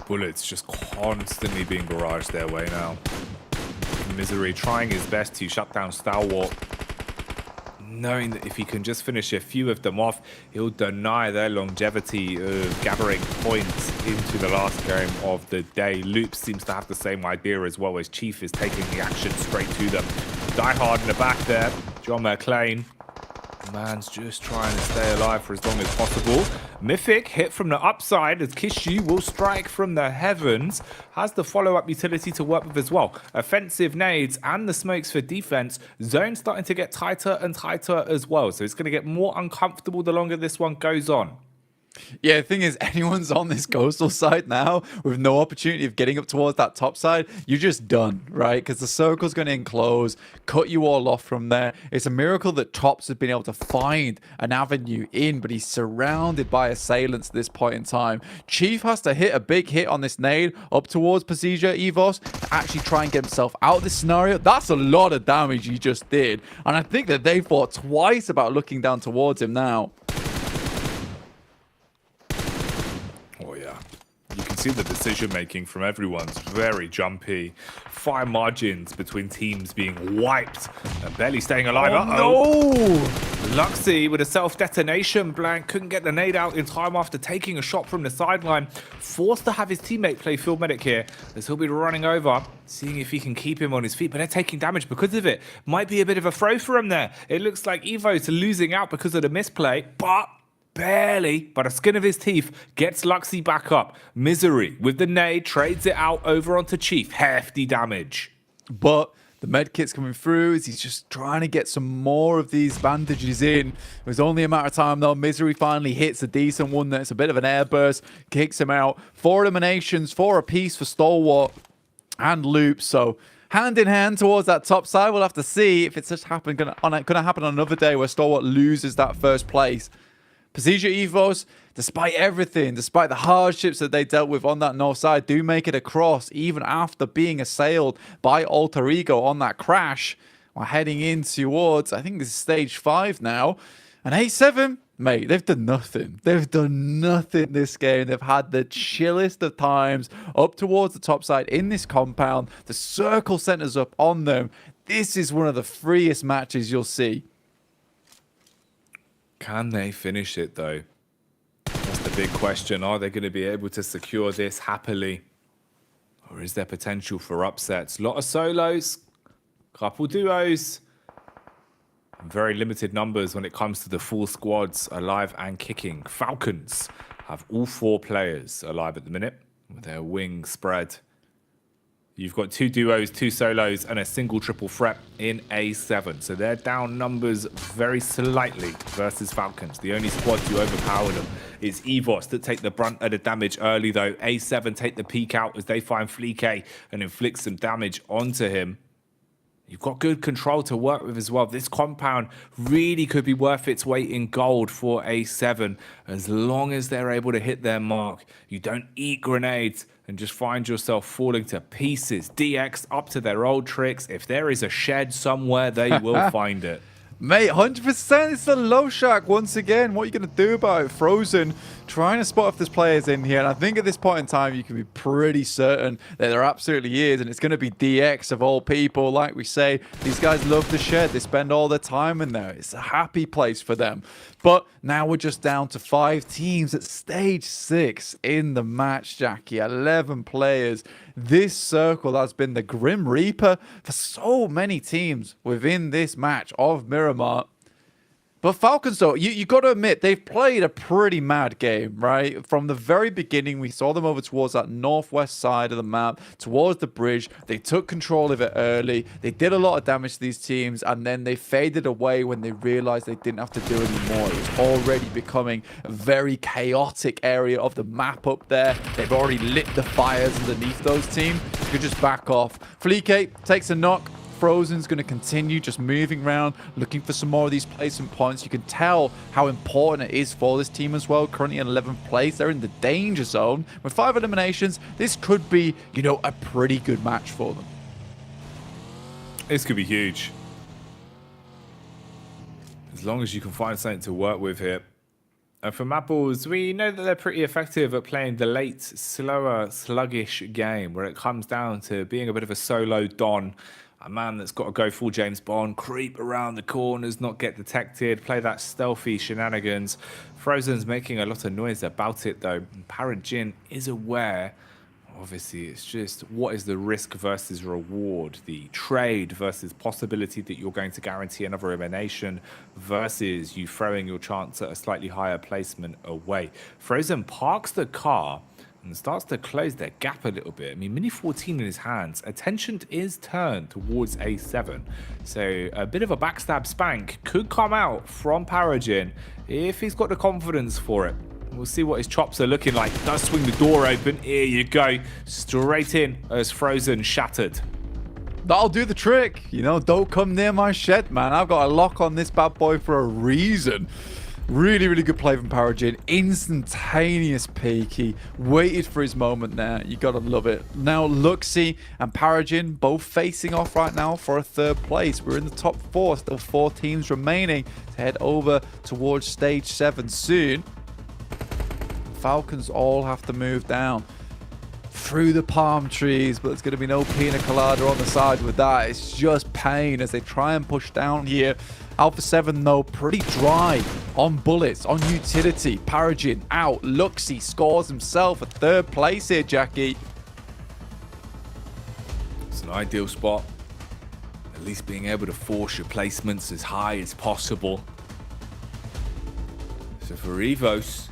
Speaker 7: Bullets just constantly being barraged their way now. Misery trying his best to shut down Stalwart, knowing that if he can just finish a few of them off, he'll deny their longevity of gathering points into the last game of the day. Loop seems to have the same idea as well, as Chief is taking the action straight to them. Die Hard in the back there, John McClane. Man's just trying to stay alive for as long as possible. Mythic hit from the upside as Kishu will strike from the heavens. Has the follow-up utility to work with as well. Offensive nades and the smokes for defense. Zone starting to get tighter and tighter as well. So it's going to get more uncomfortable the longer this one goes on.
Speaker 8: Yeah, the thing is, anyone's on this coastal side now with no opportunity of getting up towards that top side, you're just done, right? Because the circle's going to enclose, cut you all off from there. It's a miracle that Tops has been able to find an avenue in, but he's surrounded by assailants at this point in time. Chief has to hit a big hit on this nade up towards PMGC EVOS to actually try and get himself out of this scenario. That's a lot of damage he just did. And I think that they thought twice about looking down towards him now.
Speaker 7: You can see the decision making from everyone's very jumpy. Fine margins between teams being wiped and barely staying alive.
Speaker 8: No!
Speaker 7: Luxy with a self-detonation blank, couldn't get the nade out in time after taking a shot from the sideline. Forced to have his teammate play field medic here, as he'll be running over, seeing if he can keep him on his feet, but they're taking damage because of it. Might be a bit of a throw for him there. It looks like Evo's losing out because of the misplay, but barely, by the skin of his teeth, gets Luxy back up. Misery with the nade, trades it out over onto Chief. Hefty damage.
Speaker 8: But the med kit's coming through as he's just trying to get some more of these bandages in. It was only a matter of time though. Misery finally hits a decent one that's a bit of an airburst, kicks him out. 4 eliminations, 4 apiece for Stalwart and Loop. So hand in hand towards that top side. We'll have to see if it's just gonna happen on another day where Stalwart loses that first place. PMGC EVOS, despite everything, despite the hardships that they dealt with on that north side, do make it across even after being assailed by Alter Ego on that crash. We're heading in towards, I think this is stage 5 now. And A7, mate, they've done nothing. They've done nothing this game. They've had the chillest of times up towards the top side in this compound. The circle centers up on them. This is one of the freest matches you'll see.
Speaker 7: Can they finish it though? That's the big question. Are they going to be able to secure this happily? Or is there potential for upsets? A lot of solos, couple duos, and very limited numbers when it comes to the full squads alive and kicking. Falcons have all 4 players alive at the minute with their wings spread. You've got 2 duos, 2 solos, and a single triple threat in A7. So they're down numbers very slightly versus Falcons. The only squad to overpower them is EVOS that take the brunt of the damage early, though. A7 take the peak out as they find Fleek and inflict some damage onto him. You've got good control to work with as well. This compound really could be worth its weight in gold for A7 as long as they're able to hit their mark. You don't eat grenades and just find yourself falling to pieces. DX up to their old tricks. If there is a shed somewhere, they will find it.
Speaker 8: Mate, 100%. It's the low shack once again. What are you going to do about it? Frozen trying to spot if there's players in here. And I think at this point in time, you can be pretty certain that there absolutely is. And it's going to be DX of all people. Like we say, these guys love the shed. They spend all their time in there. It's a happy place for them. But now we're just down to 5 teams at stage 6 in the match, Jackie. 11 players. This circle has been the Grim Reaper for so many teams within this match of Miramar. But Falcons, though, you got to admit, they've played a pretty mad game, right? From the very beginning, we saw them over towards that northwest side of the map, towards the bridge. They took control of it early. They did a lot of damage to these teams, and then they faded away when they realized they didn't have to do anymore. It was already becoming a very chaotic area of the map up there. They've already lit the fires underneath those teams. You could just back off. Fleek takes a knock. Frozen's going to continue just moving around, looking for some more of these placement points. You can tell how important it is for this team as well. Currently in 11th place. They're in the danger zone. With 5 eliminations, this could be, you know, a pretty good match for them.
Speaker 7: This could be huge. As long as you can find something to work with here. And for Maples, we know that they're pretty effective at playing the late, slower, sluggish game where it comes down to being a bit of a solo Don. A man that's got to go full James Bond, creep around the corners, not get detected, play that stealthy shenanigans. Frozen's making a lot of noise about it though. Parajin is aware. Obviously, it's just what is the risk versus reward, the trade versus possibility that you're going to guarantee another elimination versus you throwing your chance at a slightly higher placement away. Frozen parks the car and starts to close their gap a little bit. I mean, Mini 14 in his hands. Attention is turned towards A7. So a bit of a backstab spank could come out from Parajin if he's got the confidence for it. We'll see what his chops are looking like. Does swing the door open. Here you go. Straight in as Frozen shattered.
Speaker 8: That'll do the trick. You know, don't come near my shed, man. I've got a lock on this bad boy for a reason. Really, really good play from Parajin. Instantaneous peak. He waited for his moment there. You gotta love it. Now, Luxy and Parajin both facing off right now for a 3rd place. We're in the top 4. Still 4 teams remaining to head over towards stage 7 soon. Falcons all have to move down through the palm trees, but there's going to be no pina colada on the side with that. It's just pain as they try and push down here. Alpha 7, though, pretty dry on bullets, on utility. Parajin out. Luxy scores himself a 3rd place here, Jackie.
Speaker 7: It's an ideal spot. At least being able to force your placements as high as possible. So for Evos,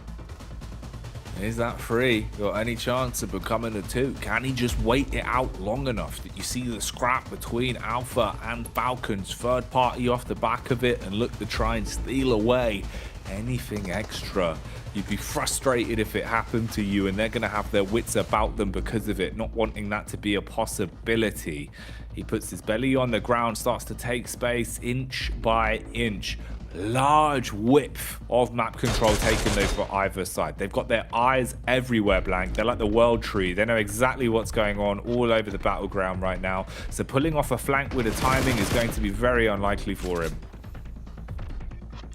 Speaker 7: is that free? Got any chance of becoming a 2? Can he just wait it out long enough that you see the scrap between Alpha and Falcons? 3rd party off the back of it and look to try and steal away anything extra. You'd be frustrated if it happened to you, and they're going to have their wits about them because of it, not wanting that to be a possibility. He puts his belly on the ground, starts to take space inch by inch. Large width of map control taken though for either side. They've got their eyes everywhere, Blank. They're like the world tree. They know exactly what's going on all over the battleground right now. So pulling off a flank with a timing is going to be very unlikely for him.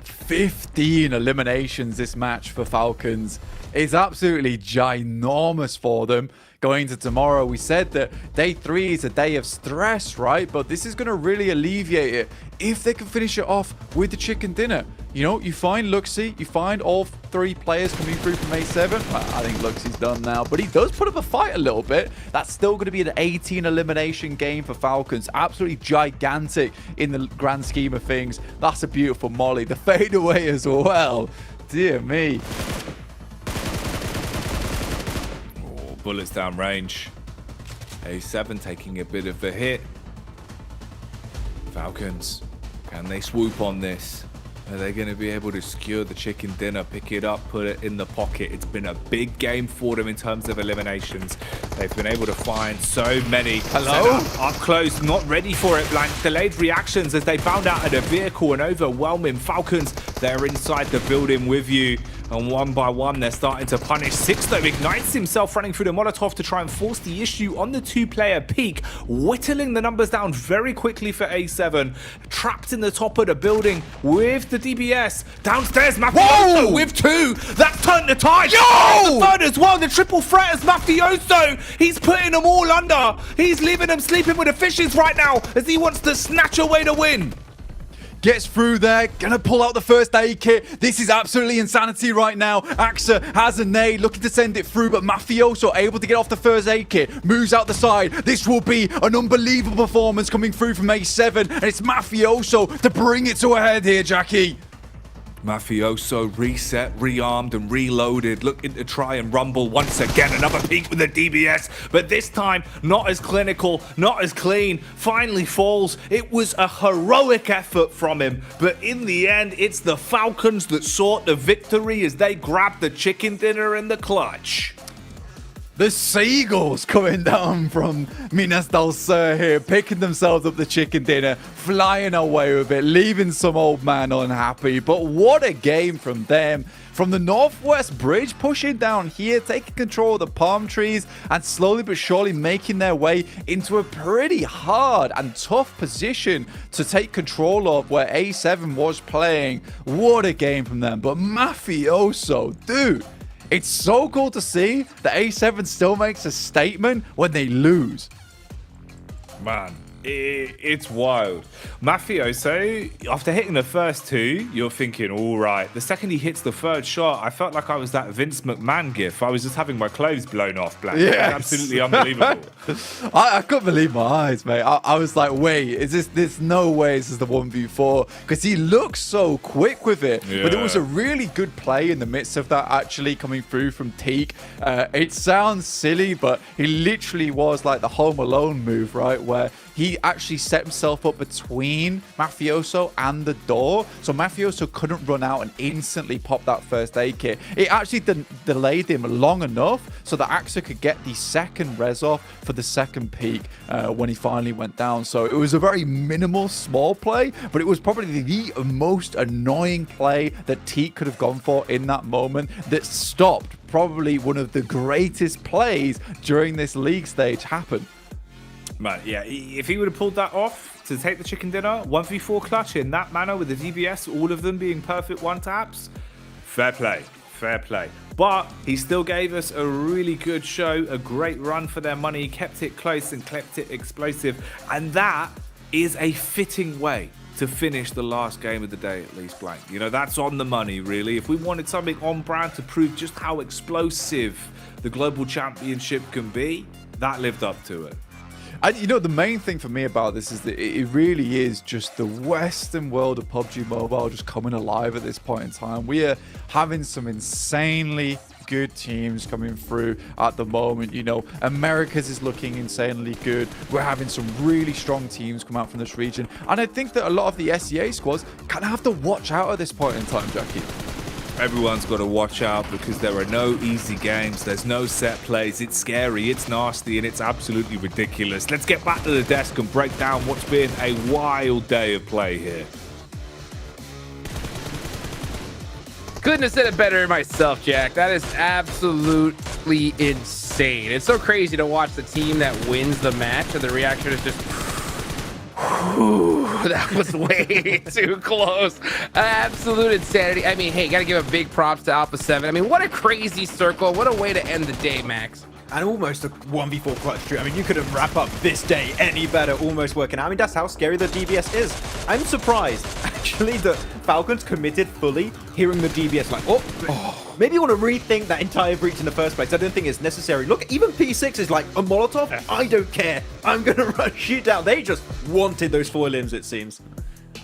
Speaker 8: 15 eliminations this match for Falcons is absolutely ginormous for them. Going to tomorrow, we said that day 3 is a day of stress, right? But this is going to really alleviate it if they can finish it off with the chicken dinner. You know, you find Luxy, you find all 3 players coming through from A7. Well, I think Luxy's done now, but he does put up a fight a little bit. That's still going to be an 18 elimination game for Falcons. Absolutely gigantic in the grand scheme of things. That's a beautiful molly. The fadeaway as well. Dear me.
Speaker 7: Bullets down range. A7 taking a bit of a hit. Falcons, can they swoop on this? Are they going to be able to secure the chicken dinner, pick it up, put it in the pocket? It's been a big game for them in terms of eliminations. They've been able to find so many.
Speaker 8: Hello?
Speaker 7: Up close, not ready for it, Blank. Delayed reactions as they found out at a vehicle and overwhelming. Falcons, they're inside the building with you. And one by one, they're starting to punish. Six, though, ignites himself running through the Molotov to try and force the issue on the 2-player peak, whittling the numbers down very quickly for A7. Trapped in the top of the building with the DBS. Downstairs, Mafioso with 2. That's turned the tide. Yo! The third as well. The triple threat is Mafioso. He's putting them all under. He's leaving them sleeping with the fishes right now as he wants to snatch away the win.
Speaker 8: Gets through there, gonna pull out the first aid kit. This is absolutely insanity right now. Axa has a nade, looking to send it through, but Mafioso able to get off the first aid kit. Moves out the side. This will be an unbelievable performance coming through from A7, and it's Mafioso to bring it to a head here, Jackie.
Speaker 7: Mafioso reset, rearmed and reloaded, looking to try and rumble once again. Another peek with the DBS, but this time not as clinical, not as clean. Finally falls. It was a heroic effort from him, but in the end, it's the Falcons that sought the victory as they grabbed the chicken dinner in the clutch.
Speaker 8: The seagulls coming down from Minas del Sur here, picking themselves up the chicken dinner, flying away with it, leaving some old man unhappy. But what a game from them. From the Northwest Bridge, pushing down here, taking control of the palm trees, and slowly but surely making their way into a pretty hard and tough position to take control of where A7 was playing. What a game from them. But Mafioso, dude, it's so cool to see that A7 still makes a statement when they lose.
Speaker 7: Man, it's wild. Mafioso, after hitting the first two, you're thinking, all right. The second he hits the third shot, I felt like I was that Vince McMahon gif. I was just having my clothes blown off, Black.
Speaker 8: Yes.
Speaker 7: Absolutely unbelievable.
Speaker 8: I couldn't believe my eyes, mate. I was like, wait, there's no way this is the 1v4, because he looks so quick with it.
Speaker 7: Yeah.
Speaker 8: But it was a really good play in the midst of that, actually coming through from Teak. It sounds silly, but he literally was like the Home Alone move, right? Where he actually set himself up between Mafioso and the door, so Mafioso couldn't run out and instantly pop that first aid kit. It actually delayed him long enough so that Axa could get the second res off for the second peak when he finally went down. So it was a very minimal, small play, but it was probably the most annoying play that Teak could have gone for in that moment that stopped probably one of the greatest plays during this league stage happen.
Speaker 7: Man, yeah, if he would have pulled that off to take the chicken dinner, 1v4 clutch in that manner with the DBS, all of them being perfect one-taps, fair play, fair play. But he still gave us a really good show, a great run for their money. He kept it close and kept it explosive. And that is a fitting way to finish the last game of the day, at least, Blank. You know, that's on the money, really. If we wanted something on brand to prove just how explosive the Global Championship can be, that lived up to it.
Speaker 8: And you know, the main thing for me about this is that it really is just the Western world of PUBG Mobile just coming alive at this point in time. We are having some insanely good teams coming through at the moment. You know, Americas is looking insanely good. We're having some really strong teams come out from this region. And I think that a lot of the SEA squads kind of have to watch out at this point in time, Jackie.
Speaker 7: Everyone's got to watch out because there are no easy games. There's no set plays. It's scary, it's nasty, and it's absolutely ridiculous. Let's get back to the desk and break down what's been a wild day of play here.
Speaker 4: Couldn't have said it better myself, Jack. That is absolutely insane. It's so crazy to watch the team that wins the match, and the reaction is just... that was way too close. Absolute insanity. I mean, hey, gotta give a big props to Alpha 7. I mean, what a crazy circle. What a way to end the day, Max.
Speaker 5: And almost a 1v4 clutch streak. I mean, you couldn't wrap up this day any better, almost working out. I mean, that's how scary the DBS is. I'm surprised, actually, that Falcons committed fully, hearing the DBS like, maybe you want to rethink that entire breach in the first place. I don't think it's necessary. Look, even P6 is like, a Molotov? I don't care. I'm going to rush you down. They just wanted those 4 limbs, it seems.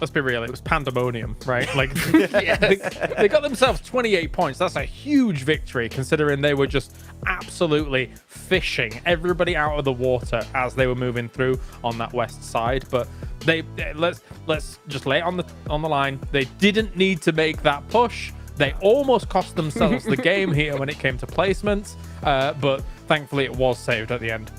Speaker 6: Let's be real, it was pandemonium, right? Like, they got themselves 28 points. That's a huge victory, considering they were just absolutely fishing everybody out of the water as they were moving through on that west side. But let's just lay it on the line. They didn't need to make that push. They almost cost themselves the game here when it came to placements, but thankfully it was saved at the end.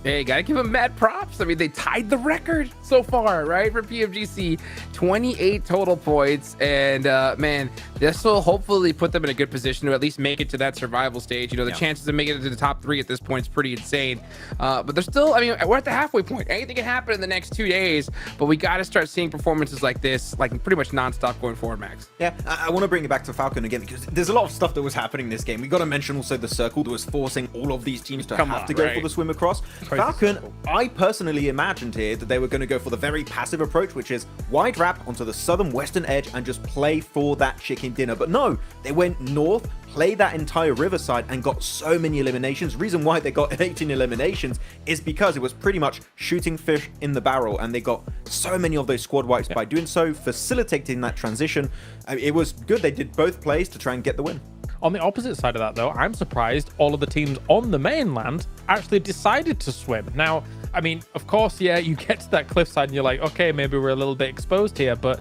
Speaker 4: Hey, gotta give them mad props. I mean, they tied the record so far, right? For PMGC, 28 total points. And man, this will hopefully put them in a good position to at least make it to that survival stage. You know, the chances of making it to the top 3 at this point is pretty insane. But they're still, I mean, we're at the halfway point. Anything can happen in the next 2 days, but we gotta start seeing performances like this, like pretty much nonstop going forward, Max.
Speaker 5: Yeah, I want to bring it back to Falcon again because there's a lot of stuff that was happening in this game. We got to mention also the circle that was forcing all of these teams to have to go for the swim across. Falcon, I personally imagined here that they were going to go for the very passive approach, which is wide wrap onto the southern western edge and just play for that chicken dinner. But no, they went north, played that entire riverside and got so many eliminations. Reason why they got 18 eliminations is because it was pretty much shooting fish in the barrel, and they got so many of those squad wipes by doing so, facilitating that transition. I mean, it was good. They did both plays to try and get the win.
Speaker 6: On the opposite side of that, though, I'm surprised all of the teams on the mainland actually decided to swim. Now, I mean, of course, yeah, you get to that cliffside and you're like, okay, maybe we're a little bit exposed here, but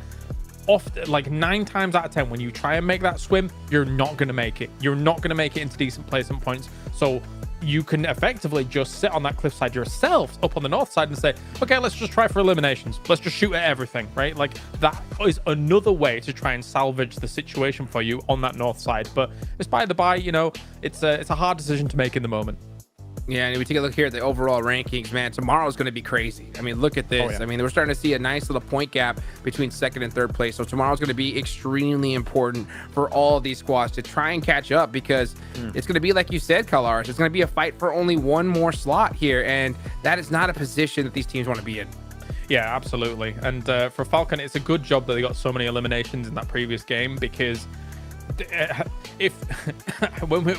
Speaker 6: often, like 9 times out of 10, when you try and make that swim, you're not going to make it. You're not going to make it into decent placement points. So you can effectively just sit on that cliffside yourself up on the north side and say, okay, let's just try for eliminations. Let's just shoot at everything, right? Like that is another way to try and salvage the situation for you on that north side. But it's by the by, you know, it's a hard decision to make in the moment.
Speaker 4: Yeah, and we take a look here at the overall rankings, man. Tomorrow's going to be crazy. I mean, look at this.
Speaker 6: Oh, yeah.
Speaker 4: I mean, we're starting to see a nice little point gap between second and third place. So tomorrow's going to be extremely important for all of these squads to try and catch up, because it's going to be, like you said, Kalaris, it's going to be a fight for only one more slot here. And that is not a position that these teams want to be in.
Speaker 6: Yeah, absolutely. And for Falcon, it's a good job that they got so many eliminations in that previous game, because if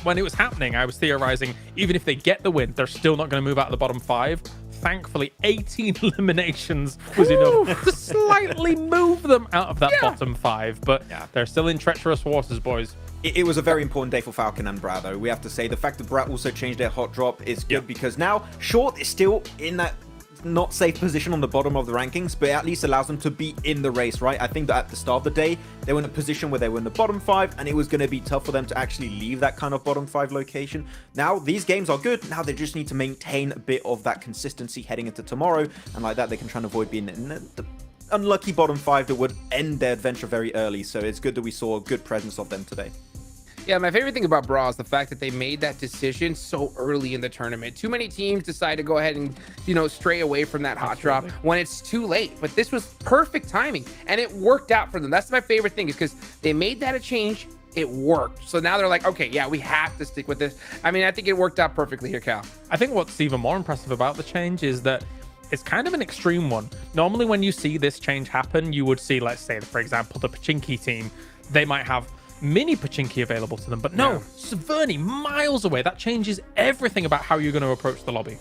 Speaker 6: when it was happening, I was theorizing even if they get the win, they're still not going to move out of the bottom 5. Thankfully, 18 eliminations was enough to slightly move them out of that bottom 5. But they're still in treacherous waters, boys.
Speaker 5: It was a very important day for Falcon and Brat, though. We have to say the fact that Brat also changed their hot drop is good, because now Short is still in that not safe position on the bottom of the rankings, but it at least allows them to be in the race, right? I think that at the start of the day, they were in a position where they were in the bottom 5, and it was going to be tough for them to actually leave that kind of bottom 5 location. Now, these games are good. Now they just need to maintain a bit of that consistency heading into tomorrow, and like that, they can try and avoid being in the unlucky bottom 5 that would end their adventure very early. So it's good that we saw a good presence of them today.
Speaker 4: Yeah, my favorite thing about Brawl is the fact that they made that decision so early in the tournament. Too many teams decide to go ahead and, you know, stray away from that hot drop when it's too late. But this was perfect timing, and it worked out for them. That's my favorite thing, is because they made that a change. It worked. So now they're like, okay, yeah, we have to stick with this. I mean, I think it worked out perfectly here, Cal.
Speaker 6: I think what's even more impressive about the change is that it's kind of an extreme one. Normally, when you see this change happen, you would see, let's say, for example, the Pachinki team, they might have mini Pachinki available to them, but no, Severny miles away. That changes everything about how you're going to approach the lobby.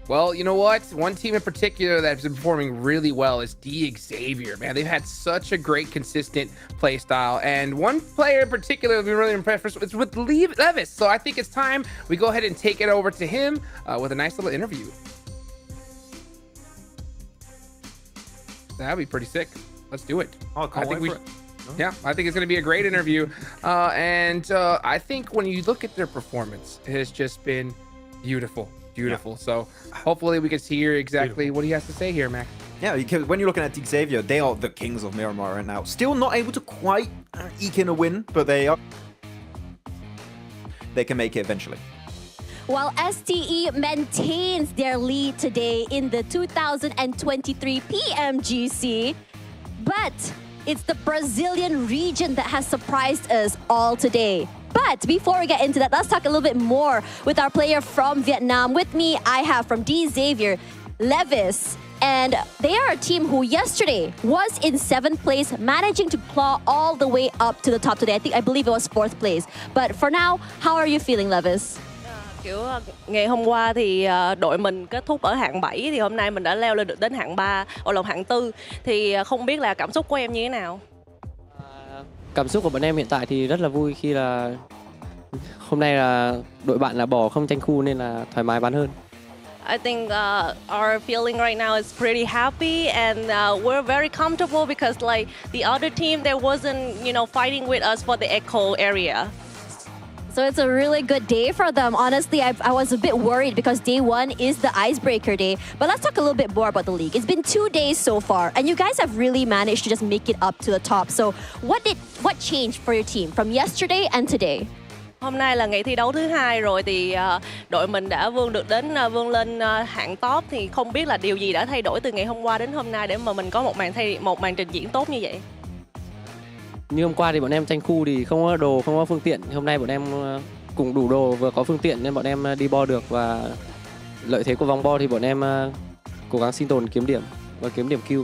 Speaker 4: Well, you know what? One team in particular that's been performing really well is Xavier, man. They've had such a great, consistent play style. And one player in particular that we've been really impressed with is with Levis. So I think it's time we go ahead and take it over to him with a nice little interview. That'd be pretty sick. Let's do it.
Speaker 5: Oh, I can't wait for it.
Speaker 4: Yeah, I think it's going to be a great interview. I think when you look at their performance, it has just been beautiful. So hopefully we can hear exactly what he has to say here, Mac.
Speaker 5: Yeah, because when you're looking at Xavier, they are the kings of Miramar right now. Still not able to quite eke in a win, but they can make it eventually.
Speaker 1: While STE maintains their lead today in the 2023 PMGC, but it's the Brazilian region that has surprised us all today. But before we get into that, let's talk a little bit more with our player from Vietnam. With me, I have from Xavier, Levis. And they are a team who yesterday was in 7th place, managing to claw all the way up to the top today. I believe it was 4th place. But for now, how are you feeling, Levis?
Speaker 9: Kiểu ngày hôm qua thì đội mình kết thúc ở hạng 7 thì hôm nay mình đã leo lên được đến hạng 3, hạng 4 thì không biết là cảm xúc của em như thế nào?
Speaker 10: Cảm xúc của bọn em hiện tại thì rất là vui khi là hôm nay là đội bạn là bỏ không tranh khu nên là thoải mái bắn hơn.
Speaker 9: I think our feeling right now is pretty happy, and we're very comfortable because like the other team there wasn't, fighting with us for the echo area.
Speaker 1: So it's a really good day for them. Honestly, I was a bit worried because day 1 is the icebreaker day. But let's talk a little bit more about the league. It's been 2 days so far, and you guys have really managed to just make it up to the top. So what changed for your team from yesterday and today?
Speaker 9: Hôm nay là ngày thi đấu thứ 2 rồi thì đội mình đã vươn lên hạng top, thì không biết là điều gì đã thay đổi từ ngày hôm qua đến hôm nay để mà mình có một màn trình diễn tốt như vậy.
Speaker 10: Như hôm qua thì bọn em tranh khu thì không có đồ, không có phương tiện. Hôm nay bọn em cùng đủ đồ, vừa có phương tiện nên bọn em đi bo được, và lợi thế của vòng bo thì bọn em cố gắng sinh tồn, kiếm điểm và kiếm điểm kill.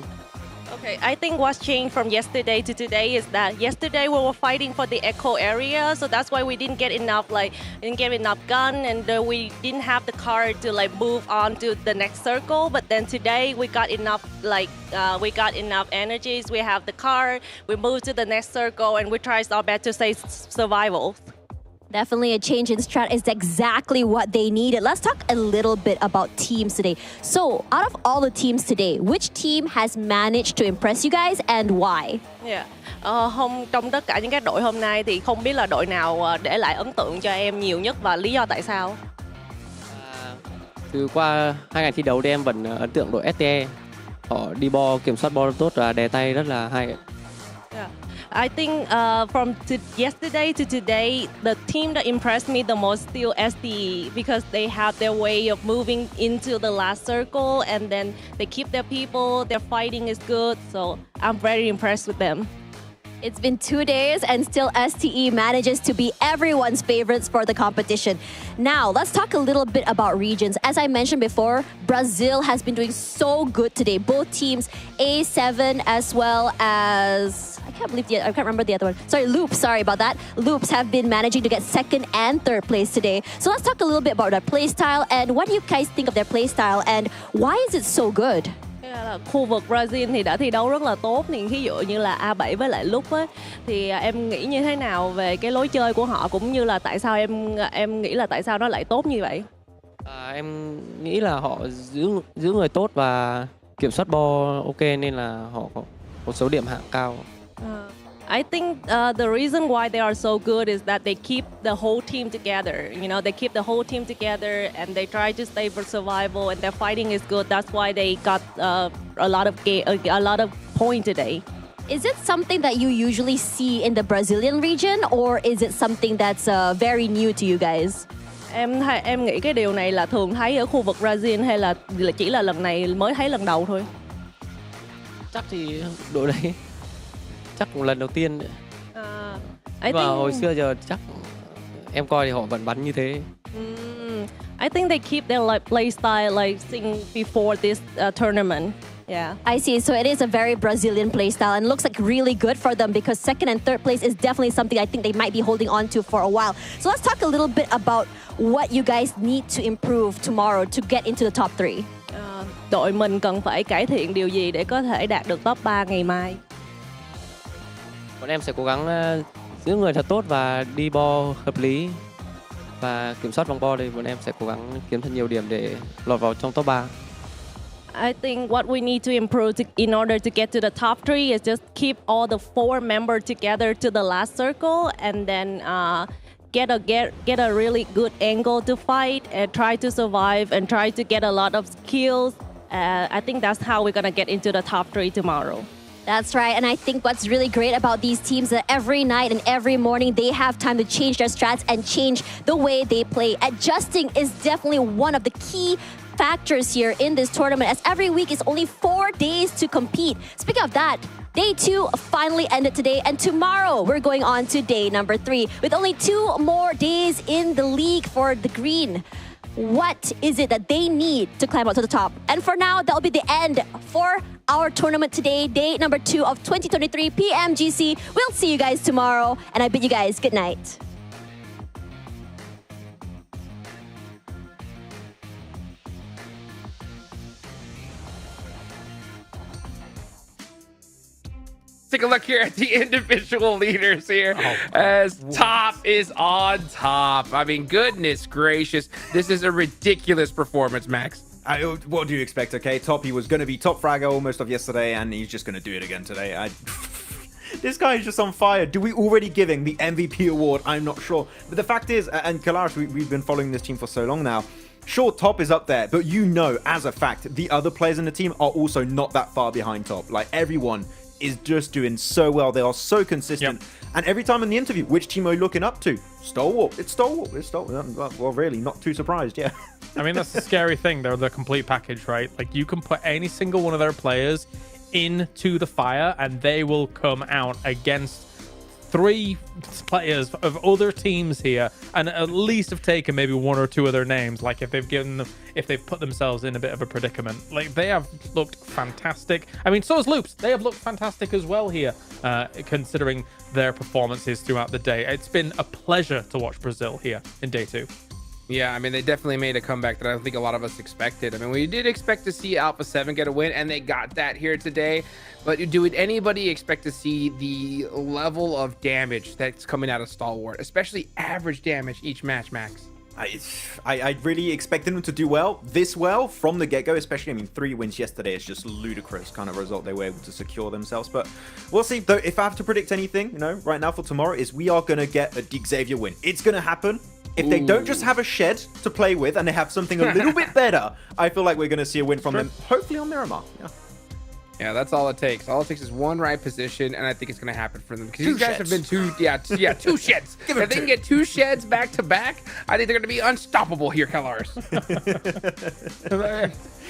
Speaker 9: Okay, I think what's changed from yesterday to today is that yesterday we were fighting for the echo area, so that's why we didn't get enough gun, and we didn't have the car to move on to the next circle. But then today we got enough energies. We have the car. We moved to the next circle, and we tried our best to stay survival.
Speaker 1: Definitely a change in strat is exactly what they needed. Let's talk a little bit about teams today. So, out of all the teams today, which team has managed to impress you guys and why?
Speaker 9: Yeah. Trong tất cả những các đội hôm nay thì không biết là đội nào để lại ấn tượng cho em nhiều nhất và lý do tại sao?
Speaker 10: Từ qua 2 ngày thi đấu thì em vẫn ấn tượng đội STE. Họ đi bo kiểm soát ball tốt và đè tay rất là hay.
Speaker 9: Yeah. I think from yesterday to today, the team that impressed me the most still SDE because they have their way of moving into the last circle and then they keep their people, their fighting is good, so I'm very impressed with them.
Speaker 1: It's been 2 days and still STE manages to be everyone's favorites for the competition. Now, let's talk a little bit about regions. As I mentioned before, Brazil has been doing so good today. Both teams, A7 as well as... I can't remember the other one. Sorry, Loops, sorry about that. Loops have been managing to get second and third place today. So let's talk a little bit about their play style and what do you guys think of their play style and why is it so good?
Speaker 9: Khu vực Brazil thì đã thi đấu rất là tốt, thì ví dụ như là A7 với lại Lúc á, thì em nghĩ như thế nào về cái lối chơi của họ cũng như là tại sao em nghĩ là tại sao nó lại tốt như vậy?
Speaker 10: Em nghĩ là họ giữ người tốt và kiểm soát ball ok nên là họ có một số điểm hạng cao.
Speaker 9: I think the reason why they are so good is that they keep the whole team together. You know, they keep the whole team together and they try to stay for survival and their fighting is good. That's why they got a lot of points today.
Speaker 1: Is it something that you usually see in the Brazilian region or is it something that's very new to you guys?
Speaker 9: Em nghĩ cái điều này là thường thấy ở khu vực Brazil hay là chỉ là lần này mới thấy lần đầu thôi?
Speaker 10: Chắc thì đội đấy chắc cũng lần đầu tiên. Và hồi xưa giờ chắc em coi thì họ vẫn bắn như thế.
Speaker 9: I think they keep their play style like since before this tournament. Yeah,
Speaker 1: I see. So it is a very Brazilian play style and looks like really good for them because second and third place is definitely something I think they might be holding on to for a while. So let's talk a little bit about what you guys need to improve tomorrow to get into the top 3.
Speaker 9: Đội mình cần phải cải thiện điều gì để có thể đạt được top 3 ngày mai?
Speaker 10: Bọn em sẽ cố gắng giữ người thật tốt và đi ball hợp lý và kiểm soát vòng ball thì bọn em sẽ cố gắng kiếm thật nhiều điểm để lọt vào trong top 3.
Speaker 9: I think what we need to improve in order to get to the top 3 is just keep all the 4 members together to the last circle and then get a really good angle to fight and try to survive and try to get a lot of skills. I think that's how we're gonna get into the top 3 tomorrow.
Speaker 1: That's right, and I think what's really great about these teams that every night and every morning they have time to change their strats and change the way they play. Adjusting is definitely one of the key factors here in this tournament as every week is only 4 days to compete. Speaking of that, Day 2 finally ended today and tomorrow we're going on to day number 3 with only 2 more days in the league for the green. What is it that they need to climb up to the top? And for now, that'll be the end for our tournament today, day number 2 of 2023 PMGC. We'll see you guys tomorrow, and I bid you guys good night.
Speaker 4: Take a look here at the individual leaders here as top is on top. I mean, goodness gracious. This is a ridiculous performance, Max.
Speaker 5: What do you expect, okay? Toppy was going to be top fragger almost of yesterday, and he's just going to do it again today. This guy is just on fire. Do we already give him the MVP award? I'm not sure. But the fact is, and Kalaris, we've been following this team for so long now. Sure, Top is up there, but you know, as a fact, the other players in the team are also not that far behind Top. Like, everyone is just doing so well. They are so consistent. Yep. And every time in the interview, which team are you looking up to? Stalwart. It's Stalwart. It's Stalwart. Well, really, not too surprised, yeah.
Speaker 6: I mean, that's the scary thing. They're the complete package, right? Like, you can put any single one of their players into the fire and they will come out against 3 players of other teams here and at least have taken maybe 1 or 2 of their names. Like if they've put themselves in a bit of a predicament. Like they have looked fantastic. I mean, so has Loops. They have looked fantastic as well here, considering their performances throughout the day. It's been a pleasure to watch Brazil here in day 2.
Speaker 4: Yeah, I mean, they definitely made a comeback that I don't think a lot of us expected. I mean, we did expect to see Alpha 7 get a win, and they got that here today. But would anybody expect to see the level of damage that's coming out of Stalwart, especially average damage each match, Max?
Speaker 5: I really expected them to do this well from the get-go, especially, I mean, 3 wins yesterday is just ludicrous kind of result they were able to secure themselves. But we'll see. Though, if I have to predict anything, right now for tomorrow, is we are going to get a Dig Xavier win. It's going to happen. If they don't just have a shed to play with and they have something a little bit better, I feel like we're going to see a win from them, hopefully on Miramar.
Speaker 4: Yeah, that's all it takes. All it takes is one right position, and I think it's going to happen for them. Because these guys have been two sheds. If they can get 2 sheds back to back, I think they're going to be unstoppable here, Colors.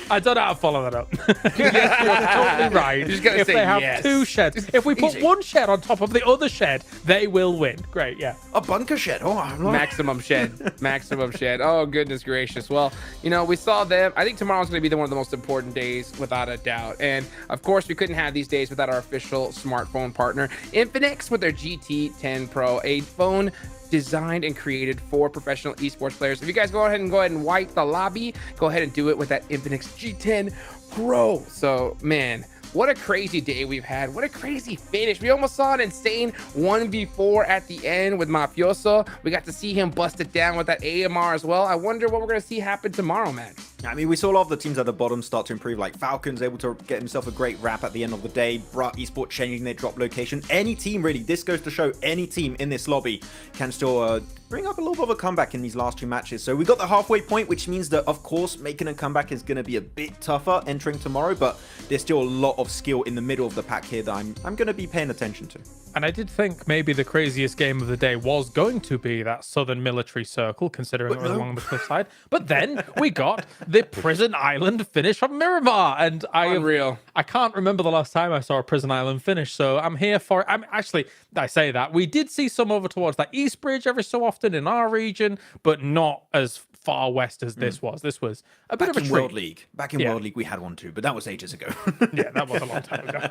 Speaker 6: I don't know how to follow that up. Yes, you're totally right.
Speaker 4: Just gotta
Speaker 6: if
Speaker 4: say
Speaker 6: they have
Speaker 4: yes.
Speaker 6: 2 sheds, if we put
Speaker 4: Easy.
Speaker 6: one shed on top of the other shed, they will win. Great, yeah.
Speaker 5: A bunker shed. Oh,
Speaker 4: Maximum shed. Maximum shed. Oh, goodness gracious. Well, you know, we saw them. I think tomorrow's going to be one of the most important days, without a doubt. And, of course, we couldn't have these days without our official smartphone partner, Infinix, with their GT10 Pro, a phone designed and created for professional esports players. If you guys go ahead and wipe the lobby, go ahead and do it with that Infinix G10 Pro. So, man, what a crazy day we've had. What a crazy finish. We almost saw an insane 1v4 at the end with Mafioso. We got to see him bust it down with that AMR as well. I wonder what we're going to see happen tomorrow, Max.
Speaker 5: I mean, we saw a lot of the teams at the bottom start to improve, like Falcons able to get himself a great wrap at the end of the day, Brat Esports changing their drop location. Any team, really, this goes to show any team in this lobby can still bring up a little bit of a comeback in these last 2 matches. So we got the halfway point, which means that, of course, making a comeback is going to be a bit tougher entering tomorrow, but there's still a lot of skill in the middle of the pack here that I'm going to be paying attention to.
Speaker 6: And I did think maybe the craziest game of the day was going to be that Southern Military Circle, considering it was along the cliffside. But then we got the Prison Island finish from Miramar. And I can't remember the last time I saw a Prison Island finish, so I'm here for it. Actually, I say that. We did see some over towards that East Bridge every so often in our region, but not as far west as this was. This was a bit of a treat.
Speaker 5: World League. Back in World League, we had one too, but that was ages ago.
Speaker 6: Yeah, that was a long time ago.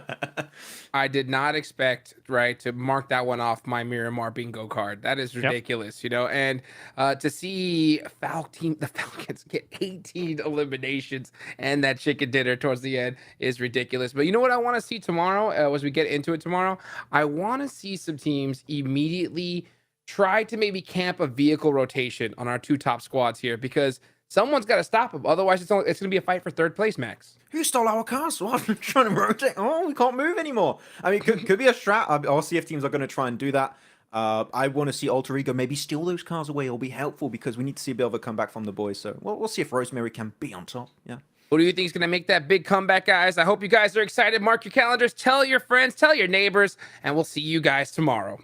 Speaker 4: I did not expect, to mark that one off my Miramar bingo card. That is ridiculous, you know. And to see the Falcons get 18 eliminations and that chicken dinner towards the end is ridiculous. But you know what I want to see tomorrow as we get into it tomorrow? I want to see some teams immediately try to maybe camp a vehicle rotation on our 2 top squads here, because someone's got to stop them. Otherwise, it's going to be a fight for 3rd place, Max.
Speaker 5: Who stole our cars? What? I'm trying to rotate. Oh, we can't move anymore. I mean, could be a strat. I'll see if teams are going to try and do that. I want to see Alter Ego maybe steal those cars away. It'll be helpful because we need to see a bit of a comeback from the boys. So we'll see if Rosemary can be on top. Yeah.
Speaker 4: Who do you think is going to make that big comeback, guys? I hope you guys are excited. Mark your calendars. Tell your friends. Tell your neighbors. And we'll see you guys tomorrow.